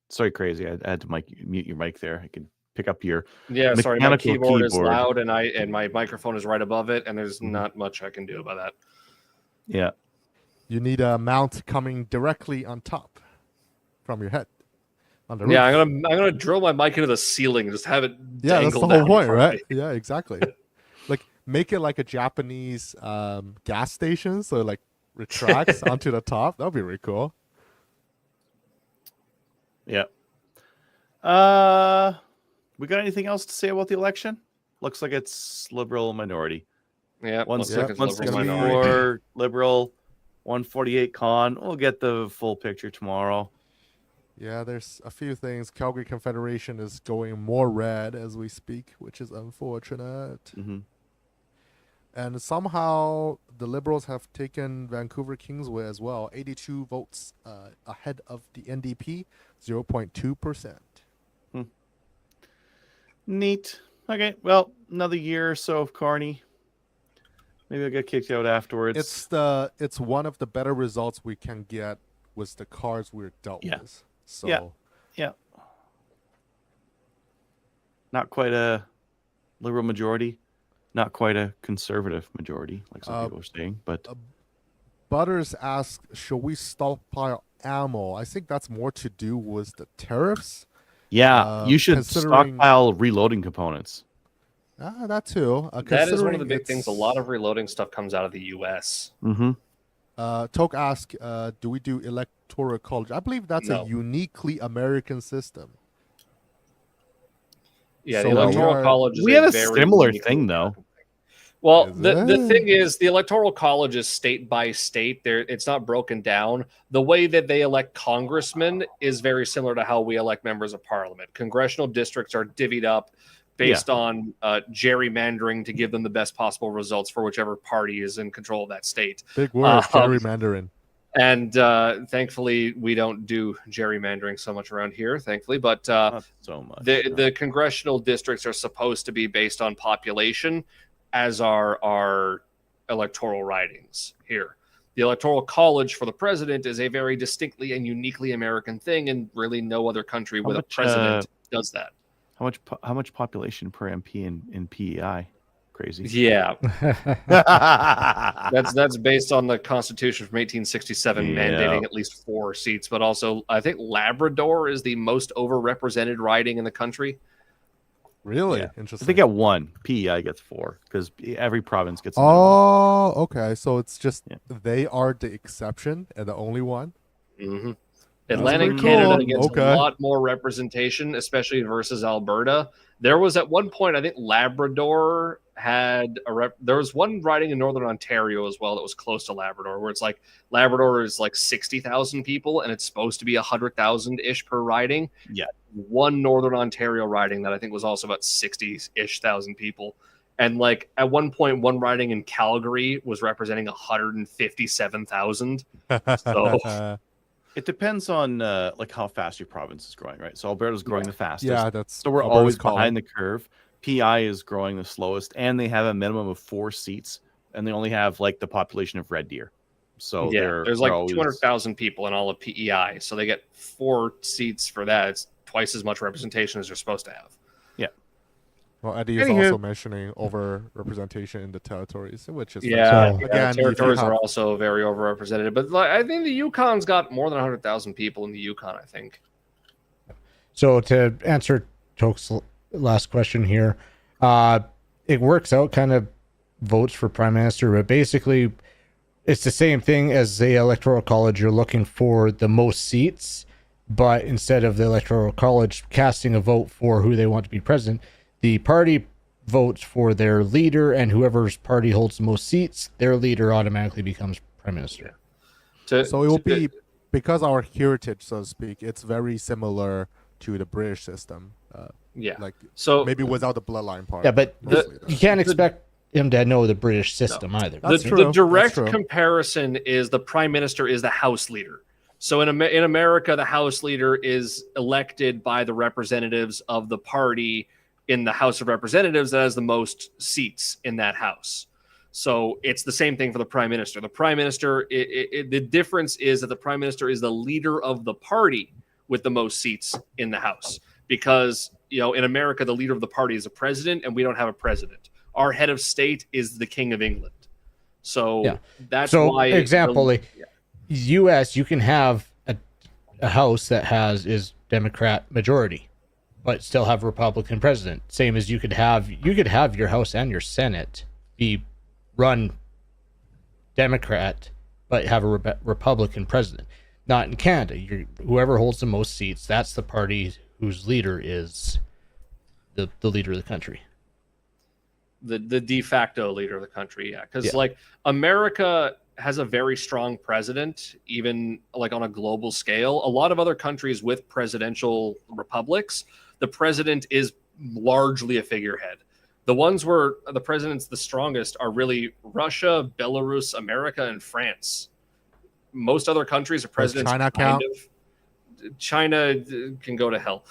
Sorry, crazy. I had to mute your mic there. I could pick up your sorry, my keyboard is loud and my microphone is right above it, and there's not much I can do about that. Yeah. You need a mount coming directly on top from your head. On the roof. Yeah, I'm gonna drill my mic into the ceiling, just have it. Yeah, that's the whole point, right? Yeah, exactly. Like make it like a Japanese gas station, so it like retracts onto the top. That'd be really cool. Yeah. We got anything else to say about the election? Looks like it's Liberal minority. Yeah, 164 Liberal, 148 Con. We'll get the full picture tomorrow. Yeah, there's a few things. Calgary Confederation is going more red as we speak, which is unfortunate. And somehow the Liberals have taken Vancouver Kingsway as well. 82 votes ahead of the NDP, 0.2%. Neat. Okay, well, another year or so of Carney. Maybe I'll get kicked out afterwards. It's one of the better results we can get with the cards we're dealt with. So yeah. Not quite a Liberal majority, not quite a Conservative majority, like some people are saying. But Butters asked, should we stockpile ammo? I think that's more to do with the tariffs. Yeah, you should stockpile reloading components. That too. That is one of the big things. A lot of reloading stuff comes out of the U.S. Toke asked, do we do electoral college? I believe that's a uniquely American system. Yeah, so the electoral college is we have a similar thing, though. Well, the thing is, the electoral college is state by state. It's not broken down. The way that they elect congressmen is very similar to how we elect members of parliament. Congressional districts are divvied up based on gerrymandering to give them the best possible results for whichever party is in control of that state. Big word, gerrymandering. And thankfully, we don't do gerrymandering so much around here, thankfully. But not so much. The congressional districts are supposed to be based on population, as are our electoral ridings here. The Electoral College for the president is a very distinctly and uniquely American thing, and really no other country with a president does that. How much population per MP in PEI? Crazy. Yeah. that's based on the Constitution from 1867 mandating at least 4 seats, but also I think Labrador is the most overrepresented riding in the country. Really? Yeah. Interesting. They get 1. PEI gets 4 because every province gets. Oh, okay. So it's just they are the exception and the only one. Atlantic Canada gets a lot more representation, especially versus Alberta. There was at one point, I think Labrador had there was one riding in Northern Ontario as well that was close to Labrador, where it's like Labrador is like 60,000 people and it's supposed to be 100,000-ish per riding. Yeah. One Northern Ontario riding that I think was also about 60-ish thousand people. And like at one point, one riding in Calgary was representing 157,000. So it depends on like how fast your province is growing, right? So Alberta's growing the fastest. Yeah, that's so we're always behind the curve. PI is growing the slowest, and they have a minimum of 4 seats, and they only have like the population of Red Deer. So there's like 200,000 people in all of PEI, so they get 4 seats for that. It's twice as much representation as they're supposed to have. Yeah. Well, Eddie is also mentioning over-representation in the territories, which is again, territories are also very overrepresented. But I think the Yukon's got more than 100,000 people in the Yukon, I think. So to answer Toke's last question here, It works out kind of votes for prime minister, but basically it's the same thing as the electoral college. You're looking for the most seats, but instead of the electoral college casting a vote for who they want to be president, the party votes for their leader, and whoever's party holds the most seats, their leader automatically becomes prime minister. So it will be, because our heritage, so to speak, it's very similar to the British system. Like, so maybe without the bloodline part. Yeah, but you can't expect him to know the British system either. The direct comparison is the prime minister is the House leader. So in America, the House leader is elected by the representatives of the party in the House of Representatives that has the most seats in that house. So it's the same thing for the prime minister. The prime minister, the difference is that the prime minister is the leader of the party with the most seats in the House. Because, in America, the leader of the party is a president, and we don't have a president. Our head of state is the King of England. So that's why. Example, U.S., you can have a House that is Democrat majority, but still have Republican president. Same as you could have your House and your Senate be run Democrat, but have a Republican president. Not in Canada. Whoever holds the most seats, that's the party whose leader is the leader of the country. The de facto leader of the country, because like America has a very strong president, even like on a global scale. A lot of other countries with presidential republics, the president is largely a figurehead. The ones where the president's the strongest are really Russia, Belarus, America, and France. Most other countries, a president's China count? China can go to hell.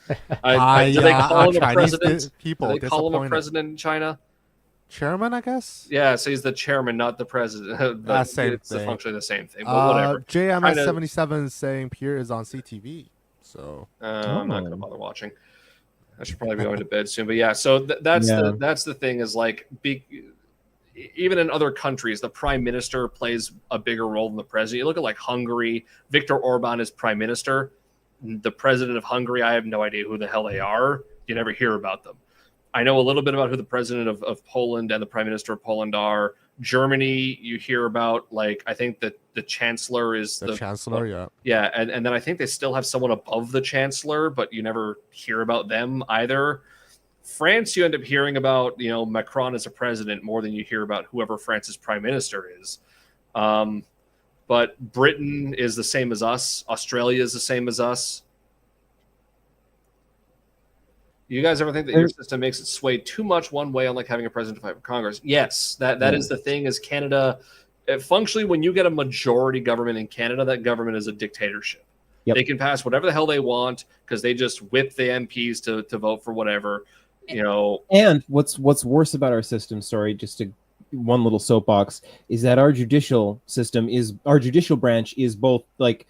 Do they call him a president? Do they call him a president in China? Chairman, I guess. Yeah, so he's the chairman, not the president. It's functionally the same thing. But whatever. JMS77 is saying Pierre is on CTV. So I'm not going to bother watching. I should probably be going to bed soon. But yeah, so that's the thing is like even in other countries, the prime minister plays a bigger role than the president. You look at like Hungary, Viktor Orban is prime minister. The president of Hungary, I have no idea who the hell they are. You never hear about them. I know a little bit about who the president of Poland and the prime minister of Poland are. Germany, you hear about, like, I think that the chancellor is the chancellor, yeah, and then I think they still have someone above the chancellor, but you never hear about them either. France, you end up hearing about, Macron as a president more than you hear about whoever France's prime minister is. But Britain is the same as us. Australia is the same as us. You guys ever think that your system makes it sway too much one way, unlike having a president fight for Congress? Yes, that is the thing. Is Canada functionally, when you get a majority government in Canada, that government is a dictatorship. Yep. They can pass whatever the hell they want because they just whip the MPs to vote for whatever. And what's worse about our system, one little soapbox, is that our judicial branch is both like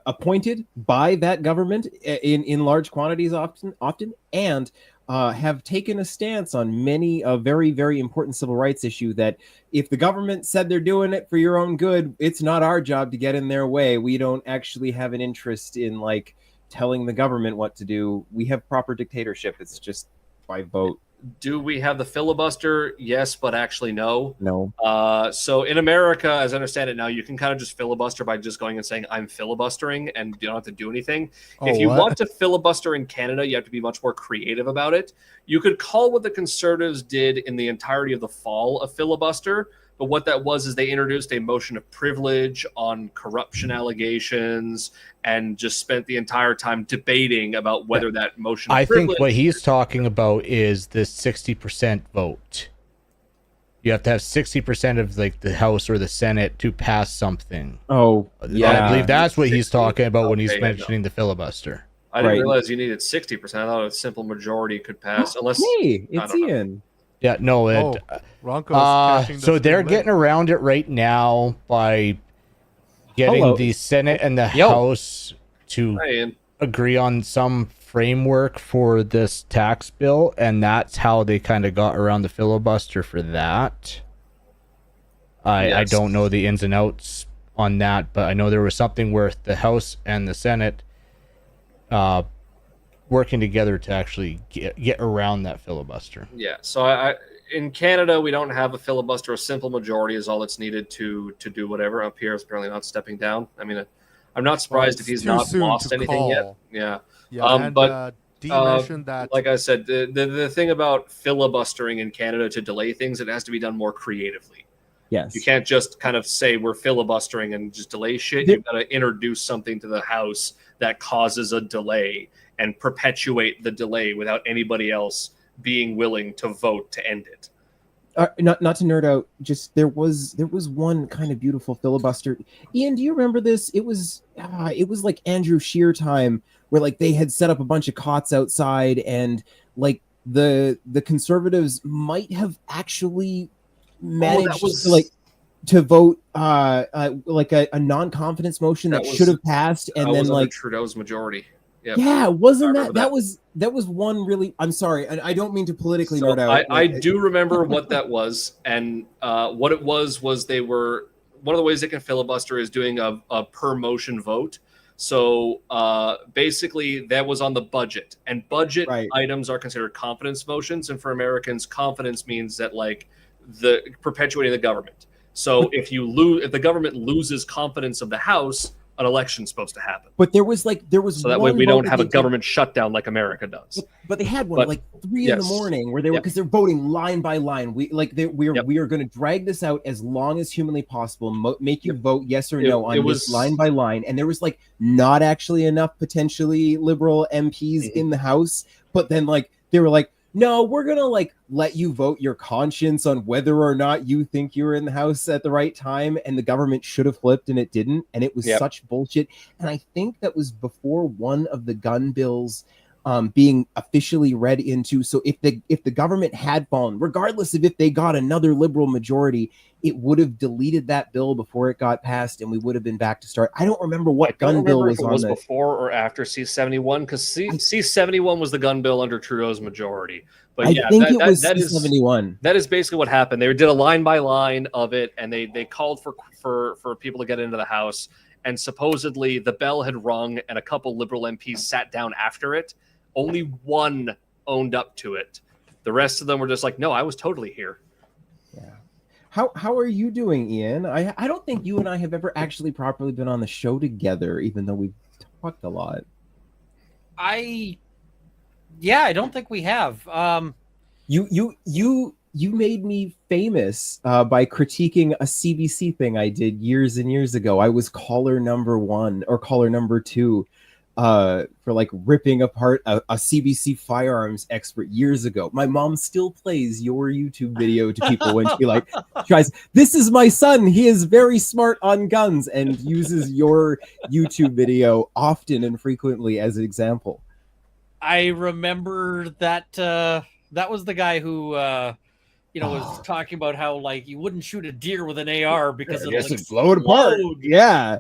appointed by that government in large quantities often, and have taken a stance on many a very, very important civil rights issue that if the government said they're doing it for your own good, it's not our job to get in their way. We don't actually have an interest in like telling the government what to do. We have proper dictatorship. It's just by vote. Do we have the filibuster? Yes, but actually no. No. So in America, as I understand it now, you can kind of just filibuster by just going and saying, I'm filibustering, and you don't have to do anything. If you want to filibuster in Canada, you have to be much more creative about it. You could call what the Conservatives did in the entirety of the fall a filibuster, but what that was is they introduced a motion of privilege on corruption allegations and just spent the entire time debating about whether that motion of privilege... I think what he's talking about is the 60% vote. You have to have 60% of like the House or the Senate to pass something. Oh, yeah. I believe that's what he's talking about when he's mentioning the filibuster. I didn't realize you needed 60%. I thought a simple majority could pass. Unless hey, it's Ian. Yeah, no. So they're getting around it right now by getting the Senate and the House to agree on some framework for this tax bill, and that's how they kind of got around the filibuster for that. I don't know the ins and outs on that, but I know there was something where the House and the Senate working together to actually get around that filibuster. Yeah. So in Canada, we don't have a filibuster. A simple majority is all that's needed to do whatever. Up here is apparently not stepping down. I mean, I'm not surprised if he's not lost anything yet. Yeah. Yeah. But Dee mentioned that, like I said, the thing about filibustering in Canada to delay things, it has to be done more creatively. Yes. You can't just kind of say we're filibustering and just delay shit. You've got to introduce something to the House that causes a delay and perpetuate the delay without anybody else being willing to vote to end it. Not to nerd out, just there was one kind of beautiful filibuster. Ian, do you remember this? It was like Andrew Scheer time, where like they had set up a bunch of cots outside, and like the Conservatives might have actually managed to vote like a non-confidence motion that should have passed, and then like Trudeau's majority. Yep. Yeah, wasn't that was one really? I'm sorry, and I don't mean to politically nerd out. I do remember what that was, and what it was they were, one of the ways they can filibuster is doing a per motion vote. So basically, that was on the budget, and budget items are considered confidence motions, and for Americans, confidence means that like the perpetuating the government. So if the government loses confidence of the House, an election's supposed to happen. But there was so that way we don't have a government shutdown like America does. But they had one at like 3 in the morning where they were, because they're voting line by line. We are going to drag this out as long as humanly possible. Make you vote yes or no on this line by line. And there was like not actually enough potentially liberal MPs in the House, but then like they were like, no, we're going to like let you vote your conscience on whether or not you think you were in the House at the right time. And the government should have flipped and it didn't. And it was such bullshit. And I think that was before one of the gun bills being officially read into. So if the government had fallen, regardless of if they got another liberal majority, it would have deleted that bill before it got passed, and we would have been back to start. I don't remember what gun bill was on. Was before or after C-71, because C-71 was the gun bill under Trudeau's majority. But I think it was C-71. That is basically what happened. They did a line by line of it, and they called for people to get into the House. And supposedly the bell had rung, and a couple liberal MPs sat down after it. Only one owned up to it. The rest of them were just like, no, I was totally here. Yeah. How are you doing, Ian? I don't think you and I have ever actually properly been on the show together, even though we've talked a lot. I don't think we have. You made me famous by critiquing a CBC thing I did years and years ago. I was caller number 1 or caller number 2 for like ripping apart a CBC firearms expert years ago. My mom still plays your YouTube video to people when she like tries, this is my son, he is very smart on guns, and uses your YouTube video often and frequently as an example. I remember that that was the guy who was talking about how like you wouldn't shoot a deer with an AR because it'd blow it apart. Yeah.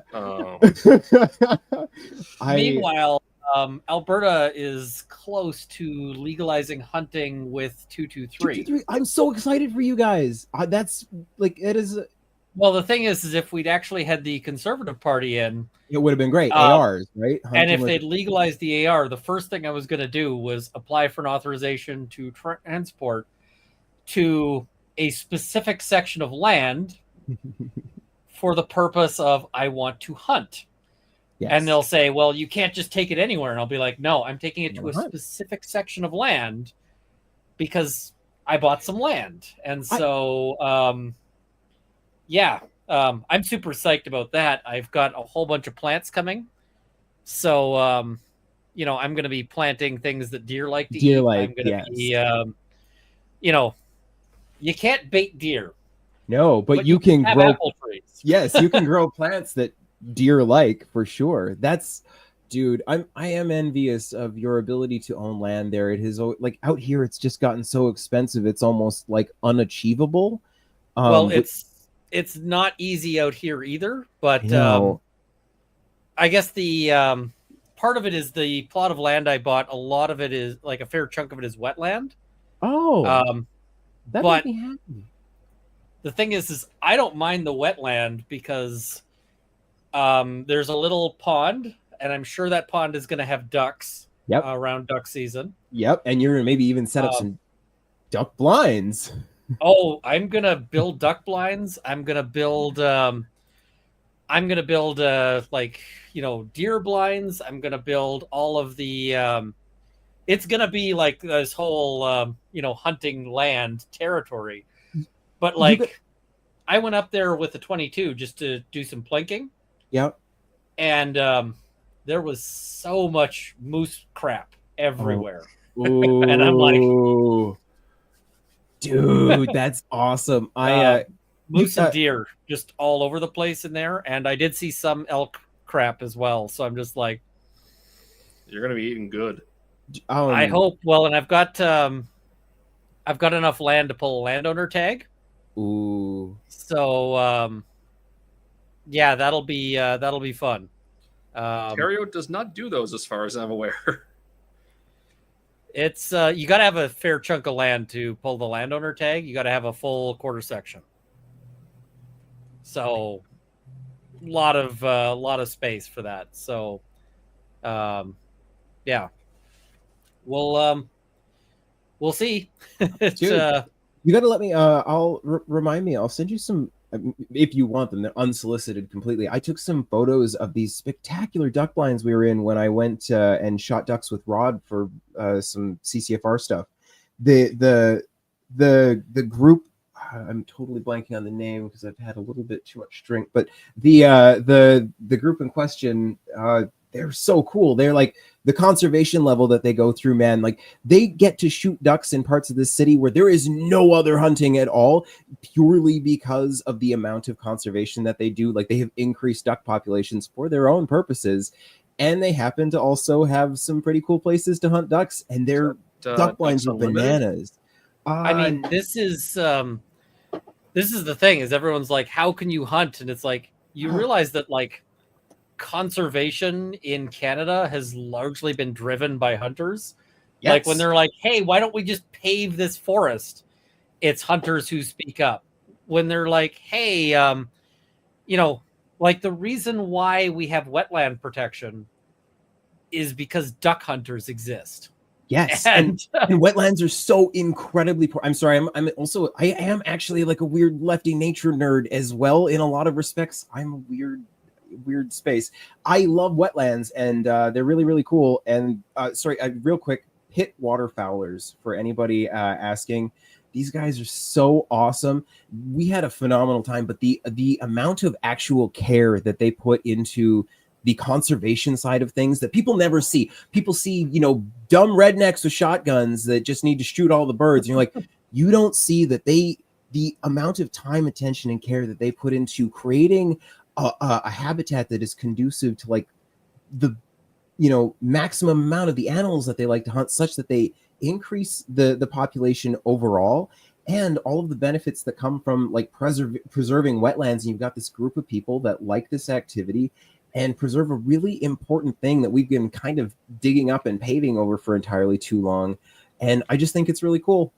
Meanwhile, Alberta is close to legalizing hunting with 223. I'm so excited for you guys. That's like, it is. Well, the thing is if we'd actually had the Conservative Party in, it would have been great. ARs, right? And if they'd legalized the AR, the first thing I was going to do was apply for an authorization to transport to a specific section of land for the purpose of I want to hunt. Yes. And they'll say, well, you can't just take it anywhere. And I'll be like, no, I'm taking it to a specific section of land because I bought some land. And so, I'm super psyched about that. I've got a whole bunch of plants coming. So, I'm going to be planting things that deer like to eat. I'm going to be, you can't bait deer. No, but you can grow apple trees. Yes, you can grow plants that deer like for sure. Dude, I am envious of your ability to own land there. It is like out here, it's just gotten so expensive. It's almost like unachievable. Well, it's not easy out here either. But I guess the part of it is the plot of land I bought. A lot of it is like a fair chunk of it is wetland. Oh. But the thing is I don't mind the wetland because there's a little pond, and I'm sure that pond is going to have ducks, around duck season. Yep, and you're gonna maybe even set up some duck blinds. Oh, I'm gonna build duck blinds. I'm gonna build like, you know, deer blinds. I'm gonna build all of the it's gonna be like this whole you know, hunting land territory. But like I went up there with the 22 just to do some plinking. Yep. And there was so much moose crap everywhere. Oh. And I'm like, dude, that's awesome. Moose and deer just all over the place in there, and I did see some elk crap as well. So I'm just like, you're gonna be eating good. I hope. Well, and I've got enough land to pull a landowner tag. Ooh. So yeah, that'll be fun. Ontario does not do those, as far as I'm aware. It's you got to have a fair chunk of land to pull the landowner tag. You got to have a full quarter section. So, lot of space for that. So, yeah, we'll see. Dude, you got to let me. I'll remind me. I'll send you some if you want them. They're unsolicited completely. I took some photos of these spectacular duck blinds we were in when I went and shot ducks with Rod for some CCFR stuff. The group. I'm totally blanking on the name because I've had a little bit too much drink. But the group in question, they're so cool. They're like the conservation level that they go through, man. Like they get to shoot ducks in parts of the city where there is no other hunting at all, purely because of the amount of conservation that they do. Like they have increased duck populations for their own purposes, and they happen to also have some pretty cool places to hunt ducks, and their duck blinds are bananas. I mean, this is the thing, is everyone's like, how can you hunt? And it's like, you realize that like conservation in Canada has largely been driven by hunters. Yes. Like when they're like, hey, why don't we just pave this forest? It's hunters who speak up. When they're like, hey, you know, like the reason why we have wetland protection is because duck hunters exist. Yes, and wetlands are so incredibly poor. I'm sorry, I'm also I am actually like a weird lefty nature nerd as well in a lot of respects. I'm a weird space. I love wetlands, and they're really, really cool. And sorry, real quick, pit waterfowlers for anybody asking. These guys are so awesome. We had a phenomenal time, but the amount of actual care that they put into the conservation side of things that people never see. People see, you know, dumb rednecks with shotguns that just need to shoot all the birds. And you're like, you don't see that the amount of time, attention, and care that they put into creating a habitat that is conducive to like the, you know, maximum amount of the animals that they like to hunt, such that they increase the population overall, and all of the benefits that come from like preserving wetlands. And you've got this group of people that like this activity and preserve a really important thing that we've been kind of digging up and paving over for entirely too long. And I just think it's really cool.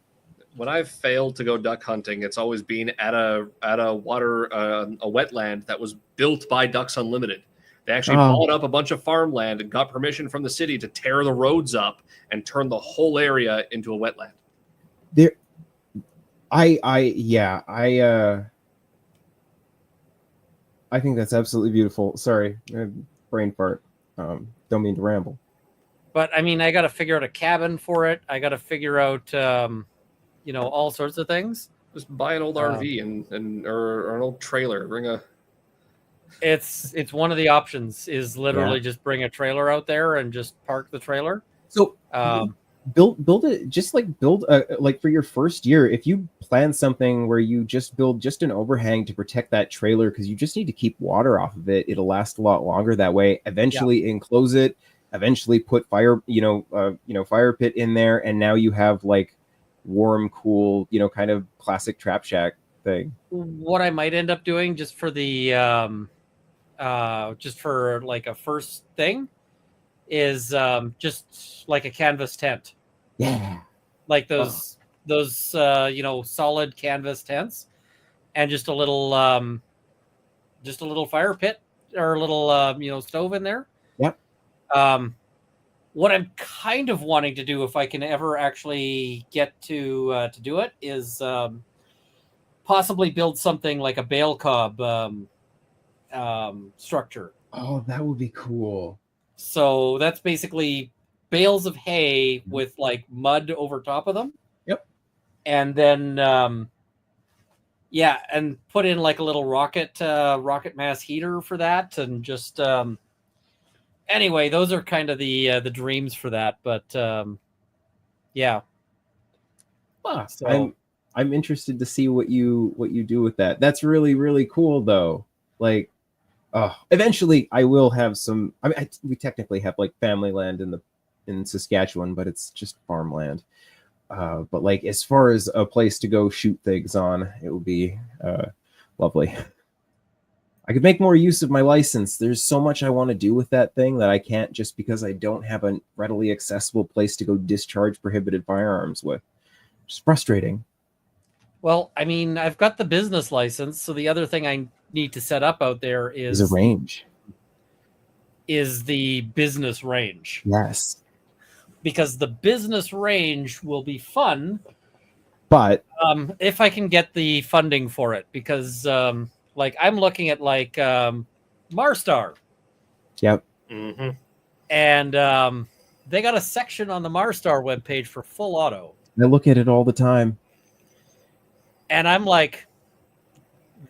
When I've failed to go duck hunting, it's always been at a wetland that was built by Ducks Unlimited. They actually bought up a bunch of farmland and got permission from the city to tear the roads up and turn the whole area into a wetland. I think that's absolutely beautiful. Sorry, brain fart. Don't mean to ramble. But I mean, I got to figure out a cabin for it. I got to figure out, you know, all sorts of things. Just buy an old RV or an old trailer. Bring a. It's one of the options. Is literally just bring a trailer out there and just park the trailer. So. Build it, just like build like for your first year, if you plan something where you just build just an overhang to protect that trailer, because you just need to keep water off of it, it'll last a lot longer that way. Eventually enclose it, eventually put fire pit in there, and now you have like warm, cool, you know, kind of classic trap shack thing. What I might end up doing just for the just for like a first thing is just like a canvas tent. Yeah. Like those you know, solid canvas tents, and just a little fire pit or a little you know, stove in there. Yep. What I'm kind of wanting to do, if I can ever actually get to do it, is possibly build something like a bale cob structure. Oh, that would be cool. So that's basically bales of hay with like mud over top of them. Yep. And then and put in like a little rocket mass heater for that, and just anyway, those are kind of the dreams for that. But yeah. So I'm interested to see what you do with that. That's really, really cool though. Like, eventually I will have some. I mean, we technically have like family land in Saskatchewan, but it's just farmland. But like, as far as a place to go shoot things on, it would be lovely. I could make more use of my license. There's so much I want to do with that thing that I can't, just because I don't have a readily accessible place to go discharge prohibited firearms with. It's frustrating. Well, I mean, I've got the business license, so the other thing I need to set up out there is a range. Is the business range. Yes. Because the business range will be fun. But if I can get the funding for it, because like I'm looking at like Marstar. Yep. Mm-hmm. And they got a section on the Marstar webpage for full auto. I look at it all the time. And I'm like,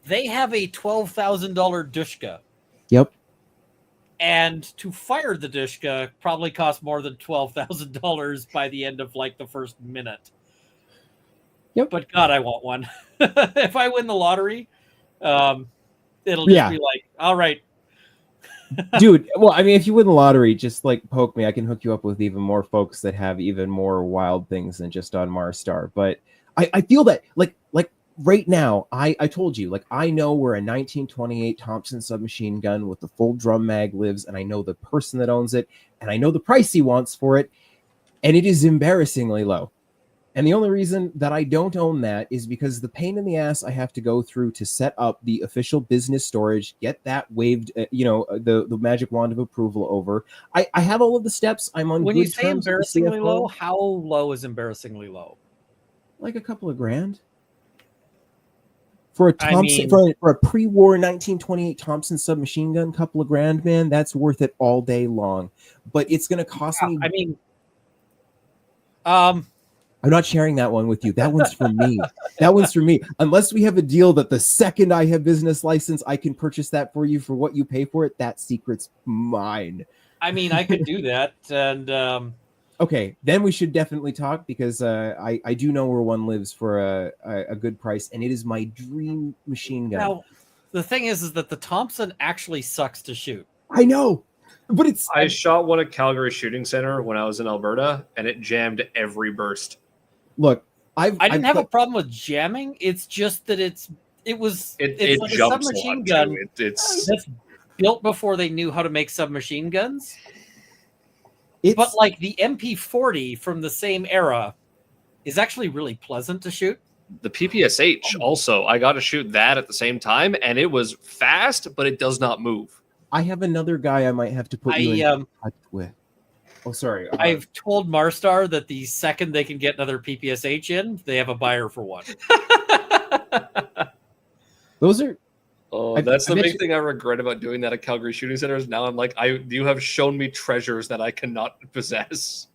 they have a $12,000 Dushka. Yep. And to fire the Dushka probably costs more than $12,000 by the end of like the first minute. Yep. But God, I want one. If I win the lottery, it'll just be like, all right. Dude, well, I mean, if you win the lottery, just like poke me. I can hook you up with even more folks that have even more wild things than just on Marstar. But I feel that like right now, I told you, like, I know where a 1928 Thompson submachine gun with the full drum mag lives, and I know the person that owns it, and I know the price he wants for it, and it is embarrassingly low. And the only reason that I don't own that is because the pain in the ass I have to go through to set up the official business storage, get that waived, the magic wand of approval over. I have all of the steps. I'm on when good you say terms with the embarrassingly CFO. low, how low is embarrassingly low? Like a couple of grand. For a Thompson, for a pre-war 1928 Thompson submachine gun, couple of grand, man, that's worth it all day long. But it's going to cost me. I mean, I'm not sharing that one with you. That one's for me. That one's for me. Unless we have a deal that the second I have business license, I can purchase that for you for what you pay for it. That secret's mine. I mean, I could do that, and okay, then we should definitely talk, because I do know where one lives for a good price, and it is my dream machine gun. Now, the thing is that the Thompson actually sucks to shoot. I know, but I shot one at Calgary Shooting Center when I was in Alberta, and it jammed every burst. Look, I didn't have a problem with jamming. It's just that it was like a submachine gun. It's that's built before they knew how to make submachine guns. But like the MP40 from the same era is actually really pleasant to shoot. The PPSH also, I got to shoot that at the same time, and it was fast, but it does not move. I have another guy I might have to put you in touch with. Oh, sorry. I've told Marstar that the second they can get another PPSH in, they have a buyer for one. Those are... Oh, that's the big thing I regret about doing that at Calgary Shooting Centers. Now I'm like, you have shown me treasures that I cannot possess.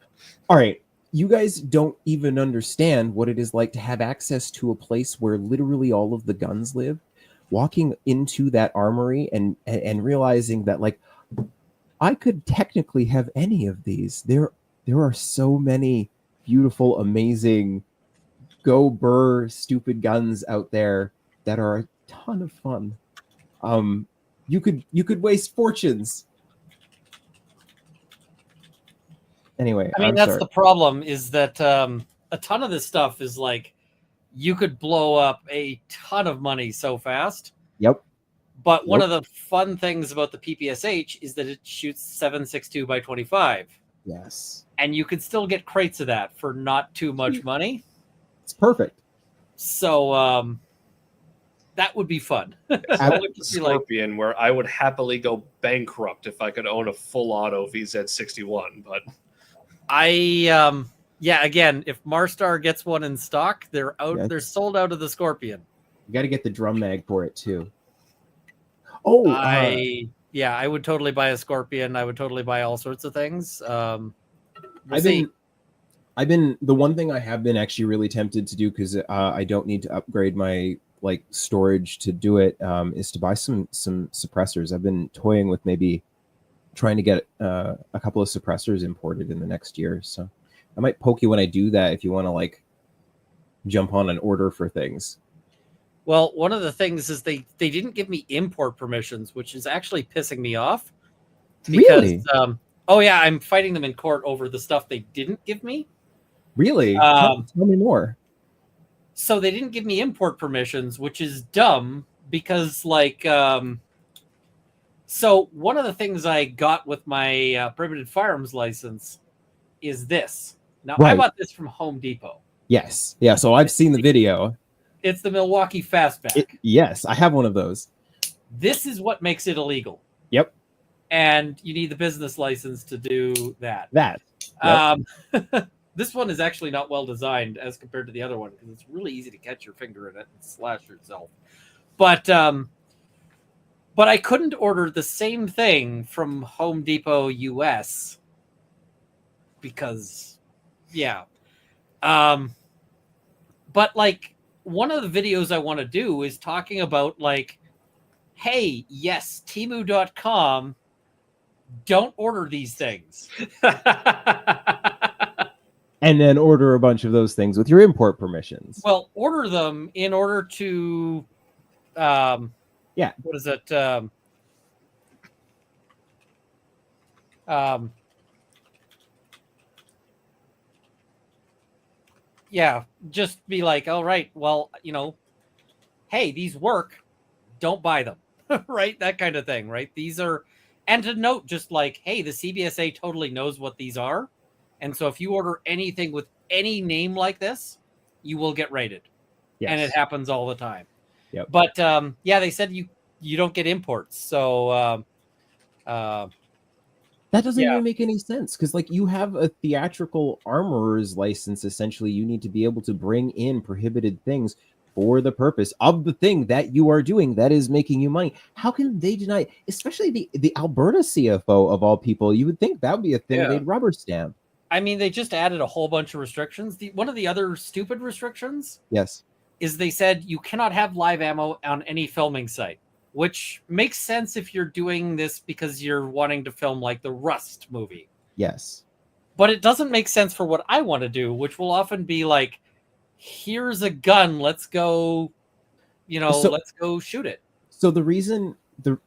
All right. You guys don't even understand what it is like to have access to a place where literally all of the guns live. Walking into that armory and realizing that, like, I could technically have any of these. There are so many beautiful, amazing, go burr, stupid guns out there that are a ton of fun. You could waste fortunes. Anyway, I mean, that's the problem, is that a ton of this stuff is like, you could blow up a ton of money so fast. Yep. But one of the fun things about the PPSH is that it shoots 7.62 by 25. Yes. And you can still get crates of that for not too much money. It's perfect. So that would be fun. I like the Scorpion, where I would happily go bankrupt if I could own a full auto VZ61. But Again, if Marstar gets one in stock, they're out. Yeah, they're sold out of the Scorpion. You got to get the drum mag for it too. I would totally buy a Scorpion. I would totally buy all sorts of things. I've been the one thing I have been actually really tempted to do, because I don't need to upgrade my like storage to do it, is to buy some suppressors. I've been toying with maybe trying to get a couple of suppressors imported in the next year. So I might poke you when I do that if you want to like jump on an order for things. Well, one of the things is they didn't give me import permissions, which is actually pissing me off. Because, really? I'm fighting them in court over the stuff they didn't give me. Really? Tell me more. So they didn't give me import permissions, which is dumb because, like, so one of the things I got with my prohibited firearms license is this. Now, I bought this from Home Depot. Yes. Yeah, so I've seen the video. It's the Milwaukee Fastback. Yes, I have one of those. This is what makes it illegal. Yep. And you need the business license to do that. Yep. This one is actually not well designed as compared to the other one because it's really easy to catch your finger in it and slash yourself. But I couldn't order the same thing from Home Depot US because, but like one of the videos I want to do is talking about like, hey, yes, Temu.com, don't order these things. And then order a bunch of those things with your import permissions. Well, order them in order to, what is it? Just be like, all right, well, hey, these work, don't buy them, right? That kind of thing, right? These are, and to note, just like, hey, the CBSA totally knows what these are. And so if you order anything with any name like this, you will get raided. Yes. And it happens all the time. Yep. But they said you don't get imports. So that doesn't even make any sense, because like you have a theatrical armorer's license. Essentially, you need to be able to bring in prohibited things for the purpose of the thing that you are doing that is making you money. How can they deny, especially the Alberta CFO of all people? You would think that would be a thing they'd rubber stamp. I mean, they just added a whole bunch of restrictions. One of the other stupid restrictions is they said you cannot have live ammo on any filming site, which makes sense if you're doing this because you're wanting to film like the Rust movie. Yes. But it doesn't make sense for what I want to do, which will often be like, here's a gun, let's go, let's go shoot it. So the reason...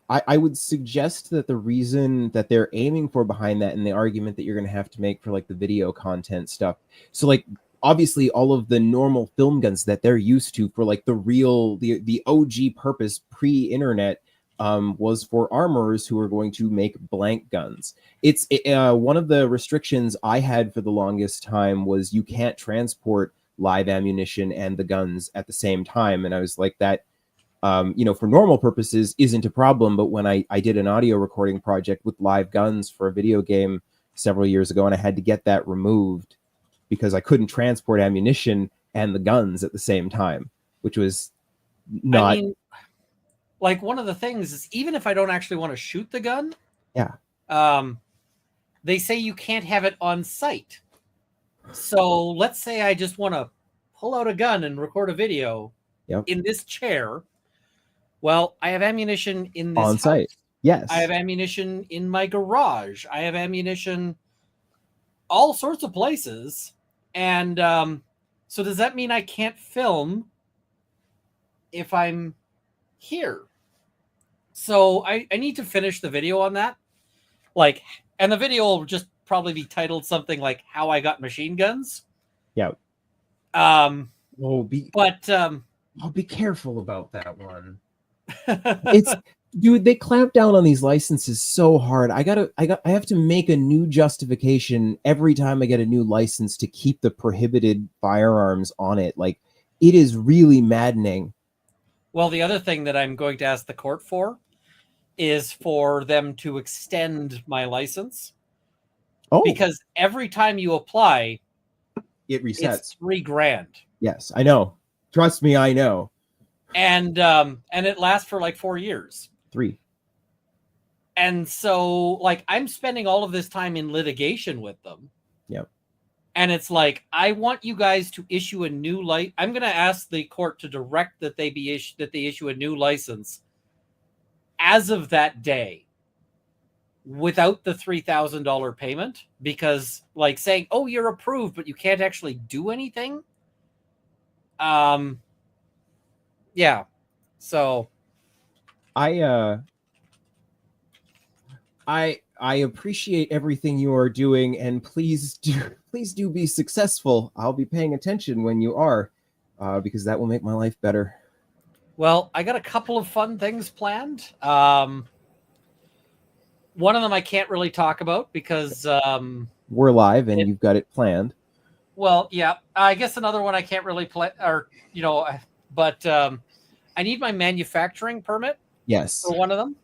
I would suggest that the reason that they're aiming for behind that, and the argument that you're going to have to make for like the video content stuff. So like obviously all of the normal film guns that they're used to for like the OG purpose pre-internet was for armorers who are going to make blank guns. It's one of the restrictions I had for the longest time was you can't transport live ammunition and the guns at the same time. And I was like, that for normal purposes isn't a problem. But when I did an audio recording project with live guns for a video game several years ago, and I had to get that removed because I couldn't transport ammunition and the guns at the same time, which was not... I mean, like one of the things is, even if I don't actually want to shoot the gun, they say you can't have it on site. So let's say I just want to pull out a gun and record a video in this chair. Well, I have ammunition in this on site. Yes. I have ammunition in my garage. I have ammunition all sorts of places. And so does that mean I can't film if I'm here? So I need to finish the video on that. Like, and the video will just probably be titled something like How I Got Machine Guns. Yeah. Be careful about that one. Dude, they clamp down on these licenses so hard. I have to make a new justification every time I get a new license to keep the prohibited firearms on it. Like, it is really maddening. Well, the other thing that I'm going to ask the court for is for them to extend my license. Because every time you apply, it resets. It's $3,000. Yes, I know. Trust me, I know. And it lasts for like 4 years. 3. And so, like, I'm spending all of this time in litigation with them. Yep. And it's like, I want you guys to issue a new I'm going to ask the court to direct that they issue a new license as of that day, without the $3,000 payment, because, like, saying, "Oh, you're approved," but you can't actually do anything. Yeah. So, I appreciate everything you are doing, and please do be successful. I'll be paying attention when you are, because that will make my life better. Well, I got a couple of fun things planned. One of them I can't really talk about because we're live and you've got it planned. Well, yeah. I guess another one I can't really play, or but I need my manufacturing permit. Yes. For one of them,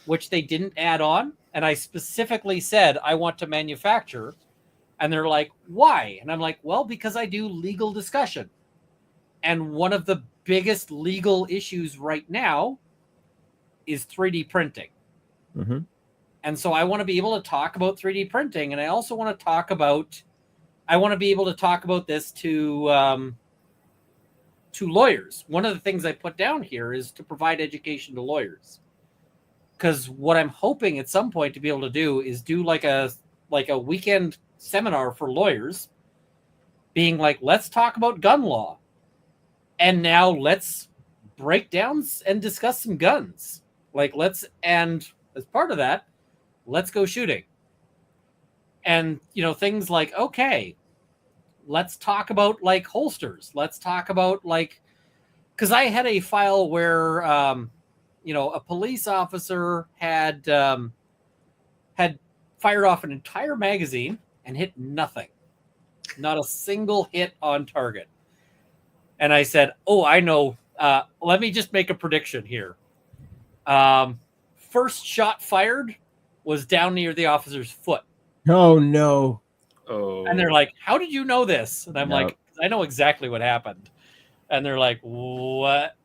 which they didn't add on, and I specifically said I want to manufacture, and they're like, "Why?" And I'm like, "Well, because I do legal discussion, and one of the biggest legal issues right now is 3D printing." Mm-hmm. And so I want to be able to talk about 3D printing, and I also want to talk about. I want to be able to talk about this to lawyers. One of the things I put down here is to provide education to lawyers, because what I'm hoping at some point to be able to do is do like a weekend seminar for lawyers, being like, let's talk about gun law, and now let's break down and discuss some guns. And as part of that, let's go shooting. And, things like, okay, let's talk about like holsters. Let's talk about because I had a file where, a police officer had fired off an entire magazine and hit nothing, not a single hit on target. And I said, "Oh, I know. Let me just make a prediction here. First shot fired was down near the officer's foot." Oh, no. Oh. And they're like, "How did you know this?" And I'm like, "I know exactly what happened." And they're like, "What?"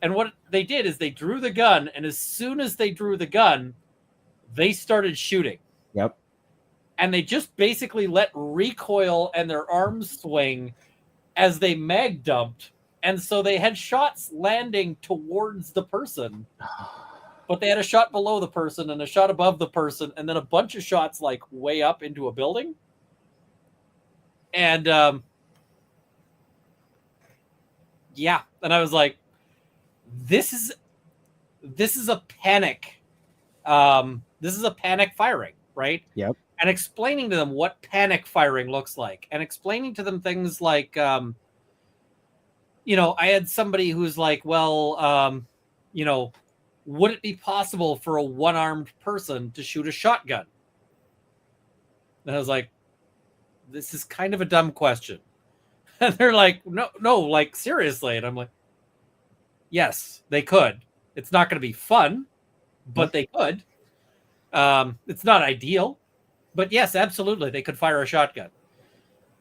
And what they did is they drew the gun, and as soon as they drew the gun, they started shooting. Yep. And they just basically let recoil and their arms swing as they mag dumped. And so they had shots landing towards the person, but they had a shot below the person and a shot above the person, and then a bunch of shots like way up into a building. And yeah, and I was like, this is a panic. This is a panic firing, right? Yep. And explaining to them what panic firing looks like, and explaining to them things like, I had somebody who's like, well, would it be possible for a one-armed person to shoot a shotgun? And I was like, this is kind of a dumb question. And they're like, no, like, seriously. And I'm like, yes, they could. It's not going to be fun, but they could. It's not ideal, but yes, absolutely, they could fire a shotgun.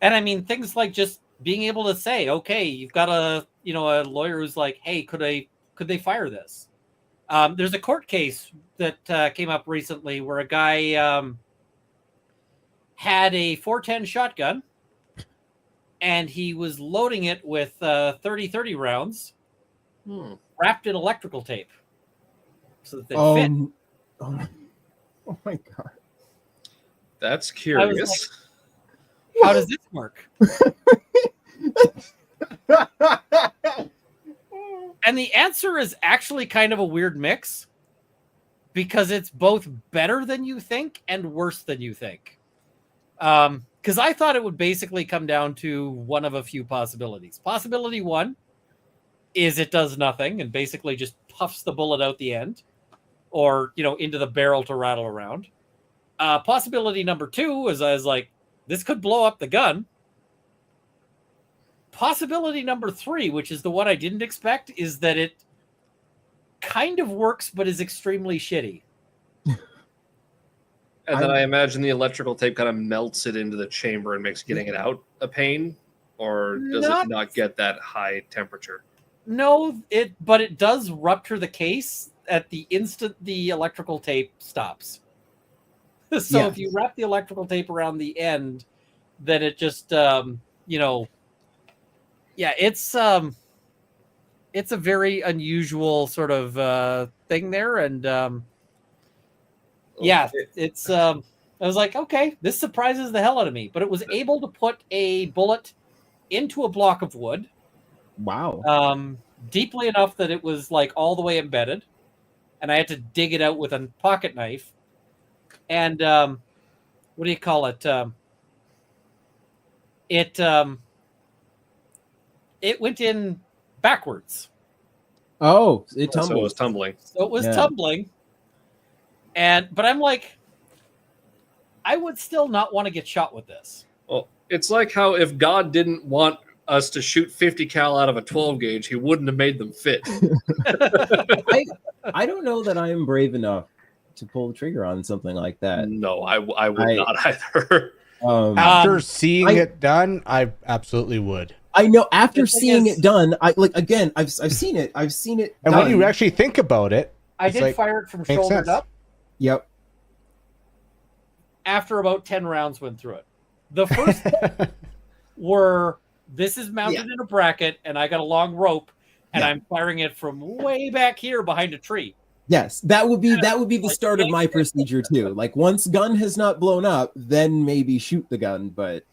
And I mean, things like just being able to say, okay, you've got a lawyer who's like, hey, could they fire this? There's a court case that came up recently where a guy had a 410 shotgun, and he was loading it with 30-30 rounds wrapped in electrical tape so that they fit. Oh my God. That's curious. Like, how does this work? And the answer is actually kind of a weird mix, because it's both better than you think and worse than you think. Because I thought it would basically come down to one of a few possibilities. Possibility one is it does nothing and basically just puffs the bullet out the end, or, into the barrel to rattle around. Possibility number two is I was like, this could blow up the gun. Possibility number three, which is the one I didn't expect, is that it kind of works but is extremely shitty. And then I imagine the electrical tape kind of melts it into the chamber and makes getting it out a pain, or does it not get that high temperature? No, but it does rupture the case at the instant the electrical tape stops. So if you wrap the electrical tape around the end, then it just it's a very unusual sort of thing there, and it's I was like, okay, this surprises the hell out of me, but it was able to put a bullet into a block of wood. Wow. Deeply enough that it was like all the way embedded, and I had to dig it out with a pocket knife. And what do you call it? It went in backwards. Oh, it tumbled. So it was tumbling. So it was tumbling. But I'm like, I would still not want to get shot with this. Well, it's like how if God didn't want us to shoot 50 cal out of a 12 gauge, he wouldn't have made them fit. I don't know that I am brave enough to pull the trigger on something like that. No, I would not either. After seeing it done, I absolutely would. I know. After seeing it done, I've seen it. I've seen it. And when you actually think about it, I did fire it from shouldered up. Yep. After about 10 rounds went through it. The first were, this is mounted in a bracket, and I got a long rope, and I'm firing it from way back here behind a tree. Yes, that would be the start of my procedure too. Like once gun has not blown up, then maybe shoot the gun. But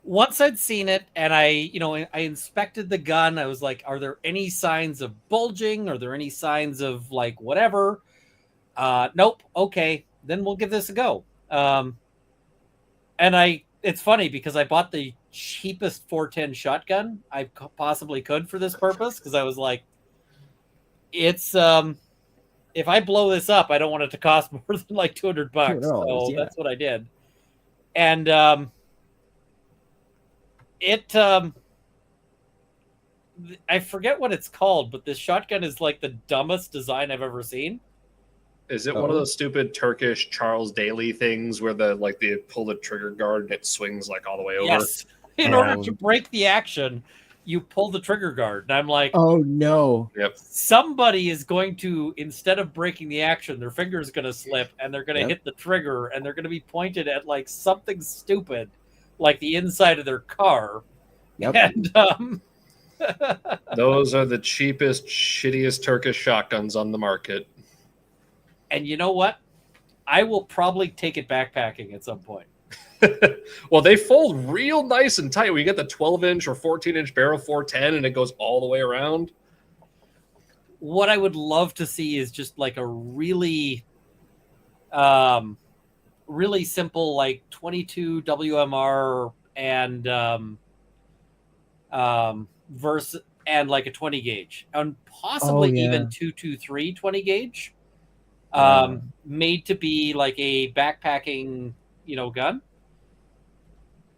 once I'd seen it and I inspected the gun, I was like, are there any signs of bulging? Are there any signs of like whatever? Nope. Okay, then we'll give this a go. And it's funny because I bought the cheapest 410 shotgun I possibly could for this purpose, because I was like, it's if I blow this up, I don't want it to cost more than like $200. So that's what I did. And I forget what it's called, but this shotgun is like the dumbest design I've ever seen. Is it one of those stupid Turkish Charles Daly things where they pull the trigger guard and it swings like all the way over? Yes. In order to break the action, you pull the trigger guard. And I'm like, oh no. Yep. Somebody is going to, instead of breaking the action, their finger's going to slip and they're going to hit the trigger and they're going to be pointed at like something stupid, like the inside of their car. Yep. And those are the cheapest, shittiest Turkish shotguns on the market. And you know what? I will probably take it backpacking at some point. Well, they fold real nice and tight. We get the 12-inch or 14-inch barrel 410, and it goes all the way around. What I would love to see is just like a really, really simple like 22 WMR and versus and like a 20 gauge, and possibly even 223 20 gauge. Made to be like a backpacking, gun.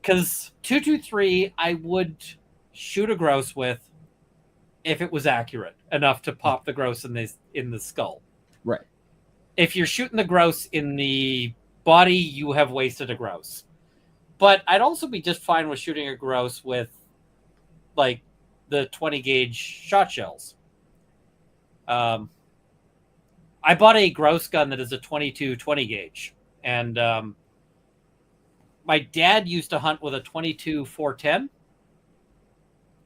Because 223, I would shoot a grouse with if it was accurate enough to pop the grouse in the skull. Right. If you're shooting the grouse in the body, you have wasted a grouse. But I'd also be just fine with shooting a grouse with like the 20 gauge shot shells. I bought a grouse gun that is a 22 20 gauge, and my dad used to hunt with a 22 410,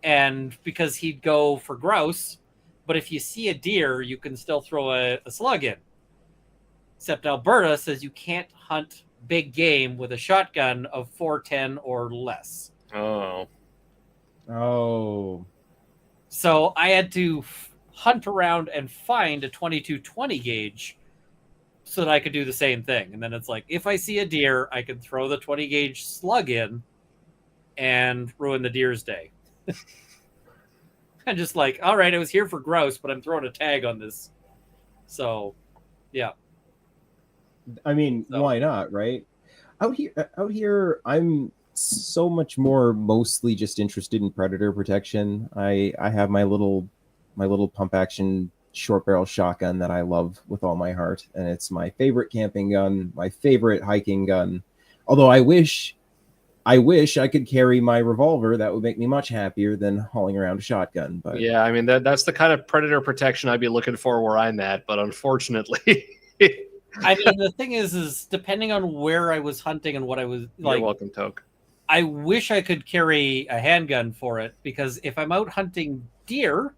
and because he'd go for grouse, but if you see a deer, you can still throw a slug in. Except Alberta says you can't hunt big game with a shotgun of 410 or less. Oh. So I had to hunt around and find a 22 20 gauge so that I could do the same thing. And then it's like, if I see a deer, I can throw the 20 gauge slug in and ruin the deer's day. I'm just like, all right, I was here for grouse, but I'm throwing a tag on this. So, yeah. I mean, why not, right? Out here, I'm so much more mostly just interested in predator protection. I have my little pump action short barrel shotgun that I love with all my heart, and it's my favorite camping gun, my favorite hiking gun. Although I wish I could carry my revolver. That would make me much happier than hauling around a shotgun. But yeah, I mean that's the kind of predator protection I'd be looking for where I'm at. But unfortunately, I mean the thing is depending on where I was hunting and what I was like. You're welcome, Toke. I wish I could carry a handgun for it, because if I'm out hunting deer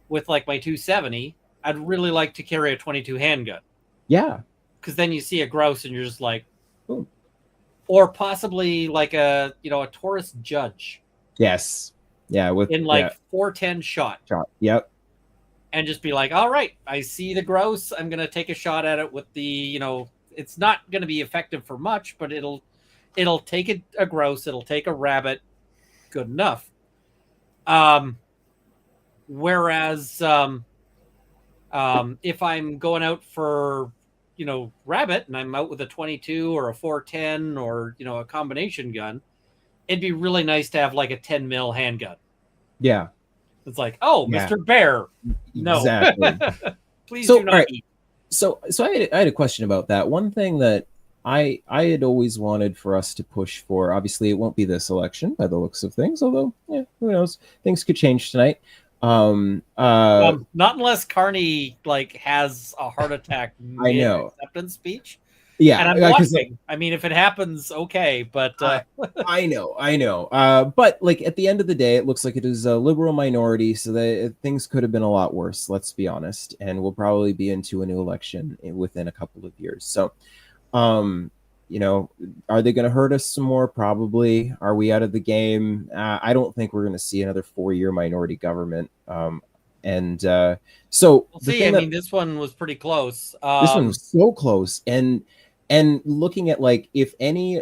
with like my 270, I'd really like to carry a 22 handgun. Yeah, because then you see a grouse and you're just like, boom. Or possibly like a Taurus Judge. Yes. Yeah. In like 410 shot. Yep. And just be like, all right, I see the grouse. I'm going to take a shot at it with the, it's not going to be effective for much, but it'll take a grouse. It'll take a rabbit. Good enough. Whereas if I'm going out for, rabbit and I'm out with a 22 or a 410 or, a combination gun, it'd be really nice to have like a 10 mil handgun. Yeah. It's like, oh, yeah. Mr. Bear. No. Exactly. Please do not eat. So I had a question about that. One thing that I had always wanted for us to push for, obviously it won't be this election by the looks of things, although, yeah, who knows? Things could change tonight. Not unless Carney has a heart attack mid-acceptance speech. Yeah, and I'm watching. I mean, if it happens, okay, but I know. But at the end of the day, it looks like it is a liberal minority, so that things could have been a lot worse. Let's be honest, and we'll probably be into a new election within a couple of years. So, are they going to hurt us some more? Probably. Are we out of the game? I don't think we're going to see another 4-year minority government. So we'll see. I mean, this one was pretty close. This one was so close, and looking at if any,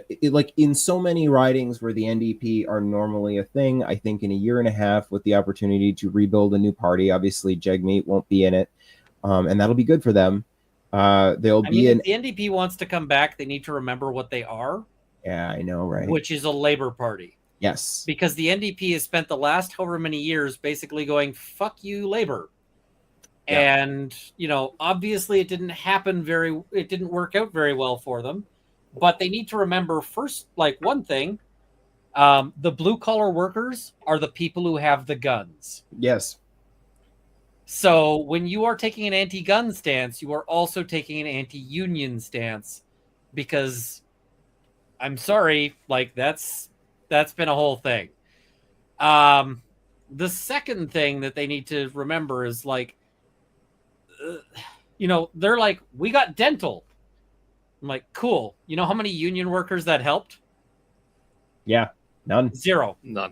in so many ridings where the NDP are normally a thing, I think in a year and a half with the opportunity to rebuild a new party, obviously Jagmeet won't be in it, and that'll be good for them. If the NDP wants to come back, they need to remember what they are. Yeah, I know, right? Which is a labor party. Yes. Because the NDP has spent the last however many years basically going, fuck you, labor. Yeah. And, obviously it didn't work out very well for them. But they need to remember first, one thing, the blue collar workers are the people who have the guns. Yes. So when you are taking an anti-gun stance, you are also taking an anti-union stance, because I'm sorry, that's been a whole thing. The second thing that they need to remember is they're like, we got dental. I'm like, cool. You know how many union workers that helped? Yeah, none. Zero. None.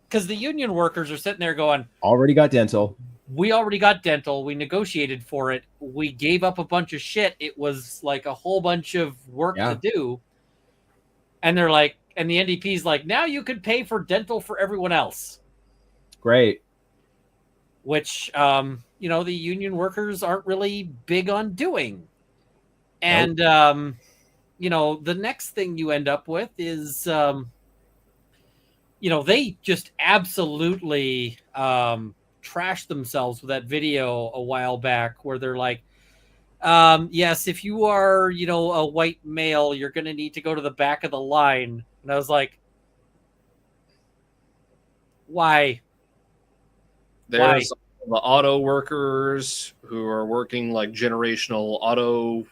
Because the union workers are sitting there going, already got dental. We already got dental. We negotiated for it. We gave up a bunch of shit. It was a whole bunch of work to do. And they're like, and the NDP's like, now you could pay for dental for everyone else. Great. Which, the union workers aren't really big on doing. And, the next thing you end up with is, they just absolutely trashed themselves with that video a while back where they're like, yes, if you are, a white male, you're going to need to go to the back of the line. And I was like, why? There's the auto workers who are working generational auto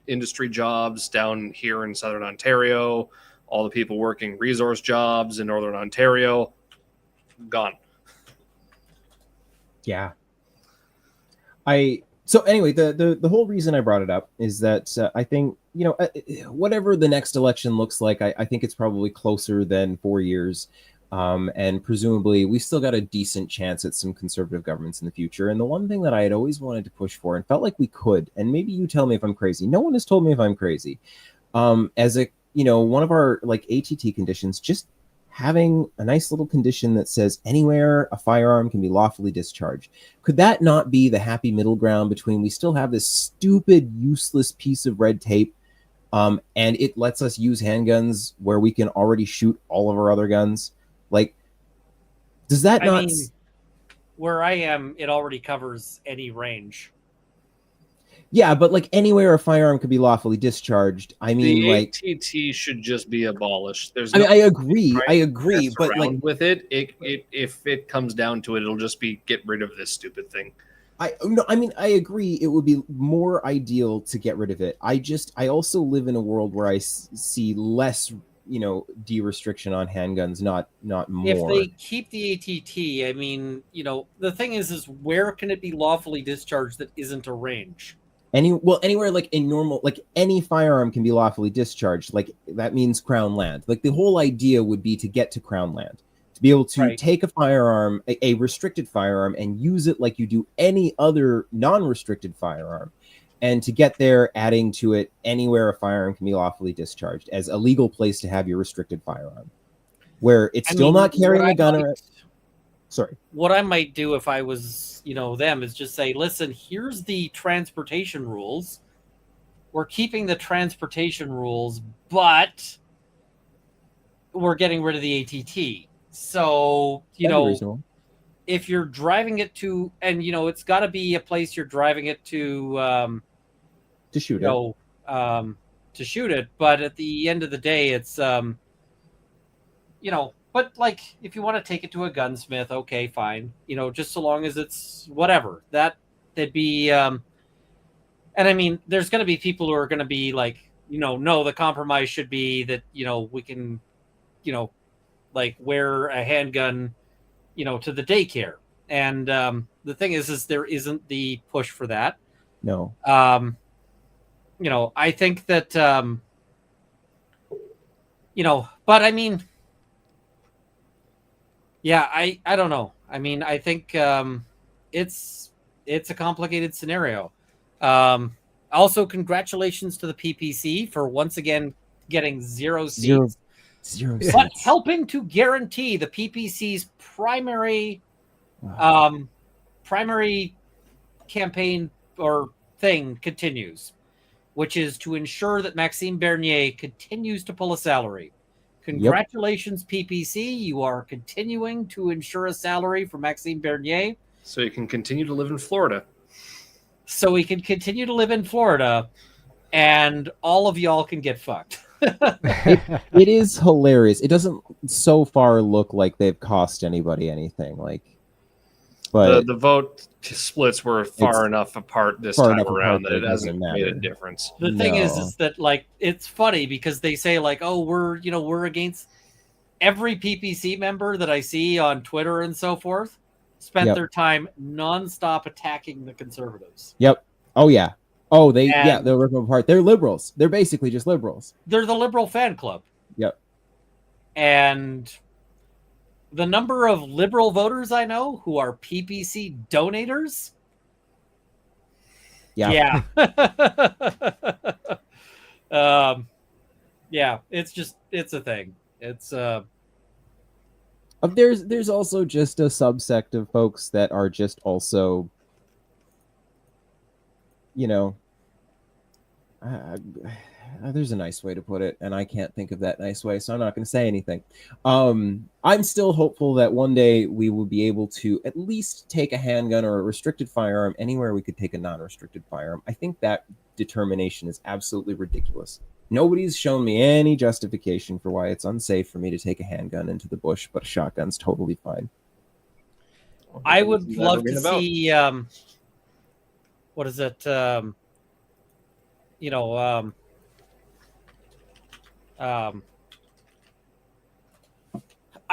industry jobs down here in Southern Ontario. All the people working resource jobs in Northern Ontario, gone. Yeah. So anyway, the whole reason I brought it up is that I think, whatever the next election looks like, I think it's probably closer than 4 years. And presumably we still got a decent chance at some conservative governments in the future. And the one thing that I had always wanted to push for and felt like we could, and maybe you tell me if I'm crazy. No one has told me if I'm crazy. As one of our ATT conditions, just having a nice little condition that says anywhere a firearm can be lawfully discharged. Could that not be the happy middle ground between we still have this stupid, useless piece of red tape, and it lets us use handguns where we can already shoot all of our other guns? Does that where I am, it already covers any range. Yeah, but like anywhere a firearm could be lawfully discharged. I mean, the like ATT should just be abolished. There's I agree, but like with it, if it comes down to it, it'll just be get rid of this stupid thing. I agree. It would be more ideal to get rid of it. I also live in a world where I see less, de-restriction on handguns, not more. If they keep the ATT, I mean, the thing is where can it be lawfully discharged that isn't a range? Anywhere like in normal, like any firearm can be lawfully discharged. Like that means Crown land. Like the whole idea would be to get to Crown land, to be able to take a firearm, a restricted firearm, and use it like you do any other non-restricted firearm, and to get there, adding to it anywhere a firearm can be lawfully discharged as a legal place to have your restricted firearm, where it's still not carrying a gun. Sorry. What I might do if I was, them is just say, listen, here's the transportation rules. We're keeping the transportation rules, but we're getting rid of the ATT. So, if you're driving it to, and, it's got to be a place you're driving it to shoot it. To shoot it. But at the end of the day, it's, but like if you want to take it to a gunsmith, okay, fine. Just so long as it's whatever. That'd be and I mean, there's gonna be people who are gonna be like, no, the compromise should be that, we can, like wear a handgun, to the daycare. And the thing is there isn't the push for that. No. I think that but I mean, yeah, I don't know. I mean, I think it's a complicated scenario. Also, congratulations to the PPC for once again getting 0 seats. Zero But helping to guarantee the PPC's primary campaign or thing continues, which is to ensure that Maxime Bernier continues to pull a salary. Congratulations, PPC. You are continuing to ensure a salary for Maxime Bernier. So you can continue to live in Florida. And all of y'all can get fucked. It is hilarious. It doesn't so far look like they've cost anybody anything. But the vote splits were far enough apart this time around that it hasn't made a difference. The thing is that it's funny because they say oh, we're against every PPC member that I see on Twitter and so forth spent their time nonstop attacking the conservatives. Yep. Oh yeah. Oh, they're ripping apart. They're liberals. They're basically just liberals. They're the liberal fan club. Yep. And the number of liberal voters I know who are PPC donators. Yeah. Yeah. It's a thing. It's there's also just a subsect of folks that are just also, there's a nice way to put it, and I can't think of that nice way, so I'm not going to say anything. I'm still hopeful that one day we will be able to at least take a handgun or a restricted firearm anywhere we could take a non-restricted firearm. I think that determination is absolutely ridiculous. Nobody's shown me any justification for why it's unsafe for me to take a handgun into the bush, but a shotgun's totally fine. I would love to see what is it? I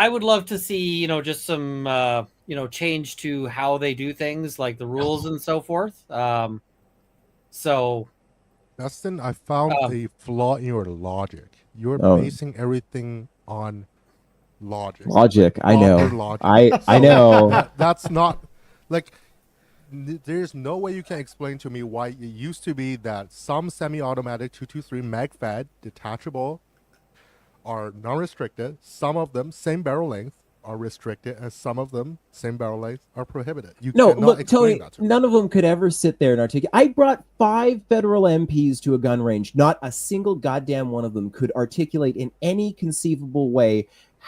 would love to see, just some, change to how they do things, like the rules and so forth. So, Dustin, I found a flaw in your logic. You're basing everything on logic. I know. Logic. I know. That's not there's no way you can explain to me why it used to be that some semi-automatic 223 mag-fed detachable are non-restricted. Some of them, same barrel length, are restricted, and some of them, same barrel length, are prohibited. Look, Tony, none of them could ever sit there and articulate. I brought 5 federal MPs to a gun range. Not a single goddamn one of them could articulate in any conceivable way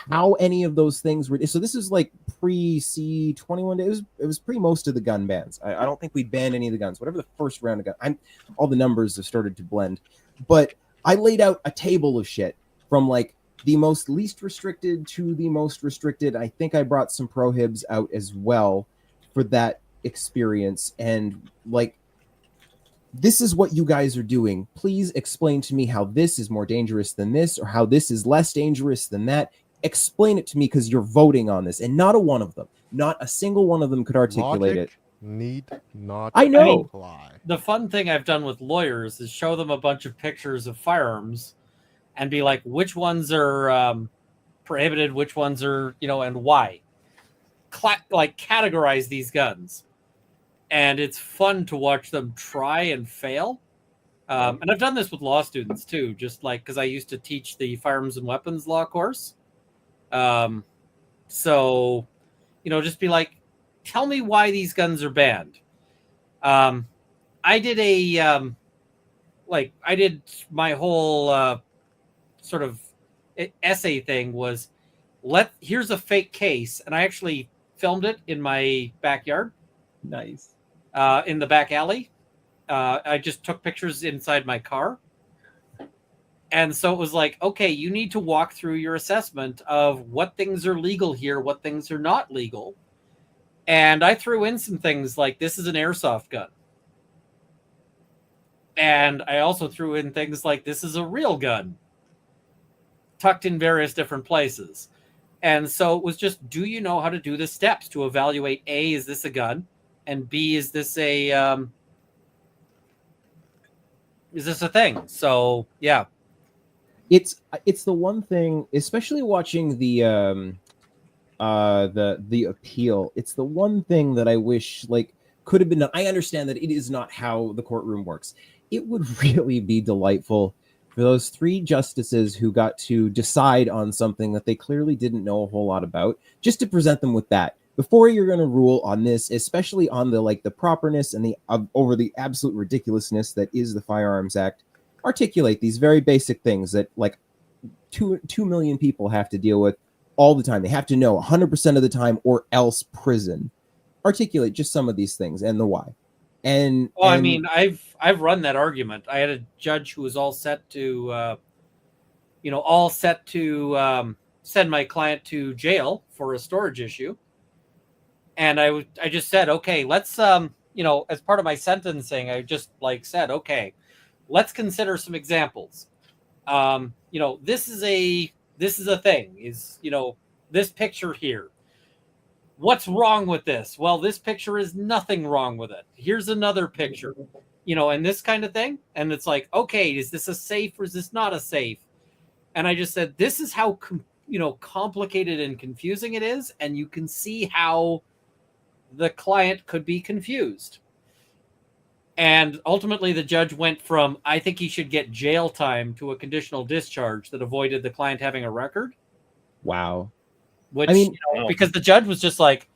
how any of those things were. So this is like pre C21 days. It was pre most of the gun bans. I don't think we banned any of the guns. Whatever the first round of gun, all the numbers have started to blend. But I laid out a table of shit from like the most least restricted to the most restricted. I think I brought some prohibs out as well for that experience. And like, this is what you guys are doing. Please explain to me how this is more dangerous than this, or how this is less dangerous than that. Explain it to me, because you're voting on this, and not a one of them, not a single one of them could articulate Logic it. Need not. I know. Apply. The fun thing I've done with lawyers is show them a bunch of pictures of firearms, and be like, which ones are prohibited, which ones are, and why. Like categorize these guns. And it's fun to watch them try and fail. And I've done this with law students too, just like because I used to teach the firearms and weapons law course. So, just be like, tell me why these guns are banned. I did I did my whole sort of essay thing was here's a fake case, and I actually filmed it in my backyard. Nice. In the back alley. I just took pictures inside my car. And so it was like, okay, you need to walk through your assessment of what things are legal here, what things are not legal. And I threw in some things like, this is an airsoft gun. And I also threw in things like, this is a real gun, tucked in various different places. And so it was just, do you know how to do the steps to evaluate, A, is this a gun? And B, is this a thing? So yeah, it's the one thing, especially watching the appeal. It's the one thing that I wish like could have been done. I understand that it is not how the courtroom works. It would really be delightful for those 3 justices who got to decide on something that they clearly didn't know a whole lot about, just to present them with that. Before you're going to rule on this, especially on the the properness and the over the absolute ridiculousness that is the Firearms Act, articulate these very basic things that like 2 million people have to deal with all the time. They have to know 100% of the time, or else prison. Articulate just some of these things and the why. I mean, I've run that argument. I had a judge who was all set to, send my client to jail for a storage issue. And I just said, okay, let's, as part of my sentencing, I just said, okay, let's consider some examples. This is a thing, is, this picture here. What's wrong with this? Well, this picture is nothing wrong with it. Here's another picture, and this kind of thing. And it's like, okay, is this a safe or is this not a safe? And I just said, this is how, complicated and confusing it is. And you can see how the client could be confused. And ultimately the judge went from, I think he should get jail time, to a conditional discharge that avoided the client having a record. Wow. Which, because the judge was just like,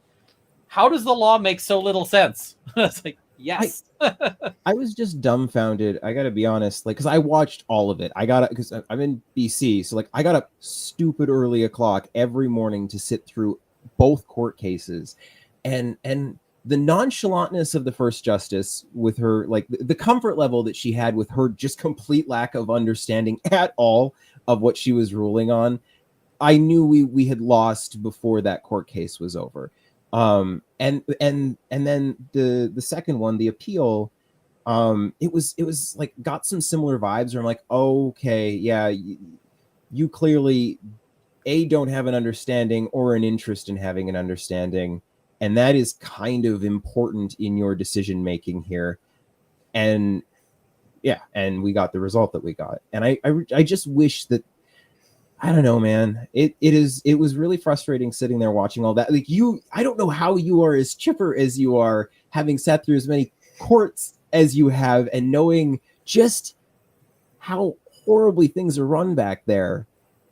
how does the law make so little sense? It's like, yes. I was just dumbfounded. I got to be honest, because I watched all of it. Because I'm in BC. So I got up stupid early o'clock every morning to sit through both court cases. And the nonchalantness of the first justice with her, the comfort level that she had with her just complete lack of understanding at all of what she was ruling on, I knew we had lost before that court case was over. And then the second one, the appeal, it was got some similar vibes where I'm like, okay, yeah, you clearly don't have an understanding or an interest in having an understanding. And that is kind of important in your decision making here. And yeah, and we got the result that we got. And I just wish that, I don't know, man. It was really frustrating sitting there watching all that. I don't know how you are as chipper as you are, having sat through as many courts as you have, and knowing just how horribly things are run back there,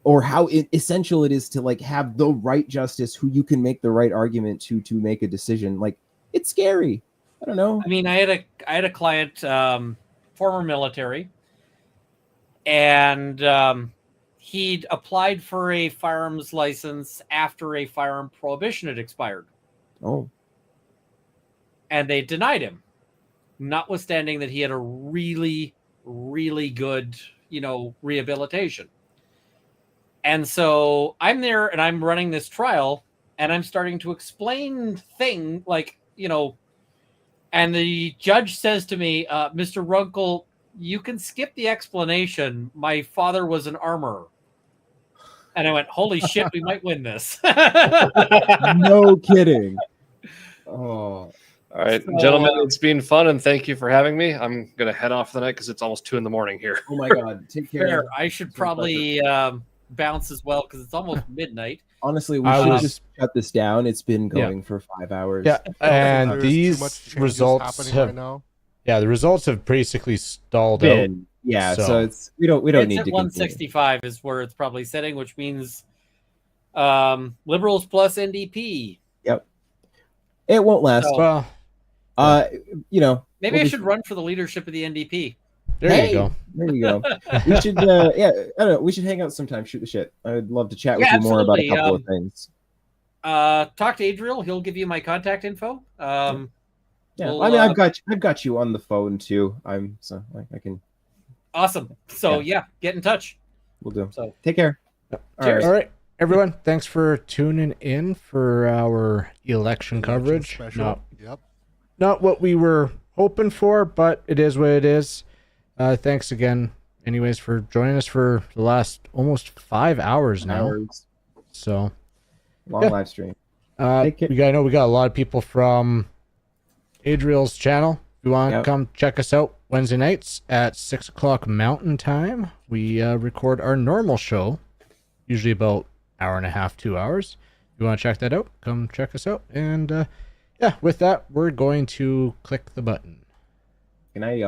or how essential it is to have the right justice who you can make the right argument to make a decision. It's scary. I don't know. I mean, I had a client, former military, and he'd applied for a firearms license after a firearm prohibition had expired. Oh. And they denied him, notwithstanding that he had a really, really good, rehabilitation. And so I'm there and I'm running this trial and I'm starting to explain and the judge says to me, Mr. Runkle, you can skip the explanation. My father was an armorer. And I went, holy shit, we might win this. No kidding. Oh. All right, gentlemen, it's been fun, and thank you for having me. I'm going to head off the night because it's almost 2 a.m. here. Oh, my God. Take care. Fair. I should probably bounce as well because it's almost midnight. Honestly, we should just shut this down. It's been going for 5 hours. Yeah, and these results have right now. Yeah, the results have basically stalled out. Yeah, so it's we don't need to. 165 is where it's probably sitting, which means Liberals plus NDP. Yep. It won't last. So, maybe I should run for the leadership of the NDP. There you go. There you go. We should, I don't know. We should hang out sometime, shoot the shit. I'd love to chat with you more about a couple of things. Talk to Adriel. He'll give you my contact info. I mean, I've got you on the phone too. I can. Awesome. So get in touch. We'll do. So take care. Cheers. All right, everyone. Thanks for tuning in for our election coverage. Not what we were hoping for, but it is what it is. Thanks again, anyways, for joining us for the last almost 5 hours now. So long live stream. I know we got a lot of people from Adriel's channel. If you want to come check us out Wednesday nights at 6 o'clock Mountain Time, we record our normal show, usually about hour and a half, 2 hours. If you want to check that out, come check us out. And with that, we're going to click the button. Good night, y'all.